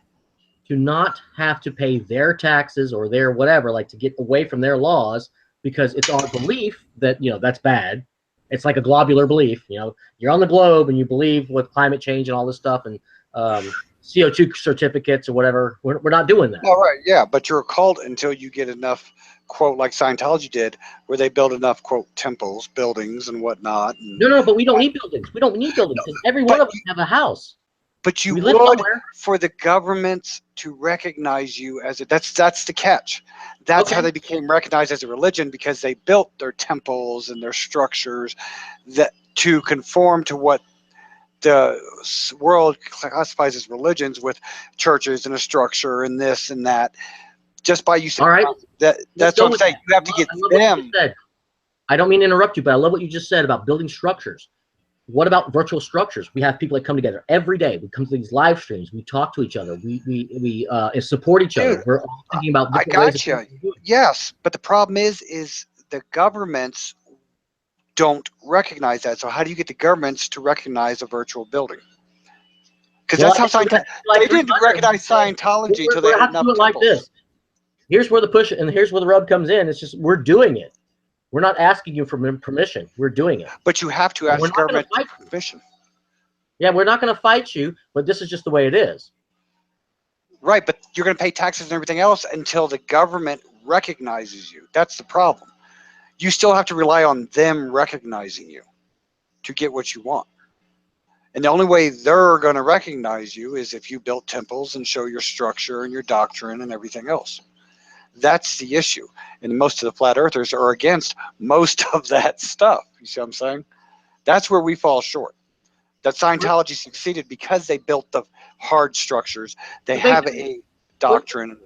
to not have to pay their taxes or their whatever, like to get away from their laws, because it's our belief that, you know, that's bad. It's like a globular belief, you know, you're on the globe and you believe with climate change and all this stuff and CO2 certificates or whatever. We're not doing that. All right, yeah, but you're a cult until you get enough, quote, like Scientology did, where they build enough, quote, temples, buildings, and whatnot. And No, but we don't need buildings. We don't need buildings. Every one of us have a house. But you We live would somewhere. for the governments to recognize you as a, that's the catch. That's how they became recognized as a religion, because they built their temples and their structures that to conform to what the world classifies as religions, with churches and a structure and this and that. Just by you saying, all right, that's what I'm saying. You have to get them. I don't mean to interrupt you, but I love what you just said about building structures. What about virtual structures? We have people that come together every day. We come to these live streams. We talk to each other. We support each other. We're all thinking about different ways of got you. Yes, but the problem is the governments don't recognize that. So how do you get the governments to recognize a virtual building? Because that's how Scientology. They didn't recognize Scientology until they had enough like this. Here's where the push and here's where the rub comes in. It's just we're doing it. We're not asking you for permission. We're doing it. But you have to ask the government for permission. Yeah, we're not going to fight you, but this is just the way it is. Right, but you're going to pay taxes and everything else until the government recognizes you. That's the problem. You still have to rely on them recognizing you to get what you want. And the only way they're going to recognize you is if you built temples and show your structure and your doctrine and everything else. That's the issue. And most of the flat earthers are against most of that stuff. You see what I'm saying? That's where we fall short. That Scientology succeeded because they built the hard structures. They have a doctrine.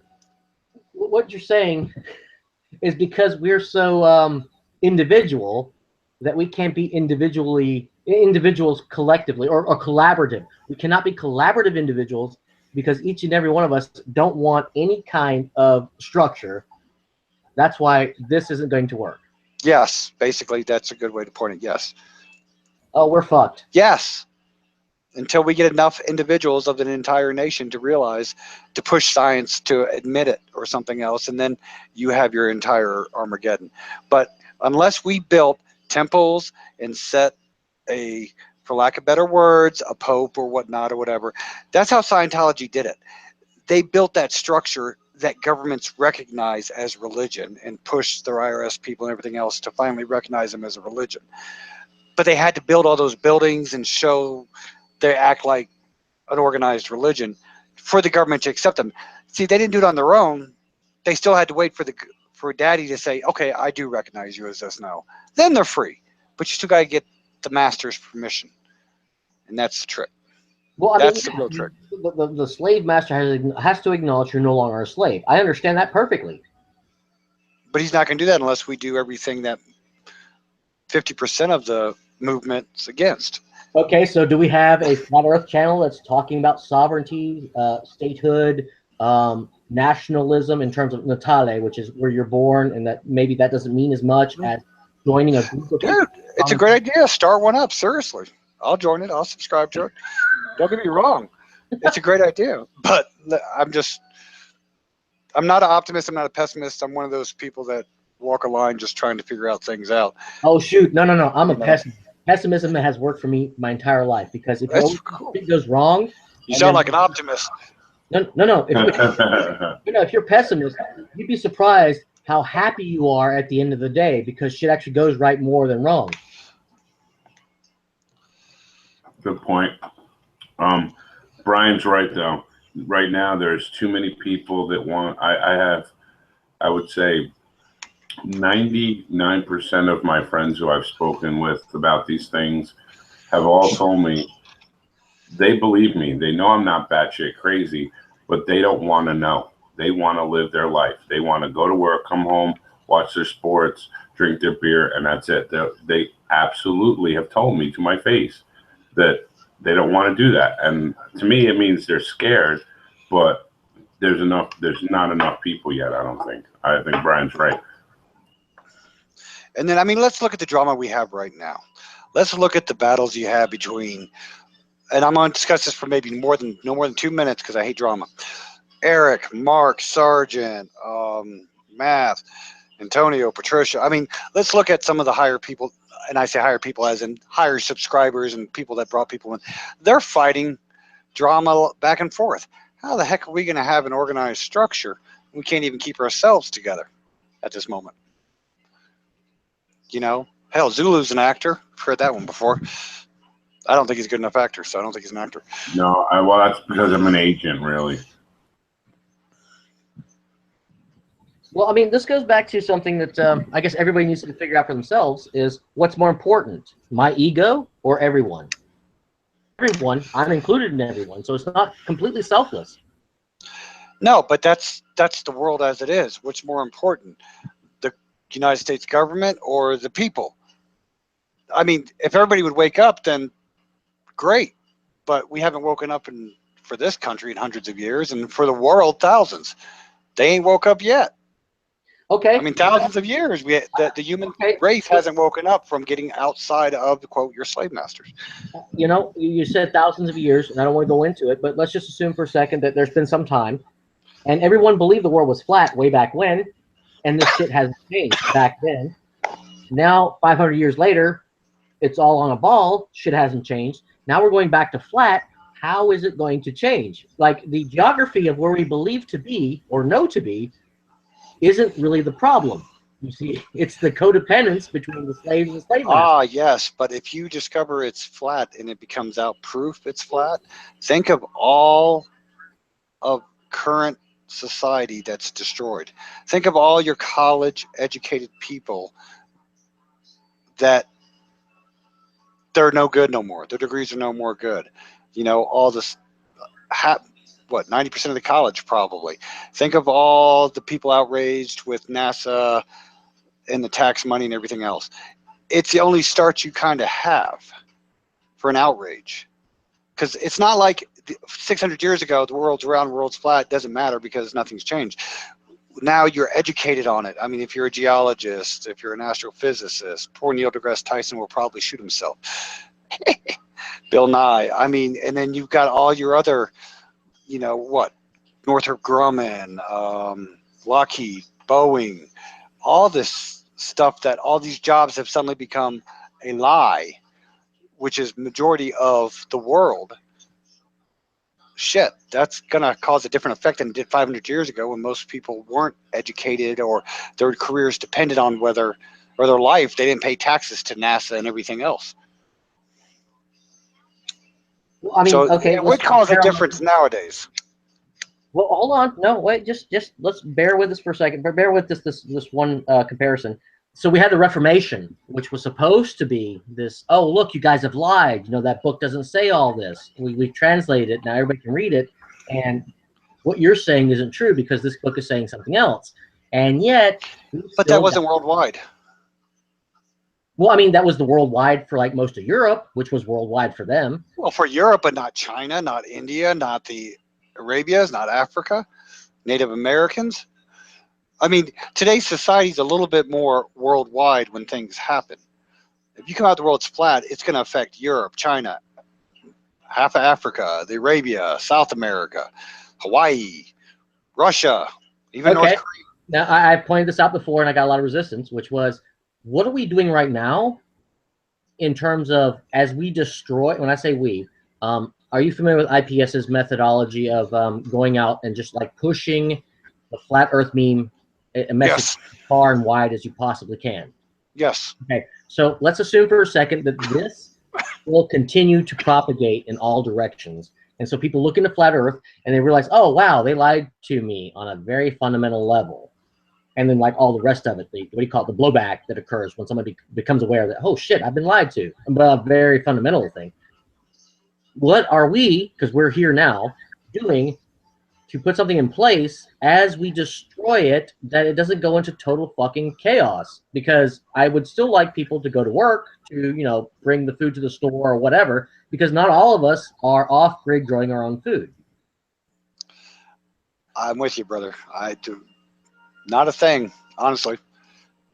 What you're saying is because we're so individual that we can't be individuals collectively or collaborative. We cannot be collaborative individuals because each and every one of us don't want any kind of structure. That's why this isn't going to work. Yes, basically that's a good way to point it. Yes. Oh, we're fucked. Yes. Until we get enough individuals of an entire nation to realize, to push science to admit it or something else, and then you have your entire Armageddon. But unless we built temples and set a, for lack of better words, a pope or whatnot or whatever, that's how Scientology did it. They built that structure that governments recognize as religion and push their IRS people and everything else to finally recognize them as a religion. But they had to build all those buildings and show they act like an organized religion for the government to accept them. See, they didn't do it on their own. They still had to wait for daddy to say, okay, I do recognize you as this now. Then they're free. But you still got to get the master's permission. And that's the trick. Well, that's the real trick. The slave master has to acknowledge you're no longer a slave. I understand that perfectly. But he's not going to do that unless we do everything that 50% of the movement's against. Okay, so do we have a Flat Earth channel that's talking about sovereignty, statehood, nationalism in terms of natale, which is where you're born, and that maybe that doesn't mean as much as joining a group of people? Dude, it's a great idea. Start one up, seriously. I'll join it. I'll subscribe to it. Don't get me wrong. It's a great idea. But I'm not an optimist. I'm not a pessimist. I'm one of those people that walk a line just trying to figure out things out. Oh, shoot. No. I'm a pessimist. Pessimism has worked for me my entire life because if it goes wrong, you sound like an optimist. No. If you're a pessimist, you'd be surprised how happy you are at the end of the day because shit actually goes right more than wrong. Good point. Brian's right though. right now there's too many people that want. I would say 99% of my friends who I've spoken with about these things have all told me they believe me. They know I'm not batshit crazy, but they don't want to know. They want to live their life. They want to go to work, come home, watch their sports, drink their beer, and that's it. They absolutely have told me to my face that they don't want to do that. And to me, it means they're scared, but there's not enough people yet, I don't think. I think Brian's right. And then, I mean, let's look at the drama we have right now. Let's look at the battles you have between, and I'm going to discuss this for maybe no more than 2 minutes because I hate drama. Eric, Mark, Sargent, Math, Antonio, Patricia. I mean, let's look at some of the higher people, and I say higher people as in higher subscribers and people that brought people in. They're fighting drama back and forth. How the heck are we going to have an organized structure? We can't even keep ourselves together at this moment. You know, hell, Zulu's an actor. I've heard that one before. I don't think he's a good enough actor, so I don't think he's an actor. No, well, that's because I'm an agent, really. Well, I mean, this goes back to something that I guess everybody needs to figure out for themselves is what's more important, my ego or everyone? Everyone, I'm included in everyone, so it's not completely selfless. No, but that's the world as it is. What's more important, the United States government or the people? I mean, if everybody would wake up, then great. But we haven't woken up for this country in hundreds of years, and for the world, thousands. They ain't woke up yet. Okay. I mean, thousands of years. The human race hasn't woken up from getting outside of, quote, your slave masters. You know, you said thousands of years, and I don't want to go into it, but let's just assume for a second that there's been some time, and everyone believed the world was flat way back when, and this shit hasn't changed back then. Now, 500 years later, it's all on a ball. Shit hasn't changed. Now we're going back to flat. How is it going to change? Like, the geography of where we believe to be or know to be isn't really the problem. You see, it's the codependence between the slaves and the slave masters. Ah, yes, but if you discover it's flat and it becomes out proof it's flat, think of all of current society that's destroyed. Think of all your college-educated people that they're no good no more. Their degrees are no more good. You know, all this, 90% of the college probably. Think of all the people outraged with NASA and the tax money and everything else. It's the only start you kind of have for an outrage. Because it's not like 600 years ago, the world's round, the world's flat, it doesn't matter because nothing's changed. Now you're educated on it. I mean, if you're a geologist, if you're an astrophysicist, poor Neil deGrasse Tyson will probably shoot himself. Bill Nye. I mean, and then you've got all your other, you know, what? Northrop Grumman, Lockheed, Boeing, all this stuff that all these jobs have suddenly become a lie, which is majority of the world. Shit, that's going to cause a different effect than it did 500 years ago when most people weren't educated or their careers depended on whether, or their life, they didn't pay taxes to NASA and everything else. Well, I mean, so okay, it would cause a difference nowadays. Well, hold on. No, wait, just let's bear with us for a second. Bear with this one comparison. So we had the Reformation, which was supposed to be this, oh, look, you guys have lied. You know, that book doesn't say all this. We translated it. Now everybody can read it. And what you're saying isn't true because this book is saying something else. And yet... But that wasn't worldwide. Well, I mean, that was the worldwide for like most of Europe, which was worldwide for them. Well, for Europe, but not China, not India, not the Arabias, not Africa, Native Americans. I mean, today's society is a little bit more worldwide when things happen. If you come out the world's flat, it's going to affect Europe, China, half of Africa, the Arabia, South America, Hawaii, Russia, even North Korea. Now, I pointed this out before, and I got a lot of resistance, which was, what are we doing right now in terms of as we destroy, when I say we, are you familiar with IPS's methodology of going out and just like pushing the flat earth meme a message as far and wide as you possibly can? Yes. Okay, so let's assume for a second that this will continue to propagate in all directions. And so people look into flat Earth and they realize, oh, wow, they lied to me on a very fundamental level. And then like all the rest of it, what do you call it, the blowback that occurs when somebody becomes aware that, oh, shit, I've been lied to. But a very fundamental thing. What are we, because we're here now, doing to put something in place as we destroy it, that it doesn't go into total fucking chaos? Because I would still like people to go to work, to, you know, bring the food to the store or whatever, because not all of us are off grid growing our own food. I'm with you, brother. I do. Not a thing, honestly.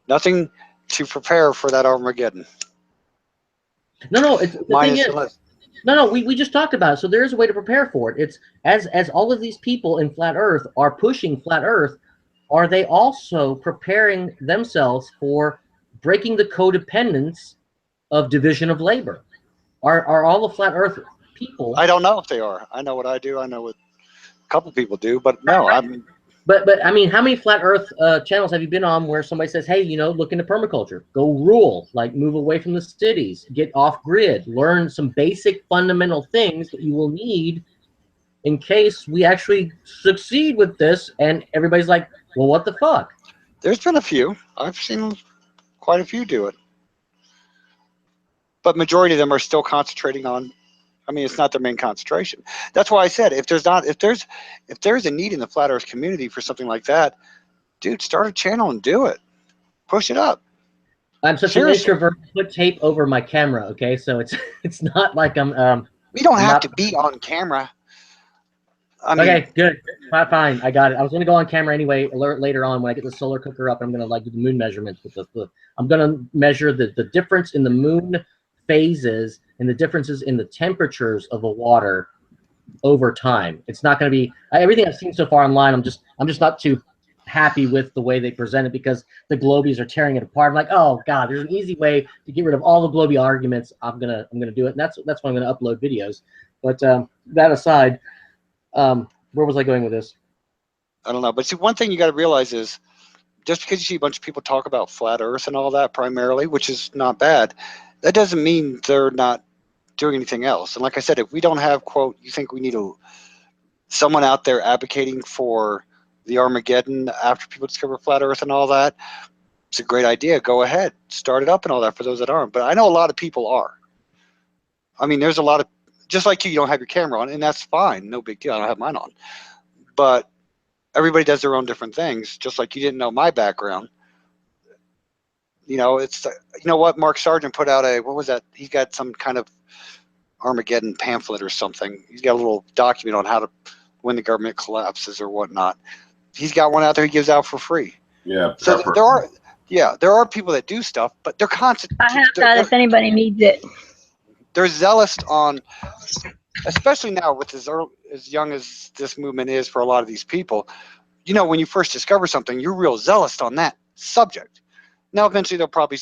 Nothing to prepare for that Armageddon. No, the thing is, no, we just talked about it. So there is a way to prepare for it. It's as all of these people in flat Earth are pushing flat Earth, are they also preparing themselves for breaking the codependence of division of labor? Are all the flat Earth people? I don't know if they are. I know what I do. I know what a couple people do, but no, I mean. But I mean, how many flat Earth channels have you been on where somebody says, hey, you know, look into permaculture, go rural, like move away from the cities, get off grid, learn some basic fundamental things that you will need in case we actually succeed with this? And everybody's like, well, what the fuck? There's been a few. I've seen quite a few do it. But majority of them are still concentrating on, I mean, it's not their main concentration. That's why I said, if there's a need in the flat Earth community for something like that, dude, start a channel and do it. Push it up. I'm such an introvert. Put tape over my camera, okay? So it's not like I'm. We don't have to be on camera. I mean, okay, good, fine, I got it. I was gonna go on camera anyway. Alert later on when I get the solar cooker up. I'm gonna like do the moon measurements with the I'm gonna measure the difference in the moon phases and the differences in the temperatures of the water over time. It's not going to be everything I've seen so far online. I'm just not too happy with the way they present it, because the globies are tearing it apart. I'm like, oh god, there's an easy way to get rid of all the globie arguments. I'm gonna do it, and that's why I'm gonna upload videos. But that aside, where was I going with this? I don't know. But see, one thing you got to realize is, just because you see a bunch of people talk about flat Earth and all that primarily, which is not bad, that doesn't mean they're not doing anything else. And like I said, if we don't have, quote, you think we need someone out there advocating for the Armageddon after people discover flat Earth and all that, it's a great idea. Go ahead, start it up and all that for those that aren't. But I know a lot of people are. I mean, there's a lot of, just like you don't have your camera on, and that's fine, no big deal. I don't have mine on. But everybody does their own different things, just like you didn't know my background. You know, it's, you know what, Mark Sargent put out what was that? He got some kind of Armageddon pamphlet or something. He's got a little document on when the government collapses or whatnot. He's got one out there he gives out for free. Yeah. So there are people that do stuff, but they're constant. I have that if anybody needs it. They're zealous on, especially now with as young as this movement is for a lot of these people. You know, when you first discover something, you're real zealous on that subject. Now, eventually, they'll probably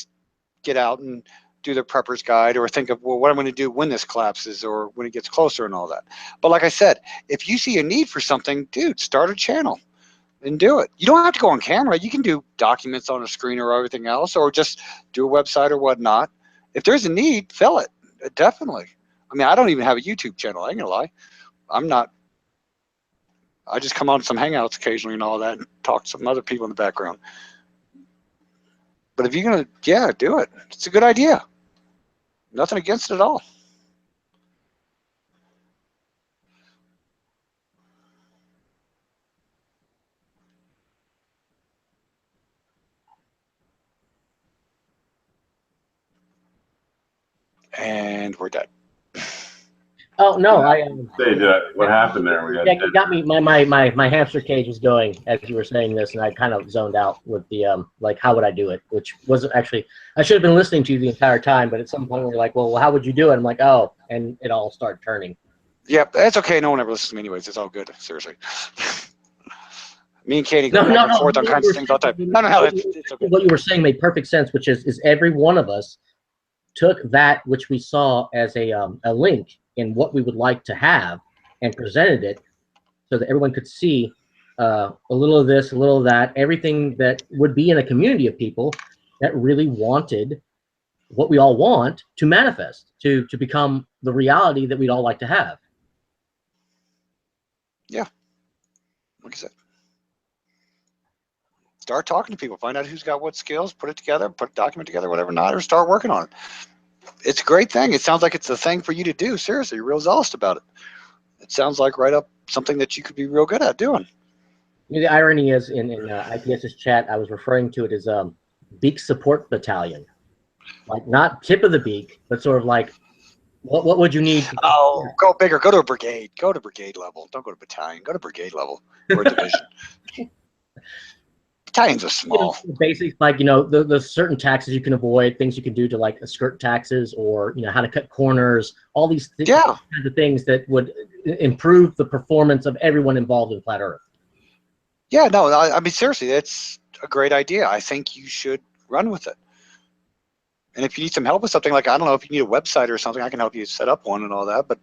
get out and do their prepper's guide or think of, well, what I'm going to do when this collapses or when it gets closer and all that. But like I said, if you see a need for something, dude, start a channel and do it. You don't have to go on camera. You can do documents on a screen or everything else, or just do a website or whatnot. If there's a need, fill it. Definitely. I mean, I don't even have a YouTube channel. I ain't gonna lie. I just come on some hangouts occasionally and all that and talk to some other people in the background. But if you're going to, yeah, do it. It's a good idea. Nothing against it at all. And we're dead. Oh no, what happened there? You got me. My hamster cage was going as you were saying this, and I kind of zoned out with the like, how would I do it? Which wasn't actually. I should have been listening to you the entire time, but at some point we're like, well, how would you do it? I'm like, oh, and it all started turning. Yeah, that's okay. No one ever listens to me anyways. It's all good. Seriously. Me and Katie go back and forth on kinds of things all the time. No, it's okay. What you were saying made perfect sense, which is every one of us took that which we saw as a link in what we would like to have and presented it so that everyone could see a little of this, a little of that, everything that would be in a community of people that really wanted what we all want to manifest, to become the reality that we'd all like to have. Yeah. Like I said, start talking to people, find out who's got what skills, put it together, put a document together, whatever not, or start working on it. It's a great thing. It sounds like it's a thing for you to do. Seriously, you're real zealous about it. It sounds like right up something that you could be real good at doing. You know, the irony is in IPS's chat, I was referring to it as Beak Support Battalion. Like not tip of the beak, but sort of like, what would you need? Oh, go bigger. Go to a brigade. Go to brigade level. Don't go to battalion. Go to brigade level or a division. Battalions are small. You know, basics like, you know, the certain taxes you can avoid, things you can do to like skirt taxes, or, you know, how to cut corners, all these kinds of things that would improve the performance of everyone involved in Flat Earth. Yeah, no, I mean, seriously, that's a great idea. I think you should run with it. And if you need some help with something, like, I don't know, if you need a website or something, I can help you set up one and all that. But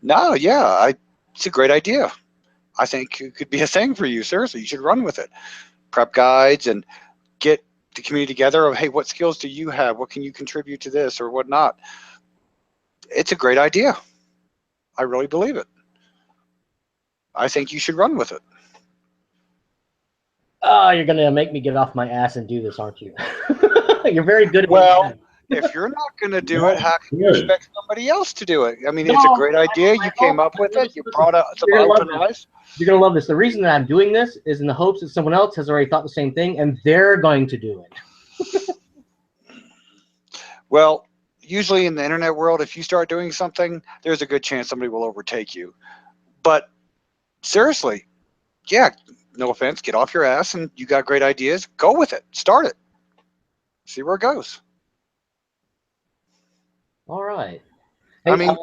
no, yeah, it's a great idea. I think it could be a thing for you. Seriously, you should run with it. Prep guides and get the community together of, hey, what skills do you have? What can you contribute to this or whatnot? It's a great idea. I really believe it. I think you should run with it. Oh, you're going to make me get off my ass and do this, aren't you? You're very good at Well, if you're not going to do it, how can you expect somebody else to do it? I mean, it's a great idea. You came up with it. You brought out some open eyes. You're going to love this. The reason that I'm doing this is in the hopes that someone else has already thought the same thing, and they're going to do it. Well, usually in the internet world, if you start doing something, there's a good chance somebody will overtake you. But seriously, yeah, no offense, get off your ass, and you got great ideas. Go with it. Start it. See where it goes. All right. Hey, I mean,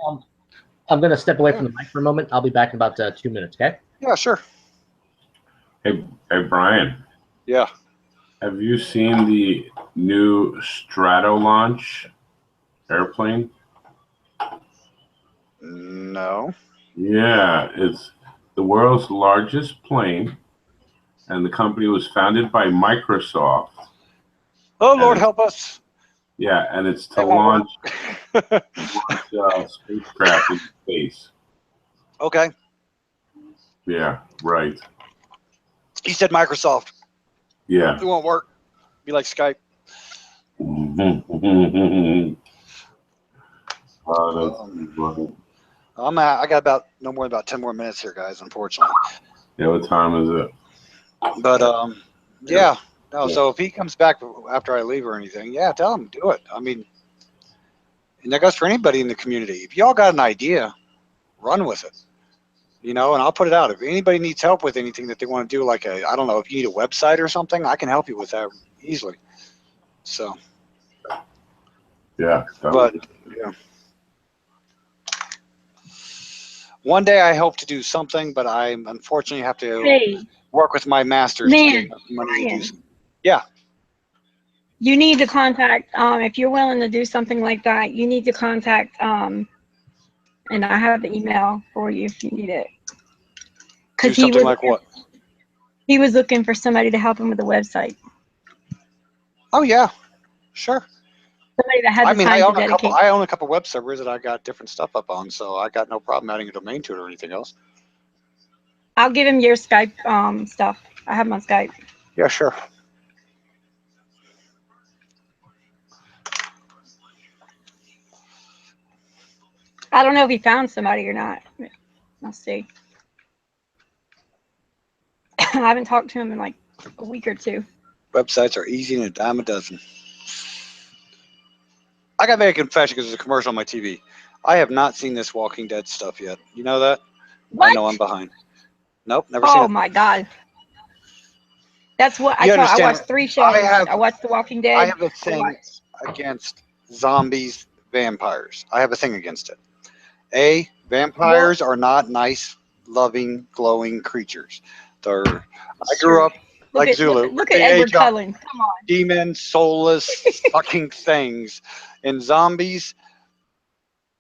I'm going to step away from the mic for a moment. I'll be back in about 2 minutes, okay? Yeah, sure. Hey, Brian. Yeah. Have you seen the new Stratolaunch airplane? No. Yeah, it's the world's largest plane, and the company was founded by Microsoft. Oh, Lord, help us. Yeah, and it's to launch spacecraft in space. Okay. Yeah, right. He said Microsoft. Yeah. It won't work. Be like Skype. I got about no more than about 10 more minutes here, guys, unfortunately. Yeah, what time is it? But yeah. No, so if he comes back after I leave or anything, yeah, tell him, do it. I mean, and that goes for anybody in the community. If y'all got an idea, run with it. You know, and I'll put it out. If anybody needs help with anything that they want to do, like I don't know, if you need a website or something, I can help you with that easily. So. Yeah. But yeah. One day I hope to do something, but I unfortunately have to work with my masters to get enough money to do something. Yeah. You need to contact, if you're willing to do something like that, you need to contact, and I have the email for you if you need it. Do something like what? He was looking for somebody to help him with the website. Oh, yeah. Sure. Somebody that had the time to dedicate. I own a couple web servers that I got different stuff up on, so I got no problem adding a domain to it or anything else. I'll give him your Skype stuff. I have him on Skype. Yeah, sure. I don't know if he found somebody or not. I'll see. I haven't talked to him in like a week or two. Websites are easy and a dime a dozen. I got to make a confession because there's a commercial on my TV. I have not seen this Walking Dead stuff yet. You know that? What? I know I'm behind. Nope, never seen it. Oh my God. That's what I watched 3 shows. I watched The Walking Dead. I have a thing against zombies, vampires. I have a thing against it. Vampires are not nice, loving, glowing creatures. I grew up like Zulu. Look at Edward Cullen. Come on. Demon, soulless fucking things. And zombies,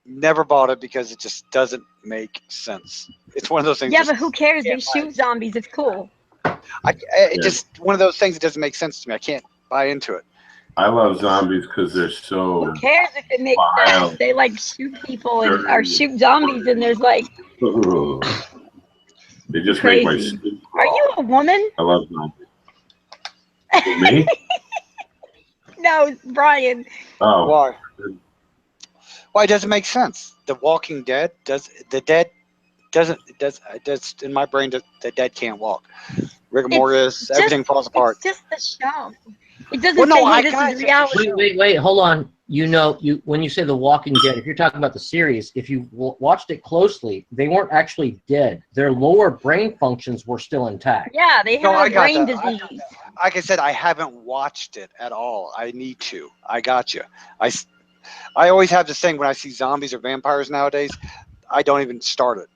never bought it because it just doesn't make sense. It's one of those things. Yeah, but who cares? They shoot zombies. It's cool. Just one of those things that doesn't make sense to me. I can't buy into it. I love zombies because they're so. Who cares if it makes sense? They like shoot people or shoot zombies, and there's like. They just make my Crazy. skin Are crawl. you a woman? I love zombies. For me? No, Brian. Oh. Why? Why does it make sense? The Walking Dead doesn't. In my brain, the dead can't walk. Rigor mortis, everything falls apart. It's just the show. It doesn't Well, no, say, hey, I this got is it. reality. Wait, hold on. When you say The Walking Dead, if you're talking about the series, if you watched it closely, they weren't actually dead. Their lower brain functions were still intact. Yeah, they No, I had a got brain that. disease. Like I said, I haven't watched it at all. I need to. I got you. I always have this thing when I see zombies or vampires nowadays, I don't even start it.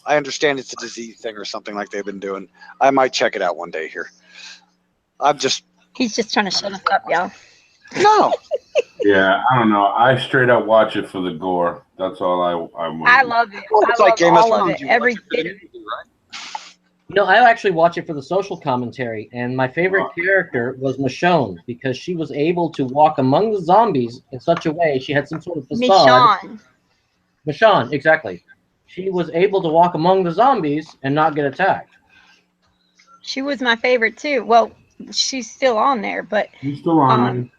I understand it's a disease thing or something like they've been doing. I might check it out one day here. He's just trying to shut us up, y'all. No. Yeah, I don't know. I straight up watch it for the gore. That's all I want. I love it. Well, it's I like love Game of all of Thrones. it. You Every watch it for the bit. music, right? No, I actually watch it for the social commentary, and my favorite character was Michonne because she was able to walk among the zombies in such a way she had some sort of facade. Michonne, exactly. She was able to walk among the zombies and not get attacked. She was my favorite too. Well, she's still on there, but She's still on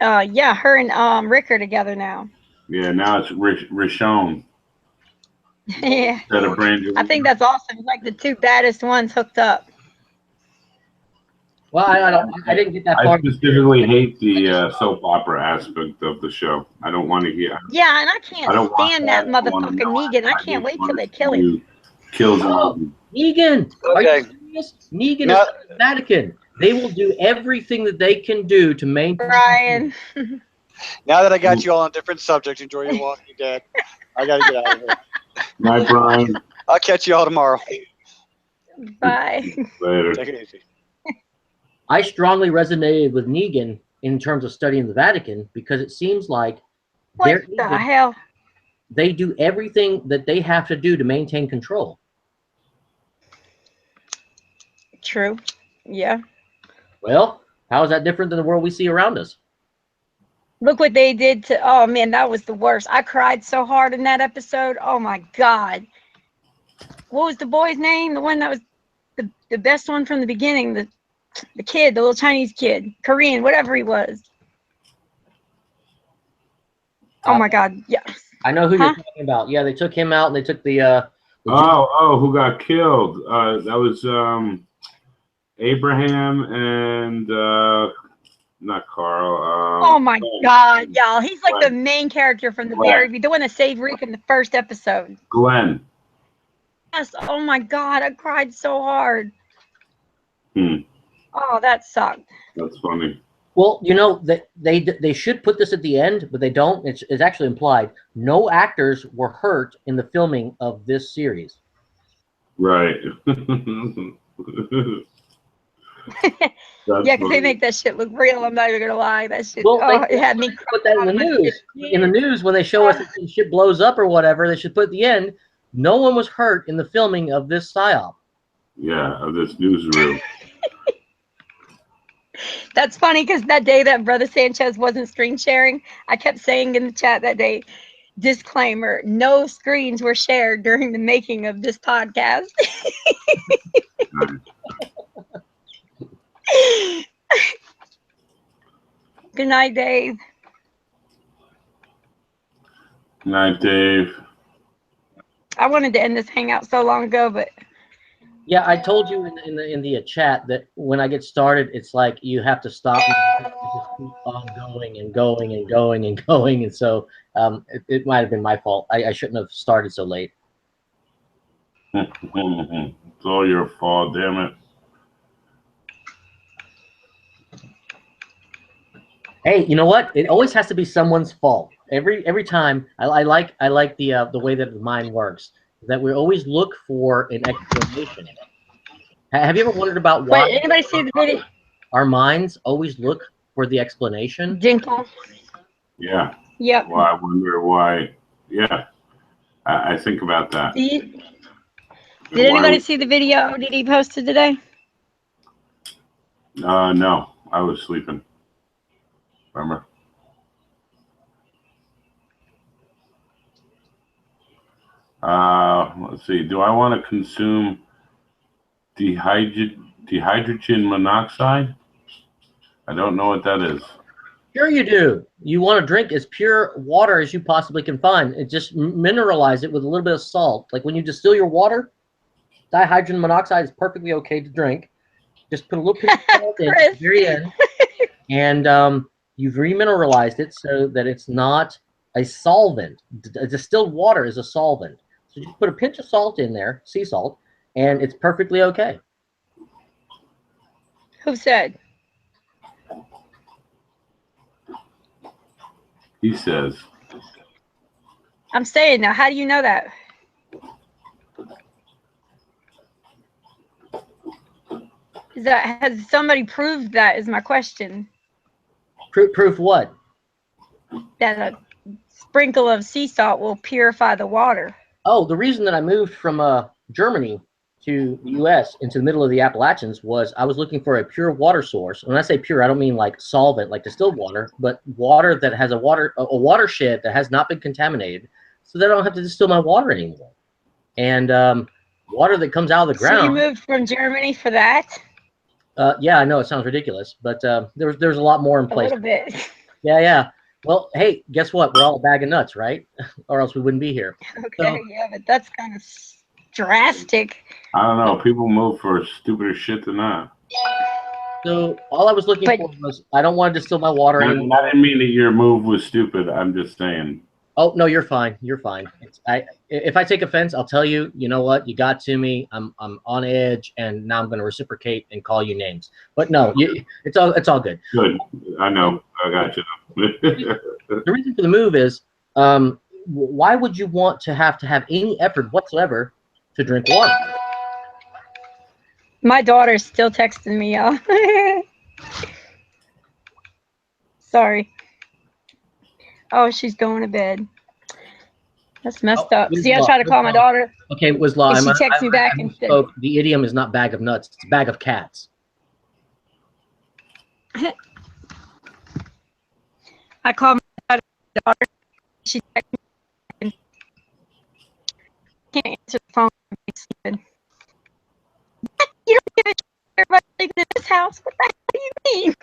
yeah, her and Rick are together now. there. Yeah, now it's Rishon. Yeah. Instead of Brangelina. I think that's awesome. Like the two baddest ones hooked up. Well, I didn't get that I far. specifically hate the soap opera aspect of the show. I don't want to hear. Yeah, and I can't I don't want stand that that. I wanna motherfucking know Negan. I I can't just wait till wanna they kill see him. Kills Negan, are Okay. you serious? Negan is the Vatican. They will do everything that they can do to maintain. Brian. Now that I got you all on different subjects, enjoy your Walking Dead. I got to get out of here. Night, Brian. I'll catch you all tomorrow. Bye. Later. Take it easy. I strongly resonated with Negan in terms of studying the Vatican because it seems like What the hell? they do everything that they have to do to maintain control. True. Yeah. Well, how is that different than the world we see around us? Look what they did to, oh man, that was the worst. I cried so hard in that episode. Oh my God. What was the boy's name? The one that was the best one from the beginning, the kid, the little Chinese kid, Korean, whatever he was. Oh my God. Yeah. I know who you're talking about. Yeah, they took him out and they took the who got killed? That was Abraham and not Carl. Oh my God, y'all. He's like the Glenn. main character from the Glenn. the one that saved Rick in the first episode. Glenn. Yes. Oh my God, I cried so hard. Hmm. Oh, that sucked. That's funny. Well, you know, they should put this at the end, but they don't. It's actually implied. No actors were hurt in the filming of this series. Right. Yeah, because they make that shit look real. I'm not even gonna lie. That shit. Well, oh, they it had me. put that in the news. In the news, when they show us that the shit blows up or whatever, they should put at the end. No one was hurt in the filming of this psyop. Yeah, of this newsroom. That's funny because that day that Brother Sanchez wasn't screen sharing, I kept saying in the chat that day, disclaimer, no screens were shared during the making of this podcast. Good night, Dave. Night, Dave. I wanted to end this hangout so long ago, but Yeah, I told you in the chat that when I get started, it's like you have to stop. You just keep on going and going and going and going, and so it might have been my fault. I shouldn't have started so late. It's all your fault, damn it. Hey, you know what? It always has to be someone's fault. Every time. I like the way that the mind works. That we always look for an explanation. Have you ever wondered about why? wait, anybody see the video? Our minds always look for the explanation. Dinkle. Yeah. Yep. Well, I wonder why. Yeah. I think about that. Did anybody see the video Didi posted today? No, I was sleeping. Remember? . Let's see. Do I want to consume dihydrogen monoxide? I don't know what that is. Sure you do. You want to drink as pure water as you possibly can find. And just mineralize it with a little bit of salt. Like when you distill your water, dihydrogen monoxide is perfectly okay to drink. Just put a little pinch of salt in at the very end. And you've remineralized it so that it's not a solvent. Distilled water is a solvent. So just put a pinch of salt in there, sea salt, and it's perfectly okay. Who said? He says. I'm saying now. How do you know that? Has somebody proved that? Is my question. Proof what? That a sprinkle of sea salt will purify the water. Oh, the reason that I moved from Germany to the U.S. into the middle of the Appalachians was I was looking for a pure water source. When I say pure, I don't mean like solvent, like distilled water, but water that has a watershed that has not been contaminated, so that I don't have to distill my water anymore. And water that comes out of the ground. So you moved from Germany for that? Yeah, I know it sounds ridiculous, but there's a lot more in place. A little bit. Yeah. Well, hey, guess what? We're all a bag of nuts, right? Or else we wouldn't be here. Okay, So, yeah, but that's kind of drastic. I don't know. People move for stupider shit than that. So all I was looking for was I don't want to distill my water anymore. I didn't mean that your move was stupid. I'm just saying. Oh no, you're fine. You're fine. If I take offense, I'll tell you. You know what? You got to me. I'm on edge, and now I'm going to reciprocate and call you names. But no, it's all good. Good. I know. I got you. The reason for the move is, why would you want to have any effort whatsoever to drink water? My daughter's still texting me, y'all. Sorry. Oh, she's going to bed. That's messed up. See, I tried to call my daughter. Okay, Wisla, and she texted me back and said, the idiom is not bag of nuts; it's bag of cats. I called my daughter. She texted me and can't answer the phone. You don't give a shit. Everybody living in this house. What the hell do you mean?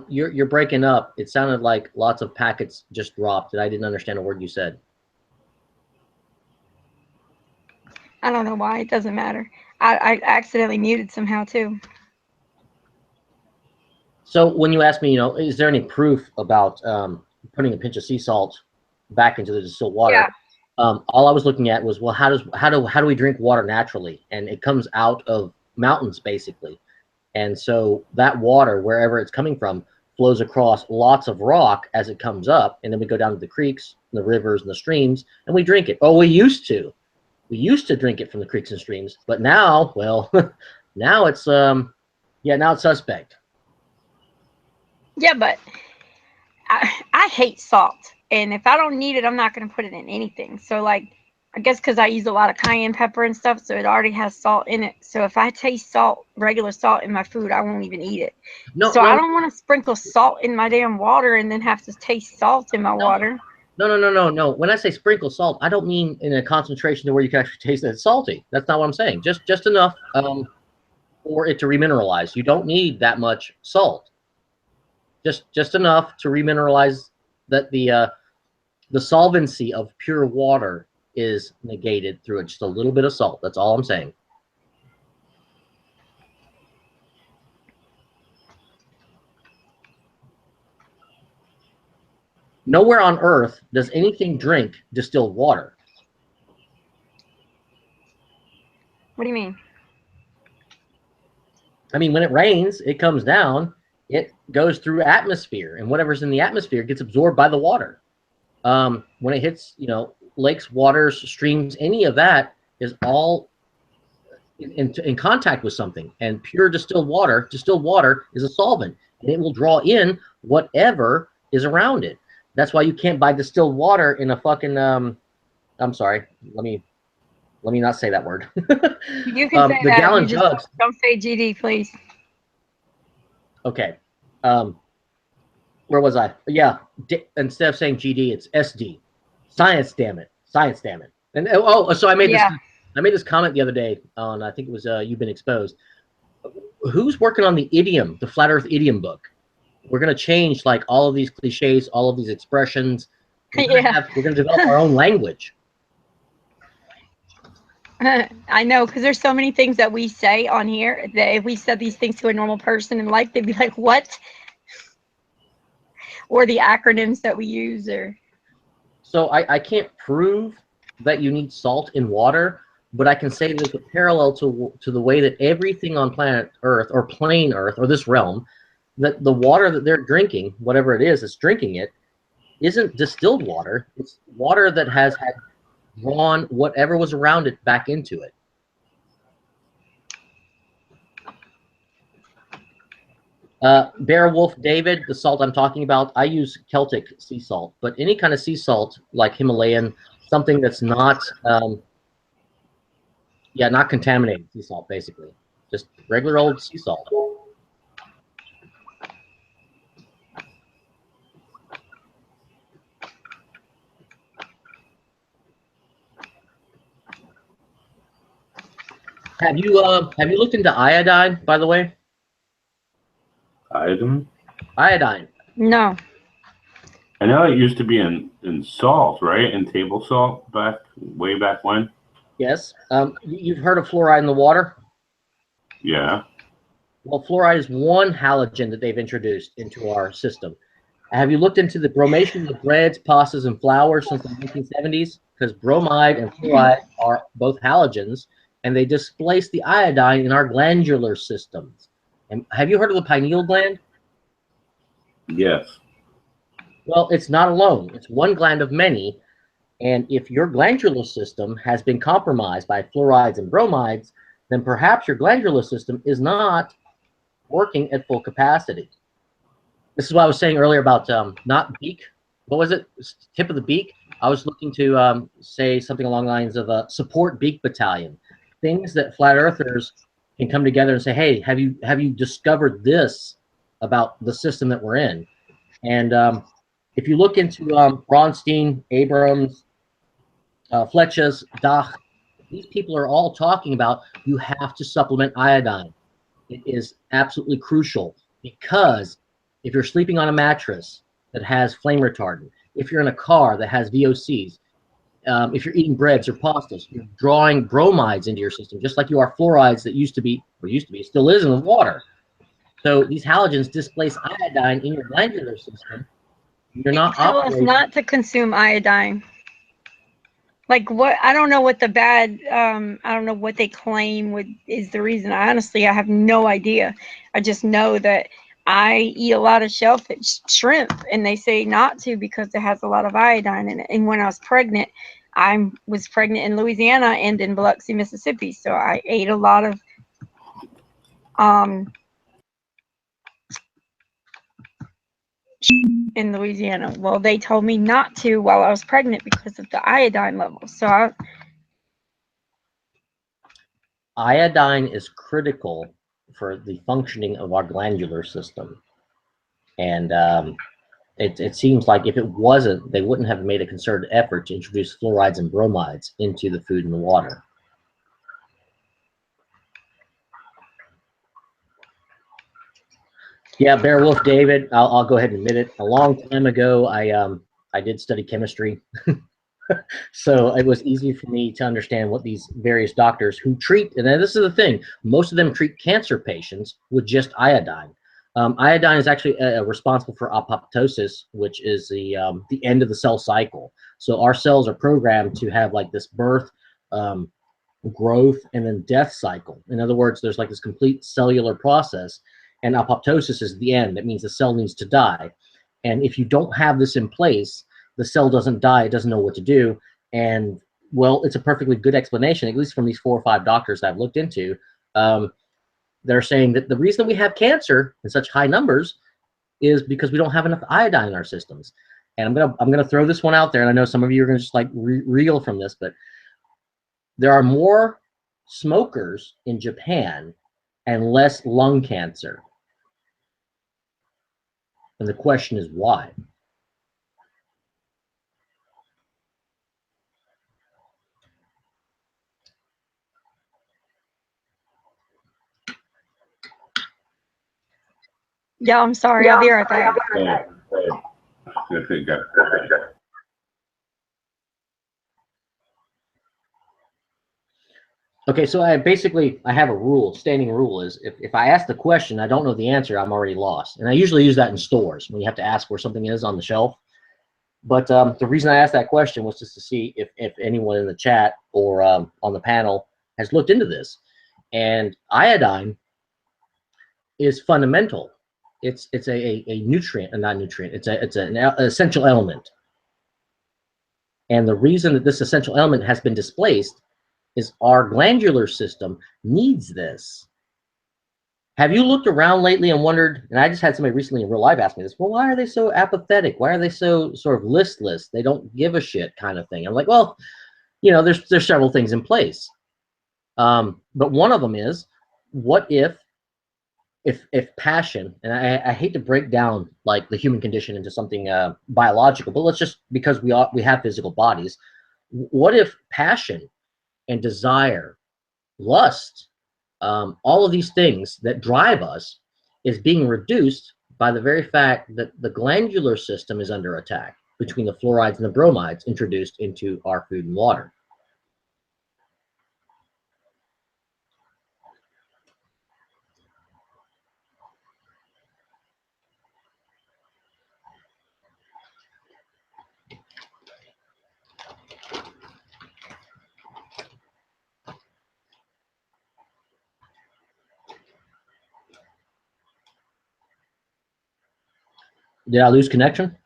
You're breaking up. It sounded like lots of packets just dropped, and I didn't understand a word you said. I don't know why. It doesn't matter. I accidentally muted somehow too. So when you ask me, is there any proof about putting a pinch of sea salt back into the distilled water? Yeah. All I was looking at was, well, how do we drink water naturally? And it comes out of mountains basically. And so that water, wherever it's coming from, flows across lots of rock as it comes up, and then we go down to the creeks, the rivers, and the streams, and we drink it. Oh, we used to drink it from the creeks and streams, but now, well, now it's now it's suspect. Yeah, but I hate salt, and if I don't need it, I'm not going to put it in anything. So, like, I guess because I use a lot of cayenne pepper and stuff, so it already has salt in it. So if I taste salt, regular salt in my food, I won't even eat it. I don't want to sprinkle salt in my damn water and then have to taste salt in my water. No. When I say sprinkle salt, I don't mean in a concentration to where you can actually taste that it's salty. That's not what I'm saying. Just enough for it to remineralize. You don't need that much salt. Just enough to remineralize that the solvency of pure water is negated through just a little bit of salt. That's all I'm saying. Nowhere on earth does anything drink distilled water. What do you mean? I mean, when it rains, it comes down, it goes through atmosphere, and whatever's in the atmosphere gets absorbed by the water. When it hits, lakes, waters, streams, any of that is all in contact with something. And pure distilled water is a solvent, and it will draw in whatever is around it. That's why you can't buy distilled water in a fucking I'm sorry, let me not say that word. You can say the that. gallon You just jugs. don't say GD, please. Okay. Where was I? Yeah, instead of saying GD, it's SD. Science, damn it. Science, damn it. And so I made Yeah. this comment the other day on, I think it was You've Been Exposed. Who's working on the idiom, the Flat Earth idiom book? We're going to change like all of these cliches, all of these expressions. We're going to develop our own language. I know, because there's so many things that we say on here that if we said these things to a normal person in life, they'd be like, what? Or the acronyms that we use. So I can't prove that you need salt in water, but I can say there's a parallel to the way that everything on planet Earth or plane Earth or this realm, that the water that they're drinking, whatever it is that's drinking it, isn't distilled water. It's water that has had drawn whatever was around it back into it. Beowulf David, the salt I'm talking about, I use Celtic sea salt, but any kind of sea salt like Himalayan, something that's not, not contaminated sea salt, basically, just regular old sea salt. Have you looked into iodine, by the way? Iodine? Iodine. No. I know it used to be in salt, right? In table salt way back when. Yes. You've heard of fluoride in the water? Yeah. Well, fluoride is one halogen that they've introduced into our system. Have you looked into the bromation of breads, pastas, and flours since the 1970s? Because bromide and fluoride are both halogens, and they displace the iodine in our glandular systems. And have you heard of the pineal gland? Yes. Well, it's not alone. It's one gland of many. And if your glandular system has been compromised by fluorides and bromides, then perhaps your glandular system is not working at full capacity. This is what I was saying earlier about not beak. What was it? Tip of the beak? I was looking to say something along the lines of a support beak battalion. Things that flat earthers can come together and say, hey, have you discovered this about the system that we're in? And if you look into Braunstein, Abrams, Fletches, Dach, these people are all talking about you have to supplement iodine. It is absolutely crucial, because if you're sleeping on a mattress that has flame retardant, if you're in a car that has VOCs, if you're eating breads or pastas, you're drawing bromides into your system, just like you are fluorides that used to be, still is in the water. So these halogens displace iodine in your glandular system. You're not Tell us not to consume iodine. Like what? I don't know what the bad. I don't know what they claim is the reason. I have no idea. I just know that I eat a lot of shellfish, shrimp, and they say not to because it has a lot of iodine in it. And when I was pregnant, I was pregnant in Louisiana and in Biloxi, Mississippi, so I ate a lot of in Louisiana. Well, they told me not to while I was pregnant because of the iodine level. So iodine is critical for the functioning of our glandular system. And it seems like if it wasn't, they wouldn't have made a concerted effort to introduce fluorides and bromides into the food and the water. Yeah, Beowulf David, I'll go ahead and admit it. A long time ago, I did study chemistry. So it was easy for me to understand what these various doctors who treat, and this is the thing, most of them treat cancer patients with just iodine. Iodine is actually responsible for apoptosis, which is the end of the cell cycle. So our cells are programmed to have like this birth, growth, and then death cycle. In other words, there's like this complete cellular process, and apoptosis is the end. That means the cell needs to die. And if you don't have this in place, the cell doesn't die, it doesn't know what to do. And well, it's a perfectly good explanation, at least from these 4 or 5 doctors I've looked into. They're saying that the reason we have cancer in such high numbers is because we don't have enough iodine in our systems. And I'm gonna throw this one out there, and I know some of you are gonna just like reel from this, but there are more smokers in Japan and less lung cancer. And the question is why? Yeah, I'm sorry. I'll be right back. Okay, so I have a rule. Standing rule is if I ask the question, I don't know the answer, I'm already lost. And I usually use that in stores when you have to ask where something is on the shelf. But the reason I asked that question was just to see if anyone in the chat or on the panel has looked into this. And iodine is fundamental. It's a nutrient, not nutrient. It's an essential element. And the reason that this essential element has been displaced is our glandular system needs this. Have you looked around lately and wondered, and I just had somebody recently in real life ask me this, well, why are they so apathetic? Why are they so sort of listless? They don't give a shit kind of thing. I'm like, well, you know, there's several things in place. But one of them is, what if passion, and I hate to break down like the human condition into something biological, but let's just, because we have physical bodies, what if passion and desire, lust, all of these things that drive us is being reduced by the very fact that the glandular system is under attack between the fluorides and the bromides introduced into our food and water. Did I lose connection?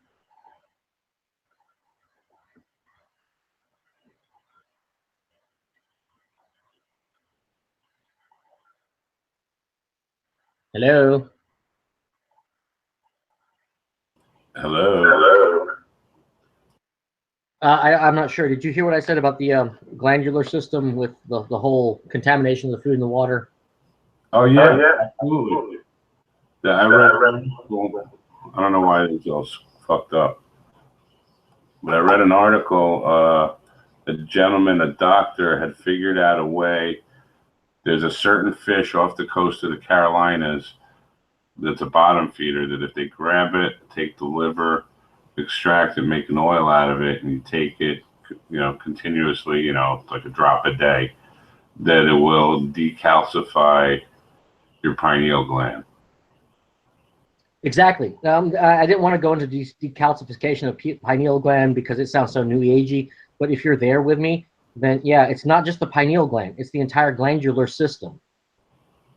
Hello? Hello. I'm not sure. Did you hear what I said about the glandular system with the whole contamination of the food and the water? Oh yeah, absolutely. Yeah, I read. I don't know why it's all fucked up, but I read an article. A gentleman, a doctor, had figured out a way. There's a certain fish off the coast of the Carolinas that's a bottom feeder that if they grab it, take the liver, extract it, make an oil out of it, and you take it, continuously, like a drop a day, that it will decalcify your pineal gland. Exactly. I didn't want to go into decalcification of pineal gland because it sounds so new agey. But if you're there with me, then yeah, it's not just the pineal gland; it's the entire glandular system.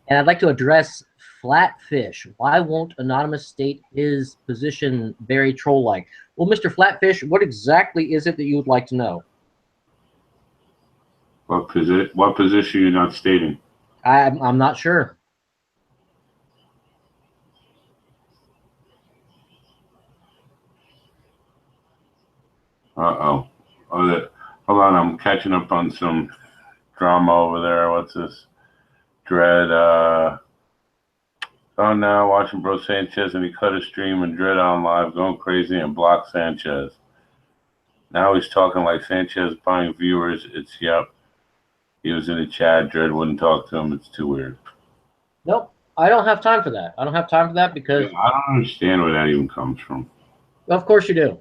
And I'd like to address Flatfish. Why won't Anonymous state his position very troll-like? Well, Mr. Flatfish, what exactly is it that you would like to know? What position are you not stating? I'm not sure. Uh-oh. Hold on, I'm catching up on some drama over there. What's this? Dread, oh no, watching Bro Sanchez and he cut his stream and Dread on live, going crazy and blocked Sanchez. Now he's talking like Sanchez buying viewers. It's, yep. He was in the chat, Dread wouldn't talk to him. It's too weird. Nope, I don't have time for that. I don't have time for that because... I don't understand where that even comes from. Of course you do.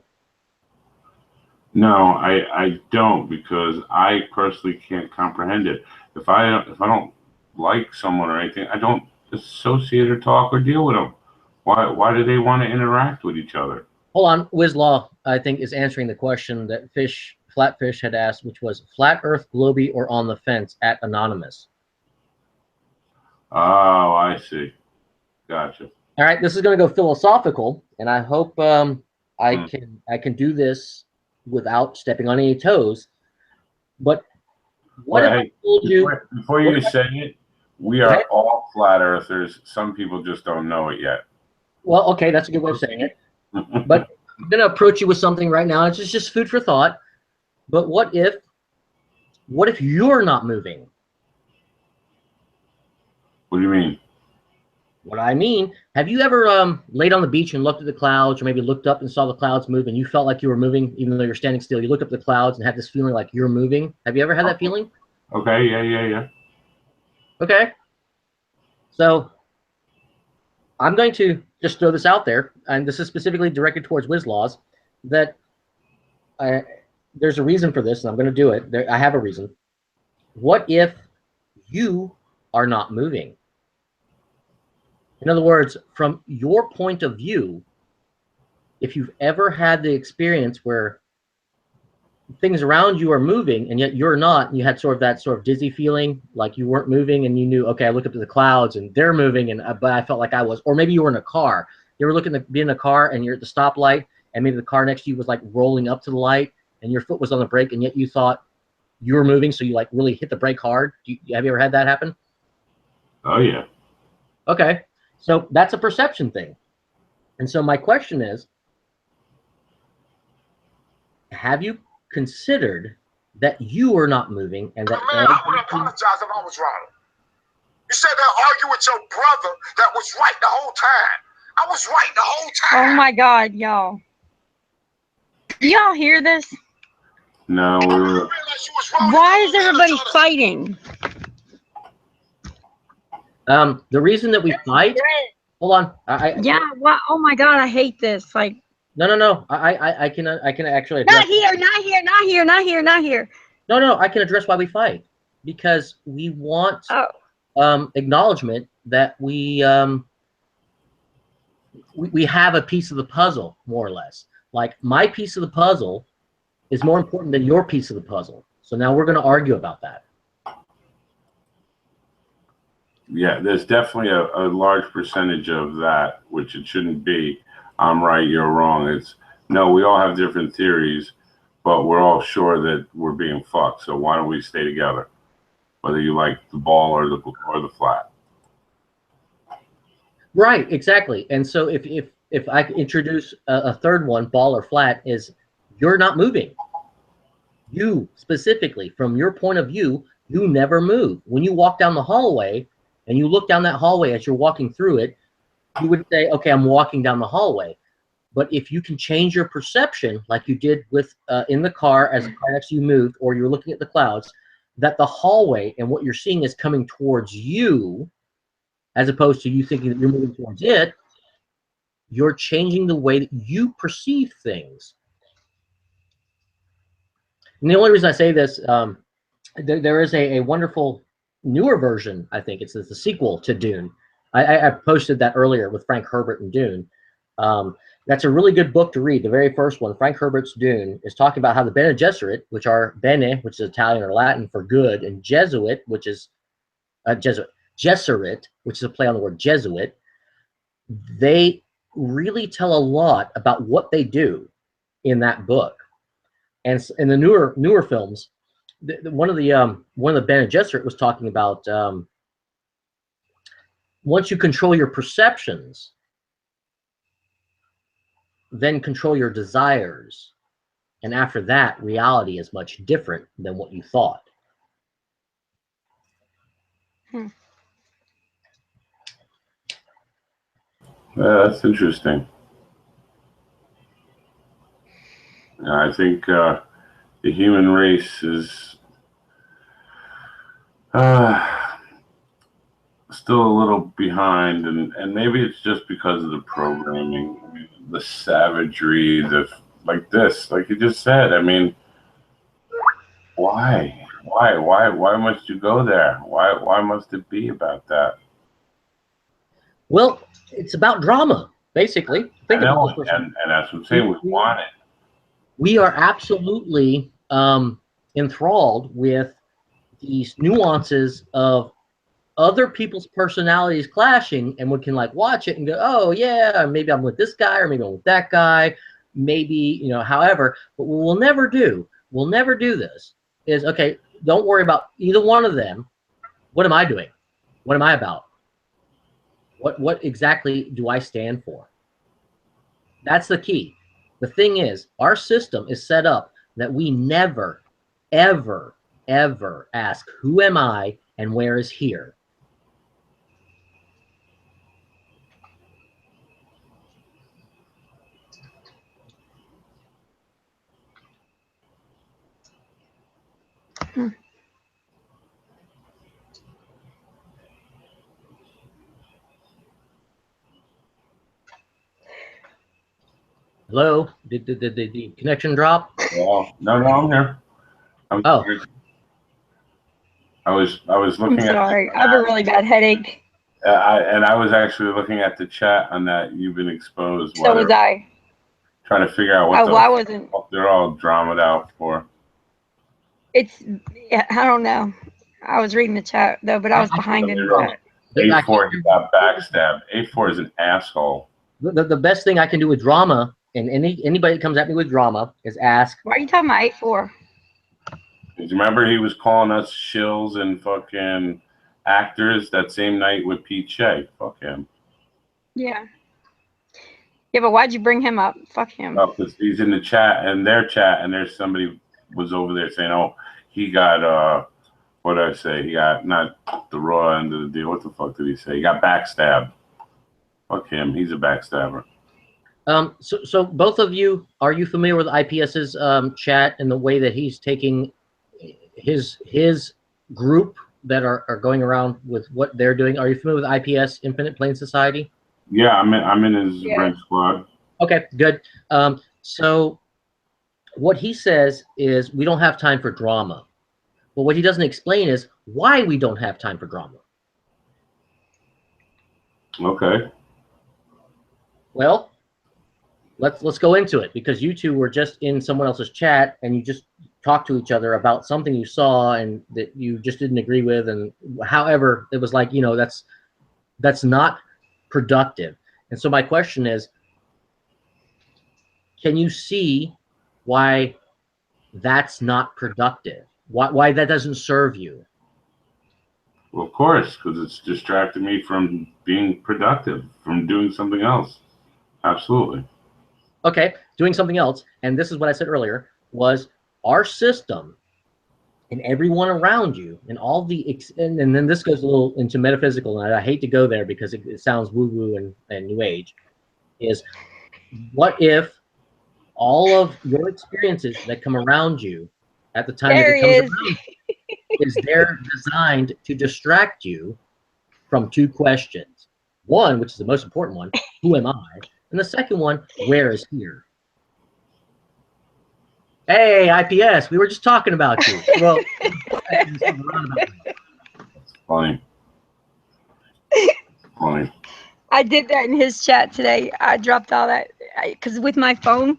No, I don't, because I personally can't comprehend it. If I don't like someone or anything, I don't associate or talk or deal with them. Why do they want to interact with each other? Hold on, Wizlaw, I think, is answering the question that Flatfish had asked, which was flat Earth, globy, or on the fence at Anonymous. Oh, I see. Gotcha. All right, this is going to go philosophical, and I hope I can do this without stepping on any toes. But what if I told you before you say it, we are all flat earthers. Some people just don't know it yet. Well, okay, that's a good way of saying it. But I'm going to approach you with something right now. It's just food for thought. But what if you're not moving? What do you mean? What I mean, have you ever laid on the beach and looked at the clouds, or maybe looked up and saw the clouds move, and you felt like you were moving, even though you're standing still? You look up at the clouds and have this feeling like you're moving. Have you ever had that feeling? Okay, yeah. Okay. So I'm going to just throw this out there, and this is specifically directed towards WizLaws, that there's a reason for this, and I'm going to do it. I have a reason. What if you are not moving? In other words, from your point of view, if you've ever had the experience where things around you are moving and yet you're not, and you had sort of that sort of dizzy feeling, like you weren't moving, and you knew, okay, I looked up to the clouds and they're moving, and but I felt like I was. Or maybe you were in a car. You ever looking to be in a car and you're at the stoplight, and maybe the car next to you was like rolling up to the light, and your foot was on the brake, and yet you thought you were moving, so you like really hit the brake hard. Have you ever had that happen? Oh yeah. Okay. So that's a perception thing. And so my question is, have you considered that you are not moving and that Man, I would apologize if I was wrong. You said that argue with your brother that was right the whole time. I was right the whole time. Oh my God, y'all. Y'all hear this? No. Why is everybody fighting? The reason that we fight. Hold on. Yeah. Well, oh my God, I hate this. Like. No. I can actually. Not here. Not here. Not here. Not here. Not here. No. I can address why we fight, because we want acknowledgement that we have a piece of the puzzle, more or less. Like, my piece of the puzzle is more important than your piece of the puzzle. So now we're going to argue about that. Yeah, there's definitely a large percentage of that, which it shouldn't be. I'm right, you're wrong. It's no, we all have different theories, but we're all sure that we're being fucked. So why don't we stay together, whether you like the ball or the flat? Right, exactly. And so if I introduce a third one, ball or flat, is you're not moving. You specifically, from your point of view, you never move. When you walk down the hallway and you look down that hallway as you're walking through it, you would say, okay, I'm walking down the hallway. But if you can change your perception, like you did with in the car as the car next to you moved, or you're looking at the clouds, that the hallway and what you're seeing is coming towards you, as opposed to you thinking that you're moving towards it, you're changing the way that you perceive things. And the only reason I say this, there is a wonderful newer version, I think it's the sequel to Dune. I posted that earlier with Frank Herbert and Dune. That's a really good book to read. The very first one, Frank Herbert's Dune, is talking about how the Bene Gesserit, which are Bene, which is Italian or Latin for good, and Jesuit, which is Gesserit, which is a play on the word Jesuit, they really tell a lot about what they do in that book. And in the newer films, one of the Bene Gesserit was talking about once you control your perceptions, then control your desires, and after that, reality is much different than what you thought. That's interesting. I think the human race is still a little behind, and maybe it's just because of the programming, I mean, the savagery, like you just said. I mean, why must you go there? Why must it be about that? Well, it's about drama, basically. Think about it, and that's what I'm saying. We want it. We are absolutely enthralled with these nuances of other people's personalities clashing, and we can like watch it and go, oh yeah, maybe I'm with this guy, or maybe I'm with that guy, maybe, however. But what we'll never do this, is, okay, don't worry about either one of them. What am I doing? What am I about? What exactly do I stand for? That's the key. The thing is, our system is set up that we never, ever, ever ask, who am I and where is here? Hello? Did the connection drop? Well, no, I'm here. Oh. I was I'm looking at. sorry. I have a really bad headache. I was actually looking at the chat on that you've been exposed. So was I. Trying to figure out what Oh, well, I wasn't. they're all dramaed out for. It's, yeah, I don't know. I was reading the chat though, but I was behind in the chat. A4, he got backstabbed. A4 is an asshole. The best thing I can do with drama, and anybody that comes at me with drama, is ask. Why are you talking about 8-4? Do you remember he was calling us shills and fucking actors that same night with Pete Shea? Fuck him. Yeah. Yeah, but why'd you bring him up? Fuck him. Oh, because he's in the chat, and their chat, and there's somebody was over there saying, oh, he got, what did I say? He got not the raw end of the deal. What the fuck did he say? He got backstabbed. Fuck him. He's a backstabber. So both of you, are you familiar with IPS's chat and the way that he's taking his group that are going around with what they're doing? Are you familiar with IPS, Infinite Plane Society? Yeah, I'm in his rank squad. Okay, good. So what he says is we don't have time for drama. But what he doesn't explain is why we don't have time for drama. Okay. Well, let's go into it, because you two were just in someone else's chat and you just talked to each other about something you saw and that you just didn't agree with, and however it was like, you know, that's not productive. And so my question is, can you see why that's not productive? Why that doesn't serve you? Well, of course, because it's distracted me from being productive, from doing something else. Absolutely. Okay, doing something else, and this is what I said earlier, was our system and everyone around you and all the, and then this goes a little into metaphysical, and I hate to go there because it sounds woo-woo and new age, is what if all of your experiences that come around you at the time There that he it is. comes around is they're designed to distract you from two questions. One, which is the most important one, who am I? And the second one, where is here? Hey, IPS, we were just talking about you. Well, Funny. Funny. I did that in his chat today. I dropped all that because with my phone,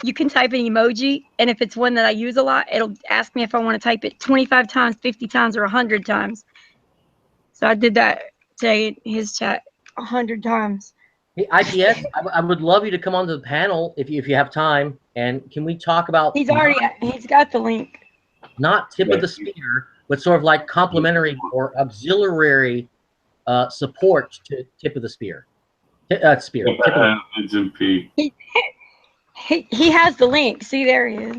you can type an emoji, and if it's one that I use a lot, it'll ask me if I want to type it 25 times, 50 times, or 100 times. So I did that today in his chat 100 times. Hey, IPS, I would love you to come onto the panel if you have time, and can we talk about? He's got the link. Not tip of the spear, but sort of like complementary or auxiliary support to tip of the spear. Spear. It's in P. He has the link. See, there he is.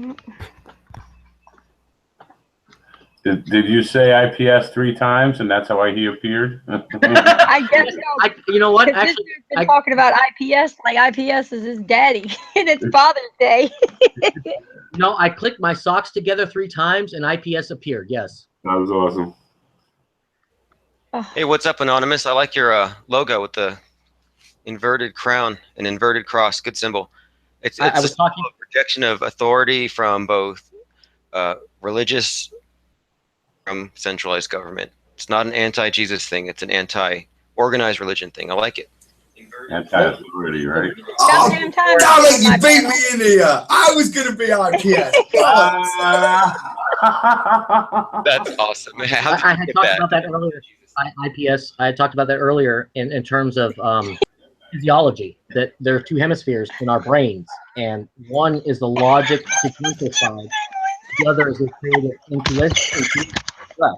Did you say IPS 3 times and that's how he appeared? I guess so. You know what? This Actually, dude's been talking about IPS like IPS is his daddy, and it's Father's Day. No, I clicked my socks together 3 times and IPS appeared. Yes. That was awesome. Hey, what's up, Anonymous? I like your logo with the inverted crown and inverted cross. Good symbol. It's I was talking a projection of authority from both religious, from centralized government. It's not an anti-Jesus thing. It's an anti-organized religion thing. I like it. Anti-authority, right? Goddamn time. Darling, you beat me in here. I was going to be IPS. That's awesome. I had talked about that earlier. IPS. I had talked about that earlier in terms of physiology. That there are 2 hemispheres in our brains, and one is the logic sequential side. The other is the creative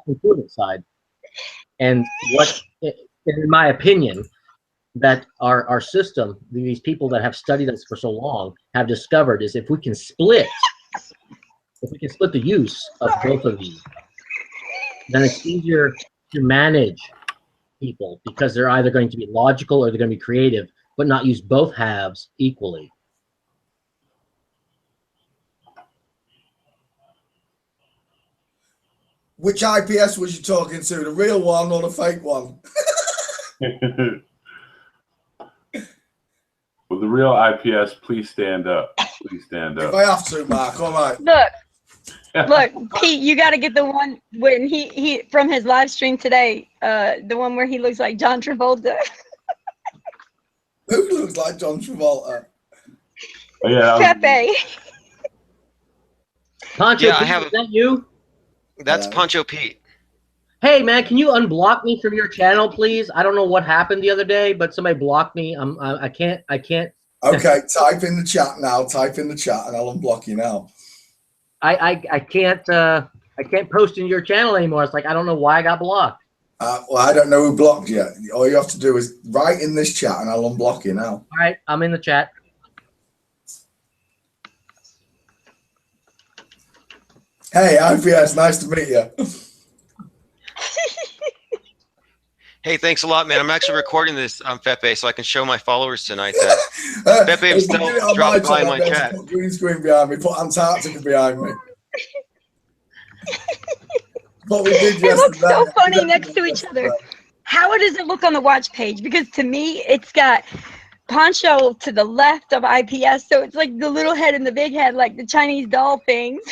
intuitive side. And what, in my opinion, that our system, these people that have studied us for so long, have discovered is if we can split the use of both of these, then it's easier to manage people, because they're either going to be logical or they're going to be creative, but not use both halves equally. Which IPS was you talking to? The real one or the fake one? Will the real IPS please stand up? Please stand If up. I have to, Mark, all right. Look, Pete, you got to get the one when he from his live stream today, the one where he looks like John Travolta. Who looks like John Travolta? Oh, yeah, Pepe. Poncho, Yeah, I Pete, have is that you? That's Poncho Pete. Hey man, can you unblock me from your channel, please? I don't know what happened the other day, but somebody blocked me. I can't. Okay, type in the chat now. Type in the chat, and I'll unblock you now. I can't post in your channel anymore. It's like I don't know why I got blocked. Well, I don't know who blocked you. All you have to do is write in this chat, and I'll unblock you now. All right, I'm in the chat. Hey, IPS, nice to meet you. Hey, thanks a lot, man. I'm actually recording this on Pepe so I can show my followers tonight that Pepe If you himself did it on dropped by channel, my I'll be able to chat. Put green screen behind me. Put Antarctica behind me. What we did It looks so yesterday. funny next to each other. How does it look on the watch page? Because to me, it's got Poncho to the left of IPS, so it's like the little head and the big head, like the Chinese doll things.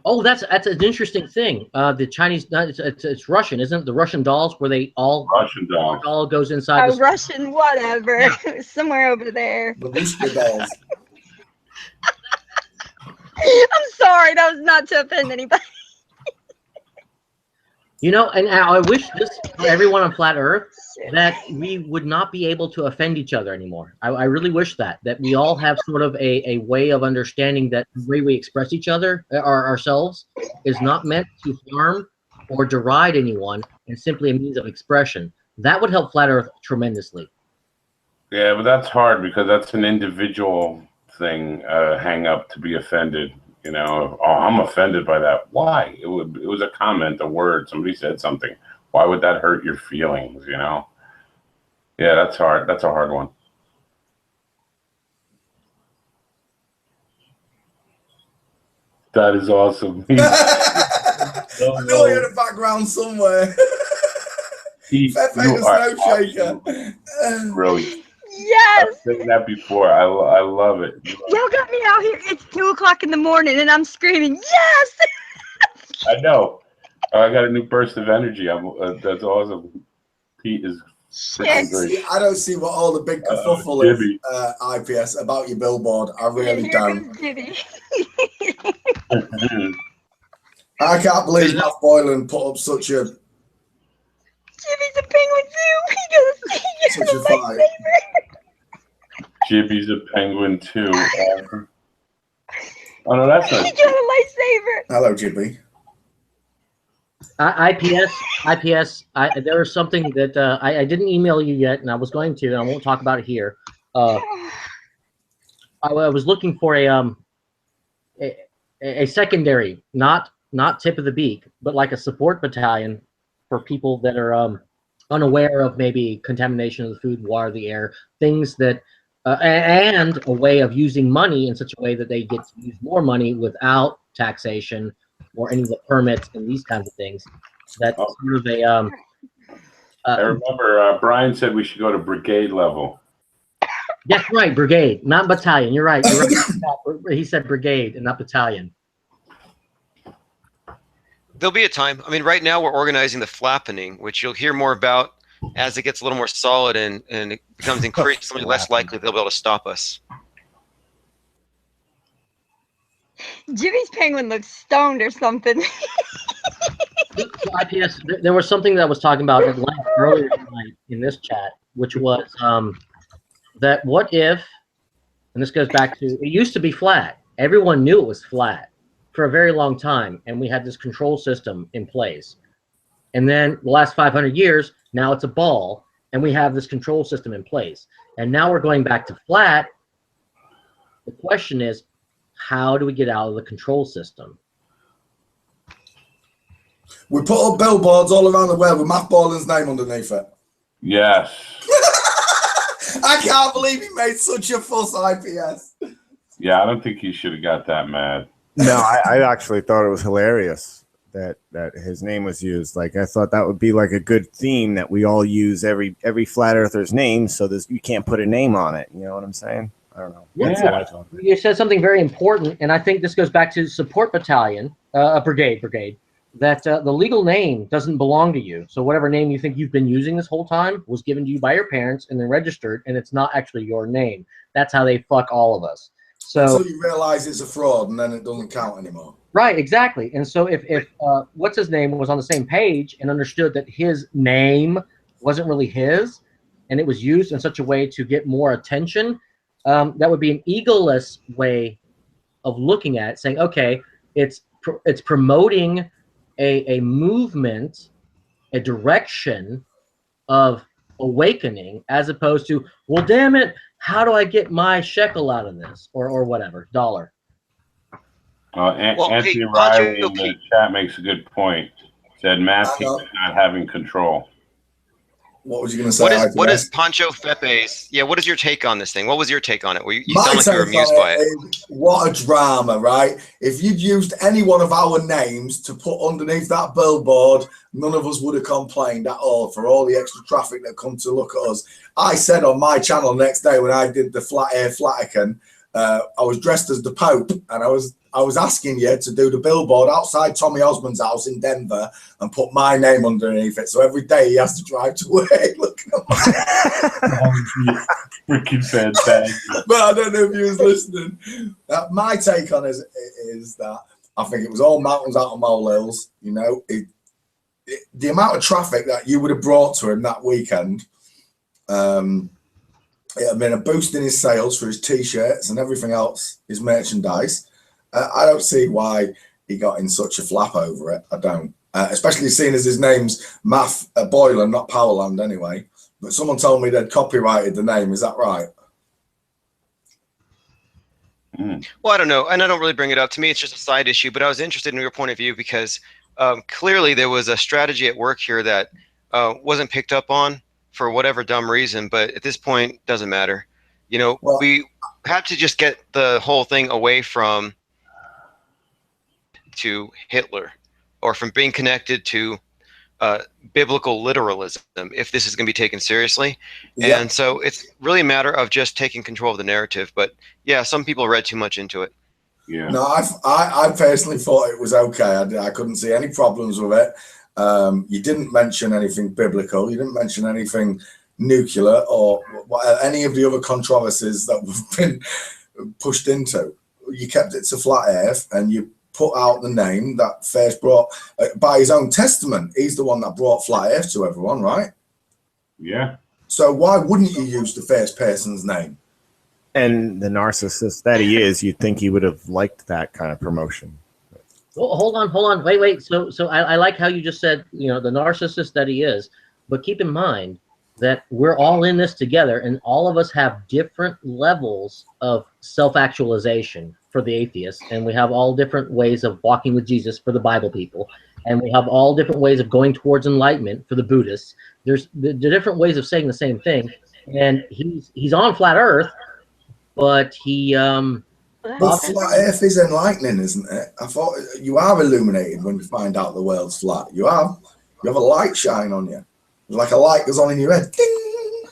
Oh, that's an interesting thing. The Chinese, it's Russian, isn't it? The Russian dolls where they all Russian dolls. All goes inside. A Russian whatever, somewhere over there. Babushka dolls. I'm sorry, that was not to offend anybody. You know, and I wish this for everyone on Flat Earth that we would not be able to offend each other anymore. I really wish that we all have sort of a way of understanding that the way we express each other, ourselves, is not meant to harm or deride anyone, and simply a means of expression. That would help Flat Earth tremendously. Yeah, but that's hard because that's an individual thing, hang up to be offended. You know, oh, I'm offended by that. Why? It was a comment, a word. Somebody said something. Why would that hurt your feelings, you know? Yeah, that's hard. That's a hard one. That is awesome. I know you're in the background somewhere. Pepe the Snow Shaker. Brilliant. Yes. I've seen that before. I love it. Y'all got me out here. It's 2 o'clock in the morning, and I'm screaming, yes! I know. I got a new burst of energy. That's awesome. Pete is freaking great. I don't see what all the big kerfuffle is, IPS, about your billboard. I really don't. I can't believe Matt Boylan put up such a... Jimmy's a penguin too. He got a lightsaber. Jibby's a penguin too. Oh no, that's not. He got a lightsaber. Hello, Jibby. IPS. There was something that I didn't email you yet, and I was going to, and I won't talk about it here. I was looking for a secondary, not tip of the beak, but like a support battalion for people that are unaware of maybe contamination of the food, water, the air, things that, and a way of using money in such a way that they get to use more money without taxation or any of the permits and these kinds of things. That's sort of a. I remember Brian said we should go to brigade level. That's right, brigade, not battalion. You're right. You're right. He said brigade and not battalion. There'll be a time. I mean, right now we're organizing the flappening, which you'll hear more about as it gets a little more solid and it becomes increasingly less likely they'll be able to stop us. Jimmy's penguin looks stoned or something. IPS, there was something that I was talking about at length earlier tonight in this chat, which was that what if, and this goes back to, it used to be flat. Everyone knew it was flat for a very long time, and we had this control system in place. And then the last 500 years, now it's a ball, and we have this control system in place. And now we're going back to flat. The question is, how do we get out of the control system? We put up billboards all around the world with Matt Boylan's name underneath it. Yes. I can't believe he made such a fuss, IPS. Yeah, I don't think he should have got that mad. No, I actually thought it was hilarious that his name was used. Like, I thought that would be like a good theme that we all use every flat earther's name, so this you can't put a name on it. You know what I'm saying? I don't know. That's what I thought. You said something very important, and I think this goes back to support battalion, brigade, that the legal name doesn't belong to you. So whatever name you think you've been using this whole time was given to you by your parents and then registered, and it's not actually your name. That's how they fuck all of us. So you realize it's a fraud, and then it doesn't count anymore. Right, exactly. And so if what's his name was on the same page and understood that his name wasn't really his, and it was used in such a way to get more attention, that would be an egoless way of looking at it, saying, okay, it's promoting a movement, a direction of awakening, as opposed to, well, damn it, how do I get my shekel out of this, or whatever, dollar. Anthony Riley in the chat makes a good point. Said Matt keeps not having control. What was you going to say? What is Pancho Fepe's? Yeah, what is your take on this thing? What was your take on it? You sound like you're amused by it. What a drama, right? If you'd used any one of our names to put underneath that billboard, none of us would have complained at all for all the extra traffic that come to look at us. I said on my channel next day when I did the Flat Air Flatican, I was dressed as the Pope, and I was asking you to do the billboard outside Tommy Osmond's house in Denver and put my name underneath it. So every day he has to drive to work looking at my freaking fantastic. But I don't know if you was listening. My take on it is that I think it was all mountains out of molehills. You know, the amount of traffic that you would have brought to him that weekend, it had been a boost in his sales for his T-shirts and everything else, his merchandise. I don't see why he got in such a flap over it. I don't. Especially seeing as his name's Math Boylan, not Powerland anyway. But someone told me they'd copyrighted the name. Is that right? Well, I don't know. And I don't really bring it up. To me, it's just a side issue. But I was interested in your point of view because clearly there was a strategy at work here that wasn't picked up on for whatever dumb reason. But at this point, doesn't matter. You know, we have to just get the whole thing away from to Hitler, or from being connected to biblical literalism, if this is going to be taken seriously. Yeah. And so it's really a matter of just taking control of the narrative. But yeah, some people read too much into it. Yeah. No, I personally thought it was okay. I couldn't see any problems with it. You didn't mention anything biblical. You didn't mention anything nuclear or any of the other controversies that we've been pushed into. You kept it to Flat Earth, and you put out the name that first brought, by his own testament, he's the one that brought Flat Earth to everyone, right? Yeah. So why wouldn't you use the first person's name? And the narcissist that he is, you'd think he would have liked that kind of promotion. Well, hold on, wait. So I like how you just said, you know, the narcissist that he is, but keep in mind that we're all in this together, and all of us have different levels of self-actualization for the atheists, and we have all different ways of walking with Jesus for the Bible people, and we have all different ways of going towards enlightenment for the Buddhists. There's the different ways of saying the same thing, and he's on flat Earth, but he But Flat Earth is enlightening, isn't it? I thought you are illuminated when you find out the world's flat. You have a light shine on you. It's like a light goes on in your head. Ding!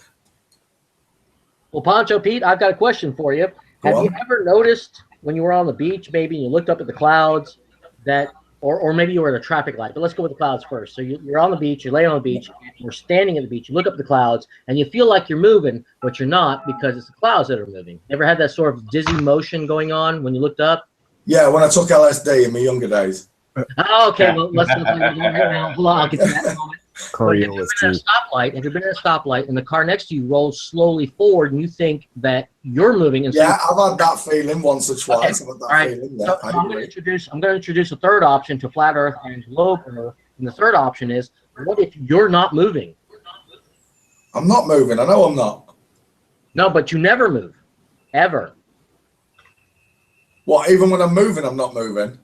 Well, Pancho Pete, I've got a question for you. Have you ever noticed when you were on the beach, maybe, and you looked up at the clouds, that, or maybe you were at a traffic light, but let's go with the clouds first. So you're on the beach, you're laying on the beach, you're standing at the beach, you look up at the clouds, and you feel like you're moving, but you're not because it's the clouds that are moving. Ever had that sort of dizzy motion going on when you looked up? Yeah, when I took LSD in my younger days. Oh, okay, well, let's hold on, I'll get to that in a moment. Have you been at a stoplight and the car next to you rolls slowly forward and you think that you're moving? And yeah, I've had that feeling once or twice. Okay. All right. So I'm going to introduce a third option to flat Earth and globe Earth. And the third option is, what if you're not moving? I'm not moving. I know I'm not. No, but you never move. Ever. What, even when I'm moving, I'm not moving?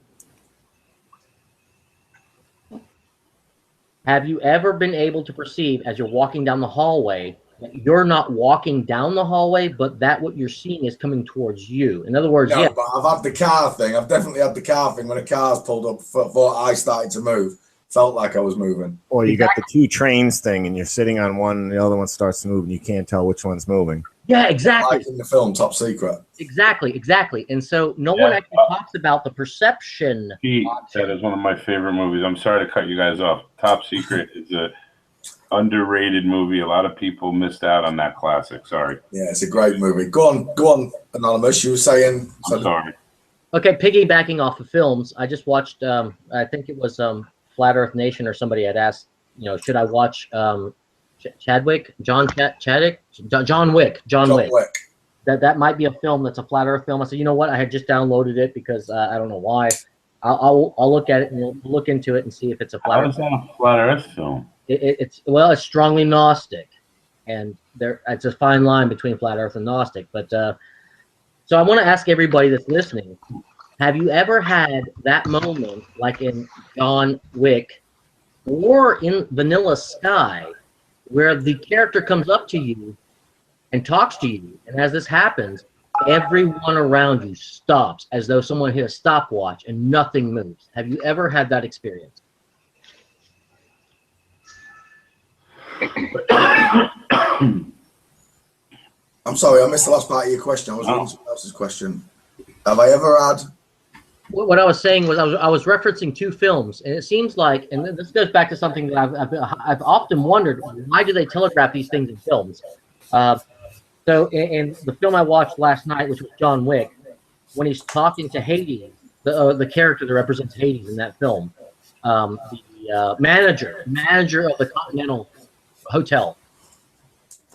Have you ever been able to perceive, as you're walking down the hallway, You're not walking down the hallway, but that what you're seeing is coming towards you. In other words, No, yeah. but I've had the car thing. I've definitely had the car thing when a car's pulled up before I started to move. Felt like I was moving. Or you got the two trains thing, and you're sitting on one, and the other one starts to move, and you can't tell which one's moving. Yeah, exactly. Like in the film Top Secret. Exactly. And so no Yeah. one actually talks about the perception. Pete, that is one of my favorite movies. I'm sorry to cut you guys off. Top Secret is a underrated movie. A lot of people missed out on that classic. Sorry. Yeah, it's a great movie. Go on, Anonymous. You were saying. I'm sorry. Okay, piggybacking off of films, I just watched. I think it was Flat Earth Nation or somebody had asked, should I watch John Wick. That might be a film that's a flat Earth film. I said, you know what? I had just downloaded it because I don't know why. I'll look at it and we'll look into it and see if it's a flat How Earth. is that a flat Earth film? It's strongly Gnostic, and it's a fine line between flat Earth and Gnostic. But so I want to ask everybody that's listening: have you ever had that moment, like in John Wick or in Vanilla Sky, where the character comes up to you and talks to you, and as this happens, everyone around you stops as though someone hit a stopwatch and nothing moves? Have you ever had that experience? I'm sorry, I missed the last part of your question. I was reading someone else's question. Have I ever had? What I was saying was I was referencing two films, and it seems like, and this goes back to something that I've often wondered: why do they telegraph these things in films? So in the film I watched last night, which was John Wick, when he's talking to Hades, the character that represents Hades in that film, the manager of the Continental Hotel,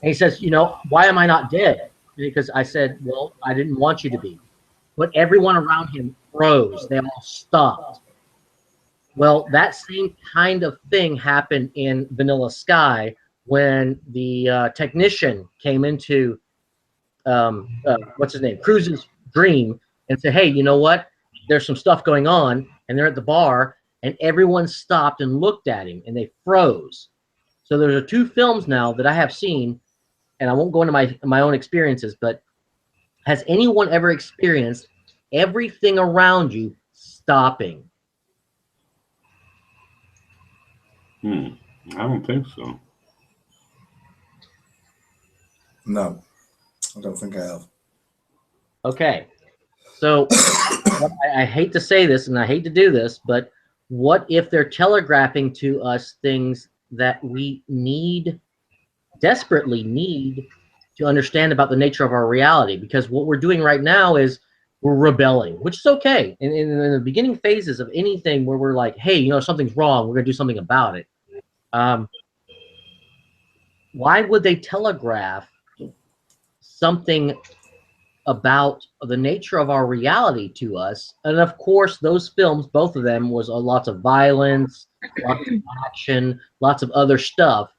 and he says, why am I not dead? Because I said, well, I didn't want you to be. But everyone around him froze. They all stopped. Well, that same kind of thing happened in Vanilla Sky when the technician came into Cruz's dream and said, hey, you know what? There's some stuff going on, and they're at the bar, and everyone stopped and looked at him, and they froze. So there's two films now that I have seen, and I won't go into my own experiences, but has anyone ever experienced everything around you stopping? I don't think so. No, I don't think I have. Okay. So I hate to say this and I hate to do this, but what if they're telegraphing to us things that we desperately need to understand about the nature of our reality? Because what we're doing right now is we're rebelling, which is okay. In the beginning phases of anything where we're like, hey, something's wrong, we're going to do something about it. Why would they telegraph something about the nature of our reality to us? And of course, those films, both of them, was lots of violence, lots of action, lots of other stuff.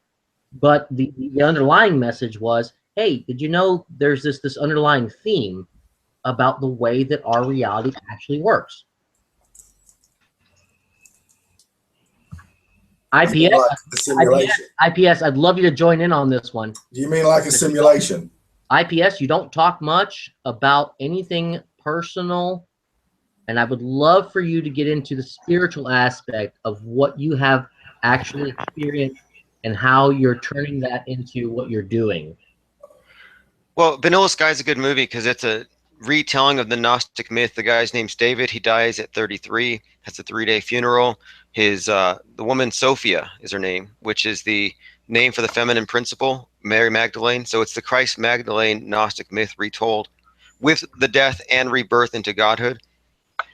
But the underlying message was, hey, did you know there's this underlying theme about the way that our reality actually works? IPS, like a simulation? IPS, I'd love you to join in on this one. Do you mean like a simulation? IPS, you don't talk much about anything personal, and I would love for you to get into the spiritual aspect of what you have actually experienced and how you're turning that into what you're doing. Well, Vanilla Sky is a good movie because it's a retelling of the Gnostic myth. The guy's name's David. He dies at 33. Has a 3-day funeral. The woman Sophia is her name, which is the name for the feminine principle, Mary Magdalene. So it's the Christ Magdalene Gnostic myth retold with the death and rebirth into godhood.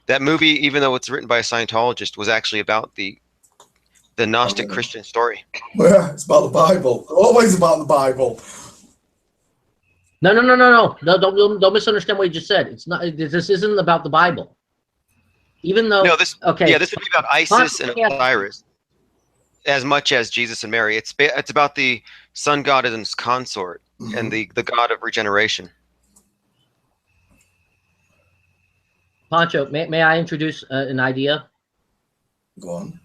That movie, even though it's written by a Scientologist, was actually about the Gnostic Christian story. Yeah, it's about the Bible. Always about the Bible. No. Don't misunderstand what you just said. It's not. This isn't about the Bible. Even though this would be about Isis and Osiris as much as Jesus and Mary. It's about the sun god and his consort and the god of regeneration. Pancho, may I introduce an idea? Go on.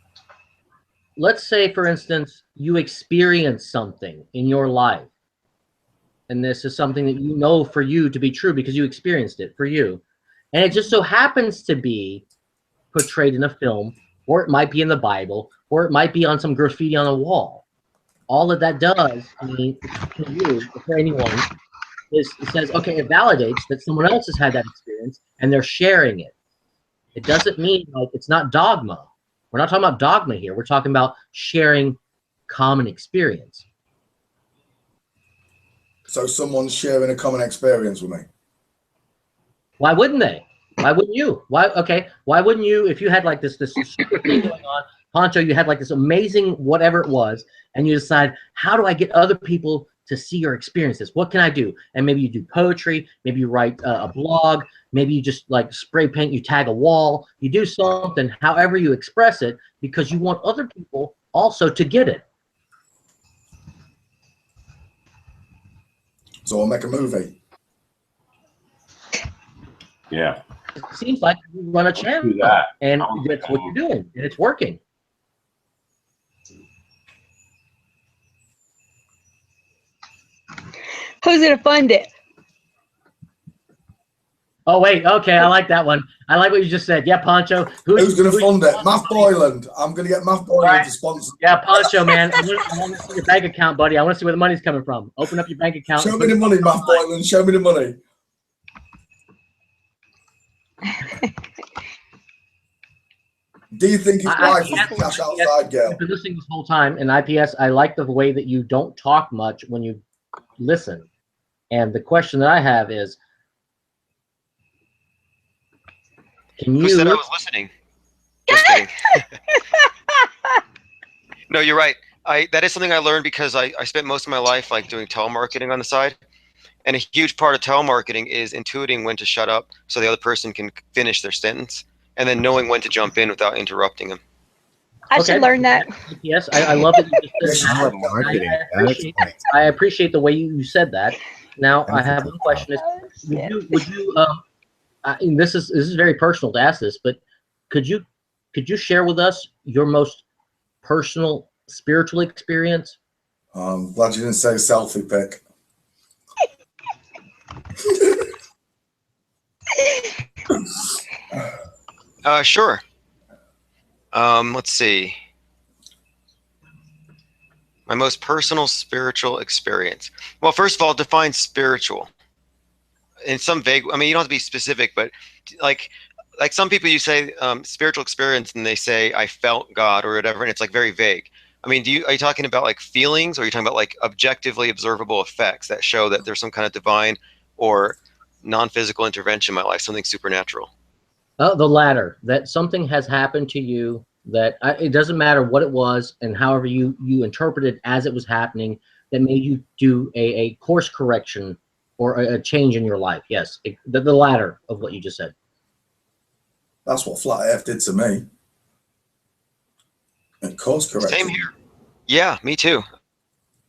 Let's say, for instance, you experience something in your life, and this is something that you know for you to be true because you experienced it for you, and it just so happens to be portrayed in a film, or it might be in the Bible, or it might be on some graffiti on a wall. All that does, I mean, for you, for anyone, is it says, okay, it validates that someone else has had that experience and they're sharing it. It doesn't mean like it's not dogma. We're not talking about dogma here. We're talking about sharing common experience. So someone's sharing a common experience with me. Why wouldn't they? Why wouldn't you? Why? Okay. Why wouldn't you? If you had like this super thing going on, Poncho, you had like this amazing whatever it was, and you decide, how do I get other people to see your experiences? What can I do? And maybe you do poetry. Maybe you write a blog. Maybe you just like spray paint. You tag a wall. You do something. However you express it, because you want other people also to get it. So I'll make a movie. Yeah. It seems like you run a channel, and that's what you're doing, and it's working. Who's gonna fund it? Oh wait, okay, I like that one. I like what you just said. Yeah, Poncho. Who's going to fund it? Math Boyland. I'm going to get Math Boyland to sponsor. Yeah, Poncho, man. I want to see your bank account, buddy. I want to see where the money's coming from. Open up your bank account. Show me the money, Math Boyland. Show me the money. Do you think his wife is a cash outside girl? I've been listening this whole time, and IPS, I like the way that you don't talk much when you listen. And the question that I have is, Who said I was listening? Just kidding. No, you're right. That is something I learned because I spent most of my life like doing telemarketing on the side. And a huge part of telemarketing is intuiting when to shut up so the other person can finish their sentence, and then knowing when to jump in without interrupting them. I should learn that. Yes, I love that you just said that. Marketing. I appreciate the way you said that. Now, I have one question. Would you and this is very personal to ask this, but could you share with us your most personal spiritual experience? Glad you didn't say selfie pic. Sure. Let's see. My most personal spiritual experience. Well, first of all, define spiritual. In some vague, I mean, you don't have to be specific, but like some people, you say spiritual experience, and they say I felt God or whatever, and it's like very vague. I mean, are you talking about like feelings, or are you talking about like objectively observable effects that show that there's some kind of divine or non-physical intervention in my life, something supernatural? The latter, that something has happened to you that it doesn't matter what it was and however you interpreted as it was happening, that made you do a course correction or a change in your life. Yes, the latter of what you just said. That's what Flat Earth did to me. And course correction. Same here. Yeah, me too.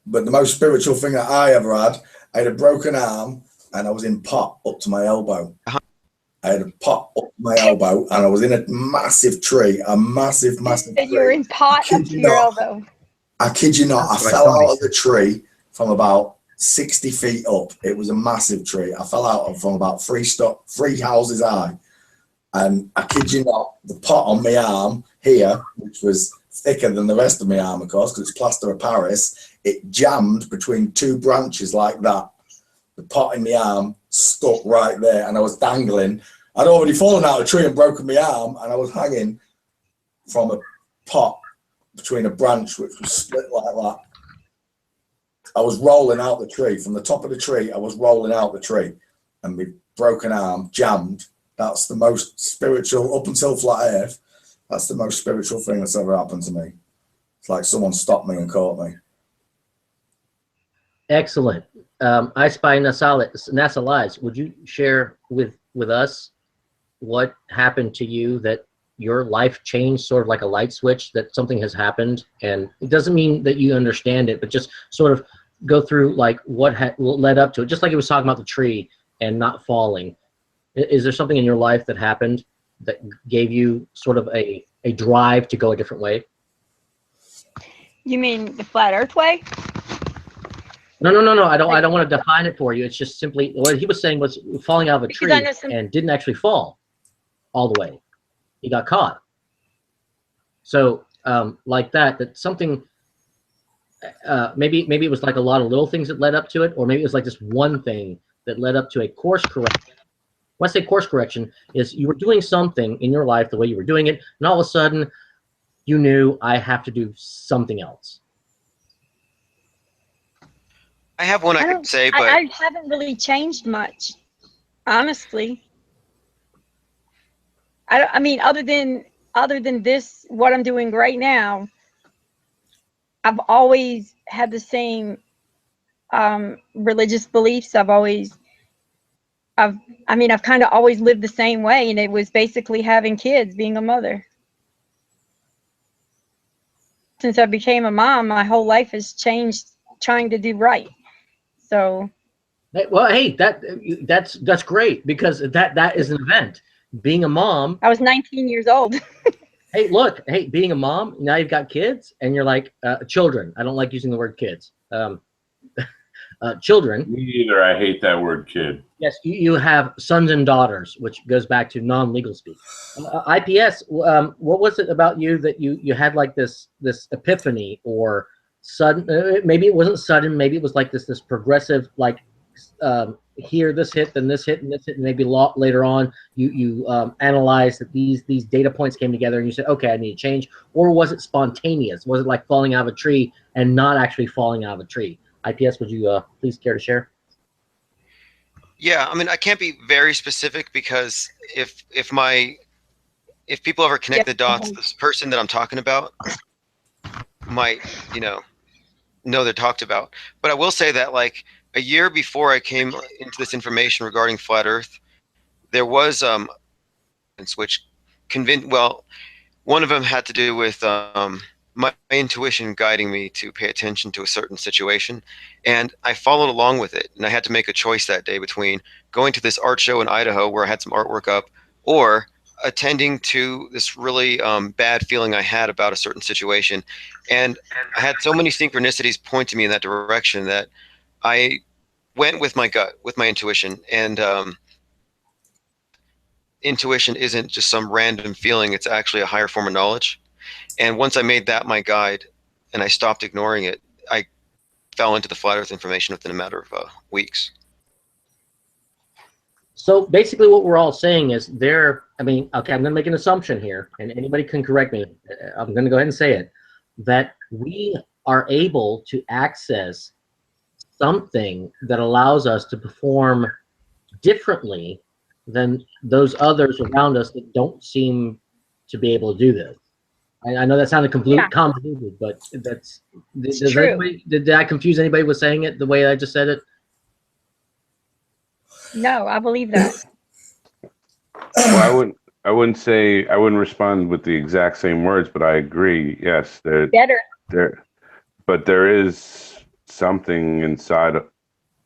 But the most spiritual thing that I ever had, I had a broken arm and I was in pot up to my elbow. I had a pot up to my elbow and I was in a massive tree, a massive tree. You were in pot up to your elbow. I kid you not, I fell out of the tree from about 60 feet up. It was a massive tree. I fell out from about three houses high. And I kid you not, the pot on my arm here, which was thicker than the rest of my arm, of course, because it's plaster of Paris, it jammed between two branches like that. The pot in my arm stuck right there, and I was dangling. I'd already fallen out of the tree and broken my arm, and I was hanging from a pot between a branch which was split like that. I was rolling out the tree. From the top of the tree, I was rolling out the tree, and my broken arm jammed. That's the most spiritual, up until Flat Earth, that's the most spiritual thing that's ever happened to me. It's like someone stopped me and caught me. Excellent. I Spy NASA Lives. Would you share with us what happened to you that your life changed, sort of like a light switch, that something has happened? And it doesn't mean that you understand it, but just sort of go through like what led up to it, just like it was talking about the tree and not falling. Is there something in your life that happened that gave you sort of a drive to go a different way? You mean the Flat Earth way? No. I don't want to define it for you. It's just simply what he was saying was falling out of a Because I tree know some- and didn't actually fall all the way. He got caught. So like that something. Maybe it was like a lot of little things that led up to it, or maybe it was like this one thing that led up to a course correction. When I say course correction, is you were doing something in your life the way you were doing it, and all of a sudden, you knew I have to do something else. I have one I could say, but I haven't really changed much, honestly. I mean, other than this, what I'm doing right now, I've always had the same religious beliefs. I've kind of always lived the same way, and it was basically having kids, being a mother. Since I became a mom, my whole life has changed trying to do right. So, Well, hey, that's great, because that is an event. Being a mom. I was 19 years old. Hey, look, being a mom, now you've got kids, and you're like, children. I don't like using the word kids. Children. Me either. I hate that word kid. Yes, you have sons and daughters, which goes back to non-legal speak. IPS, what was it about you that you had like this epiphany, or sudden? Maybe it wasn't sudden. Maybe it was like this progressive, like here this hit, then this hit, and this hit, and maybe later on you analyzed that these data points came together, and you said, okay, I need to change. Or was it spontaneous? Was it like falling out of a tree and not actually falling out of a tree? IPS, would you please care to share? yeah, I mean, I can't be very specific, because if people ever connect the dots, this person that I'm talking about might, know they're talked about. But I will say that, like, a year before I came into this information regarding flat Earth, there was which one of them had to do with my intuition guiding me to pay attention to a certain situation, and I followed along with it. And I had to make a choice that day between going to this art show in Idaho where I had some artwork up, or attending to this really bad feeling I had about a certain situation. And I had so many synchronicities point to me in that direction that I went with my gut, with my intuition. And intuition isn't just some random feeling, it's actually a higher form of knowledge. And once I made that my guide and I stopped ignoring it, I fell into the flat Earth information within a matter of weeks. So basically what we're all saying is okay, I'm going to make an assumption here, and anybody can correct me. I'm going to go ahead and say it, that we are able to access something that allows us to perform differently than those others around us that don't seem to be able to do this. I know that sounded completely convoluted, but that's true. Did I confuse anybody with saying it the way I just said it? No, I believe that. Well, I wouldn't respond with the exact same words, but I agree. Yes, but there is something inside of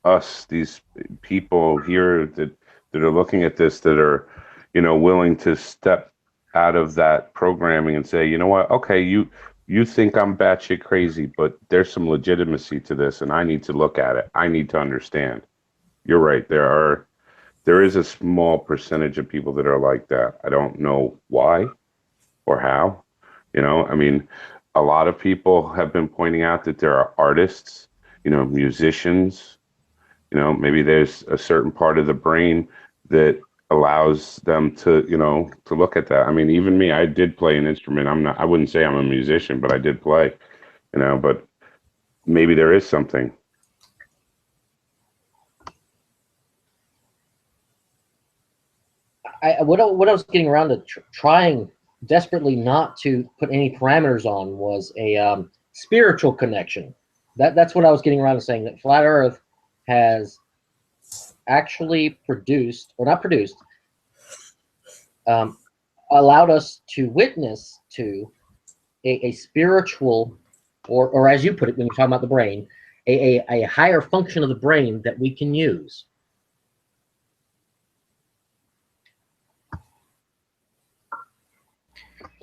us, these people here that are looking at this, that are, willing to step out of that programming and say, you know what, okay, you think I'm batshit crazy, but there's some legitimacy to this, and I need to look at it. I need to understand. You're right. There is a small percentage of people that are like that. I don't know why or how. A lot of people have been pointing out that there are artists, musicians, maybe there's a certain part of the brain that allows them to, to look at that. Even me, I did play an instrument. I wouldn't say I'm a musician, but I did play, but maybe there is something. What I was getting around to trying desperately not to put any parameters on was a spiritual connection. That's what I was getting around to saying, that flat Earth has actually allowed us to witness to a spiritual, or as you put it when you're talking about the brain, a higher function of the brain that we can use.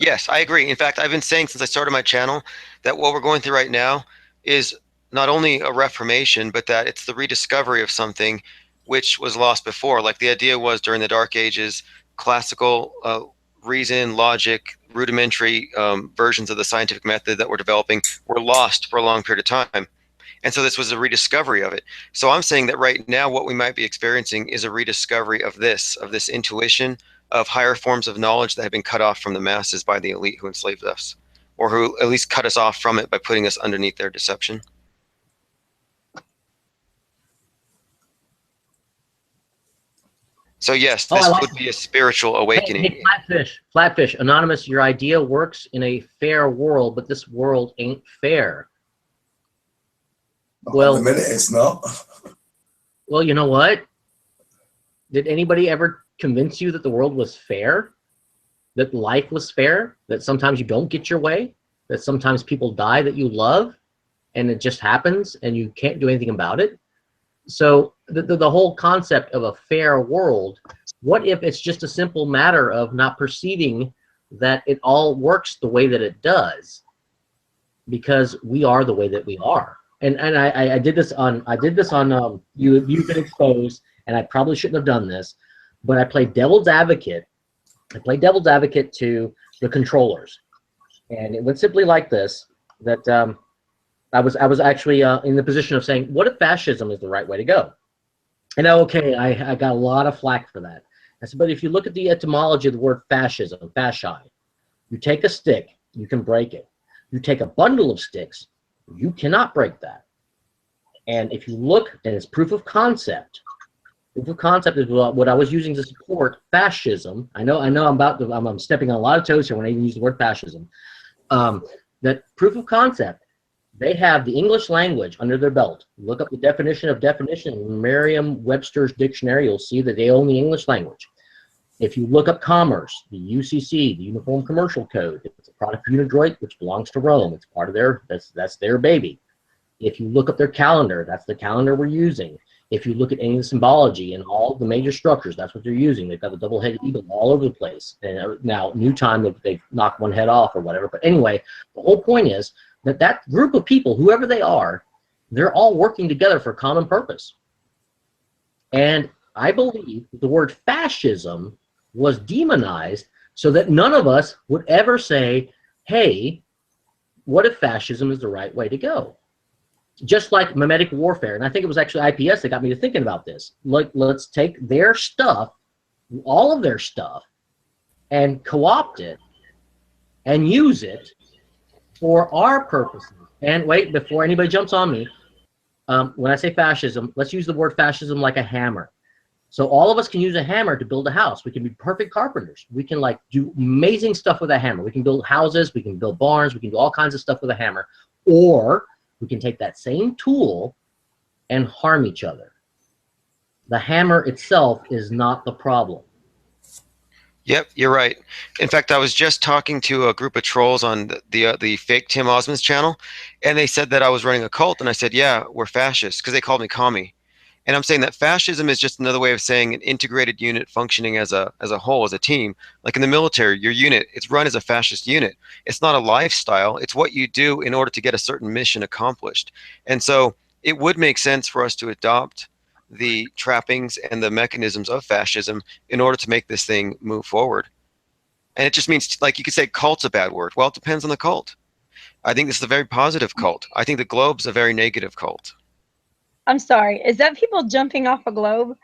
Yes, I agree. In fact, I've been saying since I started my channel that what we're going through right now is not only a reformation, but that it's the rediscovery of something which was lost before. Like the idea was during the Dark Ages, classical reason, logic, rudimentary versions of the scientific method that we're developing were lost for a long period of time. And so this was a rediscovery of it. So I'm saying that right now what we might be experiencing is a rediscovery of this intuition, of higher forms of knowledge that have been cut off from the masses by the elite who enslaved us, or who at least cut us off from it by putting us underneath their deception. So yes, this would be a spiritual awakening. Hey, Flatfish, Anonymous, your idea works in a fair world, but this world ain't fair. Well, at the minute it's not. Well, you know what? Did anybody ever convince you that the world was fair? That life was fair? That sometimes you don't get your way? That sometimes people die that you love? And it just happens and you can't do anything about it? So the whole concept of a fair world, what if it's just a simple matter of not perceiving that it all works the way that it does? Because we are the way that we are. And I did this on You've Been Exposed, and I probably shouldn't have done this, but I played devil's advocate. I played devil's advocate to the controllers, and it went simply like this: that I was actually in the position of saying, what if fascism is the right way to go? And okay, I got a lot of flack for that. I said, but if you look at the etymology of the word fascism, fasci, you take a stick, you can break it. You take a bundle of sticks, you cannot break that. And if you look, and it's proof of concept. Proof of concept is what I was using to support fascism. I know I'm stepping on a lot of toes here when I even use the word fascism. That proof of concept, they have the English language under their belt. Look up the definition of definition in Merriam-Webster's dictionary, you'll see that they own the English language. If you look up commerce, the UCC, the Uniform Commercial Code, it's a product of Unidroit, which belongs to Rome. It's part of that's their baby. If you look up their calendar, that's the calendar we're using. If you look at any of the symbology and all the major structures, that's what they're using. They've got the double-headed eagle all over the place. And now, new time, they've knocked one head off or whatever. But anyway, the whole point is that group of people, whoever they are, they're all working together for a common purpose. And I believe the word fascism was demonized so that none of us would ever say, hey, what if fascism is the right way to go? Just like mimetic warfare. And I think it was actually IPS that got me to thinking about this. Like, let's take their stuff, all of their stuff, and co-opt it and use it for our purposes. And wait, before anybody jumps on me, when I say fascism, let's use the word fascism like a hammer. So all of us can use a hammer to build a house. We can be perfect carpenters. We can like do amazing stuff with a hammer. We can build houses, we can build barns, we can do all kinds of stuff with a hammer. Or we can take that same tool and harm each other. The hammer itself is not the problem. Yep, you're right. In fact, I was just talking to a group of trolls on the fake Tim Osmond's channel, and they said that I was running a cult, and I said, yeah, we're fascists, because they called me commie. And I'm saying that fascism is just another way of saying an integrated unit functioning as a whole, as a team. Like in the military, your unit, it's run as a fascist unit. It's not a lifestyle. It's what you do in order to get a certain mission accomplished. And so it would make sense for us to adopt the trappings and the mechanisms of fascism in order to make this thing move forward. And it just means, like, you could say cult's a bad word. Well, it depends on the cult. I think this is a very positive cult. I think the globe's a very negative cult. I'm sorry. Is that people jumping off a globe?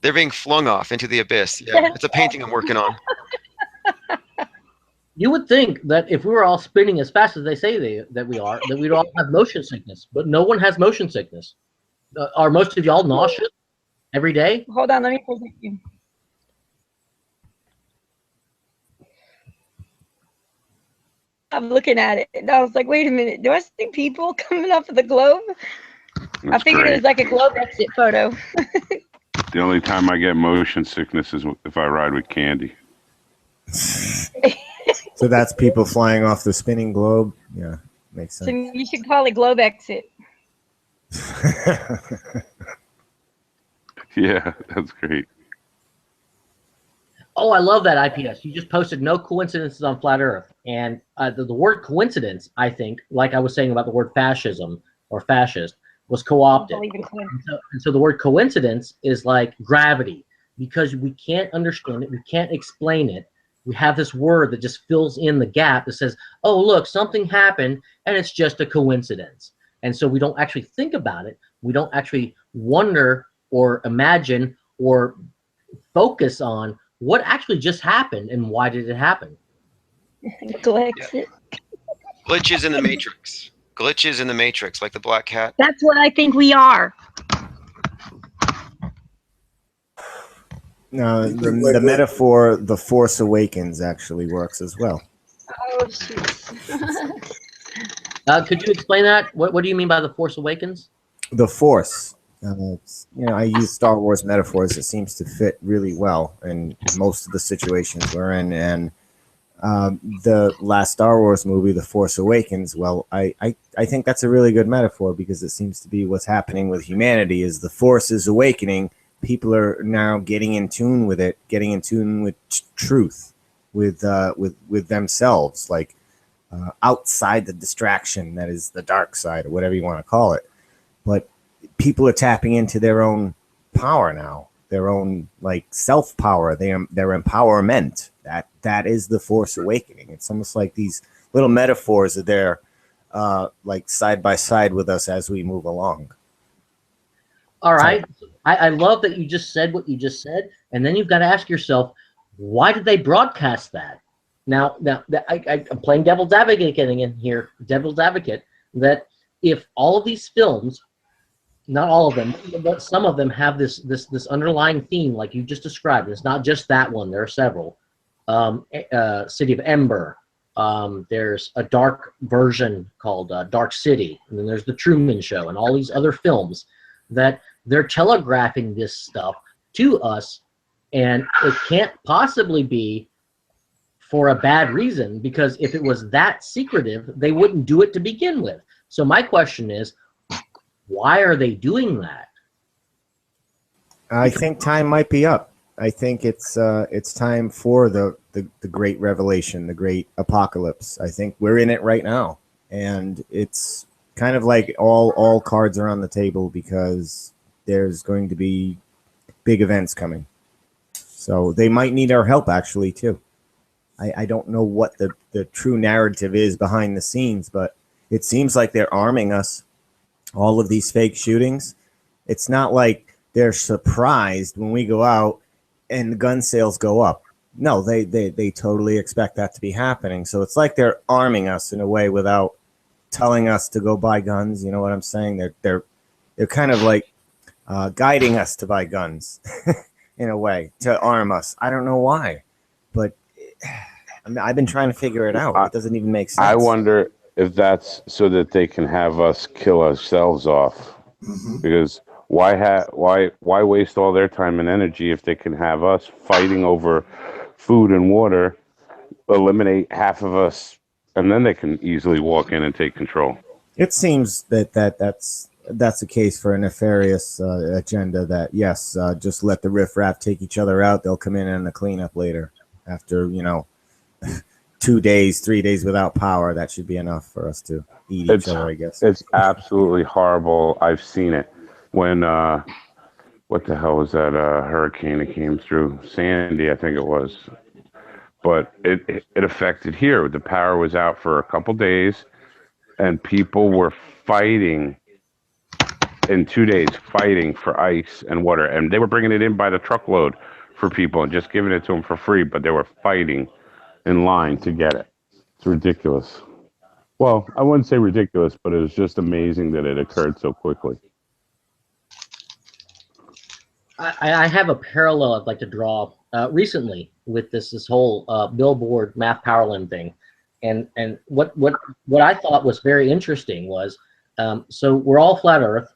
They're being flung off into the abyss. Yeah, it's a painting I'm working on. You would think that if we were all spinning as fast as they say that we are, that we'd all have motion sickness. But no one has motion sickness. Are most of y'all nauseous every day? Hold on, let me present you. I'm looking at it, and I was like, wait a minute. Do I see people coming off of the globe? I figured it was like a globe exit photo. The only time I get motion sickness is if I ride with Candy. So that's people flying off the spinning globe. Yeah, makes sense. So you should call it globe exit. Yeah, that's great. Oh, I love that IPS. You just posted no coincidences on Flat Earth. And the word coincidence, I think, like I was saying about the word fascism or fascist, was co-opted. And so the word coincidence is like gravity, because we can't understand it, we can't explain it. We have this word that just fills in the gap that says, oh, look, something happened and it's just a coincidence. And so we don't actually think about it. We don't actually wonder or imagine or focus on what actually just happened and why did it happen. Glitches. Glitches in the Matrix. Glitches in the Matrix, like the black cat. That's what I think we are. No, the metaphor, The Force Awakens, actually works as well. Oh, shoot. Could you explain that? What do you mean by The Force Awakens? The Force. I use Star Wars metaphors. It seems to fit really well in most of the situations we're in. And the last Star Wars movie, The Force Awakens, well, I think that's a really good metaphor, because it seems to be what's happening with humanity is the Force is awakening. People are now getting in tune with it, getting in tune with truth, with themselves, like outside the distraction that is the dark side, or whatever you want to call it. But people are tapping into their own power now, their own like self power, their empowerment. That is the Force Awakening. It's almost like these little metaphors are there, like side by side with us as we move along. All right. I love that you just said what you just said, and then you've got to ask yourself, why did they broadcast that? Now I'm playing devil's advocate in here, devil's advocate, that if all of these films, not all of them, but some of them have this underlying theme like you just described. It's not just that one. There are several. City of Ember. There's a dark version called Dark City, and then there's The Truman Show, and all these other films that they're telegraphing this stuff to us, and it can't possibly be for a bad reason, because if it was that secretive, they wouldn't do it to begin with. So my question is, why are they doing that? I think time might be up. I think it's time for the great revelation, the great apocalypse. I think we're in it right now, and it's kind of like all cards are on the table, because there's going to be big events coming. So they might need our help actually too. I don't know what the true narrative is behind the scenes, but it seems like they're arming us. All of these fake shootings, it's not like they're surprised when we go out and the gun sales go up. No, they totally expect that to be happening. So it's like they're arming us in a way without telling us to go buy guns. You know what I'm saying? They're kind of like guiding us to buy guns in a way, to arm us. I don't know why, but I've been trying to figure it out. It doesn't even make sense. I wonder if that's so that they can have us kill ourselves off. Because why waste all their time and energy if they can have us fighting over food and water, eliminate half of us, and then they can easily walk in and take control. It seems that's the case for a nefarious agenda. That yes, just let the riffraff take each other out. They'll come in and the cleanup later. After 2 days, 3 days without power, that should be enough for us to eat each other, I guess. It's absolutely horrible. I've seen it when what the hell was that hurricane that came through? Sandy, I think it was. But it affected here. The power was out for a couple days, and people were fighting in 2 days, fighting for ice and water. And they were bringing it in by the truckload for people and just giving it to them for free, but they were fighting in line to get it. It's ridiculous. Well, I wouldn't say ridiculous, but it was just amazing that it occurred so quickly. I have a parallel I'd like to draw recently with this whole billboard Math Powerland thing, and what I thought was very interesting was so we're all flat Earth,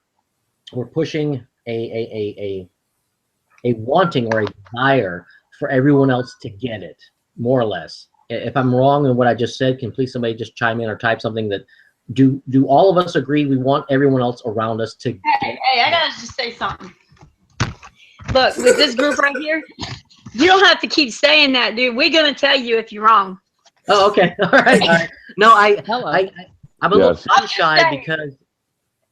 we're pushing a wanting or a desire for everyone else to get it, more or less. If I'm wrong in what I just said, can please somebody just chime in or type something that do all of us agree we want everyone else around us to get it? Hey, I gotta just say something. Look, with this group right here, you don't have to keep saying that, dude. We're gonna tell you if you're wrong. Oh, okay. All right. No, I'm a little Yes. tongue shy because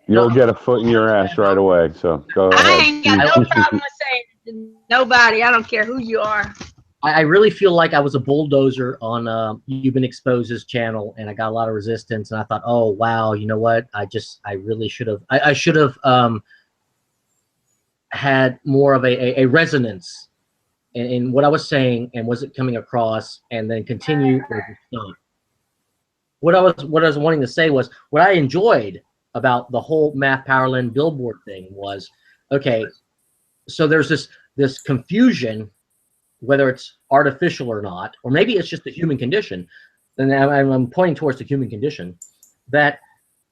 You'll get a foot in your ass right away. So go ahead. I ain't got no problem with saying it to nobody. I don't care who you are. I really feel like I was a bulldozer on You've Been Exposed's channel, and I got a lot of resistance. And I thought, oh wow, you know what? I really should have. I should have had more of a resonance in what I was saying, and was it coming across, and then continue or stop. What I was wanting to say was what I enjoyed about the whole Math Powerland billboard thing was, okay, so there's this confusion, whether it's artificial or not, or maybe it's just the human condition, and I'm pointing towards the human condition, that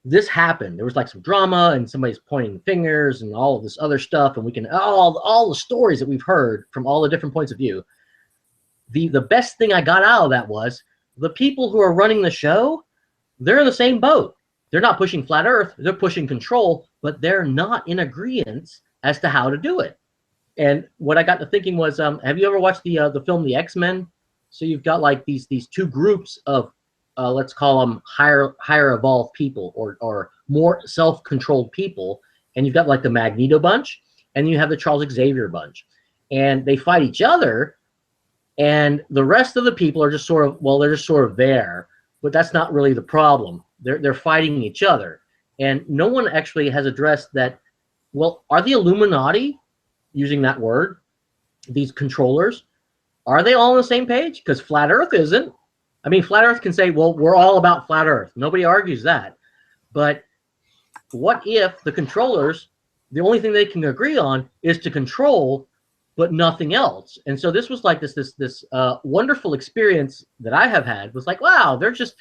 this happened. There was like some drama and somebody's pointing fingers and all of this other stuff, and we can all the stories that we've heard from all the different points of view. The best thing I got out of that was the people who are running the show, they're in the same boat. They're not pushing flat earth, they're pushing control, but they're not in agreement as to how to do it. And what I got to thinking was, have you ever watched the film The X-Men? So you've got like these two groups of, let's call them higher evolved people or more self-controlled people. And you've got like the Magneto bunch, and you have the Charles Xavier bunch. And they fight each other, and the rest of the people are just sort of, well, they're just sort of there. But that's not really the problem. They're fighting each other. And no one actually has addressed that, well, are the Illuminati, using that word, these controllers, are they all on the same page? Because Flat Earth isn't. I mean, Flat Earth can say, well, we're all about Flat Earth. Nobody argues that. But what if the controllers, the only thing they can agree on is to control, but nothing else? And so this was like this wonderful experience that I have had, was like, wow, they're just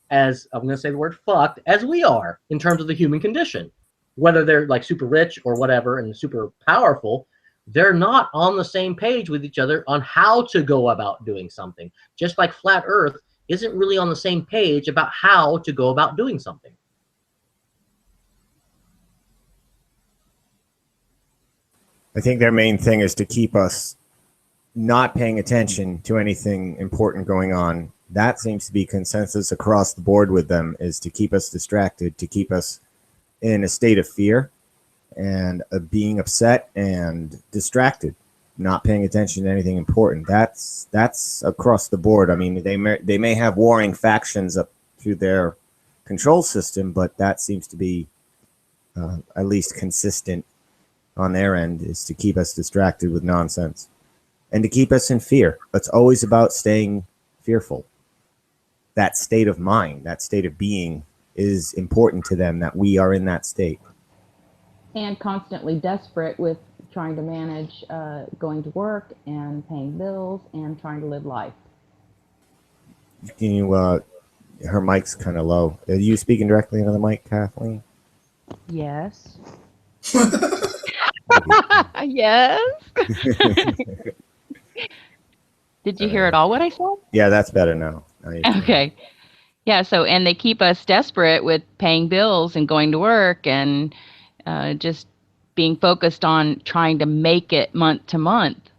as, I'm going to say the word fucked, as we are in terms of the human condition. Whether they're like super rich or whatever and super powerful, they're not on the same page with each other on how to go about doing something. Just like Flat Earth isn't really on the same page about how to go about doing something. I think their main thing is to keep us not paying attention to anything important going on. That seems to be consensus across the board with them, is to keep us distracted, to keep us in a state of fear and being upset and distracted, not paying attention to anything important. That's across the board. I mean, they may have warring factions up through their control system, but that seems to be at least consistent on their end, is to keep us distracted with nonsense and to keep us in fear. It's always about staying fearful. That state of mind, that state of being, is important to them, that we are in that state. And constantly desperate with trying to manage going to work and paying bills and trying to live life. Can you, her mic's kind of low. Are you speaking directly into the mic, Kathleen? Yes. Yes. Did you hear it all what I said? Yeah, that's better now. Okay. Yeah, so, and they keep us desperate with paying bills and going to work and just being focused on trying to make it month to month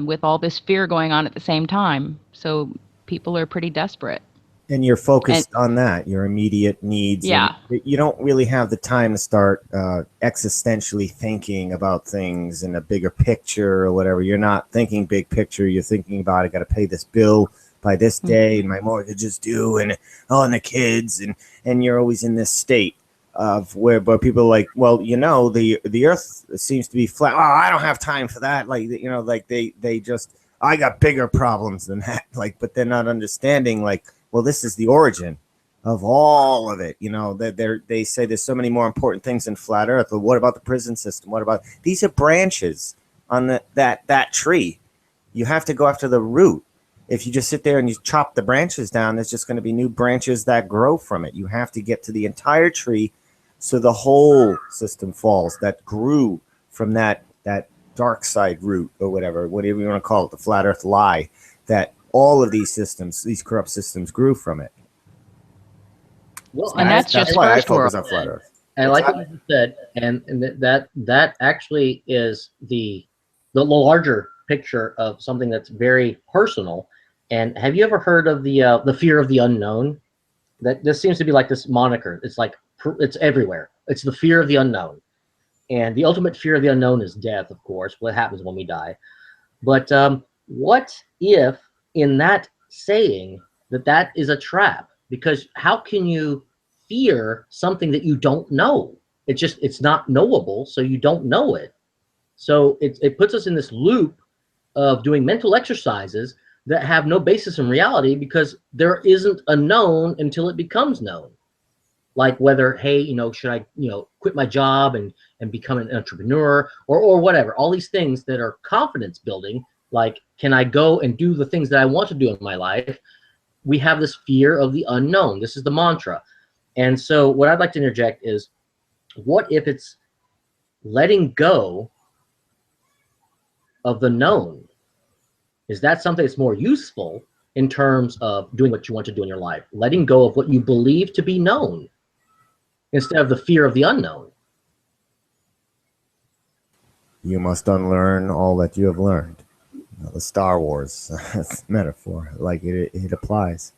with all this fear going on at the same time. So people are pretty desperate. And you're focused on that, your immediate needs. Yeah. You don't really have the time to start existentially thinking about things in a bigger picture or whatever. You're not thinking big picture. You're thinking about, I got to pay this bill by this day, and my mortgage is due, and the kids, and you're always in this state of where people are like, well, the earth seems to be flat. Oh, I don't have time for that. Like, they just, I got bigger problems than that. Like, but they're not understanding, like, well, this is the origin of all of it. They say there's so many more important things than flat earth. But what about the prison system? What about, these are branches on that tree. You have to go after the root. If you just sit there and you chop the branches down, there's just going to be new branches that grow from it. You have to get to the entire tree so the whole system falls that grew from that dark side root or whatever you want to call it, the flat earth lie, that all of these systems, these corrupt systems, grew from it. Well, and that's why I focus on flat earth. And like what you said, and that actually is the larger picture of something that's very personal. And have you ever heard of the fear of the unknown? That this seems to be like this moniker. It's like it's everywhere. It's the fear of the unknown, and the ultimate fear of the unknown is death, of course. What happens when we die? But what if in that saying that is a trap? Because how can you fear something that you don't know? It's not knowable, so you don't know it. So it puts us in this loop of doing mental exercises that have no basis in reality because there isn't a known until it becomes known. Like whether, hey, should I, quit my job and become an entrepreneur or whatever. All these things that are confidence building, like, can I go and do the things that I want to do in my life? We have this fear of the unknown. This is the mantra. And so what I'd like to interject is, what if it's letting go of the known? Is that something that's more useful in terms of doing what you want to do in your life? Letting go of what you believe to be known instead of the fear of the unknown. You must unlearn all that you have learned. The Star Wars metaphor, like it applies.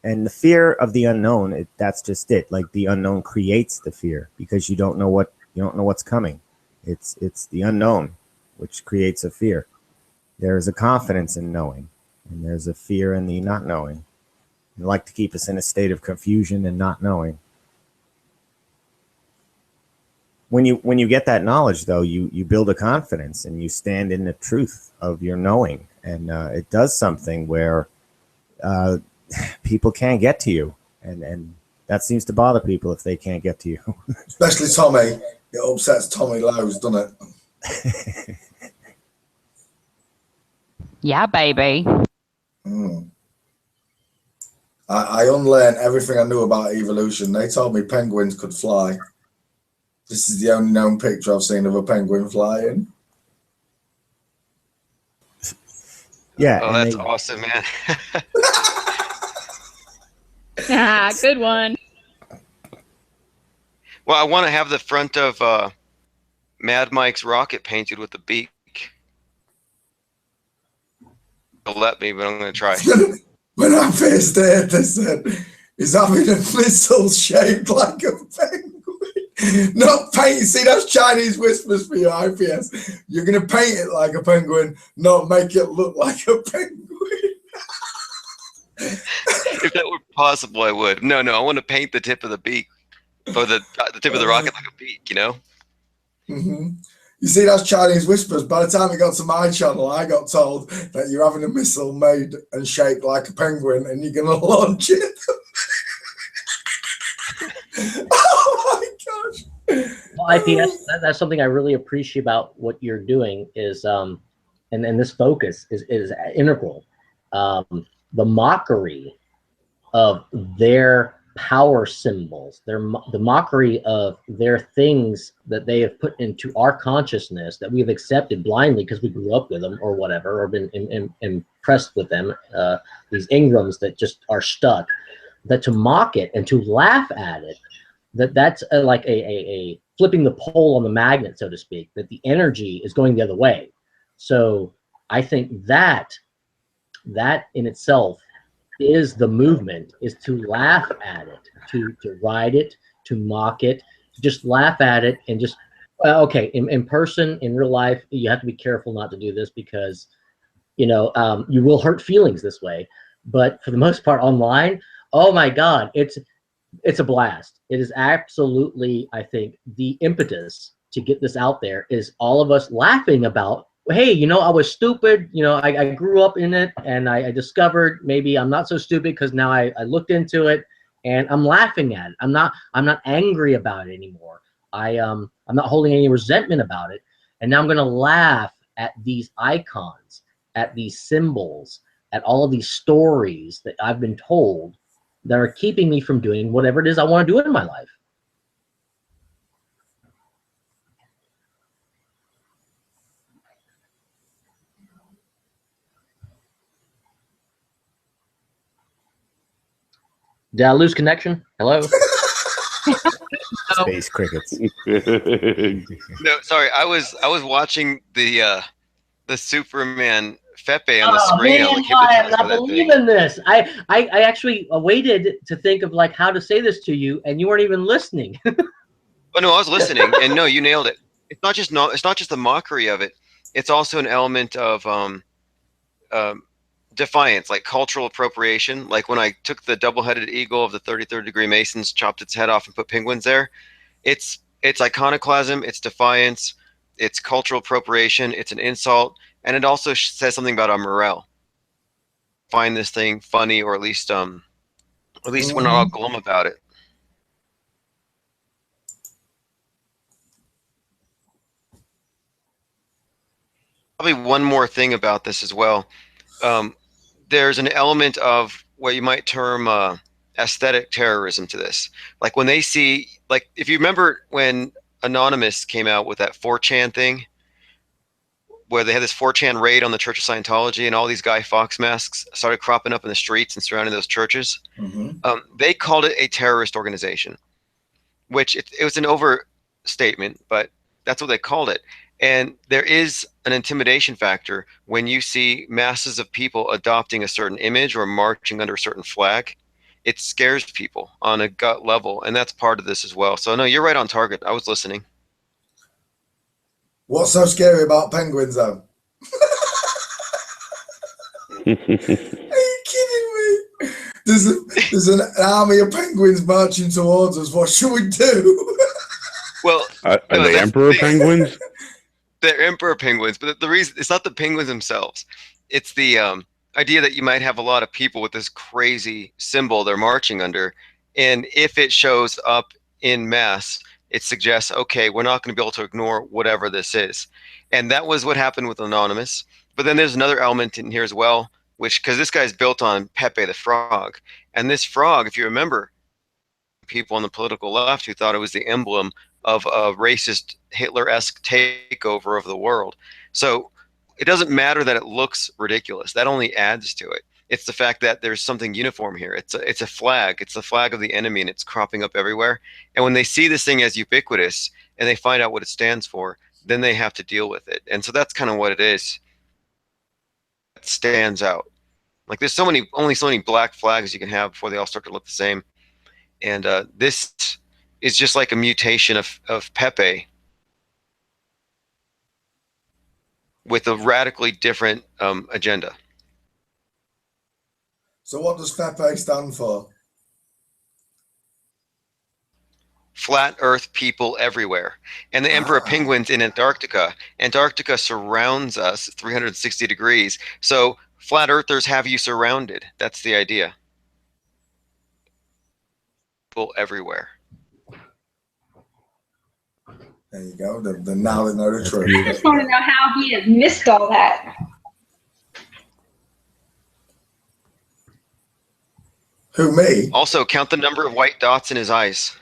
And the fear of the unknown, that's just it. Like the unknown creates the fear because you don't know what's coming. It's the unknown which creates a fear. There is a confidence in knowing, and there's a fear in the not knowing. They like to keep us in a state of confusion and not knowing. When you get that knowledge, though, you build a confidence and you stand in the truth of your knowing, and it does something where people can't get to you, and that seems to bother people if they can't get to you. Especially Tommy. It upsets Tommy Lowe's, doesn't it? Yeah, baby. I unlearned everything I knew about evolution. They told me penguins could fly. This is the only known picture I've seen of a penguin flying. Yeah. Oh, that's awesome, man. Good one. Well, I want to have the front of Mad Mike's rocket painted with the beak. They'll let me, but I'm going to try. When I first heard they said, he's having a missile shaped like a penguin. Not paint. See, that's Chinese whispers for your IPS. You're going to paint it like a penguin, not make it look like a penguin. If that were possible, I would. No, I want to paint the tip of the beak, or the tip of the rocket like a beak, Mm-hmm. You see, that's Chinese whispers. By the time it got to my channel, I got told that you're having a missile made and shaped like a penguin and you're going to launch it. Oh my gosh. Well, IPS, that's something I really appreciate about what you're doing is, and this focus is integral. The mockery of their power symbols, the mockery of their things that they have put into our consciousness that we've accepted blindly because we grew up with them or whatever, or been impressed with them, these Ingrams that just are stuck, that to mock it and to laugh at it, that's like a flipping the pole on the magnet, so to speak, that the energy is going the other way. So I think that in itself is the movement, is to laugh at it, to ride it, to mock it, to just laugh at it and just, okay, in person, in real life, you have to be careful not to do this because, you will hurt feelings this way. But for the most part online, oh my God, it's a blast. It is absolutely, I think, the impetus to get this out there is all of us laughing about, hey, I was stupid. I grew up in it and I discovered maybe I'm not so stupid because now I looked into it and I'm laughing at it. I'm not angry about it anymore. I'm not holding any resentment about it. And now I'm going to laugh at these icons, at these symbols, at all of these stories that I've been told that are keeping me from doing whatever it is I want to do in my life. Did I lose connection? Hello? Space crickets. No, sorry. I was watching the Superman Fepe on the Oh, screen. I man, was like I am hypnotized by not that thing. believing this. I actually waited to think of like how to say this to you, and you weren't even listening. Oh no, I was listening, and no, you nailed it. It's not just the mockery of it. It's also an element of defiance, like cultural appropriation. Like when I took the double-headed eagle of the 33rd degree Masons, chopped its head off, and put penguins there. It's iconoclasm. It's defiance. It's cultural appropriation. It's an insult, and it also says something about our morale. Find this thing funny, or at least we're not all glum about it. Probably one more thing about this as well. There's an element of what you might term aesthetic terrorism to this. Like when they see, like if you remember when Anonymous came out with that 4chan thing, where they had this 4chan raid on the Church of Scientology, and all these Guy Fawkes masks started cropping up in the streets and surrounding those churches. They called it a terrorist organization, which it was an overstatement, but that's what they called it. And there is an intimidation factor when you see masses of people adopting a certain image or marching under a certain flag. It scares people on a gut level, and that's part of this as well. So no, you're right on target. I was listening. What's so scary about penguins, though? Are you kidding me? There's an army of penguins marching towards us. What should we do? Well, Are they emperor penguins? They're emperor penguins, but the reason it's not the penguins themselves. It's the idea that you might have a lot of people with this crazy symbol they're marching under, and if it shows up in mass, it suggests, okay, we're not going to be able to ignore whatever this is. And that was what happened with Anonymous. But then there's another element in here as well, which, because this guy's built on Pepe the Frog, and this frog, if you remember, people on the political left who thought it was the emblem of a racist Hitler-esque takeover of the world. So it doesn't matter that it looks ridiculous. That only adds to it. It's the fact that there's something uniform here. It's a flag. It's the flag of the enemy, and it's cropping up everywhere. And when they see this thing as ubiquitous and they find out what it stands for, then they have to deal with it. And so that's kind of what it is. It stands out. Like there's only so many black flags you can have before they all start to look the same. And this is just like a mutation of Pepe with a radically different agenda. So what does Fepe stand for? Flat Earth people everywhere. And the emperor penguins in Antarctica. Antarctica surrounds us 360 degrees. So flat earthers have you surrounded. That's the idea. People everywhere. There you go. Now they know the truth. I just want to know how he has missed all that. Who, me? Also, count the number of white dots in his eyes.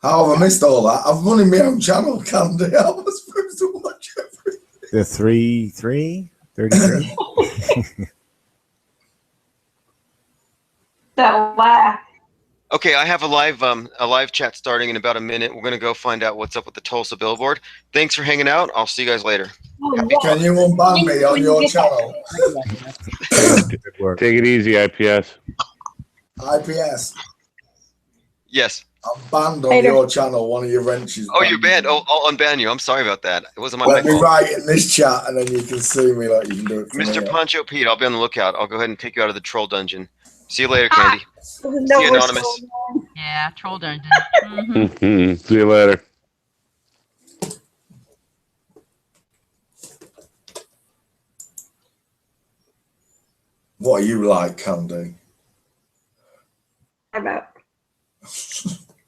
How have I missed all that? I'm running my own channel, Candy. How am I supposed to watch everything? The 33. That laugh. Okay, I have a live chat starting in about a minute. We're gonna go find out what's up with the Tulsa billboard. Thanks for hanging out. I'll see you guys later. Can you unban me on your channel? Take it easy, IPS. IPS. Yes. I'm banned on your channel. One of your wrenches. Oh, you're banned. Oh, I'll unban you. I'm sorry about that. It wasn't my Let me fault. write in this chat, and then you can see me like you can do it. Mr. Poncho Pete, I'll be on the lookout. I'll go ahead and take you out of the troll dungeon. See you later, Candy. See you, Anonymous. Yeah, troll dungeon. See you later. What are you like, Candy? About.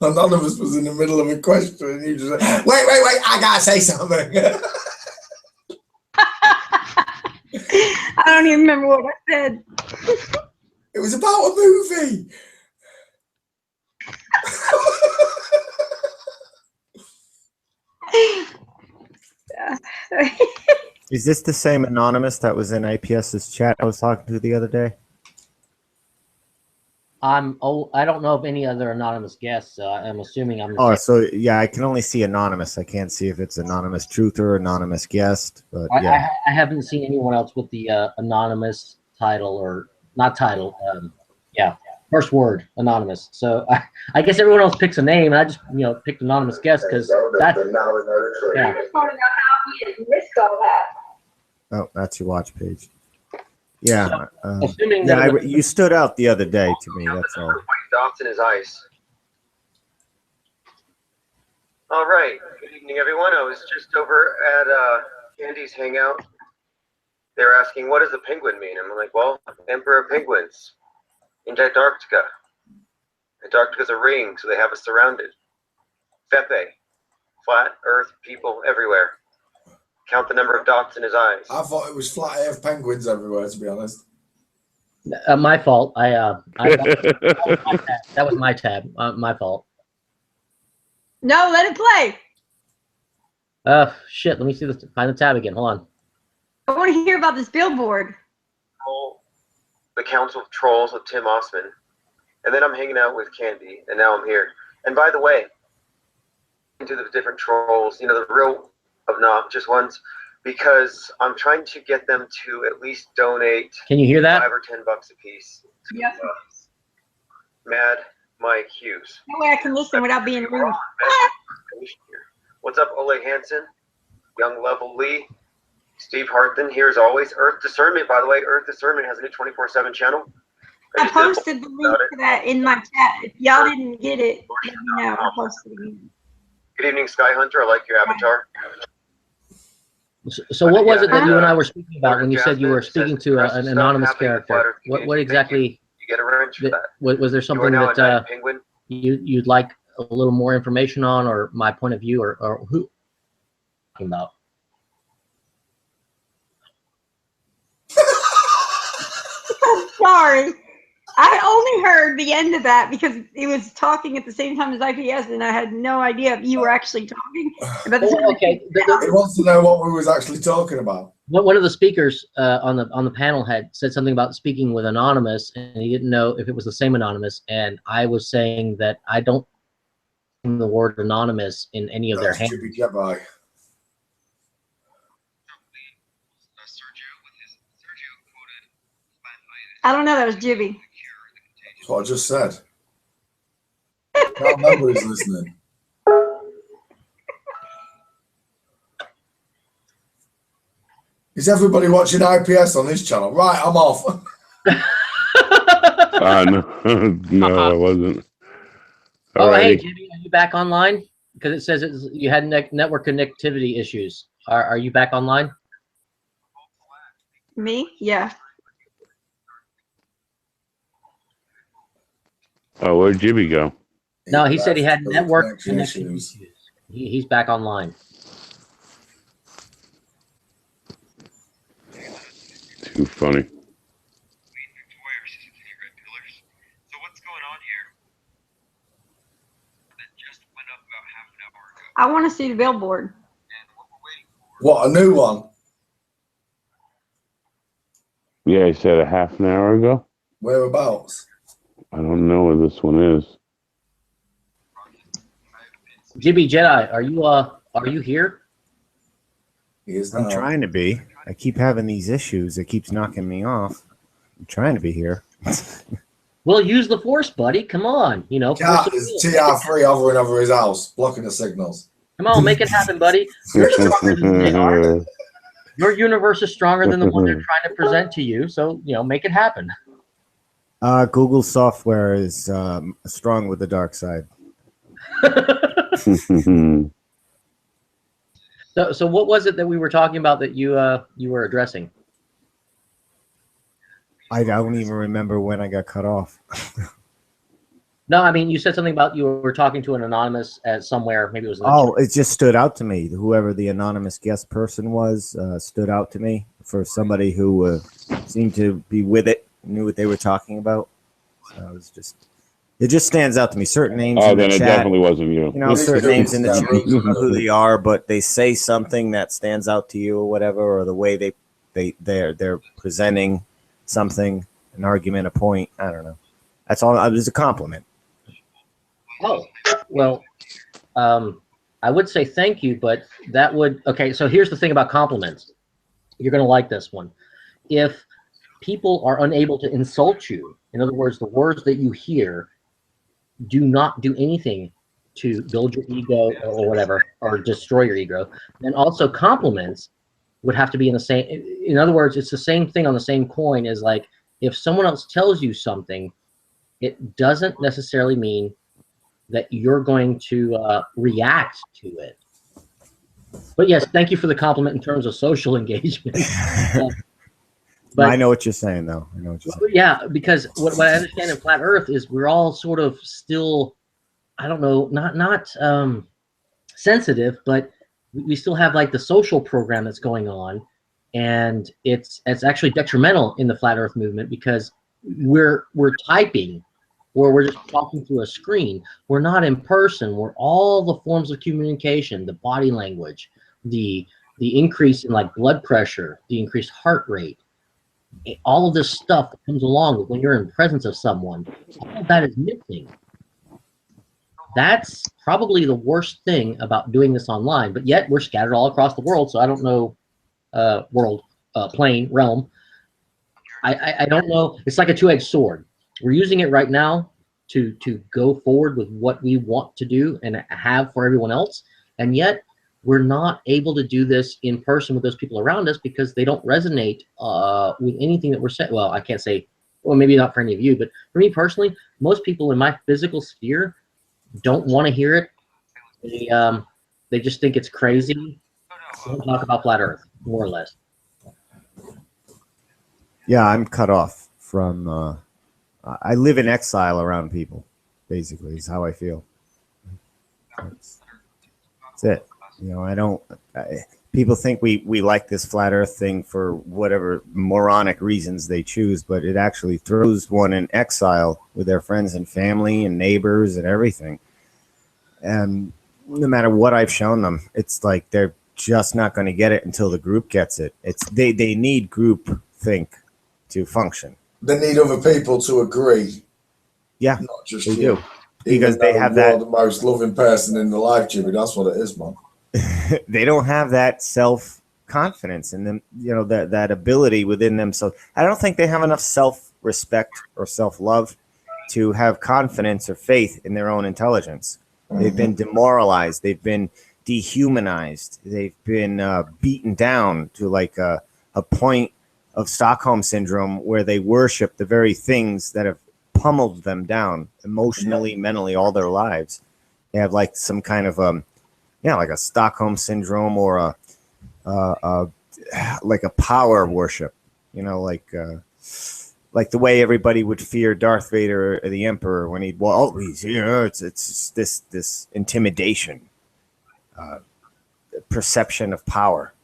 None of us was in the middle of a question, and you just went, wait, I gotta say something. I don't even remember what I said. It was about a movie. Is this the same Anonymous that was in IPS's chat I was talking to the other day? I don't know of any other anonymous guests. So I'm assuming I'm. Oh, so yeah, I can only see anonymous. I can't see if it's anonymous truther, anonymous guest. But yeah, I haven't seen anyone else with the anonymous title or not title. Yeah, first word anonymous. So I guess everyone else picks a name, and I just picked anonymous guest because that's yeah. oh, that's your watch page. Yeah, assuming yeah, that you stood out the other day to me. That's all. Dots in his ice. All right. Good evening, everyone. I was just over at Candy's hangout. They were asking, what does the penguin mean? I'm like, well, Emperor of Penguins in Antarctica. Antarctica's a ring, so they have us surrounded. Fepe, flat Earth people everywhere. Count the number of dots in his eyes. I thought it was flat earth penguins everywhere, to be honest. my fault. That was my tab. My fault. No, let it play. Shit. Let me see this. Find the tab again. Hold on. I want to hear about this billboard. The Council of Trolls with Tim Osman. And then I'm hanging out with Candy, and now I'm here. And by the way, into the different trolls, the real obnoxious ones, because I'm trying to get them to at least donate. Can you hear that? $5 or $10 a piece. Yes. Mad Mike Hughes. No way I can listen without being rude. What's up, Ole Hansen? Young Level Lee. Steve Harthen here as always. Earth Discernment, by the way. Earth Discernment has a new 24/7 channel. I posted the link for that in my chat. If y'all didn't get it, let me know. I'll post it again. Good evening, Sky Hunter. I like your avatar. So what was it that you and I were speaking about when you said you were speaking to an anonymous character? What exactly? You get a wrench for that. Was there something that you'd like a little more information on, or my point of view, or who? Talking about? I'm sorry. I only heard the end of that because it was talking at the same time as IPS, and I had no idea if you were actually talking. Okay. He wants to know what we was actually talking about. One of the speakers on the panel had said something about speaking with anonymous, and he didn't know if it was the same anonymous. And I was saying that I don't see the word anonymous in any of their hands. I don't know. That was Jibby. That's what I just said. I can't remember who's listening. Is everybody watching IPS on this channel? Right, I'm off. No, I wasn't. Oh, hey, Jimmy, are you back online? Because it says you had network connectivity issues. Are you back online? Me? Yeah. Oh, where'd Jimmy go? No, he said he had network connection issues. He's back online. Too funny. I want to see the billboard. What, a new one? Yeah, he said a half an hour ago. Whereabouts? I don't know where this one is. Jibby Jedi, are you here? He is I'm trying to be. I keep having these issues. It keeps knocking me off. I'm trying to be here. Well, use the force, buddy. Come on. Cat is TR3 hovering over his house, blocking the signals. Come on, make it happen, buddy. You're stronger than they are. Your universe is stronger than the one they're trying to present to you. So, make it happen. Google software is strong with the dark side. So what was it that we were talking about that you were addressing? I don't even remember when I got cut off. No, I mean, you said something about you were talking to an anonymous at somewhere. Maybe it was. It just stood out to me. Whoever the anonymous guest person was stood out to me for somebody who seemed to be with it, knew what they were talking about. So it just stands out to me. Certain names. Oh, in the then it chat, definitely wasn't you. Certain names in the chat, you don't know who they are, but they say something that stands out to you, or whatever, or the way they're presenting something, an argument, a point. I don't know. That's all. It was a compliment. Oh, well, I would say thank you, but that would, okay, so here's the thing about compliments. You're going to like this one. If people are unable to insult you, in other words, the words that you hear do not do anything to build your ego or whatever, or destroy your ego, then also compliments would have to be in the same, in other words, it's the same thing on the same coin as like, if someone else tells you something, it doesn't necessarily mean that you're going to react to it. But yes, thank you for the compliment in terms of social engagement. But I know what you're saying, though. I know what you're saying. Yeah, because what I understand in Flat Earth is we're all sort of still, I don't know, not sensitive, but we still have like the social program that's going on, and it's actually detrimental in the Flat Earth movement because we're typing, or we're just talking through a screen. We're not in person. We're all the forms of communication, the body language, the increase in like blood pressure, the increased heart rate, all of this stuff that comes along when you're in presence of someone. All of that is missing. That's probably the worst thing about doing this online, but yet we're scattered all across the world. So I don't know, plane, realm. I don't know. It's like a two-edged sword. We're using it right now to go forward with what we want to do and have for everyone else. And yet we're not able to do this in person with those people around us because they don't resonate with anything that we're saying. Well, I can't say, well, maybe not for any of you, but for me personally, most people in my physical sphere don't want to hear it. They just think it's crazy. Don't talk about Flat Earth, more or less. Yeah, I'm cut off from. I live in exile around people. Basically, is how I feel. That's it. You know, I don't. People think we like this Flat Earth thing for whatever moronic reasons they choose, but it actually throws one in exile with their friends and family and neighbors and everything. And no matter what I've shown them, it's like they're just not going to get it until the group gets it. It's they need group think to function. They need other people to agree. Yeah, not just they you. do. Because they have you're that. the most loving person in the life, Jimmy. That's what it is, man. They don't have that self-confidence in them, you know, that ability within them. So I don't think they have enough self-respect or self-love to have confidence or faith in their own intelligence. They've been demoralized. They've been dehumanized. They've been beaten down to like a point of Stockholm syndrome where they worship the very things that have pummeled them down emotionally, mentally, all their lives. They have like some kind of like a Stockholm syndrome or like a power worship, you know, like the way everybody would fear Darth Vader or the Emperor when he's here. It's this intimidation, perception of power.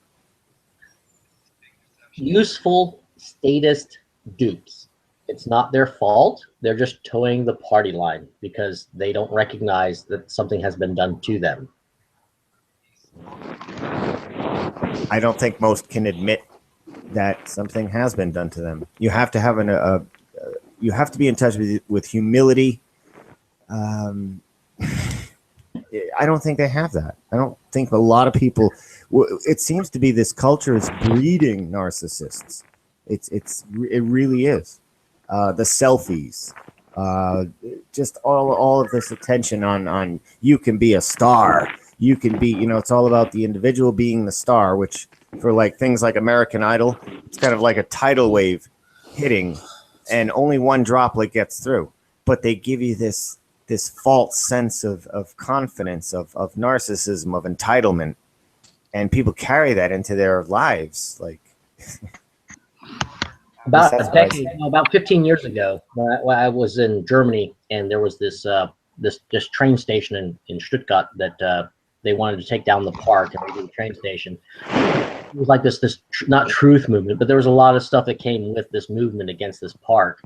Useful statist dupes. It's not their fault. They're just towing the party line because they don't recognize that something has been done to them. I don't think most can admit that something has been done to them. You have to have you have to be in touch with humility. I don't think they have that. I don't think a lot of people. It seems to be this culture is breeding narcissists. It really is. The selfies, just all of this attention on you can be a star. You can be, you know, it's all about the individual being the star, which for like things like American Idol, it's kind of like a tidal wave hitting and only one droplet gets through. But they give you this false sense of confidence, of narcissism, of entitlement. And people carry that into their lives. Like about 15 years ago, when I was in Germany, and there was this train station in Stuttgart that they wanted to take down the park and redo the train station. It was like this not truth movement, but there was a lot of stuff that came with this movement against this park.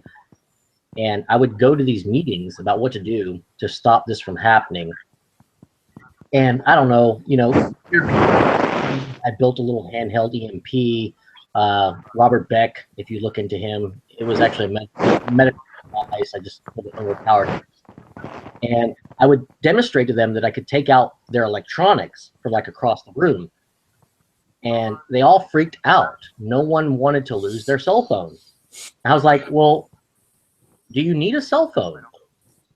And I would go to these meetings about what to do to stop this from happening. And I don't know, you know, I built a little handheld EMP. Robert Beck, if you look into him, it was actually a medical device. I just put it under power. And I would demonstrate to them that I could take out their electronics from like across the room. And they all freaked out. No one wanted to lose their cell phone. I was like, well, do you need a cell phone?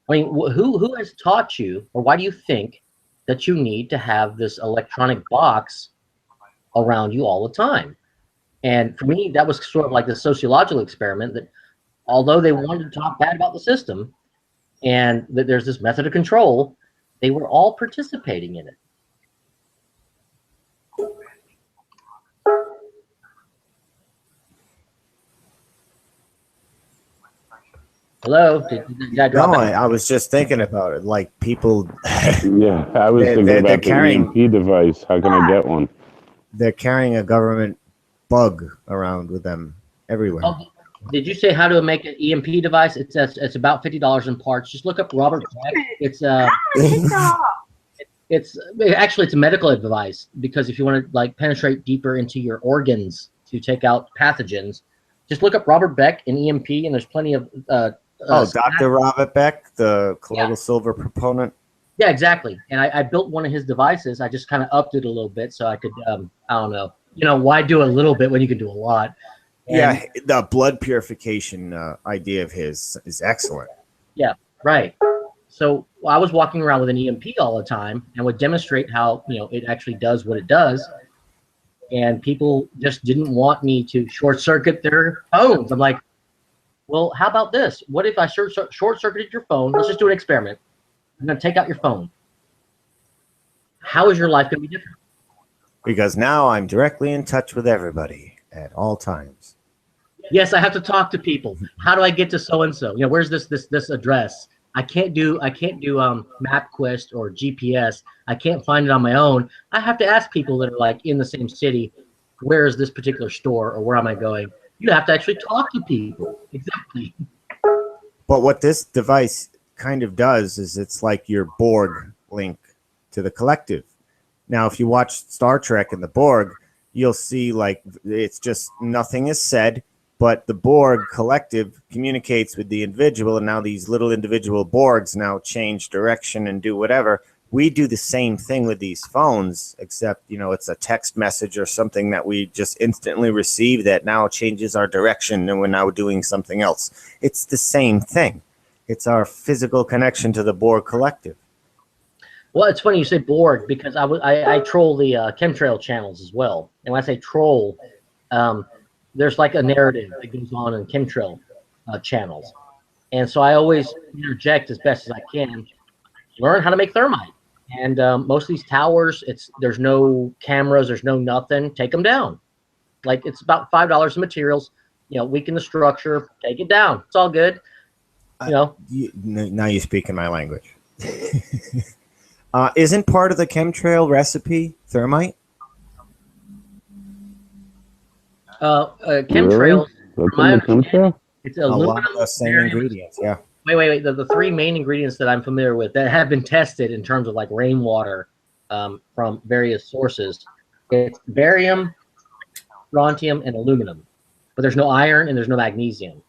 I mean, who has taught you, or why do you think that you need to have this electronic box around you all the time? And for me, that was sort of like the sociological experiment that although they wanted to talk bad about the system and that there's this method of control, they were all participating in it. Hello? Did I drop No, out? I was just thinking about it. Like people, Yeah, I was thinking they're about the carrying- EMP device. How can I get one? they're carrying a government bug around with them everywhere. Oh, did you say how to make an EMP device? It's about $50 in parts. Just look up Robert Beck. It's actually a medical device, because if you want to like penetrate deeper into your organs to take out pathogens, just look up Robert Beck and EMP, and there's plenty of Dr. Robert Beck, the colloidal silver proponent. Yeah, exactly. And I built one of his devices. I just kind of upped it a little bit so I could, I don't know. Why do a little bit when you can do a lot? And Yeah, the blood purification idea of his is excellent. yeah, right. So I was walking around with an EMP all the time and would demonstrate how, it actually does what it does. And people just didn't want me to short circuit their phones. I'm like, well, how about this? What if I short circuited your phone? Let's just do an experiment. I'm going to take out your phone. How is your life going to be different? Because now I'm directly in touch with everybody at all times. Yes, I have to talk to people. How do I get to so and so? Where's this address? I can't do MapQuest or GPS. I can't find it on my own. I have to ask people that are like in the same city, where is this particular store, or where am I going? You have to actually talk to people. Exactly. But what this device kind of does is it's like your Borg link to the collective. Now, if you watch Star Trek and the Borg, you'll see like it's just nothing is said, but the Borg collective communicates with the individual, and now these little individual Borgs now change direction and do whatever. We do the same thing with these phones, except, it's a text message or something that we just instantly receive that now changes our direction, and we're now doing something else. It's the same thing. It's our physical connection to the Borg collective. Well, it's funny you say Borg, because I troll the chemtrail channels as well. And when I say troll, there's like a narrative that goes on in chemtrail channels. And so I always interject as best as I can, learn how to make thermite. And most of these towers, there's no cameras, there's no nothing. Take them down. Like, it's about $5 in materials. Weaken the structure, take it down. It's all good. Now you speak in my language. Isn't part of the chemtrail recipe thermite? Chemtrails. That's in the chemtrail? It's A lot aluminum. of the same barium. ingredients, yeah. Wait. The three main ingredients that I'm familiar with that have been tested in terms of like rainwater from various sources, it's barium, strontium, and aluminum. But there's no iron and there's no magnesium.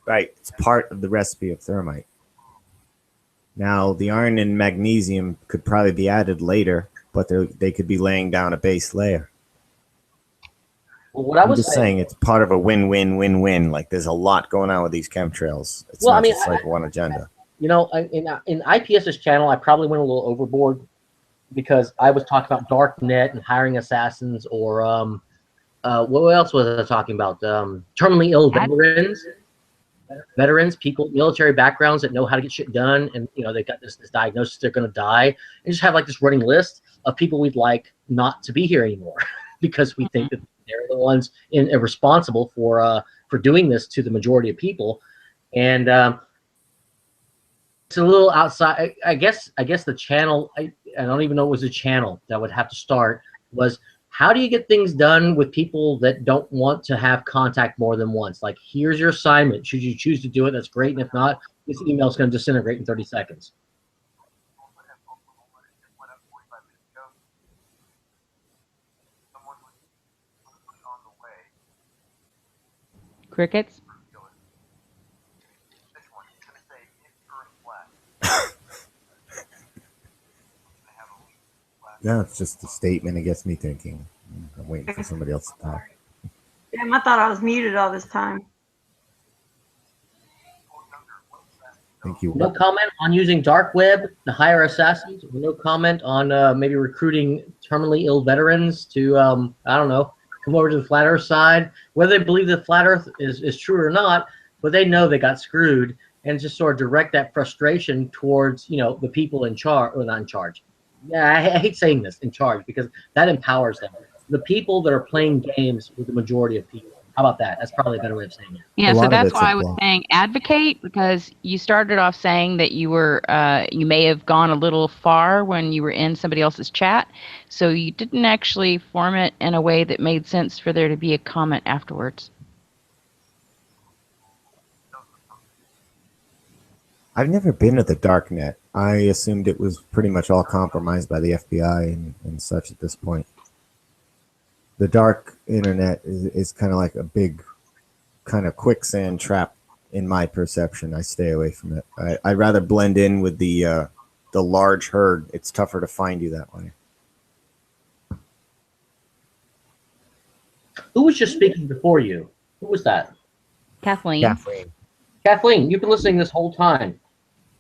Right. It's part of the recipe of thermite. Now, the iron and magnesium could probably be added later, but they could be laying down a base layer. Well, what I I'm was just saying it's part of a win-win-win-win. Like, there's a lot going on with these chemtrails. It's Well, not I mean, just like one agenda. In IPS's channel, I probably went a little overboard because I was talking about dark net and hiring assassins, or what else was I talking about? Terminally ill veterans, people, military backgrounds that know how to get shit done, and they got this diagnosis they're going to die, and just have like this running list of people we'd like not to be here anymore because we think that they're the ones responsible for doing this to the majority of people. And it's a little outside. I guess the channel, I don't even know it was a channel that would have to start, was how do you get things done with people that don't want to have contact more than once? Like, here's your assignment. Should you choose to do it, that's great. And if not, this email is going to disintegrate in 30 seconds. Crickets? No, it's just a statement. It gets me thinking. I'm waiting for somebody else to talk. Damn, I thought I was muted all this time. Thank you. No comment on using dark web to hire assassins. No comment on maybe recruiting terminally ill veterans to, I don't know, come over to the flat Earth side. Whether they believe the flat Earth is true or not, but they know they got screwed, and just sort of direct that frustration towards, you know, the people in charge, or not in charge. Yeah, I hate saying this, in charge, because that empowers them. The people that are playing games with the majority of people. How about that? That's probably a better way of saying it. Yeah, so that's why I was saying advocate, because you started off saying that you were you may have gone a little far when you were in somebody else's chat, so you didn't actually form it in a way that made sense for there to be a comment afterwards. I've never been to the dark net. I assumed it was pretty much all compromised by the FBI and such at this point. The dark internet is kind of like a big kind of quicksand trap in my perception. I stay away from it. I'd rather blend in with the large herd. It's tougher to find you that way. Who was just speaking before you? Who was that? Kathleen. Kathleen, you've been listening this whole time.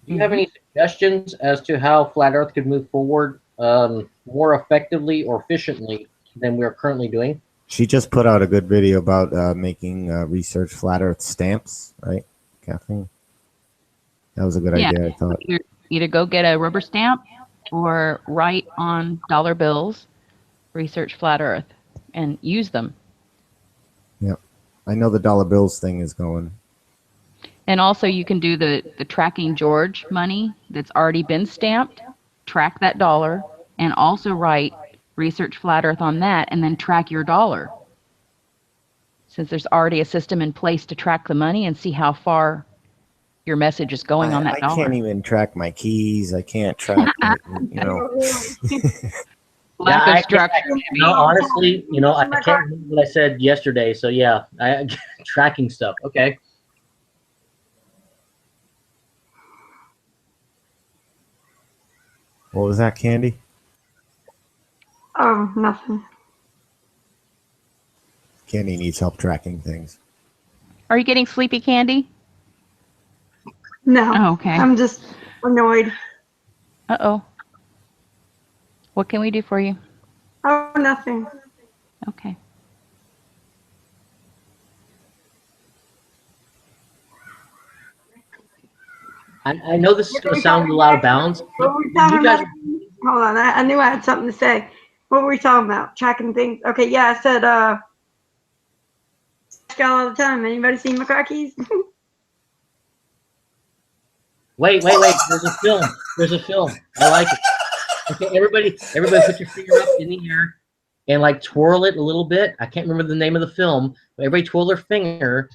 Do you have any suggestions as to how Flat Earth could move forward more effectively or efficiently than we're currently doing? She just put out a good video about making research flat Earth stamps, right, Kathleen? That was a good idea, I thought. Either go get a rubber stamp or write on dollar bills, research flat Earth, and use them. Yep. I know the dollar bills thing is going. And also you can do the tracking George money that's already been stamped, track that dollar, and also write research flat Earth on that, and then track your dollar. Since there's already a system in place to track the money and see how far your message is going on that dollar. I can't even track my keys. I can't track, you know. Lack of structure. Honestly, you know, I can't remember what I said yesterday. So yeah, tracking stuff. Okay. What was that, Candy? Oh, nothing. Candy needs help tracking things. Are you getting sleepy, Candy? No. Oh, okay. I'm just annoyed. Uh-oh. What can we do for you? Oh, nothing. Okay. I know this is going to sound a little out of bounds. What were we talking about? Hold on, I knew I had something to say. What were we talking about? Tracking things? Okay, yeah, I said, all the time. Anybody seen my car keys? Wait. There's a film. There's a film. I like it. Okay, everybody put your finger up in the air and like twirl it a little bit. I can't remember the name of the film, but everybody twirl their finger.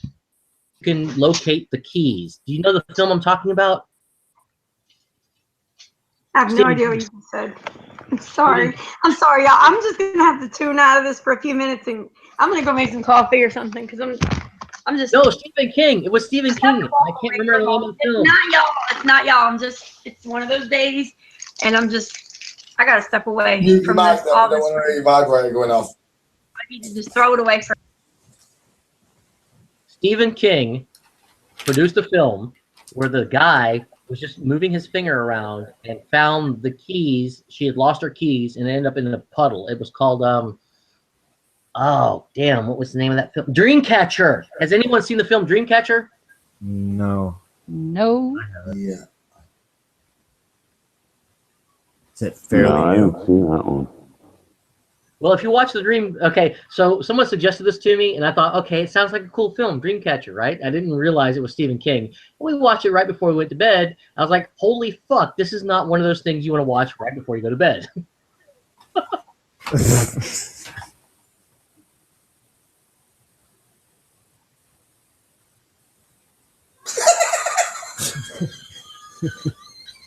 You can locate the keys. Do you know the film I'm talking about? I have no idea what you just said. I'm sorry. I'm sorry, y'all. I'm just gonna have to tune out of this for a few minutes, and I'm gonna go make some coffee or something because I'm just. No, Stephen King. It was Stephen King. I can't remember the name of the film. It's not y'all. It's not y'all. It's one of those days, and I gotta step away from this. I don't want to hear your vibrator going off. I need to just throw it away for. Stephen King produced a film where the guy was just moving his finger around and found the keys. She had lost her keys and ended up in a puddle. It was called, oh, damn, what was the name of that film? Dreamcatcher. Has anyone seen the film Dreamcatcher? No. No. Yeah. Is it fairly No, I new? haven't seen that one. Well, if you watch the okay, so someone suggested this to me, and I thought, okay, it sounds like a cool film, Dreamcatcher, right? I didn't realize it was Stephen King. We watched it right before we went to bed. I was like, holy fuck, this is not one of those things you want to watch right before you go to bed.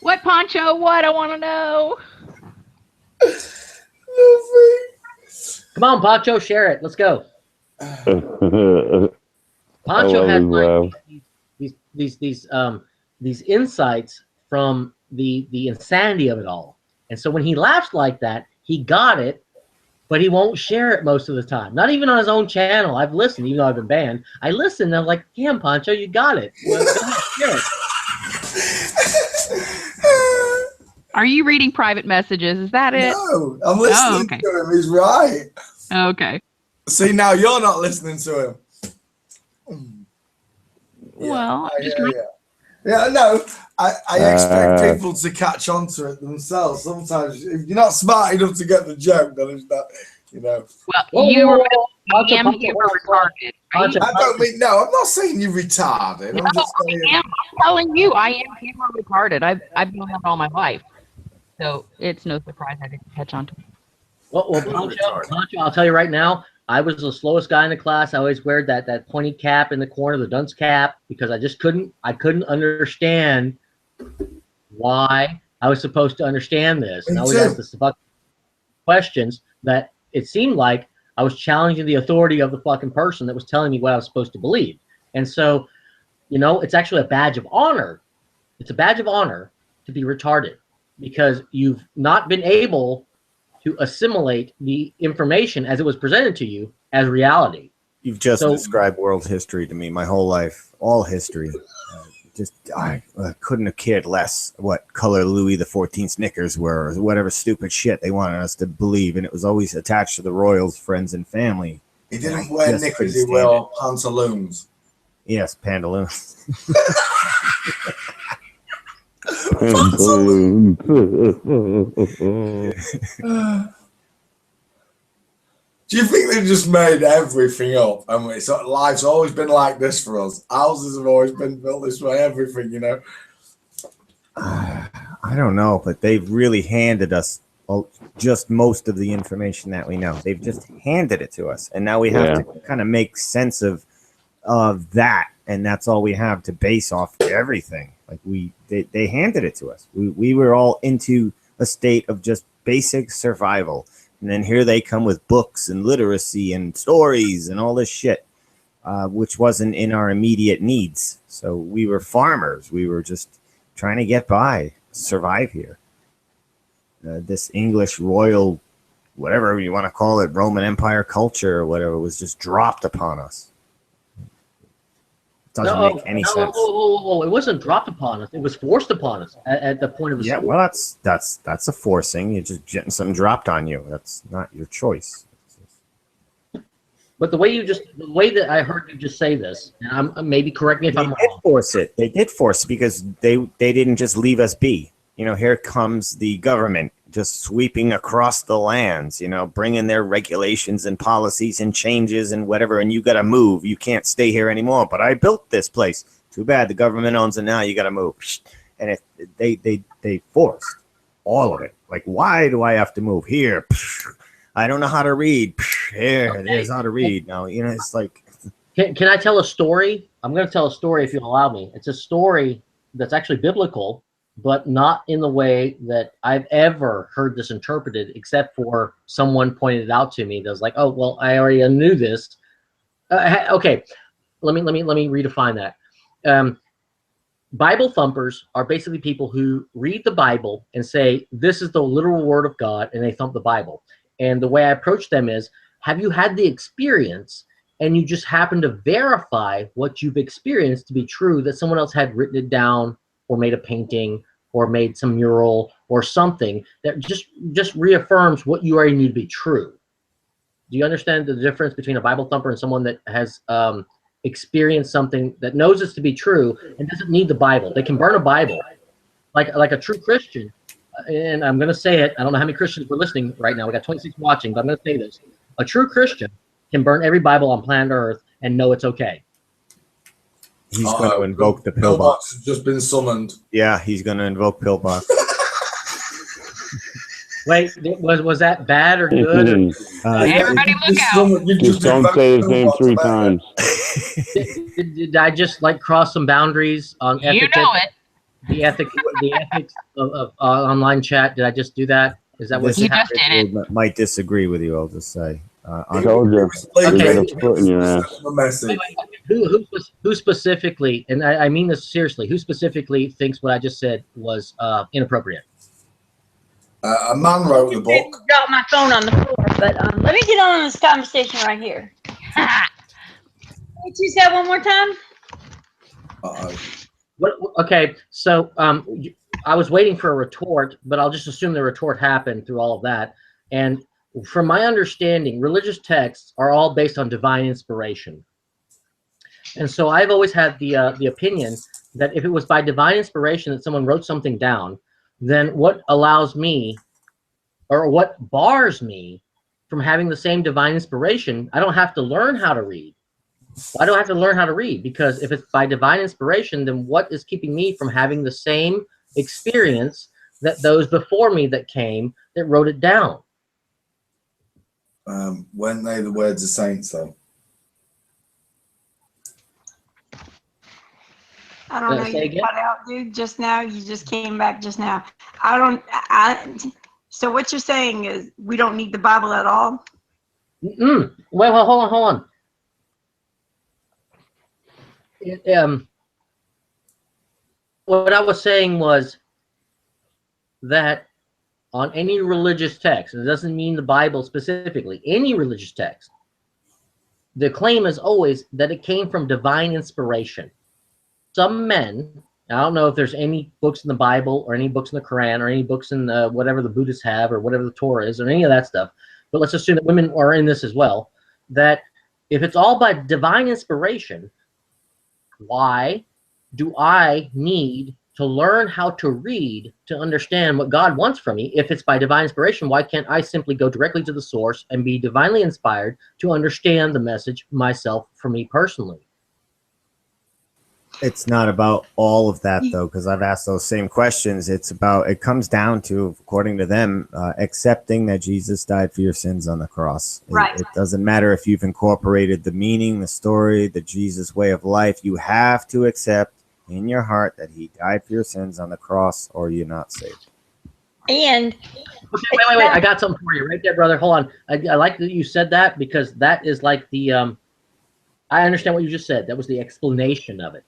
What, Poncho? What? I want to know. Come on, Poncho, share it. Let's go. Poncho had like these insights from the insanity of it all, and so when he laughs like that, he got it, but he won't share it most of the time. Not even on his own channel. I've listened, even though I've been banned. I listened, and I'm like, damn, Pancho, you got it. Well, go ahead, share it. Are you reading private messages? Is that it? No, I'm listening to him. He's right. Okay. See, now you're not listening to him. Well, Yeah, no, I expect people to catch on to it themselves. Sometimes, if you're not smart enough to get the joke, then it's not, you know. Well, you were retarded. I don't mean, no, I'm not saying you're retarded. No, I'm just saying. I'm telling you, I am camera retarded. I've known that all my life. So it's no surprise I didn't catch on to it. Well, Pancho, I'll tell you right now, I was the slowest guy in the class. I always wear that pointy cap in the corner, the dunce cap, because I just couldn't understand why I was supposed to understand this. And I always asked the fucking questions that it seemed like I was challenging the authority of the fucking person that was telling me what I was supposed to believe. And so, you know, it's actually a badge of honor. It's a badge of honor to be retarded because you've not been able to assimilate the information as it was presented to you as reality. You've just described world history to me, my whole life, all history. I couldn't have cared less what color Louis XIV Snickers were or whatever stupid shit they wanted us to believe. And it was always attached to the royals, friends, and family. He didn't wear knickers, he wore pantaloons. Yes, pantaloons. Do you think they've just made everything up? I mean, life's always been like this for us. Houses have always been built this way. Everything, you know. I don't know, but they've really handed us just most of the information that we know. They've just handed it to us, and now we have to kind of make sense of that, and that's all we have to base off everything. Like they handed it to us. We were all into a state of just basic survival. And then here they come with books and literacy and stories and all this shit, which wasn't in our immediate needs. So we were farmers. We were just trying to get by, survive here. This English royal, whatever you want to call it, Roman Empire culture or whatever, was just dropped upon us. It doesn't make any sense. It wasn't dropped upon us. It was forced upon us at the point of the sword. Well, that's a forcing. You're just getting something dropped on you. That's not your choice. But the way that I heard you just say this, and maybe correct me if I'm wrong. They did force it. They did force it because they didn't just leave us be. You know, here comes the government just sweeping across the lands, you know, bringing their regulations and policies and changes and whatever, and you got to move. You can't stay here anymore. But I built this place. Too bad the government owns it now. You got to move. And they forced all of it. Like, why do I have to move here? I don't know how to read. There's how to read. Now, you know, it's like. Can I tell a story? I'm going to tell a story if you'll allow me. It's a story that's actually biblical, but not in the way that I've ever heard this interpreted, except for someone pointed it out to me that was like, oh, well, I already knew this. Okay, let me redefine that. Bible thumpers are basically people who read the Bible and say, this is the literal word of God, and they thump the Bible. And the way I approach them is, have you had the experience and you just happen to verify what you've experienced to be true, that someone else had written it down or made a painting or made some mural or something that just reaffirms what you already knew to be true? Do you understand the difference between a Bible thumper and someone that has experienced something that knows it's to be true and doesn't need the Bible? They can burn a Bible like a true Christian. And I'm going to say it. I don't know how many Christians were listening right now. We got 26 watching, but I'm going to say this. A true Christian can burn every Bible on planet Earth and know it's okay. He's going to invoke the pillbox. Has just been summoned. Yeah, he's going to invoke pillbox. Wait, was that bad or good? Everybody look out. Just don't say his name 3 times. Did I just like cross some boundaries on etiquette? You know it. The ethics of online chat. Did I just do that? Is that what you just did? It might disagree with you. I'll just say. I told you. Okay. You got a foot in your ass. Who specifically, and I mean this seriously, who specifically thinks what I just said was inappropriate? A man wrote the book. Drop my phone on the floor, but let me get on this conversation right here. What you said one more time? Okay, so I was waiting for a retort, but I'll just assume the retort happened through all of that. And from my understanding, religious texts are all based on divine inspiration. And so I've always had the opinion that if it was by divine inspiration that someone wrote something down, then what allows me, or what bars me from having the same divine inspiration, I don't have to learn how to read. I don't have to learn how to read, because if it's by divine inspiration, then what is keeping me from having the same experience that those before me that came that wrote it down? Weren't they the words of saints, though? I don't know. You cut out, dude. Just now, you just came back just now. So what you're saying is we don't need the Bible at all? Well, hold on. What I was saying was that on any religious text, it doesn't mean the Bible specifically, any religious text, the claim is always that it came from divine inspiration. Some men, I don't know if there's any books in the Bible or any books in the Quran or any books in whatever the Buddhists have or whatever the Torah is or any of that stuff, but let's assume that women are in this as well, that if it's all by divine inspiration, why do I need to learn how to read to understand what God wants from me? If it's by divine inspiration, why can't I simply go directly to the source and be divinely inspired to understand the message myself for me personally? It's not about all of that, though, because I've asked those same questions. It comes down to, according to them, accepting that Jesus died for your sins on the cross. Right. It doesn't matter if you've incorporated the meaning, the story, the Jesus way of life. You have to accept in your heart that he died for your sins on the cross, or you're not saved. And okay, wait. I got something for you right there, brother. Hold on. I like that you said that, because that is like the I understand what you just said. That was the explanation of it.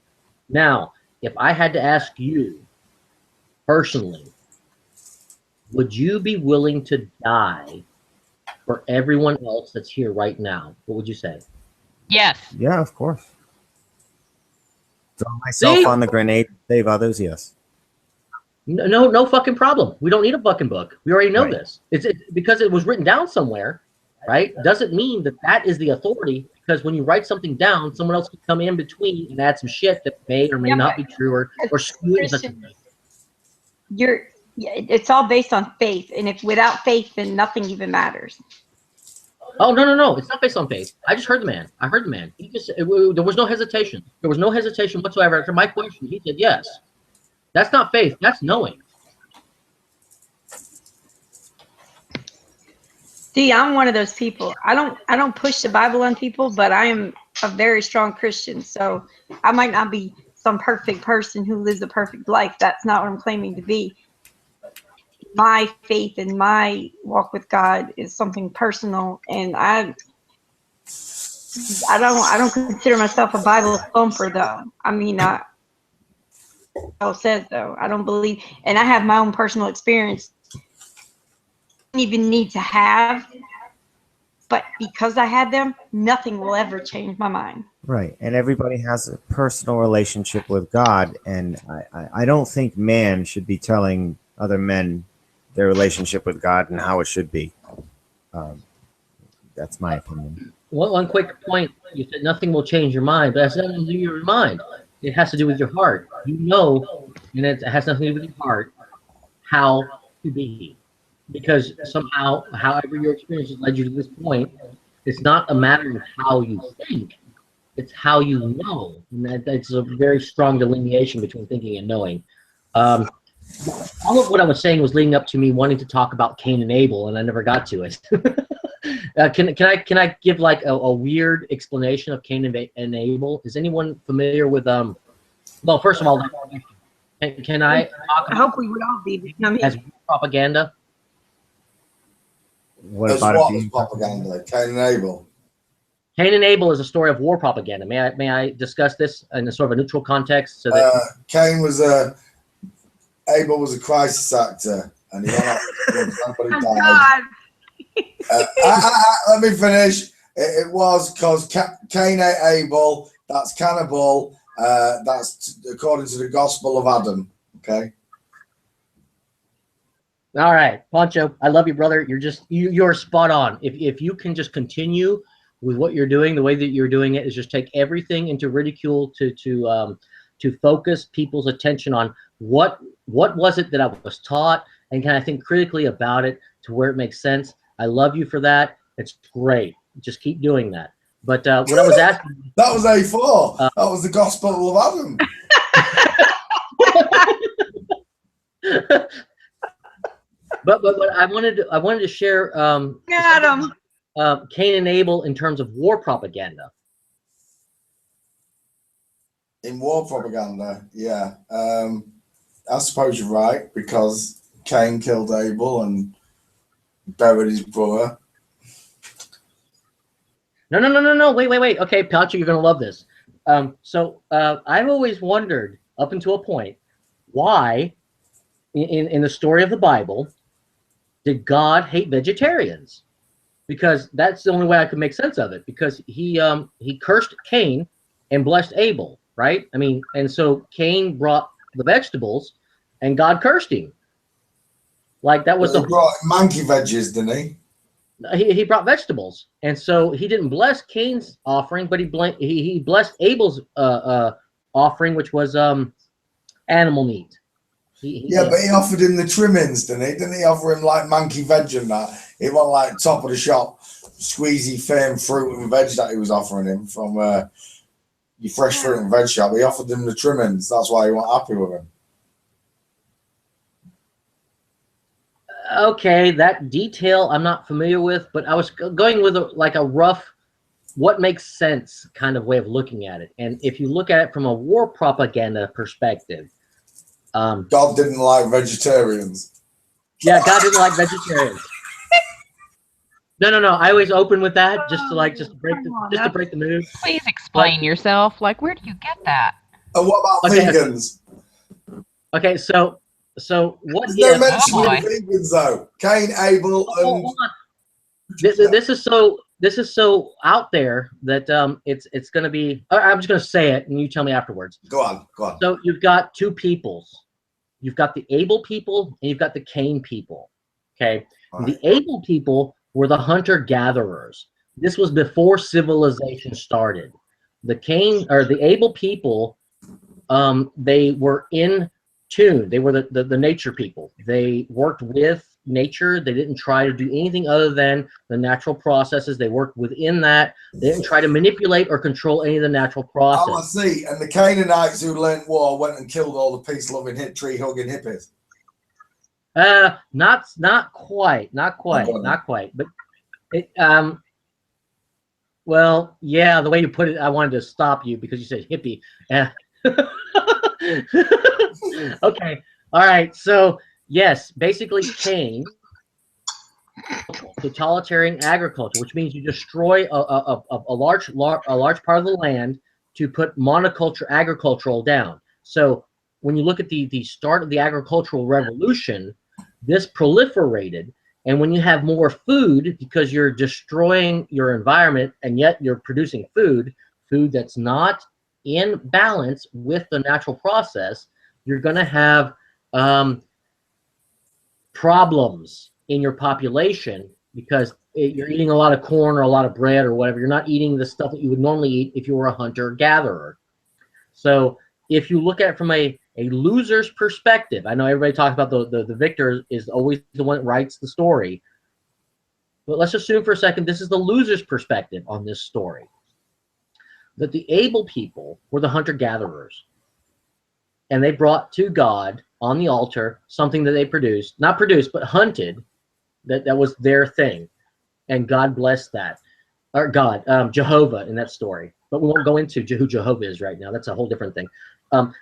Now, if I had to ask you personally, would you be willing to die for everyone else that's here right now? What would you say? Yes. Yeah, of course. Throw myself on the grenade, save others, yes. No fucking problem. We don't need a fucking book. We already know this. It's because it was written down somewhere, right? Doesn't mean that that is the authority, because when you write something down, someone else can come in between and add some shit that may or may not be true or skew it. It's all based on faith, and if without faith, then nothing even matters. Oh, no. It's not based on faith. I just heard the man. I heard the man. There was no hesitation. There was no hesitation whatsoever. After my question, he said yes. That's not faith. That's knowing. See, I'm one of those people. I don't push the Bible on people, but I am a very strong Christian. So I might not be some perfect person who lives a perfect life. That's not what I'm claiming to be. My faith and my walk with God is something personal, and I don't consider myself a Bible thumper, though. I mean, says though, I don't believe, and I have my own personal experience. Even need to have, but because I had them, nothing will ever change my mind. Right, and everybody has a personal relationship with God, and I don't think man should be telling other men their relationship with God and how it should be. That's my opinion. One quick point. You said nothing will change your mind, but that's nothing to do with your mind. It has to do with your heart. You know, and it has nothing to do with your heart, how to be. Because somehow, however your experiences led you to this point, it's not a matter of how you think, it's how you know. And that's a very strong delineation between thinking and knowing. All of what I was saying was leading up to me wanting to talk about Cain and Abel, and I never got to it. Can I give like a weird explanation of Cain and Abel? Is anyone familiar with well, first of all, can I talk I hope we would all be as propaganda? What As about what it was propaganda? Cain and Abel. Cain and Abel is a story of war propaganda. May I discuss this in a sort of a neutral context? So that Abel was a crisis actor. and he went out and somebody Oh, died. God. Let me finish. It was because Cain ate Abel. That's cannibal. That's according to the Gospel of Adam. Okay. All right, Poncho, I love you, brother. You're spot on. If you can just continue with what you're doing, the way that you're doing it is just take everything into ridicule to focus people's attention on what was it that I was taught, and can I think critically about it to where it makes sense. I love you for that. It's great. Just keep doing that. But what I was asking, that was A4. That was the Gospel of Adam. But I wanted to share Adam. Cain and Abel in terms of war propaganda. In war propaganda, yeah. I suppose you're right, because Cain killed Abel and buried his brother. No. Wait. Okay, Pancho, you're gonna love this. So I've always wondered, up until a point, why in the story of the Bible did God hate vegetarians? Because that's the only way I could make sense of it. Because he cursed Cain and blessed Abel, right? I mean, and so Cain brought the vegetables, and God cursed him. Like that was he brought monkey veggies, didn't he? He brought vegetables, and so he didn't bless Cain's offering, but he blessed Abel's offering, which was animal meat. But he offered him the trimmings, didn't he? Didn't he offer him like monkey veg and that? It wasn't like top of the shop, squeezy firm fruit and veg that he was offering him from your fresh fruit and veg shop. He offered him the trimmings. That's why he wasn't happy with him. Okay, that detail I'm not familiar with, but I was going with a rough, what makes sense kind of way of looking at it. And if you look at it from a war propaganda perspective, God didn't like vegetarians. Yeah, God didn't like vegetarians. No. I always open with that just to break the mood. Please explain yourself. Like, where do you get that? And what about vegans? Okay, so what There's no mention of vegans though. Cain, Abel, and this is so out there that it's going to be. I'm just going to say it, and you tell me afterwards. Go on. So you've got two peoples. You've got the Abel people, and you've got the Cain people. Okay, the Abel people were the hunter-gatherers. This was before civilization started. The Abel people, they were in tune. They were the nature people. They worked with nature. They didn't try to do anything other than the natural processes. They worked within that. They didn't try to manipulate or control any of the natural process. I see. And the Canaanites who learned war went and killed all the peace-loving, tree-hugging hippies. Not quite. But it, well, yeah, the way you put it, I wanted to stop you because you said hippie. Okay. All right. So yes, basically Cain, totalitarian agriculture, which means you destroy a large part of the land to put monoculture agricultural down. So when you look at the start of the agricultural revolution, this proliferated, and when you have more food because you're destroying your environment and yet you're producing food that's not in balance with the natural process, you're going to have problems in your population because you're eating a lot of corn or a lot of bread or whatever. You're not eating the stuff that you would normally eat if you were a hunter-gatherer. So if you look at it from a loser's perspective, I know everybody talks about the victor is always the one that writes the story, but let's assume for a second this is the loser's perspective on this story. That the Abel people were the hunter-gatherers, and they brought to God on the altar something that they not produced, but hunted, that was their thing, and God blessed that. Or God, Jehovah in that story. But we won't go into who Jehovah is right now. That's a whole different thing.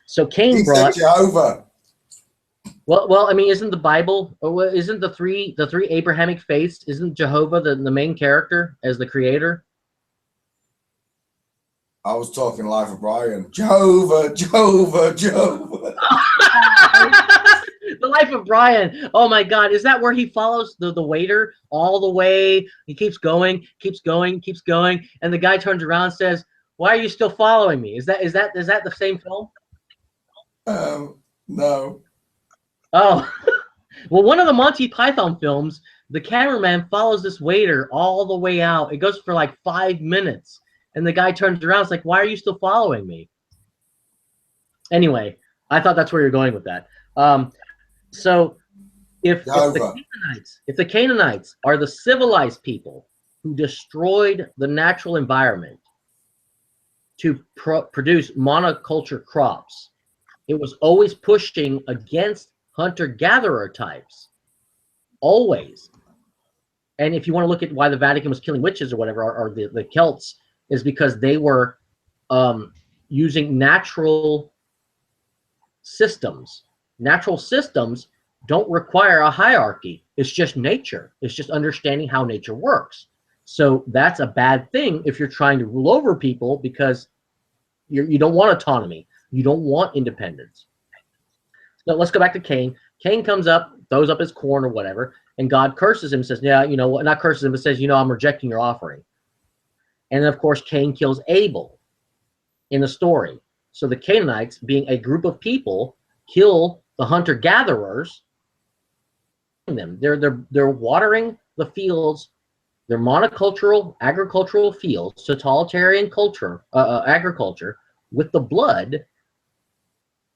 So Cain brought Jehovah. Well, I mean, isn't the Bible, or isn't the three Abrahamic faiths, isn't Jehovah the main character as the creator? I was talking Life of Brian. Jehovah. The The Life of Brian. Oh my God, is that where he follows the waiter all the way? He keeps going, keeps going, keeps going, and the guy turns around and says, "Why are you still following me?" Is that the same film? No. Oh, well, one of the Monty Python films, the cameraman follows this waiter all the way out. It goes for like 5 minutes, and the guy turns around. It's like, "Why are you still following me?" Anyway, I thought that's where you're going with that. So if the Canaanites are the civilized people who destroyed the natural environment to produce monoculture crops, it was always pushing against hunter-gatherer types, always. And if you want to look at why the Vatican was killing witches or whatever, or the Celts, is because they were using natural systems. Natural systems don't require a hierarchy. It's just nature. It's just understanding how nature works. So that's a bad thing if you're trying to rule over people, because you don't want autonomy. You don't want independence. So let's go back to Cain. Cain comes up, throws up his corn or whatever, and God curses him and says, yeah, you know what, not curses him, but says, I'm rejecting your offering. And of course, Cain kills Abel in the story. So the Canaanites, being a group of people, kill the hunter-gatherers. They're watering the fields. They're monocultural, agricultural fields, totalitarian culture, agriculture, with the blood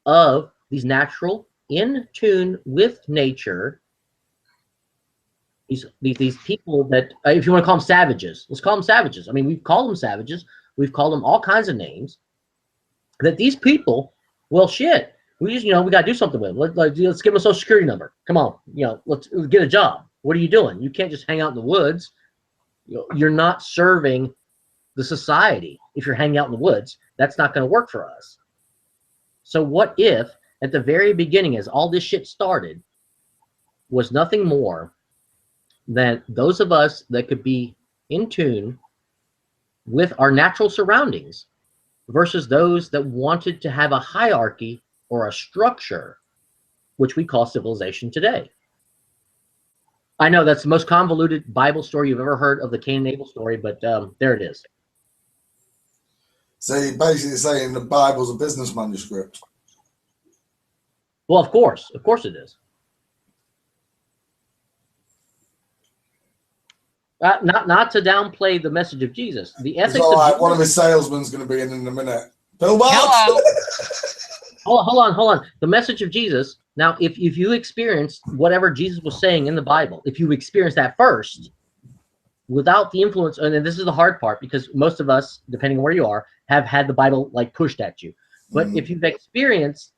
of these natural, in tune with nature. These people that, if you want to call them savages, let's call them savages. I mean, we've called them savages. We've called them all kinds of names. That these people, well, shit, we just, we got to do something with them. Let's give them a social security number. Come on, let's get a job. What are you doing? You can't just hang out in the woods. You're not serving the society if you're hanging out in the woods. That's not going to work for us. So what if, at the very beginning, as all this shit started, was nothing more than those of us that could be in tune with our natural surroundings versus those that wanted to have a hierarchy or a structure, which we call civilization today. I know that's the most convoluted Bible story you've ever heard of, the Cain and Abel story, but there it is. So you're basically saying the Bible's a business manuscript. Well, of course it is. Not to downplay the message of Jesus. The ethics. All right, of one of his salesmen's going to be in a minute. Bill Box. Hold on. The message of Jesus. Now, if you experience whatever Jesus was saying in the Bible, if you experience that first, without the influence, and this is the hard part, because most of us, depending on where you are, have had the Bible like pushed at you. But if you've experienced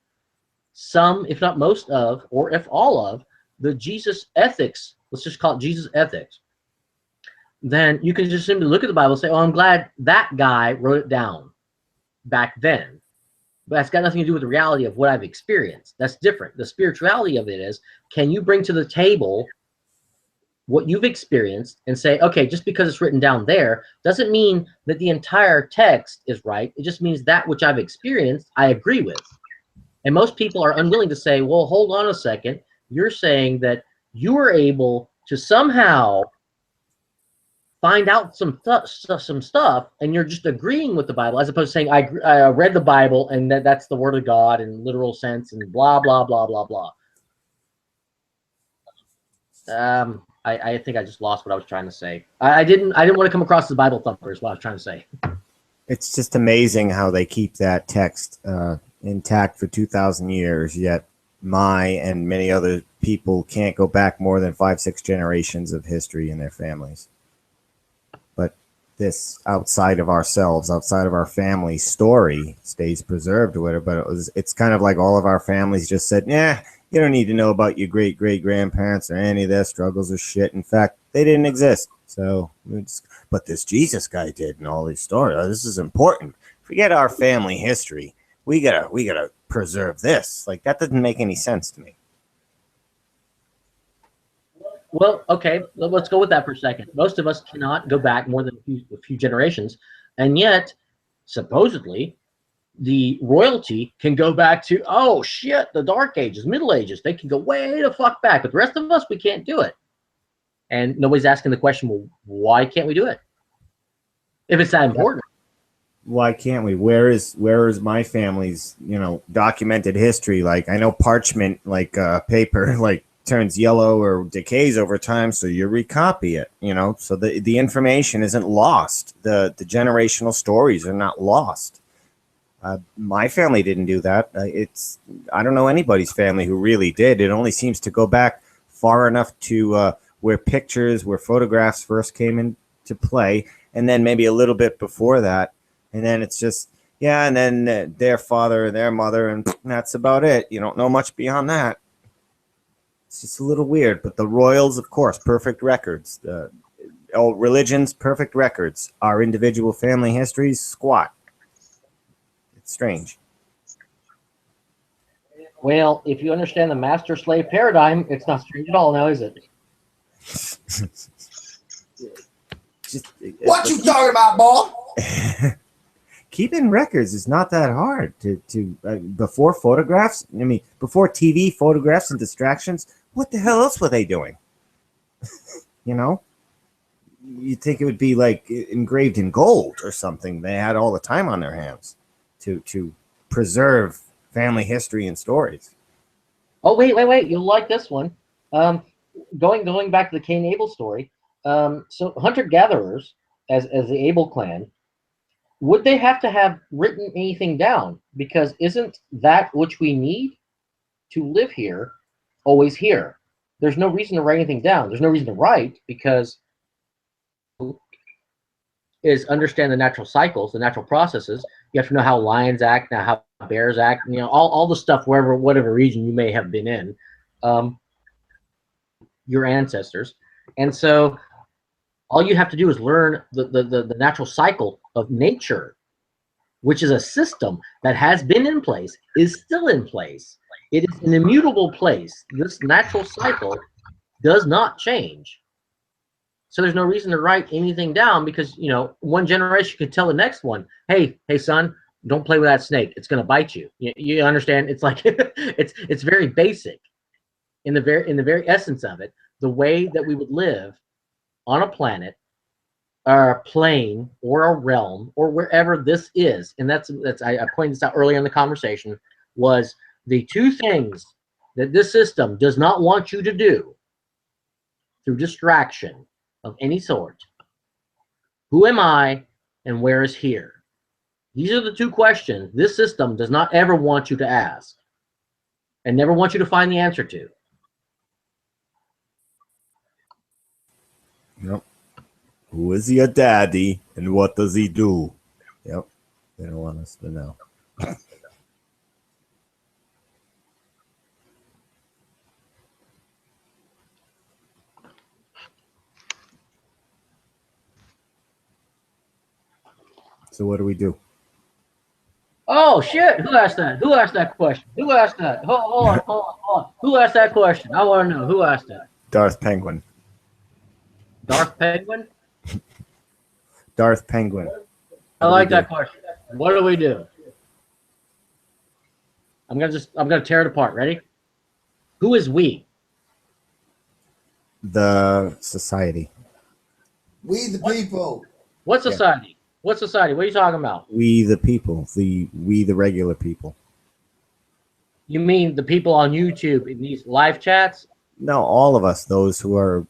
some, if not most of, or if all of, the Jesus ethics, let's just call it Jesus ethics, then you can just simply look at the Bible and say, oh, I'm glad that guy wrote it down back then. But that's got nothing to do with the reality of what I've experienced. That's different. The spirituality of it is, can you bring to the table what you've experienced and say, okay, just because it's written down there doesn't mean that the entire text is right. It just means that which I've experienced, I agree with. And most people are unwilling to say, well, hold on a second. You're saying that you were able to somehow find out some stuff, and you're just agreeing with the Bible, as opposed to saying, I read the Bible, and that's the Word of God in literal sense, and blah, blah, blah, blah, blah. I think I just lost what I was trying to say. I didn't want to come across as a Bible thumper is what I was trying to say. It's just amazing how they keep that text intact for 2,000 years, yet and many other people can't go back more than 5-6 generations of history in their families. But this outside of ourselves, outside of our family story stays preserved or whatever. But it's kind of like all of our families just said, yeah, you don't need to know about your great-great-grandparents or any of their struggles or shit. In fact, they didn't exist. So, but this Jesus guy did, and all these stories. Oh, this is important. Forget our family history. We gotta preserve this. Like, that doesn't make any sense to me. Well, okay, let's go with that for a second. Most of us cannot go back more than a few generations, and yet, supposedly, the royalty can go back to, oh shit, the Dark Ages, Middle Ages. They can go way the fuck back, but the rest of us, we can't do it. And nobody's asking the question, well, why can't we do it? If it's that important. Why can't we? Where is my family's, documented history? Like, I know parchment, like paper, like turns yellow or decays over time, so you recopy it, so the information isn't lost. The generational stories are not lost. My family didn't do that. I don't know anybody's family who really did. It only seems to go back far enough to where photographs first came into play, and then maybe a little bit before that. And then it's just, and then their father, their mother, and that's about it. You don't know much beyond that. It's just a little weird. But the royals, of course, perfect records. Religions, perfect records. Our individual family histories, squat. It's strange. Well, if you understand the master-slave paradigm, it's not strange at all now, is it? What you talking about, boy? Keeping records is not that hard. Before photographs, before TV, photographs, and distractions, what the hell else were they doing? You'd think it would be like engraved in gold or something. They had all the time on their hands to preserve family history and stories. Oh, wait. You'll like this one. Going back to the Cain Abel story. So hunter-gatherers, as the Abel clan, would they have to have written anything down? Because isn't that which we need to live here always here? There's no reason to write anything down. There's no reason to write, because is understand the natural cycles, the natural processes. You have to know how lions act, now how bears act, all the stuff whatever region you may have been in, your ancestors. And so all you have to do is learn the natural cycle of nature, which is a system that has been in place, is still in place. It is an immutable place. This natural cycle does not change. So there's no reason to write anything down, because, one generation could tell the next one, hey son, don't play with that snake. It's going to bite you. You understand? It's like, it's very basic in the very essence of it, the way that we would live on a planet or a plane or a realm or wherever this is. And that's I pointed this out earlier in the conversation, was the two things that this system does not want you to do through distraction of any sort. Who am I and where is here? These are the two questions this system does not ever want you to ask and never want you to find the answer to. Yep. Who is your daddy and what does he do? Yep. They don't want us to know. So what do we do? Oh shit! Who asked that? Who asked that question? Who asked that? Hold on. Who asked that question? I want to know who asked that. Darth Penguin. Darth Penguin? Darth Penguin. I like that question. What do we do? I'm gonna tear it apart. Ready? Who is we? The society. We the people. What society? What society? What are you talking about? We the people. We the regular people. You mean the people on YouTube in these live chats? No, all of us, those who are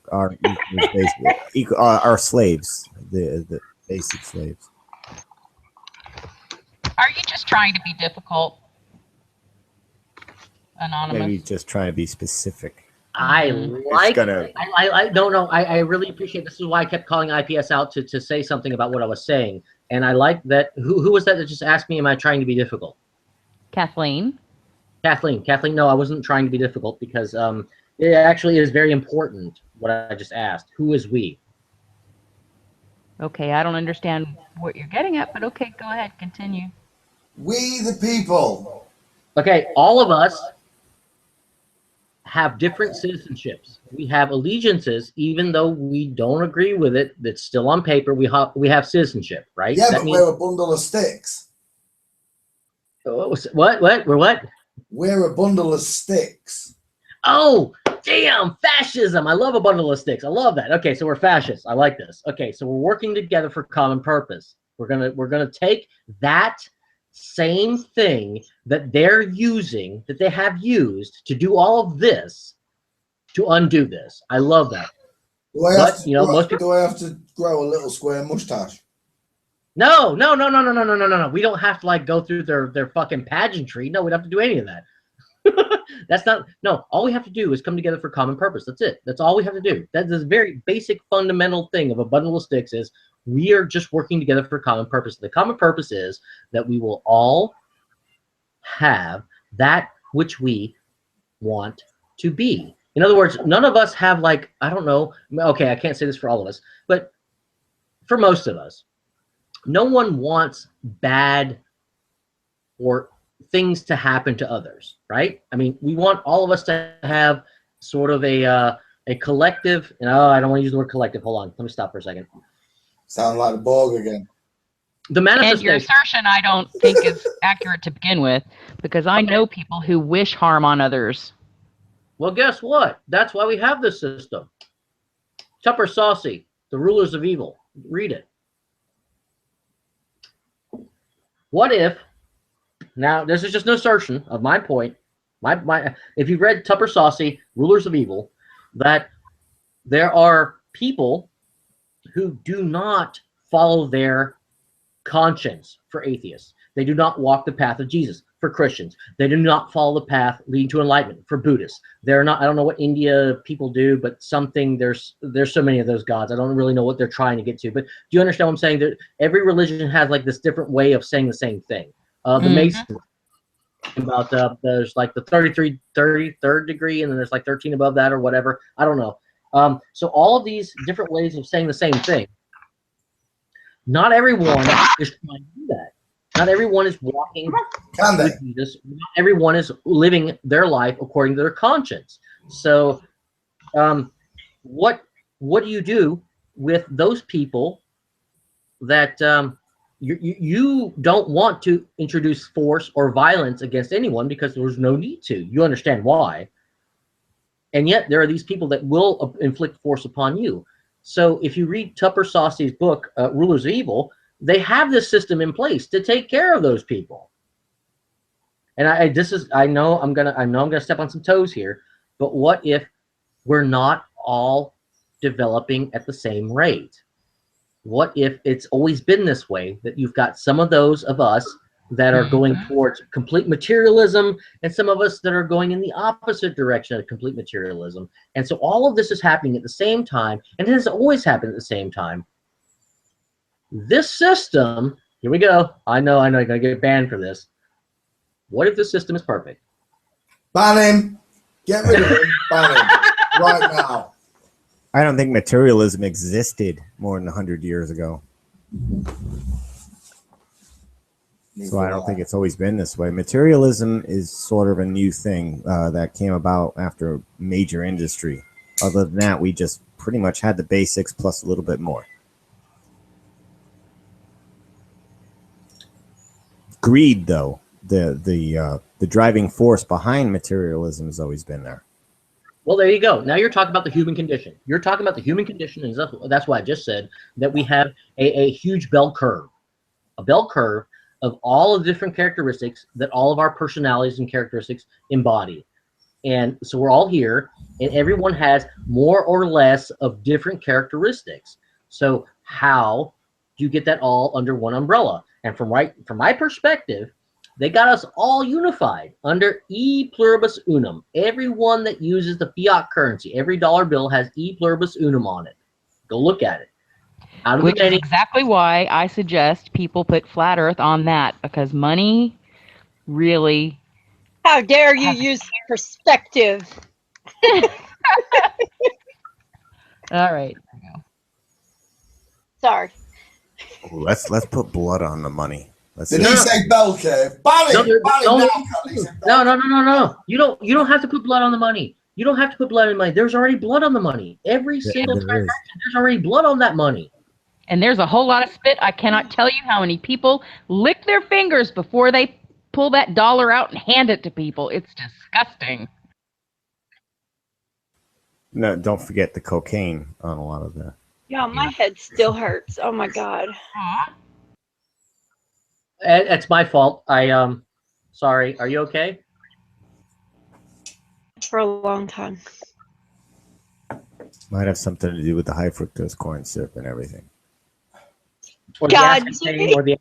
slaves, the basic slaves. Are you just trying to be difficult? Anonymous. Maybe just trying to be specific. I don't know. I really appreciate this. Is why I kept calling IPS out to say something about what I was saying. And I like that. Who was that just asked me, am I trying to be difficult? Kathleen. Kathleen, no, I wasn't trying to be difficult, because it actually is very important what I just asked. Who is we? Okay, I don't understand what you're getting at, but okay, go ahead, continue. We the people. Okay, all of us have different citizenships. We have allegiances, even though we don't agree with it. That's still on paper. We have citizenship, right? Yeah, that but means we're a bundle of sticks. What? We're what? We're a bundle of sticks. Oh, damn, fascism. I love a bundle of sticks. I love that. Okay, so we're fascists. I like this. Okay, so we're working together for common purpose. We're gonna take that same thing that they're using, that they have used to do all of this, to undo this. I love that. Do I have to grow a little square mustache? No. We don't have to like go through their fucking pageantry. No, we don't have to do any of that. That's not, no, all we have to do is come together for common purpose. That's it. That's all we have to do. That's a very basic fundamental thing of a bundle of sticks is we are just working together for common purpose. The common purpose is that we will all have that which we want to be. In other words, none of us have like, I don't know, okay, I can't say this for all of us, but for most of us, no one wants bad or things to happen to others, right? I mean, we want all of us to have sort of a collective, I don't want to use the word collective. Hold on, let me stop for a second. Sound like the Borg again. The manifestation. And your assertion, I don't think is accurate to begin with, because I know people who wish harm on others. Well, guess what? That's why we have this system. Tupper Saucy, The Rulers of Evil. Read it. What if, now this is just an assertion of my point, if you've read Tupper Saucy, Rulers of Evil, that there are people who do not follow their conscience for atheists. They do not walk the path of Jesus for Christians. They do not follow the path leading to enlightenment for Buddhists. They're not, I don't know what India people do, but something, there's so many of those gods. I don't really know what they're trying to get to, but do you understand what I'm saying? That every religion has like this different way of saying the same thing. The Masons, about there's like the 33rd degree, and then there's like 13 above that or whatever. I don't know. So all of these different ways of saying the same thing. Not everyone is trying to do that. Not everyone is walking with Jesus. Not everyone is living their life according to their conscience. So, what do you do with those people that you don't want to introduce force or violence against anyone because there's no need to? You understand why. And yet there are these people that will inflict force upon you. So if you read Tupper Saucy's book, Rulers of Evil, they have this system in place to take care of those people. And I know I'm gonna step on some toes here, but what if we're not all developing at the same rate? What if it's always been this way, that you've got some of those of us that are going towards complete materialism and some of us that are going in the opposite direction of complete materialism? And so all of this is happening at the same time, and it has always happened at the same time. This system, here we go. I know you're going to get banned for this. What if the system is perfect? Ban him. Get rid of him. Ban him. Right now. I don't think materialism existed more than 100 years ago. So I don't think it's always been this way. Materialism is sort of a new thing that came about after major industry. Other than that, we just pretty much had the basics plus a little bit more. Greed, though, the driving force behind materialism has always been there. Well, there you go. Now you're talking about the human condition. You're talking about the human condition, and that's why I just said that we have a huge bell curve. A bell curve of all of the different characteristics that all of our personalities and characteristics embody. And so we're all here, and everyone has more or less of different characteristics. So how do you get that all under one umbrella? And from my perspective, they got us all unified under e pluribus unum. Everyone that uses the fiat currency, every dollar bill has e pluribus unum on it. Go look at it. Which is exactly why I suggest people put flat earth on that, because money really... How dare you use perspective? All right. Sorry. Ooh, let's put blood on the money. Did he say bell curve? No. You don't have to put blood on the money. You don't have to put blood on the money. There's already blood on the money. Every single transaction, there's already blood on that money. And there's a whole lot of spit. I cannot tell you how many people lick their fingers before they pull that dollar out and hand it to people. It's disgusting. No, don't forget the cocaine on a lot of that. Yeah, my head still hurts. Oh my God. It's my fault. Sorry. Are you okay? For a long time. Might have something to do with the high fructose corn syrup and everything. Or God, the aspartame, or the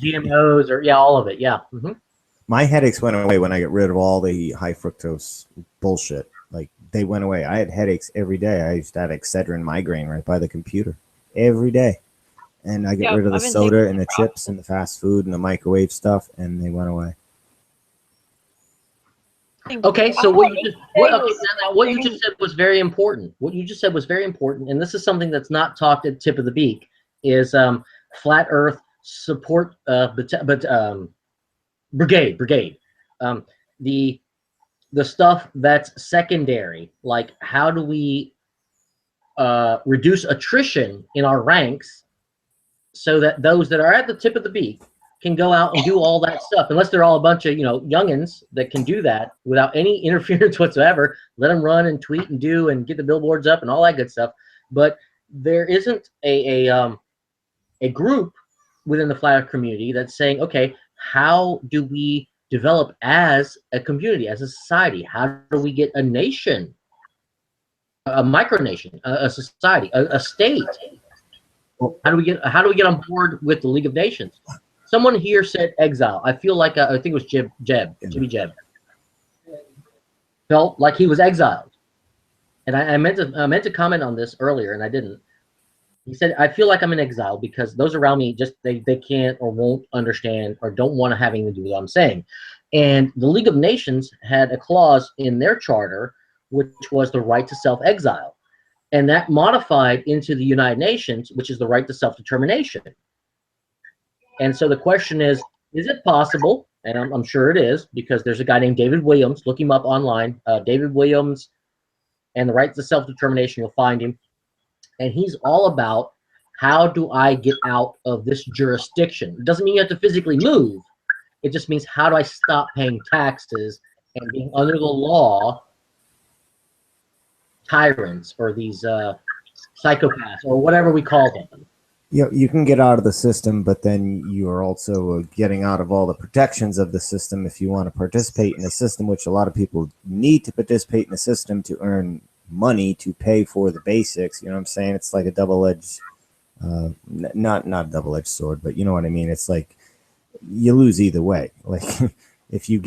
GMOs, or all of it. Yeah. Mm-hmm. My headaches went away when I got rid of all the high fructose bullshit. Like, they went away. I had headaches every day. I used to have Excedrin migraine right by the computer every day. And I got rid of the soda and the chips and the fast food and the microwave stuff, and they went away. Okay, so what you just said was very important. What you just said was very important, and this is something that's not talked at tip of the beak, is flat Earth support, brigade. The stuff that's secondary, like how do we reduce attrition in our ranks so that those that are at the tip of the beak can go out and do all that stuff, unless they're all a bunch of youngins that can do that without any interference whatsoever. Let them run and tweet and do and get the billboards up and all that good stuff. But there isn't a group within the flat Earth community that's saying, okay, how do we develop as a community, as a society? How do we get a nation, a micronation, a society, a state? How do we get on board with the League of Nations? Someone here said exile. I feel like I think it was Jimmy Jeb felt like he was exiled, and I meant to comment on this earlier, and I didn't. He said, I feel like I'm in exile because those around me just they can't or won't understand or don't want to have anything to do with what I'm saying. And the League of Nations had a clause in their charter which was the right to self-exile, and that modified into the United Nations, which is the right to self-determination. And so the question is it possible? And I'm sure it is, because there's a guy named David Williams. Look him up online. David Williams and the right to self-determination. You'll find him. And he's all about, how do I get out of this jurisdiction? It doesn't mean you have to physically move. It just means, how do I stop paying taxes and being under the law tyrants, or these psychopaths, or whatever we call them? You can get out of the system, but then you are also getting out of all the protections of the system if you want to participate in the system, which a lot of people need to participate in the system to earn money to pay for the basics. You know what I'm saying? It's like a double-edged, not a double-edged sword, but you know what I mean? It's like you lose either way. Like if you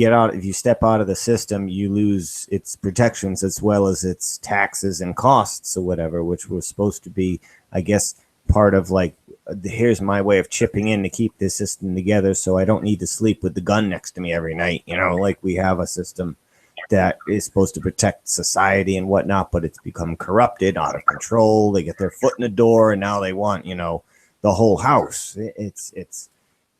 step out of the system, you lose its protections as well as its taxes and costs or whatever, which was supposed to be, I guess, part of like, here's my way of chipping in to keep this system together so I don't need to sleep with the gun next to me every night. Like we have a system that is supposed to protect society and whatnot, but it's become corrupted, out of control. They get their foot in the door and now they want, the whole house.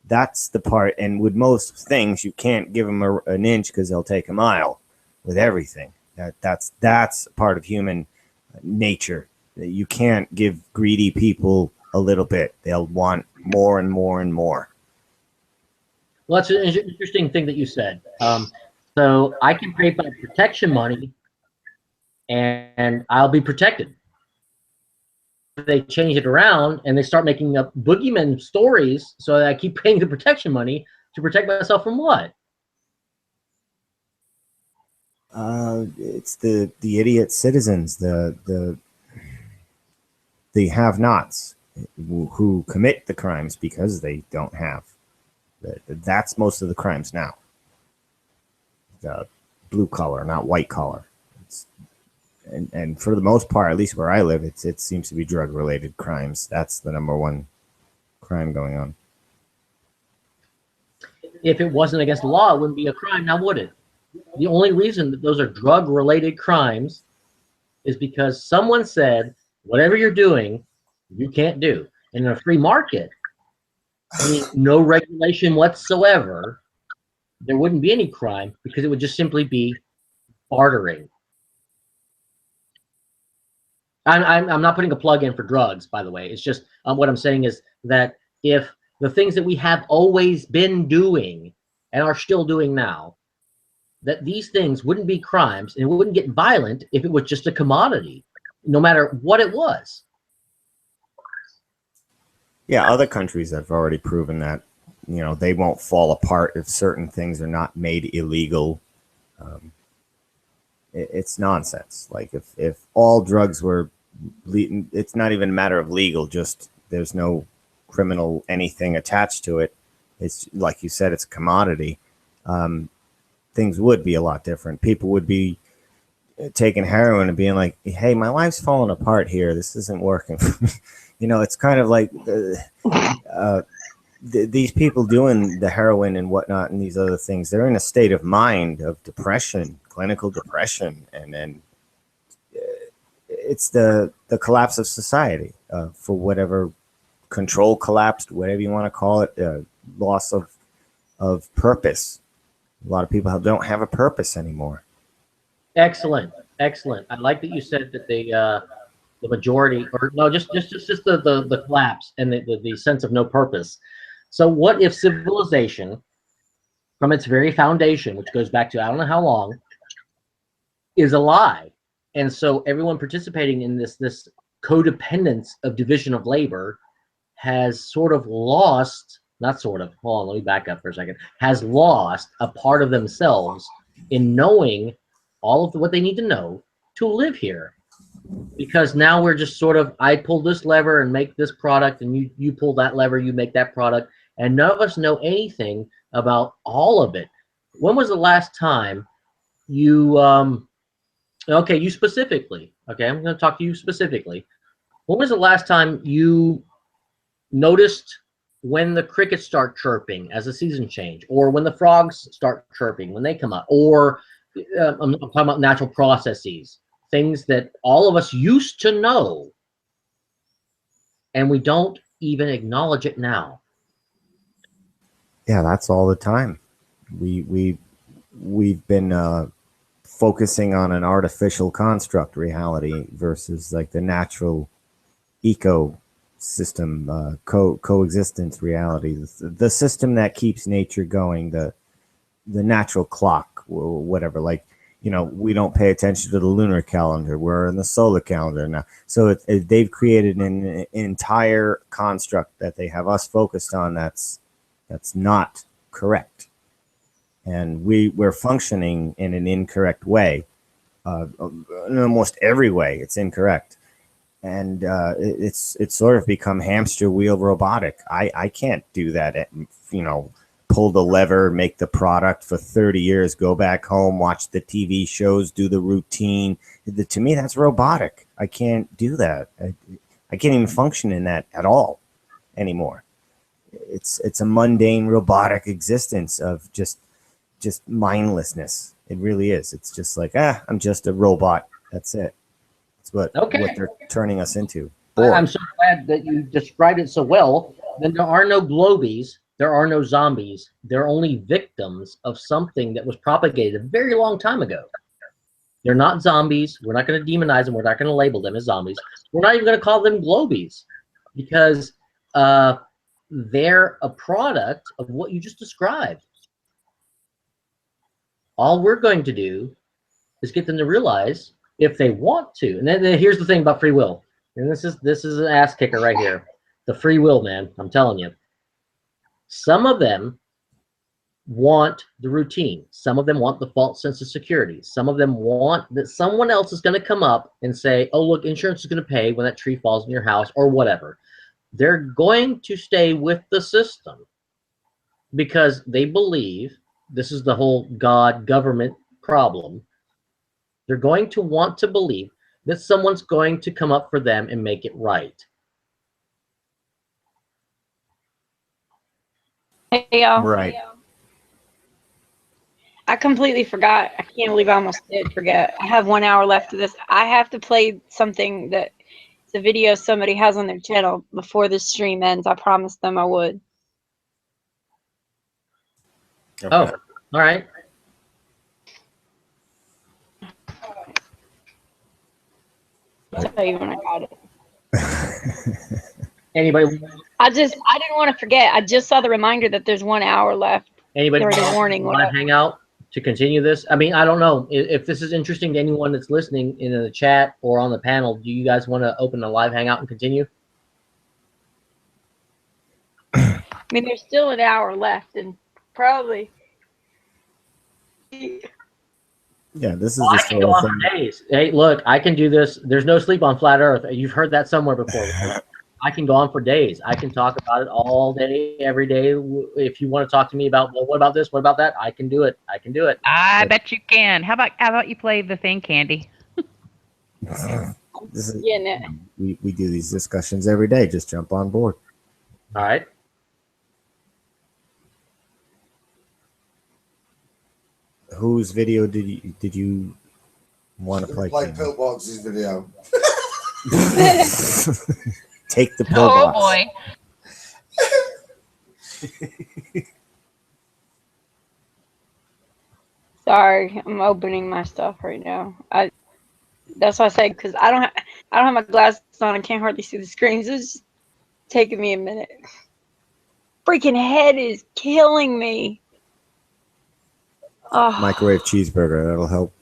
That's the part. And with most things, you can't give them an inch because they'll take a mile with everything. That's part of human nature. You can't give greedy people a little bit. They'll want more and more and more. Well, that's an interesting thing that you said. So I can pay my protection money and I'll be protected. If they change it around and they start making up boogeyman stories so that I keep paying the protection money to protect myself from what? It's the idiot citizens, the have-nots who commit the crimes because they don't have. That's most of the crimes now. The blue collar, not white collar. And for the most part, at least where I live, it seems to be drug-related crimes. That's the number one crime going on. If it wasn't against the law, it wouldn't be a crime, now would it? The only reason that those are drug-related crimes is because someone said, whatever you're doing, you can't do. And in a free market, I mean, no regulation whatsoever, there wouldn't be any crime because it would just simply be bartering. I'm not putting a plug in for drugs, by the way. It's just what I'm saying is that if the things that we have always been doing and are still doing now, that these things wouldn't be crimes and it wouldn't get violent if it was just a commodity, no matter what it was. Yeah, other countries have already proven that, you know, they won't fall apart if certain things are not made illegal. It's nonsense. Like if all drugs were, it's not even a matter of legal, just there's no criminal anything attached to it. It's like you said, it's a commodity. Things would be a lot different. People would be taking heroin and being like, hey, my life's falling apart here. This isn't working. You know, it's kind of like these people doing the heroin and whatnot and these other things, they're in a state of mind of depression, clinical depression. And then it's the collapse of society for whatever control collapsed, whatever you want to call it, loss of purpose. A lot of people don't have a purpose anymore. Excellent. I like that you said that the majority, or no, just the collapse and the sense of no purpose. So what if civilization, from its very foundation, which goes back to I don't know how long, is a lie, and so everyone participating in this codependence of division of labor has sort of lost, not sort of, hold on, let me back up for a second, has lost a part of themselves in knowing all of what they need to know to live here. Because now we're just sort of, I pull this lever and make this product, and you pull that lever, you make that product, and none of us know anything about all of it. When was the last time you, okay, you specifically, okay, I'm going to talk to you specifically. When was the last time you noticed when the crickets start chirping as the season change, or when the frogs start chirping when they come up, or I'm talking about natural processes, things that all of us used to know, and we don't even acknowledge it now. Yeah, that's all the time. We've been focusing on an artificial construct reality versus like the natural ecosystem coexistence reality, the system that keeps nature going, the natural clock, or whatever. Like, you know, we don't pay attention to the lunar calendar. We're in the solar calendar now. So they've created an entire construct that they have us focused on that's not correct. And we're functioning in an incorrect way. In almost every way, it's incorrect. And it's sort of become hamster wheel robotic. I can't do that, you know, pull the lever, make the product for 30 years, go back home, watch the TV shows, do the routine. To me, that's robotic. I can't do that. I can't even function in that at all anymore. It's a mundane, robotic existence of just mindlessness. It really is. It's just like, I'm just a robot. That's it. That's what they're turning us into. I'm so glad that you described it so well. Then there are no globies. There are no zombies. They're only victims of something that was propagated a very long time ago. They're not zombies. We're not going to demonize them. We're not going to label them as zombies. We're not even going to call them globies, because they're a product of what you just described. All we're going to do is get them to realize, if they want to, and then here's the thing about free will, and this is an ass kicker right here. The free will, man, I'm telling you. Some of them want the routine. Some of them want the false sense of security. Some of them want that someone else is going to come up and say, oh, look, insurance is going to pay when that tree falls in your house, or whatever. They're going to stay with the system because they believe, this is the whole God government problem, they're going to want to believe that someone's going to come up for them and make it right. Hey, y'all. Right. I completely forgot. I can't believe I almost did forget. I have 1 hour left of this. I have to play something that the video somebody has on their channel before this stream ends. I promised them I would. Okay. Oh, all right. I'll tell you when I got it. Anybody? I didn't want to forget. I just saw the reminder that there's 1 hour left. Anybody Already want warning to what live up. hangout to continue this? I mean, I don't know if this is interesting to anyone that's listening in the chat or on the panel. Do you guys want to open a live hangout and continue? I mean, there's still an hour left, and probably. Yeah, this is Well, I the can go sort of on thing. for days. Hey, look, I can do this. There's no sleep on flat Earth. You've heard that somewhere before. I can go on for days. I can talk about it all day, every day. If you want to talk to me about, well, what about this? What about that? I can do it. I can do it. I bet you can. How about you play the thing, Candy? This is, Getting it. we do these discussions every day. Just jump on board. All right. Whose video did you want to play? Play Pillbox's video. Take the Oh pillbox. boy. Sorry, I'm opening my stuff right now. That's why I say, because I don't have my glasses on. I can't hardly see the screen. So it's just taking me a minute. Freaking head is killing me. Oh, Microwave cheeseburger. That'll help.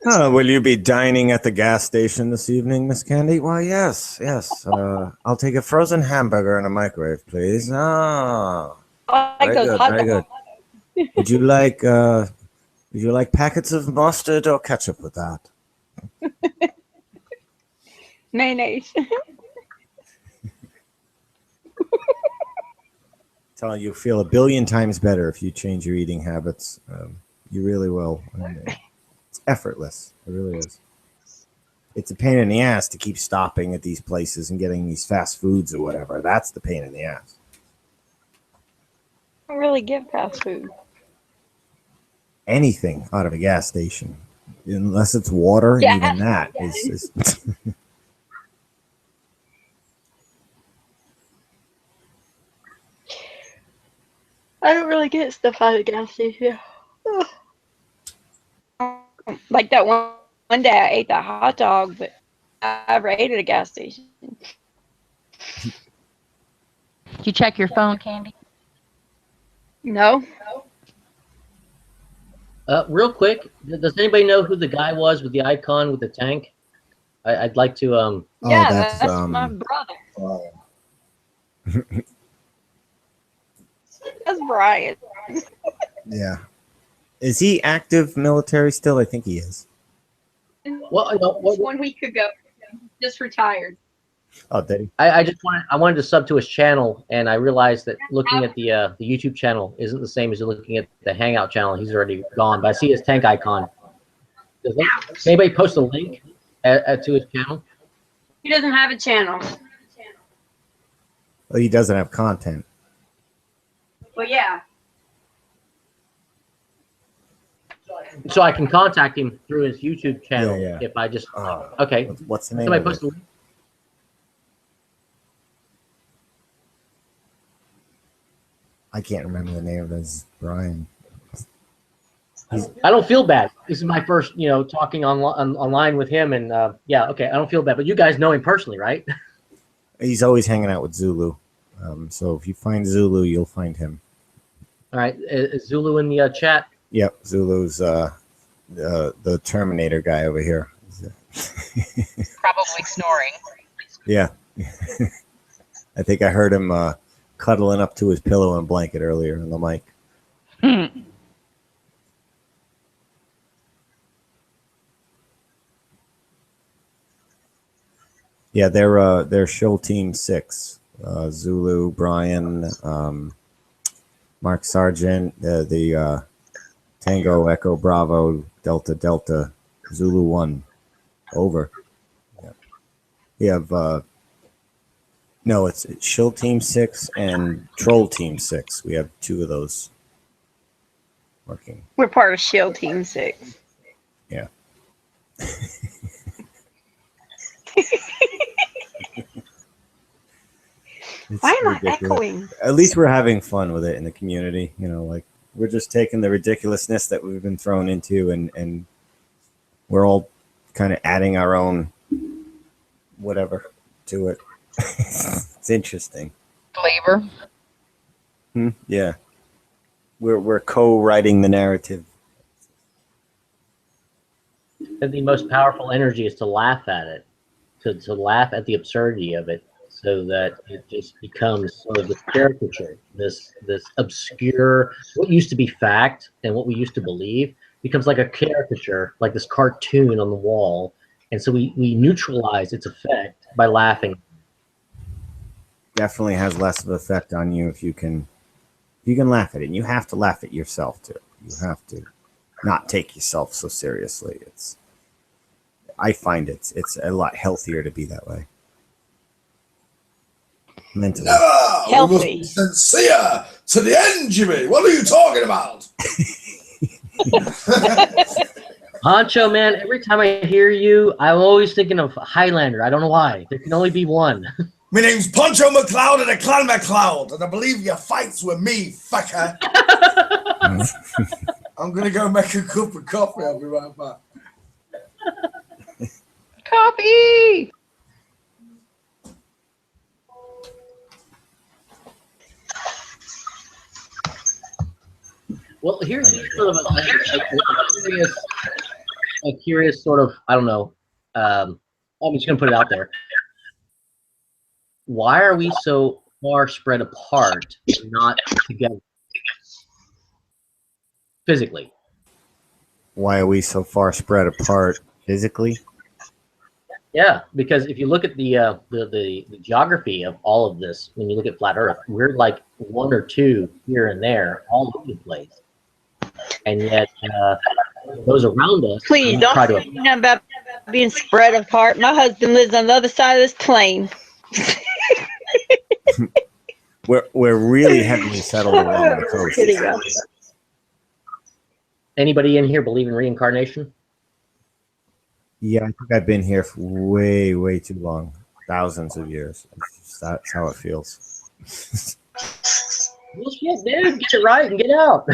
Will you be dining at the gas station this evening, Miss Candy? Why, yes. I'll take a frozen hamburger in a microwave, please. I like Very those good, hot very dogs. good. Would you like packets of mustard or ketchup with that? Mayonnaise. Telling you, feel a billion times better if you change your eating habits. You really will. It's effortless. It really is. It's a pain in the ass to keep stopping at these places and getting these fast foods or whatever. That's the pain in the ass. I don't really get fast food. Anything out of a gas station, unless it's water, Yeah. even that is I don't really get stuff out of the gas station. Like that one day I ate that hot dog, but I never ate at a gas station. Did you check your phone, Candy? No. Real quick, does anybody know who the guy was with the icon with the tank? I'd like to. Yeah, that's, that's my brother. That's Brian. yeah. Is he active military still? I think he is. Well, Just 1 week ago, just retired. Oh, did he? I wanted to sub to his channel, and I realized that looking at the YouTube channel isn't the same as looking at the Hangout channel. He's already gone, but I see his tank icon. Does anybody post a link to his channel? He doesn't have a channel. Well, he doesn't have content. Well, yeah. So I can contact him through his YouTube channel Yeah. if I just okay. What's the name Somebody of post it? a link. I can't remember the name of his Brian. I don't feel bad. This is my first, talking online with him, and yeah, okay, I don't feel bad. But you guys know him personally, right? He's always hanging out with Zulu. So if you find Zulu, you'll find him. All right, is Zulu in the chat? Yep, Zulu's the Terminator guy over here. Probably snoring. Yeah. I think I heard him cuddling up to his pillow and blanket earlier on the mic. Yeah, they're show team 6. Zulu, Brian, Mark Sargent, the Tango Echo Bravo Delta Delta Zulu 1. Over. Yeah. We have no, it's Shill Team 6 and Troll Team 6. We have 2 of those working. We're part of Shield Team 6. Yeah. Why am I ridiculous. echoing? At least we're having fun with it in the community. Like we're just taking the ridiculousness that we've been thrown into and we're all kind of adding our own whatever to it. It's interesting. Flavor. Yeah. We're co-writing the narrative. And the most powerful energy is to laugh at it, to laugh at the absurdity of it, so that it just becomes sort of this caricature, this obscure, what used to be fact and what we used to believe becomes like a caricature, like this cartoon on the wall. And so we neutralize its effect by laughing. Definitely has less of an effect on you if you can laugh at it. And you have to laugh at yourself too. You have to not take yourself so seriously. I find it's a lot healthier to be that way. Mentally. We must be sincere to the end, Jimmy. What are you talking about? Honcho, man, every time I hear you, I'm always thinking of Highlander. I don't know why. There can only be one. My name's Poncho McLeod of the Clan McLeod, and I believe your fights with me, fucker. I'm gonna go make a cup of coffee. I'll be right back. Coffee! Well, here's sort of a curious sort of, I don't know, I'm just going to put it out there. Why are we so far spread apart and not together physically? Why are we so far spread apart physically? Yeah, because if you look at the geography of all of this, when you look at flat Earth, we're like one or two here and there, all over the place. And yet, those around us. Please don't try say to. nothing about being spread apart. My husband lives on the other side of this plane. We're really heavily settled along the coast. Here you go. Anybody in here believe in reincarnation? Yeah, I think I've been here for way, way too long. Thousands of years. That's how it feels. Well, shit, dude, get it right and get out.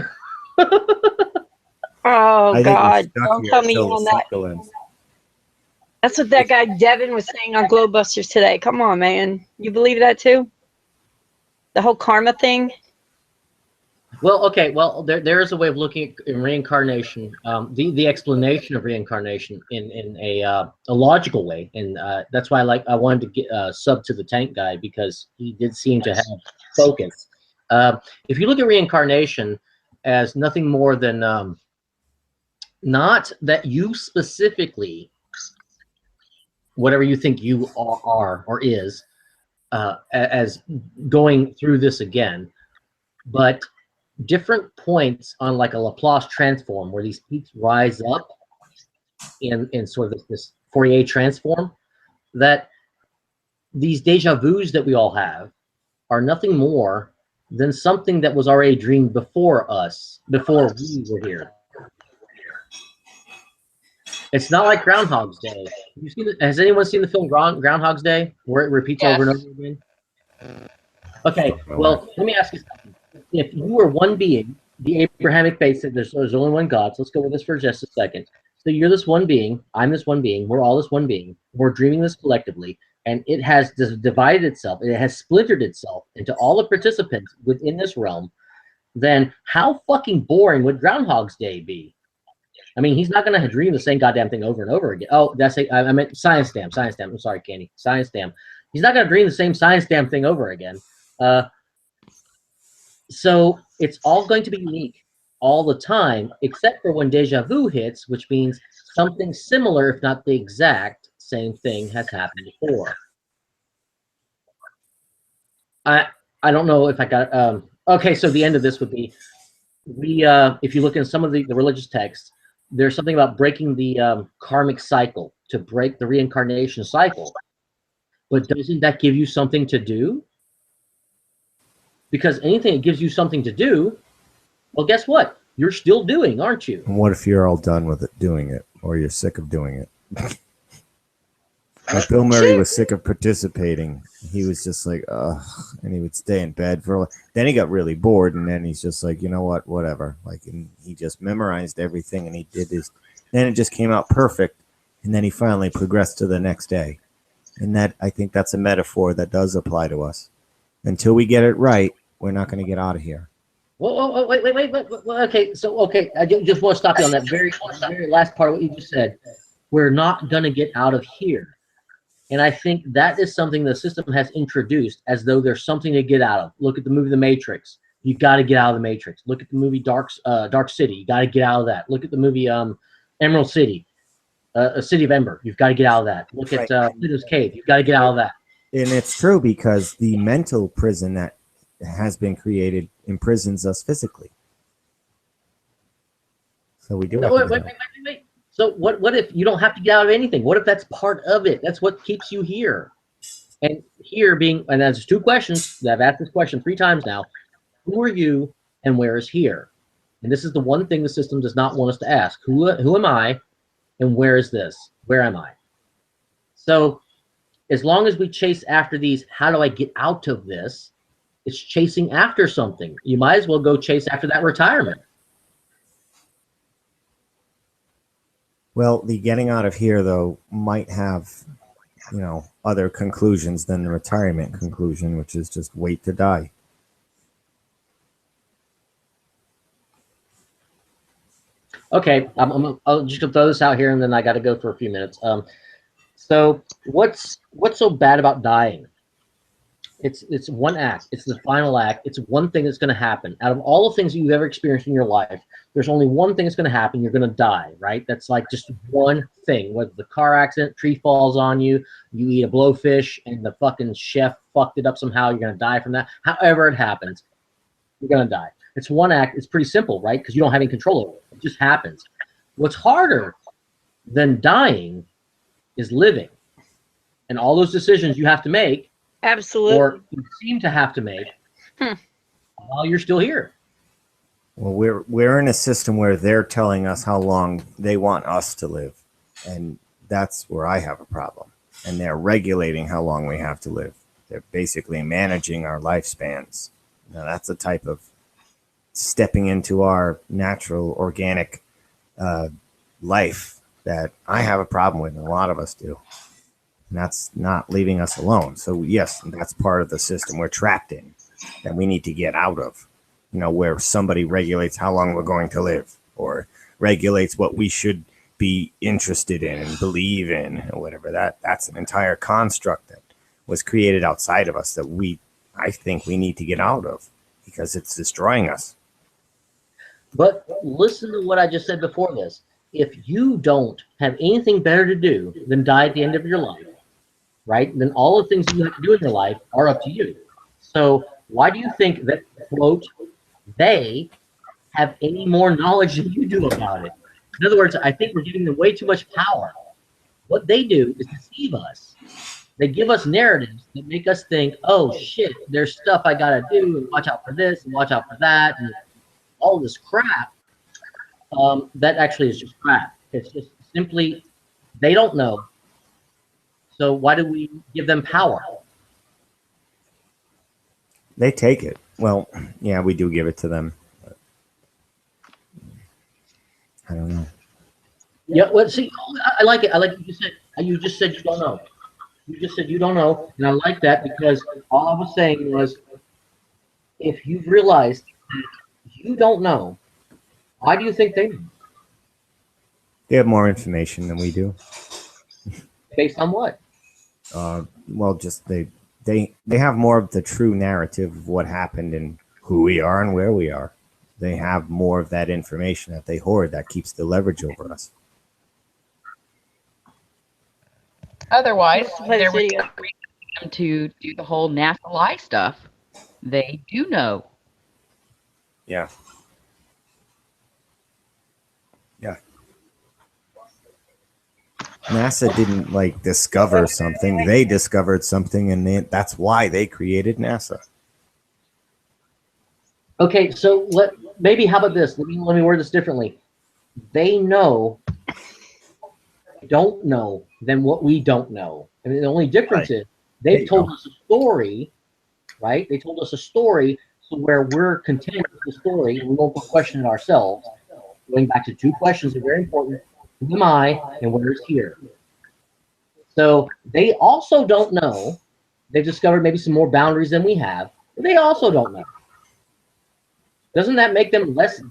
Oh, I think we're God. stuck Don't here tell me until on the that. cycle ends. That's what that guy Devin was saying on Glowbusters today. Come on, man. You believe that too? The whole karma thing? Well, okay. Well, there is a way of looking at reincarnation, the explanation of reincarnation in a logical way, and that's why I wanted to get sub to the tank guy, because he did seem to have focus. If you look at reincarnation as nothing more than not that you specifically, whatever you think you are or is, as going through this again, but different points on like a Laplace transform where these peaks rise up in sort of this Fourier transform, that these deja vus that we all have are nothing more than something that was already dreamed before us, before we were here. It's not like Groundhog's Day. Has anyone seen the film Groundhog's Day, where it repeats over and over again? Okay, well, let me ask you something. If you were one being, the Abrahamic faith said there's only one God, so let's go with this for just a second. So you're this one being, I'm this one being, we're all this one being, we're dreaming this collectively, and it has divided itself, it has splintered itself into all the participants within this realm, then how fucking boring would Groundhog's Day be? I mean, he's not going to dream the same goddamn thing over and over again. Oh, I meant Science Dam. I'm sorry, Candy. Science Dam. He's not going to dream the same Science Dam thing over again. So it's all going to be unique all the time, except for when deja vu hits, which means something similar, if not the exact same thing, has happened before. I don't know if I got okay. So the end of this would be if you look in some of the religious texts, there's something about breaking the karmic cycle, to break the reincarnation cycle. But doesn't that give you something to do? Because anything that gives you something to do, well, guess what? You're still doing, aren't you? And what if you're all done with it, doing it, or you're sick of doing it? Like Bill Murray was sick of participating. He was just like, ugh, and he would stay in bed for a while. Then he got really bored, and then he's just like, you know what, whatever. Like, and he just memorized everything, and he did his. Then it just came out perfect, and then he finally progressed to the next day. And that, I think that's a metaphor that does apply to us. Until we get it right, we're not going to get out of here. Whoa, wait. Okay, I just want to stop you on that very last part of what you just said. We're not going to get out of here. And I think that is something the system has introduced as though there's something to get out of. Look at the movie The Matrix. You got to get out of the Matrix. Look at the movie Dark City. You got to get out of that. Look at the movie Emerald City, A City of Ember. You've got to get out of that. Look at Plato's Cave. You've got to get out of that. And it's true, because the mental prison that has been created imprisons us physically. So we do have to wait. So what if you don't have to get out of anything? What if that's part of it? That's what keeps you here. And here being, and that's 2 questions. I've asked this question 3 times now. Who are you and where is here? And this is the one thing the system does not want us to ask. Who am I and where is this? Where am I? So as long as we chase after these, how do I get out of this? It's chasing after something. You might as well go chase after that retirement. Well, the getting out of here, though, might have, other conclusions than the retirement conclusion, which is just wait to die. Okay, I'll just throw this out here, and then I got to go for a few minutes. So what's so bad about dying? It's one act. It's the final act. It's one thing that's going to happen. Out of all the things that you've ever experienced in your life, there's only one thing that's going to happen. You're going to die, right? That's like just one thing. Whether the car accident, tree falls on you, you eat a blowfish, and the fucking chef fucked it up somehow, you're going to die from that. However it happens, you're going to die. It's one act. It's pretty simple, right? Because you don't have any control over it. It just happens. What's harder than dying is living. And all those decisions you have to make, absolutely, or you seem to have to make while you're still here. Well, we're in a system where they're telling us how long they want us to live, and that's where I have a problem. And they're regulating how long we have to live. They're basically managing our lifespans. Now, that's a type of stepping into our natural, organic life that I have a problem with, and a lot of us do. And that's not leaving us alone. So yes, that's part of the system we're trapped in that we need to get out of, where somebody regulates how long we're going to live, or regulates what we should be interested in and believe in, or whatever. That's an entire construct that was created outside of us that I think we need to get out of, because it's destroying us. But listen to what I just said before this. If you don't have anything better to do than die at the end of your life, right, then all the things you have to do in your life are up to you. So why do you think that, quote, they have any more knowledge than you do about it? In other words, I think we're giving them way too much power. What they do is deceive us. They give us narratives that make us think, oh, shit, there's stuff I got to do, and watch out for this, and watch out for that, and all this crap. That actually is just crap. It's just simply, they don't know. So why do we give them power? They take it. Well, yeah, we do give it to them. But I don't know. Yeah, well, see, I like it. I like what you said. You just said you don't know. You just said you don't know, and I like that, because all I was saying was, if you've realized you don't know, why do you think they know? They have more information than we do. Based on what? Well, just they have more of the true narrative of what happened and who we are and where we are. They have more of that information that they hoard that keeps the leverage over us. Otherwise, there would be no reason for them to do the whole NASA lie stuff. They do know. Yeah. Yeah. NASA didn't discover something. They discovered something, and that's why they created NASA. Okay, so maybe how about this? Let me word this differently. They don't know than what we don't know. I mean, the only difference is they've told us a story, right? They told us a story, so where we're content with the story, we won't question it ourselves. Going back to 2 questions that are very important. Who am I and where is here? So they also don't know. They've discovered maybe some more boundaries than we have, but they also don't know. Doesn't that make them less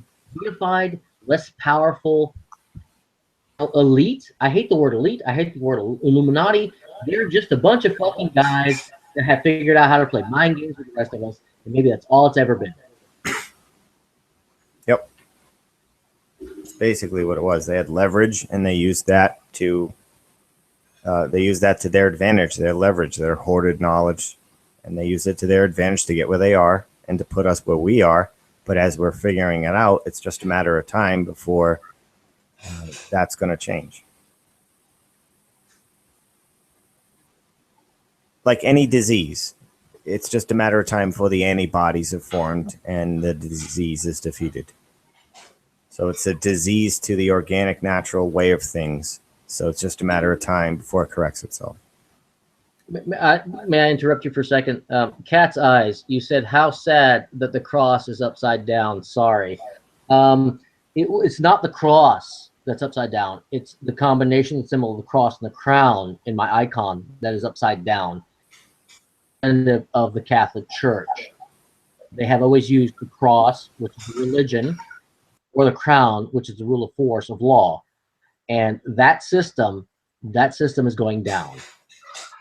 deified, less powerful, elite? I hate the word elite. I hate the word Illuminati. They're just a bunch of fucking guys that have figured out how to play mind games with the rest of us, and maybe that's all it's ever been. Yep. It's basically what it was. They had leverage, and they used that to their advantage, their leverage, their hoarded knowledge, and they use it to their advantage to get where they are and to put us where we are. But as we're figuring it out, it's just a matter of time before that's going to change. Like any disease, it's just a matter of time before the antibodies have formed and the disease is defeated. So it's a disease to the organic, natural way of things. So it's just a matter of time before it corrects itself. May I interrupt you for a second? Cat's eyes, you said how sad that the cross is upside down. Sorry. It's not the cross that's upside down. It's the combination symbol of the cross and the crown in my icon that is upside down. And of the Catholic Church. They have always used the cross, which is religion, or the crown, which is the rule of force of law. And that system is going down.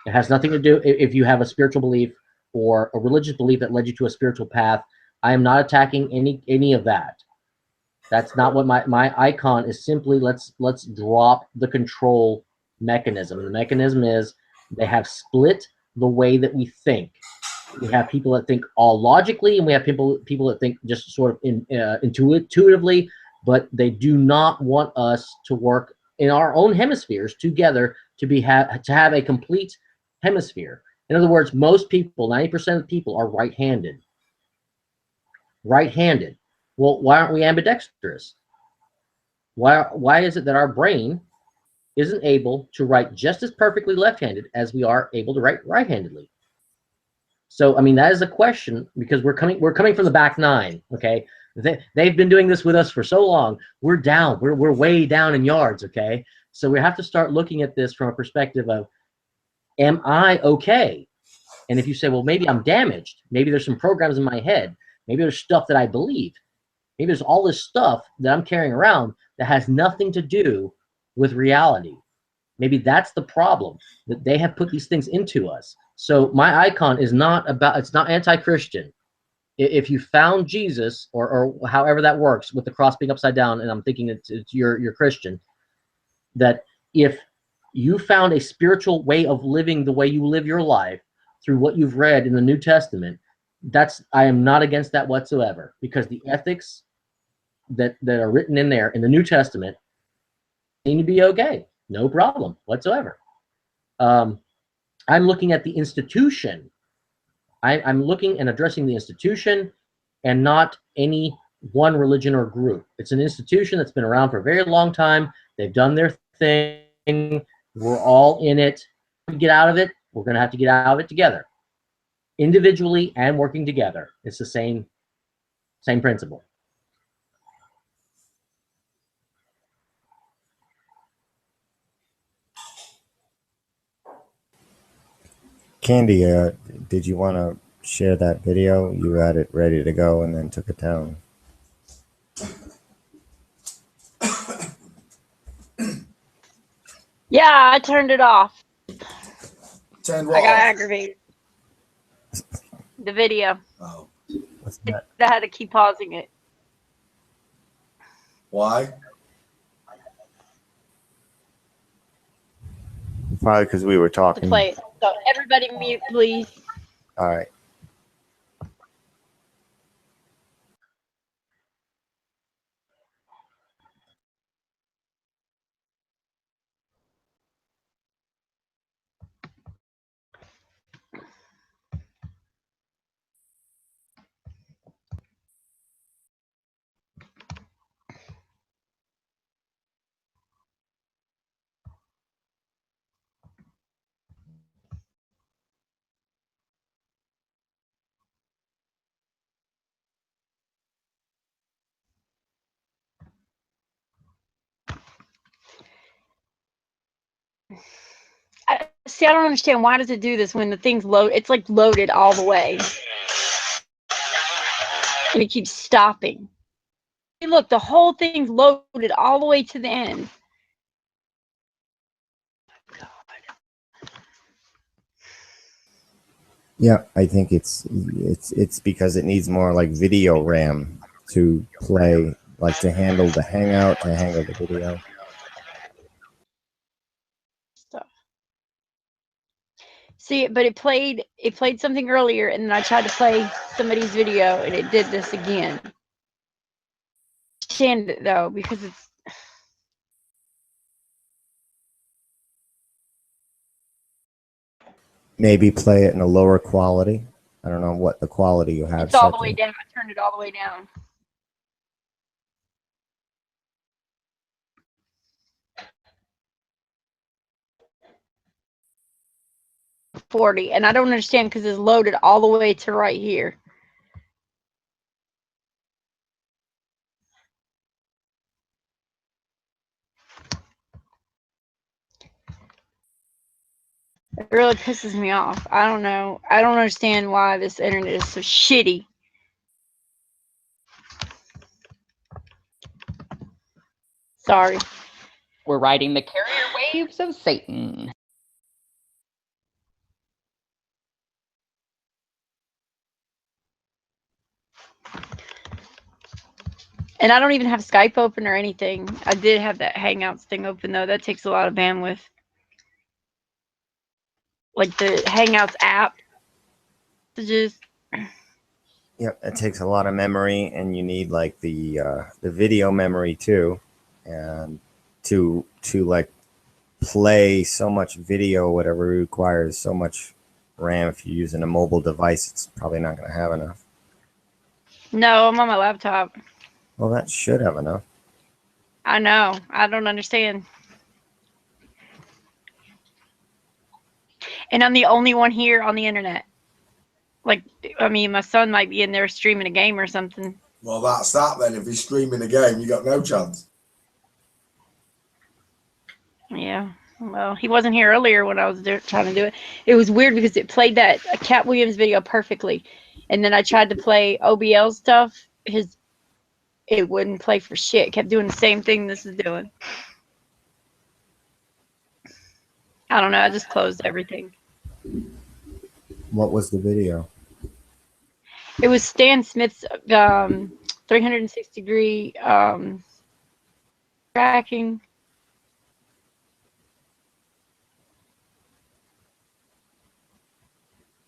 It has nothing to do if you have a spiritual belief or a religious belief that led you to a spiritual path. I am not attacking any of that. That's not what my icon is. Simply let's drop the control mechanism. And the mechanism is they have split the way that we think. We have people that think all logically, and we have people that think just sort of intuitively, but they do not want us to work in our own hemispheres together to have a complete hemisphere. In other words, most people, 90% of the people, are right-handed. Right-handed. Well, why aren't we ambidextrous? Why is it that our brain isn't able to write just as perfectly left-handed as we are able to write right-handedly? So, I mean, that is a question, because we're coming from the back nine. Okay, they've been doing this with us for so long. We're down. We're way down in yards. Okay, so we have to start looking at this from a perspective of, am I okay? And if you say, well, maybe I'm damaged. Maybe there's some programs in my head. Maybe there's stuff that I believe. Maybe there's all this stuff that I'm carrying around that has nothing to do with reality. Maybe that's the problem, that they have put these things into us. So my icon is not about, it's not anti-Christian. If you found Jesus, or however that works with the cross being upside down, and I'm thinking it's you're Christian, that if you found a spiritual way of living the way you live your life through what you've read in the New Testament, I am not against that whatsoever, because the ethics that are written in there in the New Testament seem to be okay. No problem whatsoever. I'm looking at the institution. I'm looking and addressing the institution and not any one religion or group. It's an institution that's been around for a very long time. They've done their thing. We're all in it. To get out of it, we're going to have to get out of it together, individually and working together. It's the same principle. Candy, did you want to share that video? You had it ready to go and then took it down. Yeah, I turned it off. Turned I what got off? aggravated. The video. Oh. I had to keep pausing it. Why? Probably because we were To talking. play it. So everybody mute, please. All right. See, I don't understand. Why does it do this when the thing's load? It's like loaded all the way. And it keeps stopping. Hey, look, the whole thing's loaded all the way to the end. Yeah, I think it's because it needs more like video RAM to play, like to handle the Hangout, to handle the video. See, but it played something earlier, and then I tried to play somebody's video, and it did this again. I understand it though, because it's Maybe play it in a lower quality. I don't know what the quality you have. it's all set the way to. down. I turned it all the way down. $40, and I don't understand because it's loaded all the way to right here. It really pisses me off. I don't know. I don't understand why this internet is so shitty. Sorry. We're riding the carrier waves of Satan. And I don't even have Skype open or anything. I did have that Hangouts thing open, though. That takes a lot of bandwidth. Like the Hangouts app. Just Yep, it takes a lot of memory, and you need like the video memory too, and to like play so much video, whatever requires so much RAM. If you're using a mobile device, it's probably not going to have enough. no, I'm on my laptop. Well, that should have enough. I know. I don't understand. And I'm the only one here on the internet. Like, I mean, my son might be in there streaming a game or something. Well, that's that then. If he's streaming a game, you got no chance. Yeah. Well, he wasn't here earlier when I was trying to do it. It was weird because it played that Cat Williams video perfectly. And then I tried to play OBL stuff. It wouldn't play for shit. It kept doing the same thing this is doing. I don't know. I just closed everything. What was the video? It was Stan Smith's 360-degree tracking.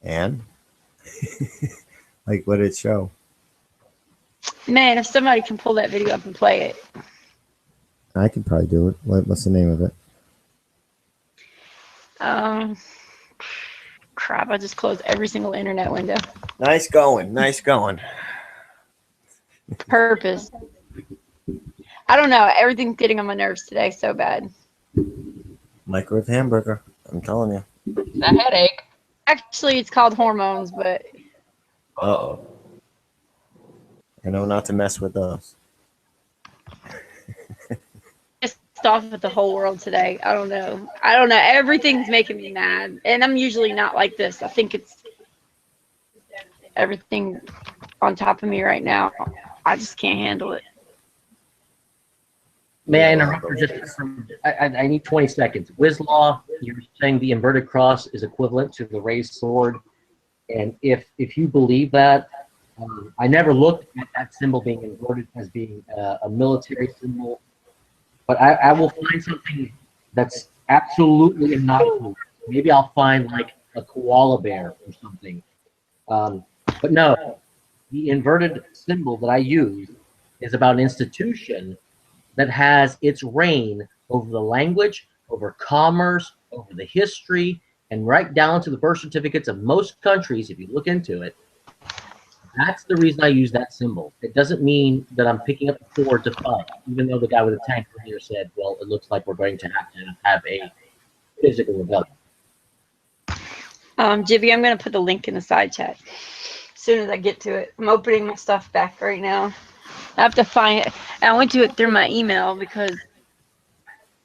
And like, what did it show? Man, if somebody can pull that video up and play it. I could probably do it. What's the name of it? Crap, I just closed every single internet window. Nice going. Nice going. Purpose. I don't know. Everything's getting on my nerves today so bad. Microwave hamburger. I'm telling you. A headache. Actually, it's called hormones, but Uh-oh. I know not to mess with those. pissed off at the whole world today. I don't know. Everything's making me mad. And I'm usually not like this. I think it's everything on top of me right now. I just can't handle it. May I interrupt for just I need 20 seconds. Wizlaw, you're saying the inverted cross is equivalent to the raised sword. And if you believe that, I never looked at that symbol being inverted as being a military symbol. But I will find something that's absolutely innocuous. Maybe I'll find like a koala bear or something. But no, the inverted symbol that I use is about an institution that has its reign over the language, over commerce, over the history, and right down to the birth certificates of most countries, if you look into it. That's the reason I use that symbol. It doesn't mean that I'm picking up the sword to fight, even though the guy with the tank earlier said, well, it looks like we're going to have a physical rebellion. Jibby, I'm going to put the link in the side chat as soon as I get to it. I'm opening my stuff back right now. I have to find it. I went to it through my email because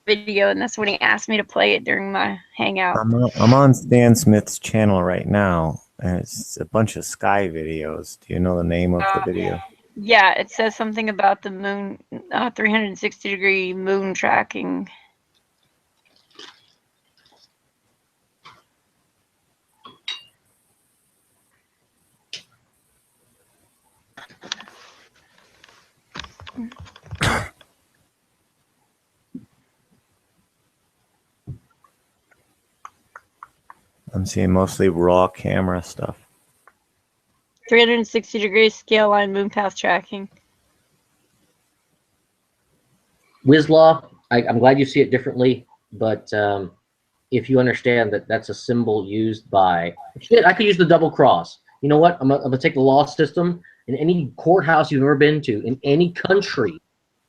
video, and that's when he asked me to play it during my hangout. I'm on Stan Smith's channel right now, and it's a bunch of sky videos. Do you know the name of the video? Yeah, it says something about the moon, 360-degree moon tracking. I'm seeing mostly raw camera stuff. 360-degree scale line moon path tracking. Wizlaw, I'm glad you see it differently, but if you understand that that's a symbol used by... Shit, I could use the double cross. You know what? I'm gonna take the law system. In any courthouse you've ever been to, in any country,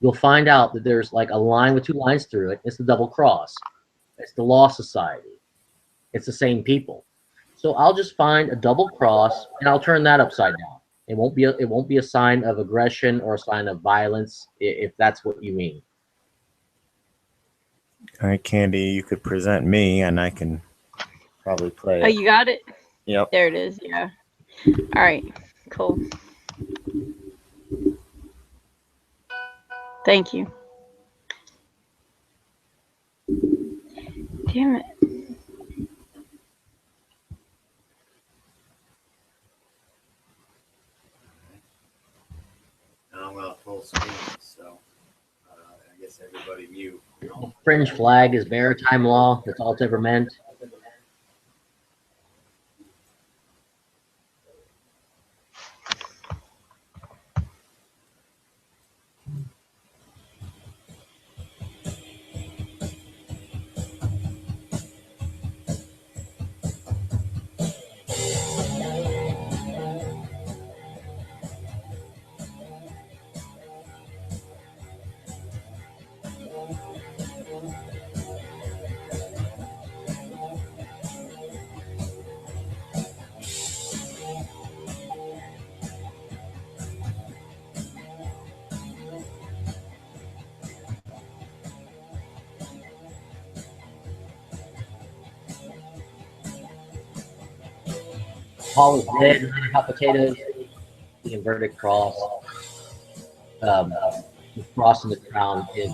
you'll find out that there's like a line with two lines through it. It's the double cross. It's the Law Society. It's the same people. So I'll just find a double cross and I'll turn that upside down. It won't be a sign of aggression or a sign of violence, if that's what you mean. All right, Candy, you could present me, and I can probably play it. Oh, you got it? Yep. There it is, yeah. All right, cool. Thank you. Damn it. Now I'm going full screen, so I guess everybody mute. Fringe flag is maritime law. That's all it's ever meant. Paul is dead. Hot potatoes. The inverted cross. The cross in the crown is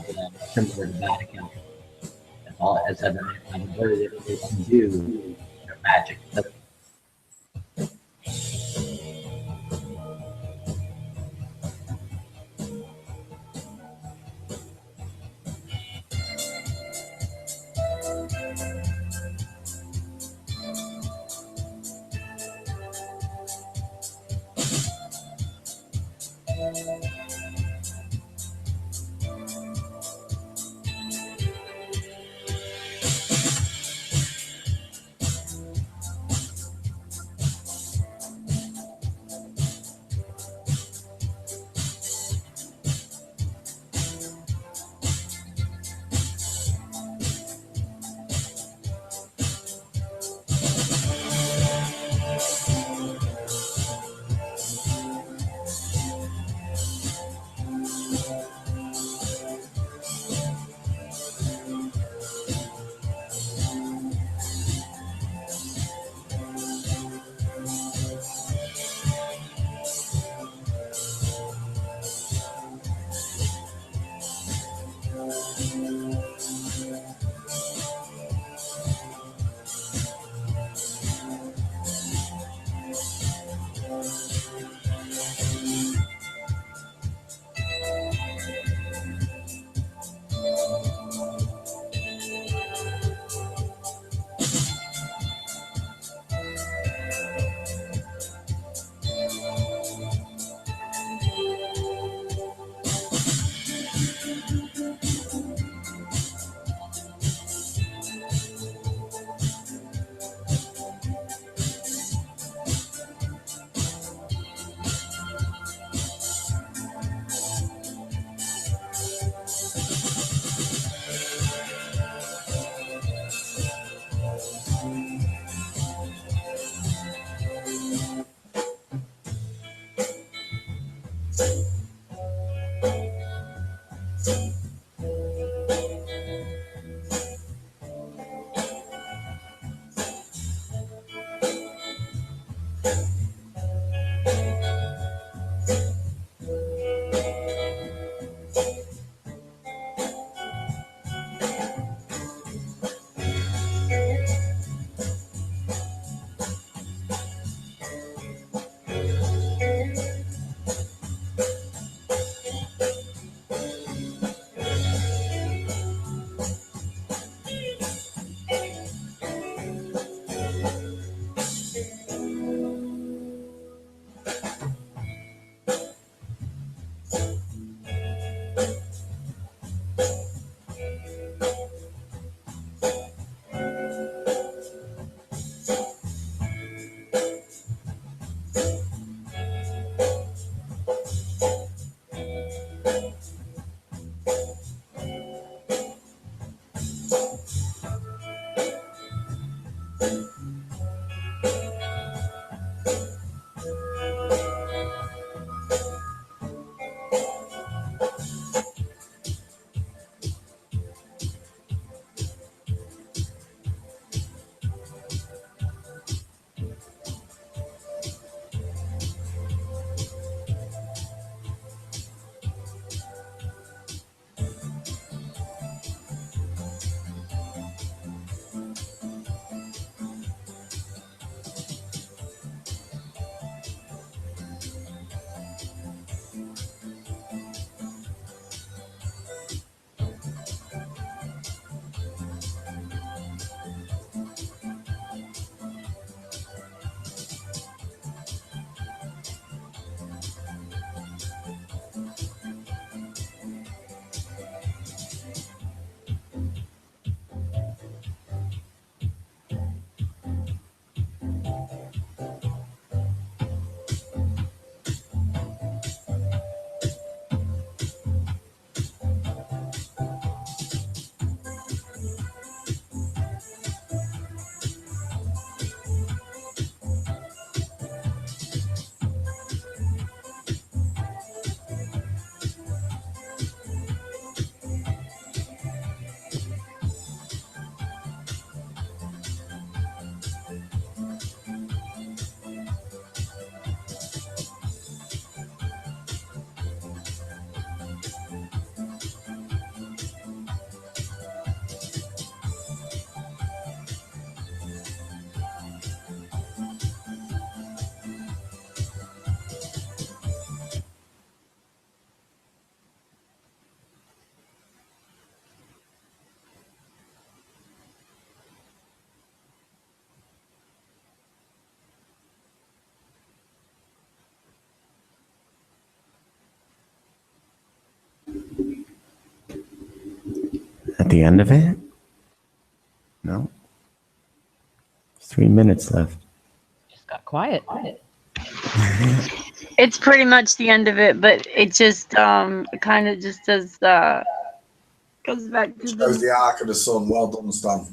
symbol of the Vatican. That's all. As I've inverted it, it can do magic. At the end of it? No. 3 minutes left. Just got quiet. It's pretty much the end of it, but it just kind of just does goes back to Shows the arc of the sun. Well done, Stan.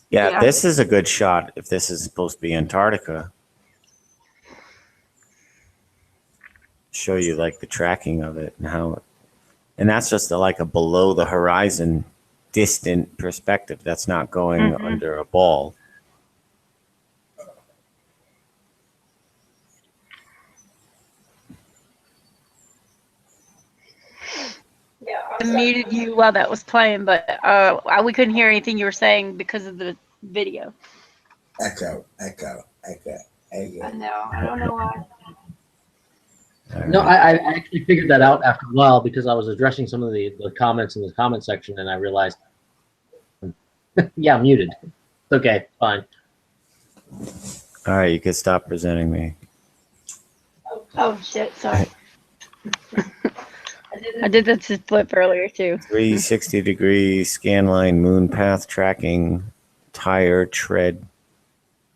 Yeah, this is a good shot if this is supposed to be Antarctica. Show you like the tracking of it and how, and that's just like a below the horizon distant perspective. That's not going under a ball. I muted you while that was playing, but we couldn't hear anything you were saying because of the video. Echo. I know. I don't know why. No, I actually figured that out after a while because I was addressing some of the comments in the comment section, and I realized, yeah, I'm muted. Okay, fine. All right, you can stop presenting me. Oh shit! Sorry. I did that to Flip earlier too. 360-degree scan line, moon path tracking, tire tread,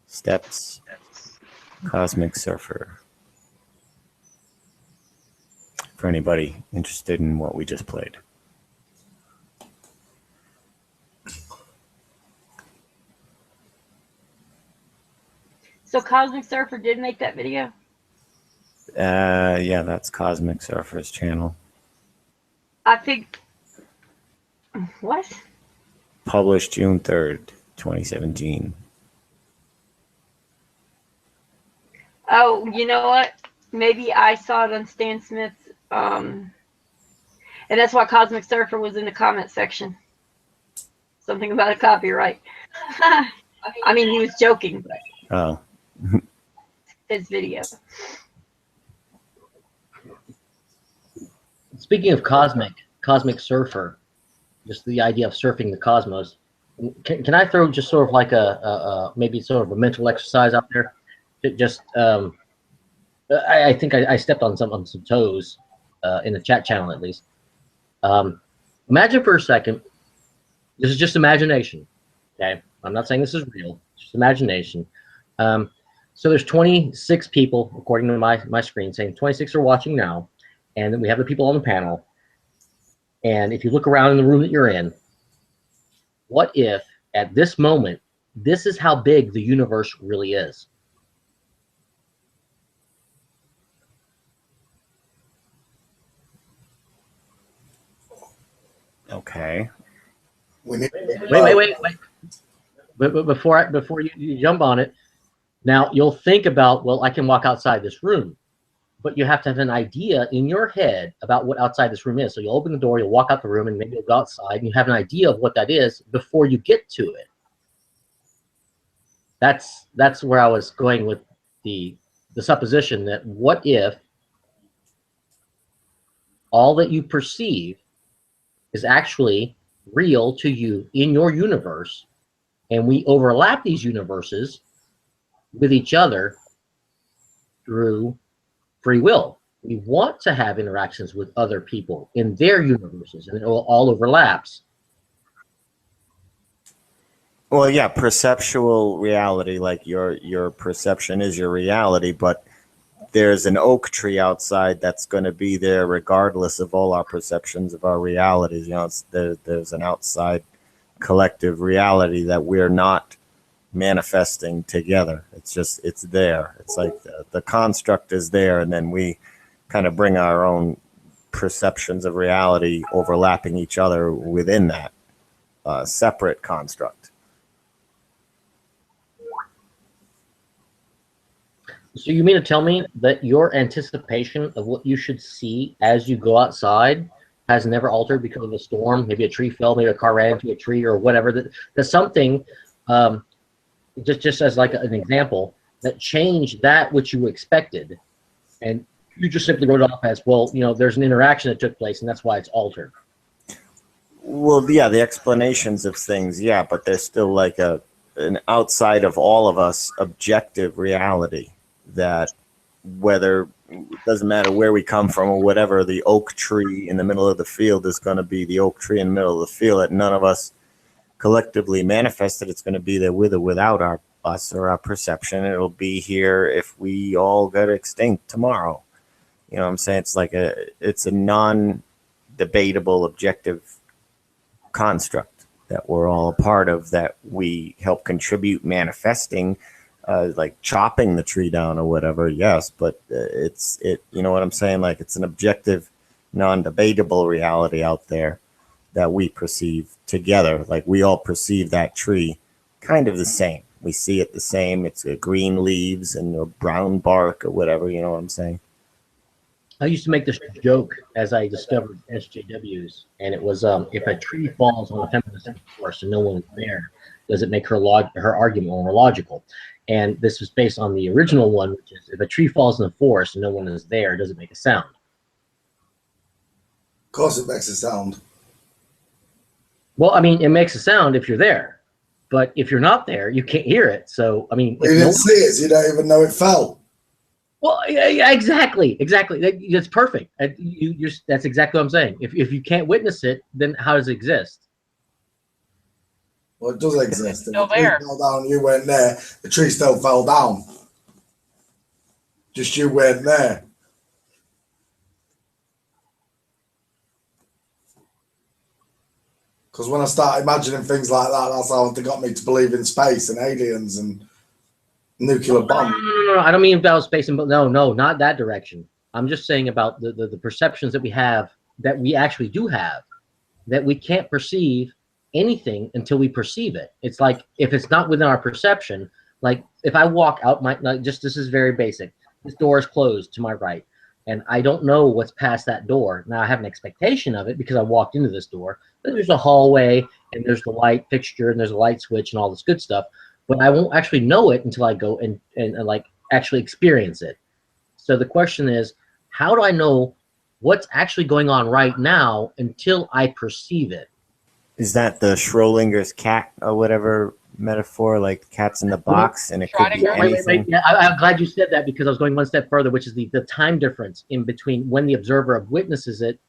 steps, cosmic surfer. For anybody interested in what we just played. So Cosmic Surfer did make that video? Yeah, that's Cosmic Surfer's channel. I think. What? Published June 3rd, 2017. Oh, you know what? Maybe I saw it on Stan Smith, and that's why Cosmic Surfer was in the comment section. Something about a copyright. I mean, he was joking, but Oh. his video. Speaking of Cosmic Surfer, just the idea of surfing the cosmos. Can I throw just sort of like a maybe sort of a mental exercise out there? Just I think I stepped on some toes in the chat channel at least. Imagine for a second. This is just imagination. Okay, I'm not saying this is real. It's just imagination. So there's 26 people according to my screen saying 26 are watching now, and then we have the people on the panel. And if you look around in the room that you're in, what if at this moment this is how big the universe really is? Okay. Wait. But before you jump on it, now you'll think about, well, I can walk outside this room, but you have to have an idea in your head about what outside this room is. So you'll open the door, you'll walk out the room, and maybe you'll go outside, and you have an idea of what that is before you get to it. That's where I was going with the supposition that what if all that you perceive is actually real to you in your universe, and we overlap these universes with each other through free will. We want to have interactions with other people in their universes, and it all overlaps. Well, yeah, perceptual reality, like your perception is your reality, but there's an oak tree outside that's going to be there regardless of all our perceptions of our realities. You know, there's an outside collective reality that we're not manifesting together. It's just, it's there. It's like the construct is there, and then we kind of bring our own perceptions of reality overlapping each other within that separate construct. So you mean to tell me that your anticipation of what you should see as you go outside has never altered because of a storm? Maybe a tree fell, maybe a car ran into a tree or whatever. That's something, just as like an example, that changed that which you expected. And you just simply wrote it off as, well, you know, there's an interaction that took place and that's why it's altered. Well, yeah, the explanations of things, yeah, but there's still like an outside of all of us objective reality that whether it doesn't matter where we come from or whatever, the oak tree in the middle of the field is going to be the oak tree in the middle of the field that none of us collectively manifested. It's going to be there with or without us or our perception. It'll be here if we all get extinct tomorrow. You know what I'm saying? It's like it's a non-debatable objective construct that we're all a part of, that we help contribute manifesting, like chopping the tree down or whatever. Yes, but you know what I'm saying? Like, it's an objective, non-debatable reality out there that we perceive together. Like, we all perceive that tree kind of the same. We see it the same. It's green leaves and brown bark or whatever. You know what I'm saying? I used to make this joke as I discovered SJWs, and it was, if a tree falls on a feminist forest and no one is there, does it make her argument more logical? And this was based on the original one, which is, if a tree falls in the forest and no one is there, does it make a sound? Of course it makes a sound. Well, I mean, it makes a sound if you're there, but if you're not there, you can't hear it. So, I mean, you didn't see it, so you don't even know it fell. Well, yeah, exactly. That's perfect. That's exactly what I'm saying. If you can't witness it, then how does it exist? Well, it does exist. If still the tree there. fell down, you weren't there. The tree still fell down. Just you weren't there. Because when I start imagining things like that, that's how they got me to believe in space and aliens and nuclear bombs. No, I don't mean about space and no, not that direction. I'm just saying about the perceptions that we have, that we actually do have, that we can't perceive anything until we perceive it. It's like, if it's not within our perception, like if I walk out this is very basic. this door is closed to my right, and I don't know what's past that door. Now I have an expectation of it because I walked into this door. But there's a hallway, and there's the light fixture, and there's a light switch, and all this good stuff. But I won't actually know it until I go and like actually experience it. So the question is, how do I know what's actually going on right now until I perceive it? Is that the Schrodinger's cat or whatever metaphor, like cat's in the box, and it could be anything? Yeah, I'm glad you said that, because I was going one step further, which is the time difference in between when the observer witnesses it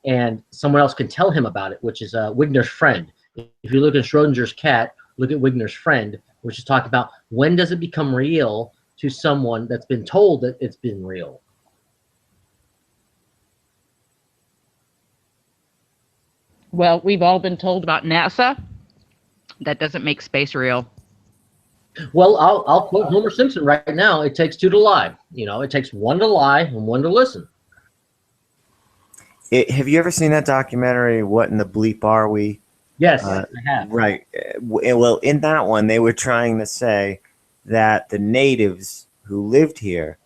and someone else can tell him about it, which is Wigner's friend. If you look at Schrodinger's cat, look at Wigner's friend, which is talk about when does it become real to someone that's been told that it's been real. Well, we've all been told about NASA. That doesn't make space real. Well, I'll quote Homer Simpson right now. It takes two to lie. You know, it takes one to lie and one to listen. Have you ever seen that documentary, What in the Bleep Are We? Yes, I have. Right. Well, in that one, they were trying to say that the natives who lived here,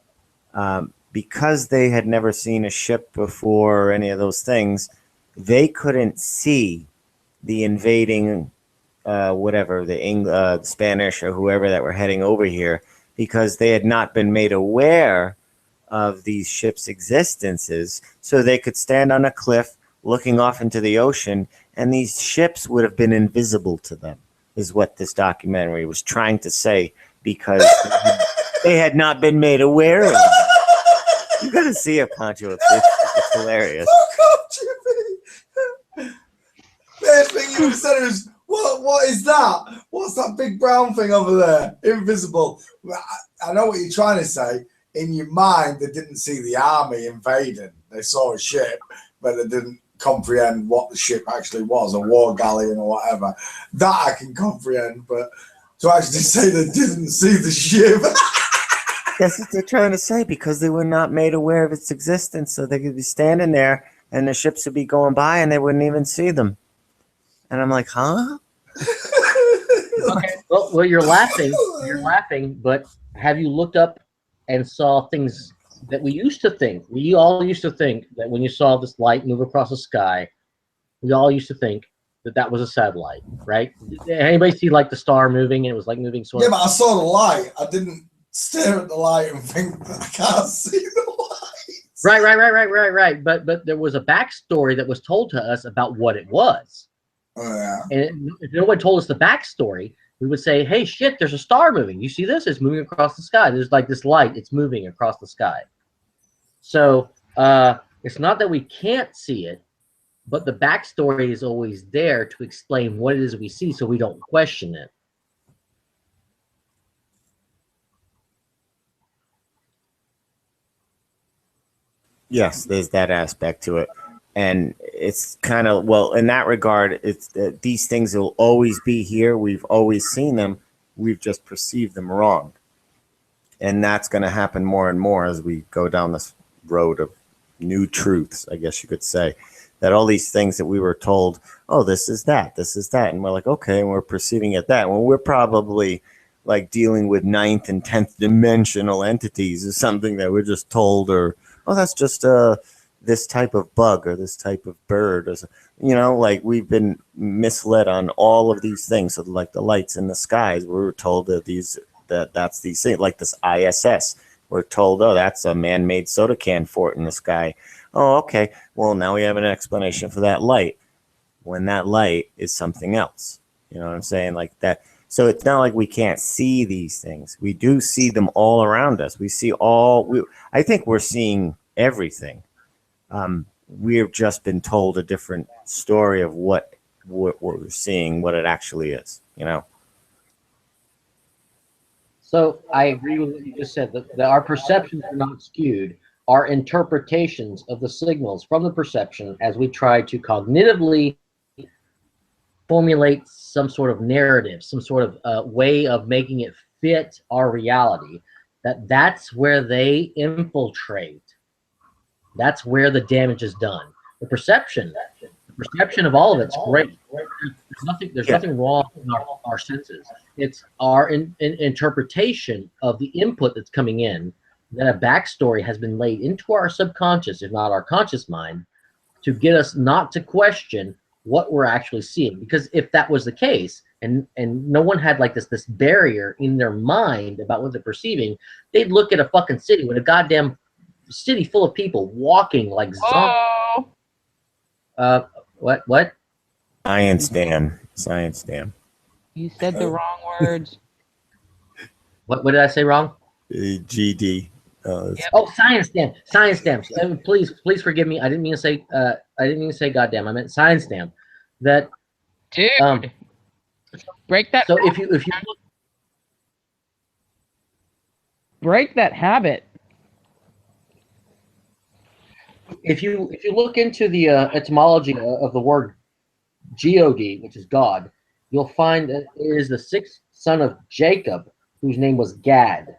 because they had never seen a ship before or any of those things, they couldn't see the invading, the Spanish or whoever that were heading over here, because they had not been made aware of these ships' existences. So they could stand on a cliff looking off into the ocean, and these ships would have been invisible to them, is what this documentary was trying to say, because they had not been made aware of them. You gotta see it, Pancho. It's hilarious. First thing you said is, what is that? What's that big brown thing over there? Invisible. I know what you're trying to say. In your mind, they didn't see the army invading. They saw a ship, but they didn't comprehend what the ship actually was, a war galleon or whatever. That I can comprehend, but to actually say they didn't see the ship. That's what they're trying to say, because they were not made aware of its existence, so they could be standing there and the ships would be going by and they wouldn't even see them. And I'm like, huh? Okay, well, you're laughing, but have you looked up and saw things that we used to think? We all used to think that when you saw this light move across the sky, we all used to think that that was a satellite, right? Did anybody see like the star moving and it was like moving sort of? Yeah, but I saw the light. I didn't stare at the light and think that I can't see the light. Right. But there was a backstory that was told to us about what it was. Oh, yeah. And if no one told us the backstory, we would say, hey, shit, there's a star moving. You see this? It's moving across the sky. There's like this light. It's moving across the sky. So it's not that we can't see it, but the backstory is always there to explain what it is we see so we don't question it. Yes, there's that aspect to it. And it's kind of, well, in that regard, it's these things will always be here. We've always seen them. We've just perceived them wrong. And that's going to happen more and more as we go down this road of new truths, I guess you could say. That all these things that we were told, oh, this is that. And we're like, okay, and we're perceiving it that. When we're probably like dealing with 9th and 10th dimensional entities is something that we're just told, or, oh, that's just this type of bug or this type of bird, or, you know, like we've been misled on all of these things. So like the lights in the skies, we were told that that's these things, like this ISS. We're told, oh, that's a man-made soda can fort in the sky. Oh, okay. Well, now we have an explanation for that light, when that light is something else. You know what I'm saying? Like that. So it's not like we can't see these things. We do see them all around us. We see I think we're seeing everything. We've just been told a different story of what we're seeing, what it actually is, you know? So I agree with what you just said, that our perceptions are not skewed. Our interpretations of the signals from the perception, as we try to cognitively formulate some sort of narrative, some sort of way of making it fit our reality, that's where they infiltrate. That's where the damage is done. The perception of all of it's great. There's nothing wrong in our senses. It's our interpretation of the input that's coming in that a backstory has been laid into our subconscious, if not our conscious mind, to get us not to question what we're actually seeing. Because if that was the case, and no one had like this barrier in their mind about what they're perceiving, they'd look at a fucking city with a goddamn city full of people walking like zombies. What? Science dam. Science dam. You said the wrong words. What did I say wrong? GD. Oh, science dam. Science dam. Please forgive me. I didn't mean to say goddamn. I meant science dam. That dude. Break that. So if you look, break that habit. If you look into the etymology of the word God, which is God, you'll find that it is the sixth son of Jacob, whose name was Gad.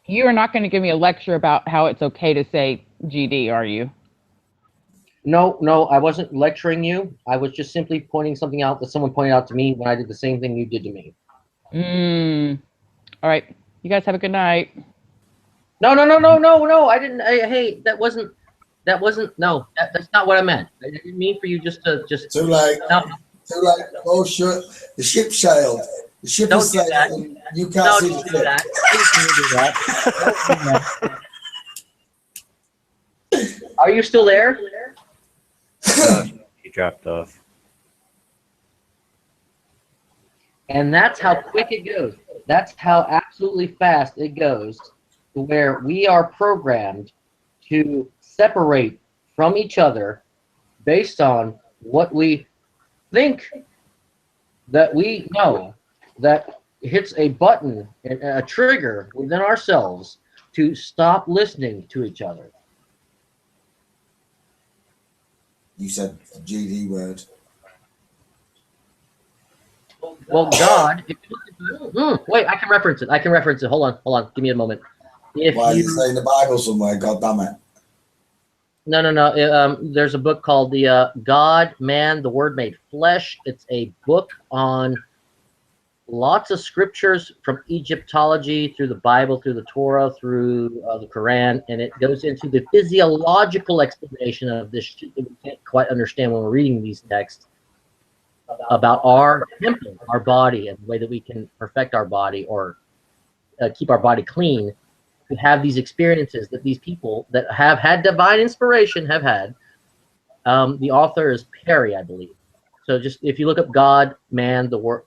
You are not going to give me a lecture about how it's okay to say GD, are you? No, I wasn't lecturing you. I was just simply pointing something out that someone pointed out to me when I did the same thing you did to me. All right. You guys have a good night. No. I didn't. Hey, that's not what I meant. I didn't mean for you just to. Too late. No. Too late. Oh, shit. The ship sailed. The ship is sailed. And you can't see the ship. Don't do that. Are you still there? He dropped off. And that's how quick it goes. That's how absolutely fast it goes, to where we are programmed to separate from each other based on what we think that we know, that hits a button, a trigger within ourselves to stop listening to each other. You said a GD word. Well, God, if you look at wait, I can reference it. Hold on. Give me a moment. Why is it saying the Bible somewhere? God damn it. No. There's a book called the God, Man, the Word Made Flesh. It's a book on lots of scriptures from Egyptology through the Bible, through the Torah, through the Quran, and it goes into the physiological explanation of this shit that we can't quite understand when we're reading these texts about our temple, our body, and the way that we can perfect our body or keep our body clean, to have these experiences that these people that have had divine inspiration have had. The author is Perry, I believe. So just if you look up God, Man, the Word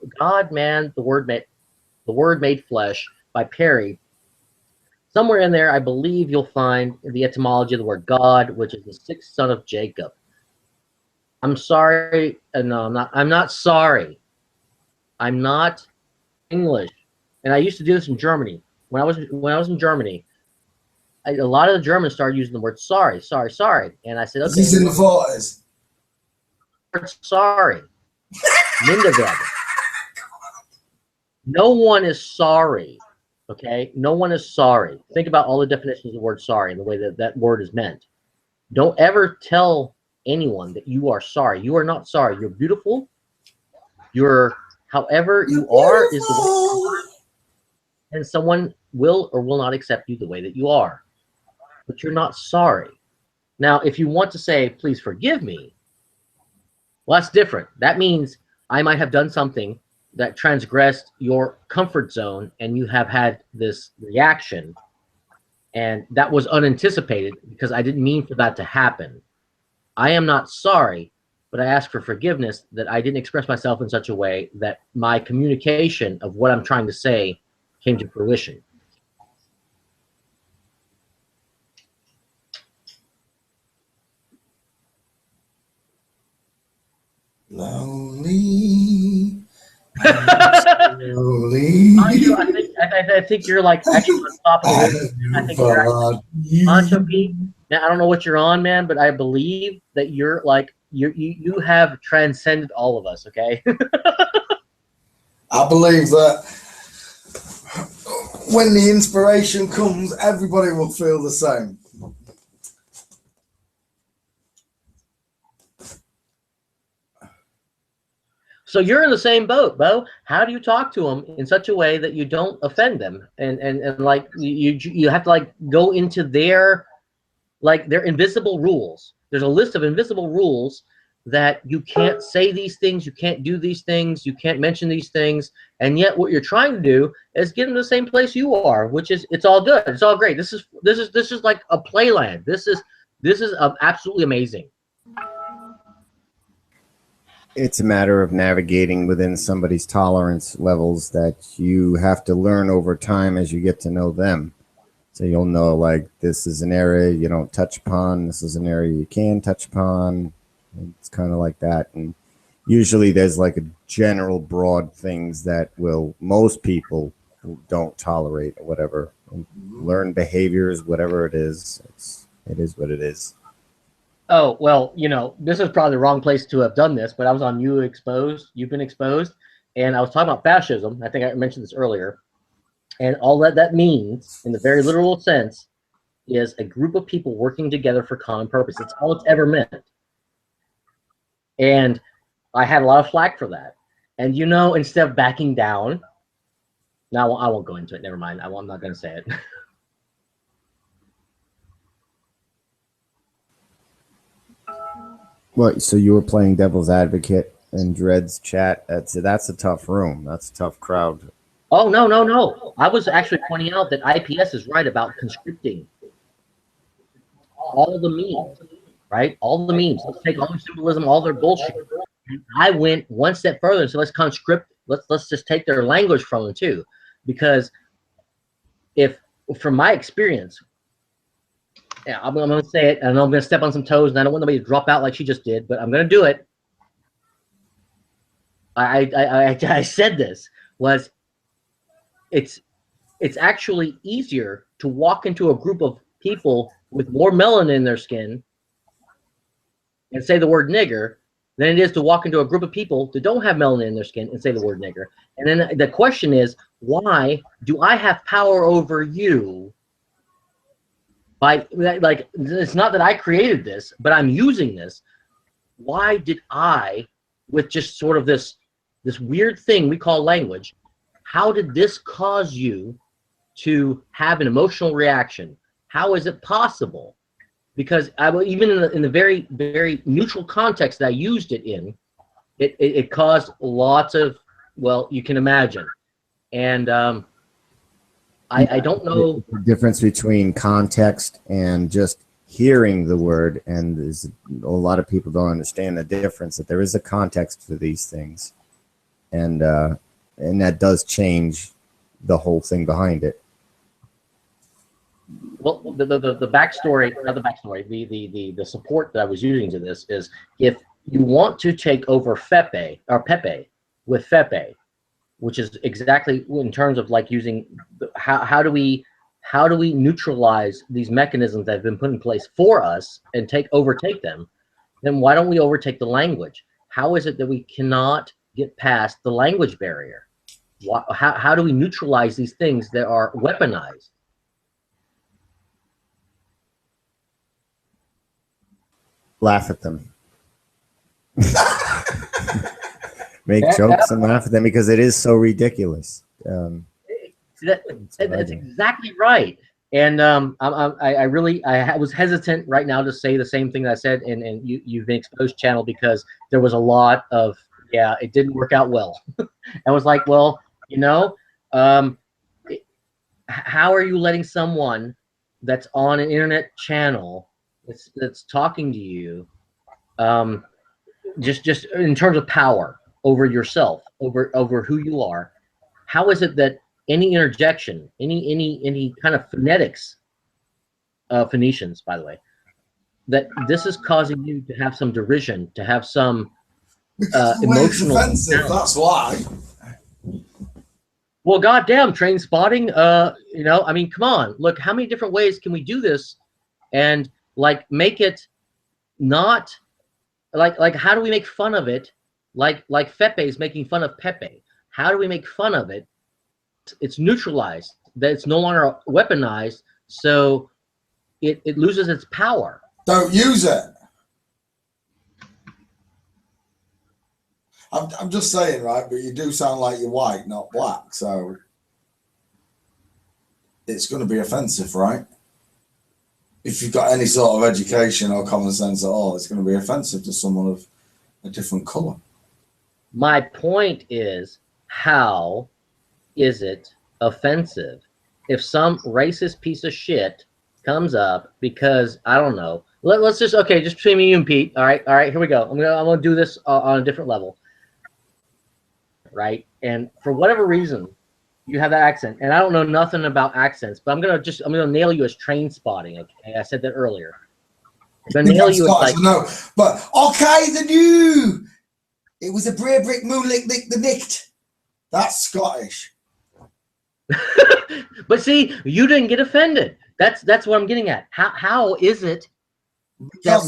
Made Flesh by Perry, somewhere in there, I believe you'll find the etymology of the word God, which is the sixth son of Jacob. I'm sorry. No, I'm not sorry. I'm not English. And I used to do this in Germany. When I was in Germany, a lot of the Germans started using the word sorry. And I said, okay. He's in the 40s. Sorry. Minderwerden. No one is sorry. Okay? No one is sorry. Think about all the definitions of the word sorry and the way that that word is meant. Don't ever tell anyone that you are sorry. You are not sorry. You're beautiful. You're however you are is the way you are. And someone will or will not accept you the way that you are. But you're not sorry. Now, if you want to say, please forgive me, well, that's different. That means I might have done something that transgressed your comfort zone and you have had this reaction. And that was unanticipated because I didn't mean for that to happen. I am not sorry, but I ask for forgiveness that I didn't express myself in such a way that my communication of what I'm trying to say came to fruition. Lonely. I think you're like actually on top of it. I think you're actually on Chunky. Now, I don't know what you're on, man, but I believe that you're like you have transcended all of us. Okay. I believe that when the inspiration comes, everybody will feel the same. So you're in the same boat, Bo. How do you talk to them in such a way that you don't offend them? And like you have to like go into their invisible rules. There's a list of invisible rules that you can't say these things, you can't do these things, you can't mention these things, and yet what you're trying to do is get them to the same place you are, which is it's all good, it's all great. This is like a playland. This is absolutely amazing. It's a matter of navigating within somebody's tolerance levels that you have to learn over time as you get to know them. So you'll know, like, this is an area you don't touch upon, this is an area you can touch upon. It's kind of like that. And usually there's like a general broad things that most people don't tolerate or whatever. Learn behaviors, whatever it is. It is what it is. Oh, well, this is probably the wrong place to have done this, but I was on You've Been Exposed, and I was talking about fascism. I think I mentioned this earlier. And all that means, in the very literal sense, is a group of people working together for common purpose. It's all it's ever meant. And I had a lot of flack for that. And instead of backing down, now I won't go into it. Never mind. I'm not going to say it. Well, so you were playing devil's advocate in Dred's chat. That's a tough room. That's a tough crowd. Oh, no. I was actually pointing out that IPS is right about conscripting all the memes, right? All the memes. Let's take all the symbolism, all their bullshit. And I went one step further and said, let's conscript. Let's just take their language from them too, because from my experience, I'm going to say it, and I'm going to step on some toes, and I don't want nobody to drop out like she just did, but I'm going to do it. I said this was it's actually easier to walk into a group of people with more melanin in their skin and say the word nigger than it is to walk into a group of people that don't have melanin in their skin and say the word nigger. And then the question is, why do I have power over you? It's not that I created this, but I'm using this. Why did I, with just sort of this weird thing we call language, how did this cause you to have an emotional reaction? How is it possible? Because even in the very, very neutral context that I used it in, it caused lots of, well, you can imagine. And I don't know the difference between context and just hearing the word, and there's a lot of people don't understand the difference, that there is a context to these things, and that does change the whole thing behind it. Well, the backstory, not the backstory, the support that I was using to this is, if you want to take over Pepe with Fepe, which is exactly in terms of like using how do we neutralize these mechanisms that have been put in place for us and overtake them, then why don't we overtake the language? How is it that we cannot get past the language barrier? How do we neutralize these things that are weaponized? Laugh at them. Make jokes and laugh at them because it is so ridiculous. That's exactly right. And I was hesitant right now to say the same thing that I said in You've Been Exposed channel, because there was a lot of, it didn't work out well. I was like, well, how are you letting someone that's on an internet channel that's talking to you, just in terms of power over yourself, over who you are, how is it that any interjection, any kind of phonetics, Phoenicians, by the way, that this is causing you to have some derision, to have some emotional. Offensive, that's why. Well, goddamn, train spotting. I mean, come on. Look, how many different ways can we do this, and like make it not like how do we make fun of it? Like Fepe is making fun of Pepe. How do we make fun of it? It's neutralized, that it's no longer weaponized, so it loses its power. Don't use it. I'm just saying, right? But you do sound like you're white, not black. So it's going to be offensive, right? If you've got any sort of education or common sense at all, it's going to be offensive to someone of a different color. My point is, how is it offensive if some racist piece of shit comes up because, I don't know, let's just, okay, just between me and Pete. All right, here we go. I'm gonna do this on a different level, right? And for whatever reason, you have that accent, and I don't know nothing about accents, but I'm gonna nail you as train spotting. Okay, I said that earlier. I'm gonna nail you as like, no, but okay, the new. It was a Bray Brick Moonlick Nick the Nicked. That's Scottish. But see, you didn't get offended. That's what I'm getting at. How is it that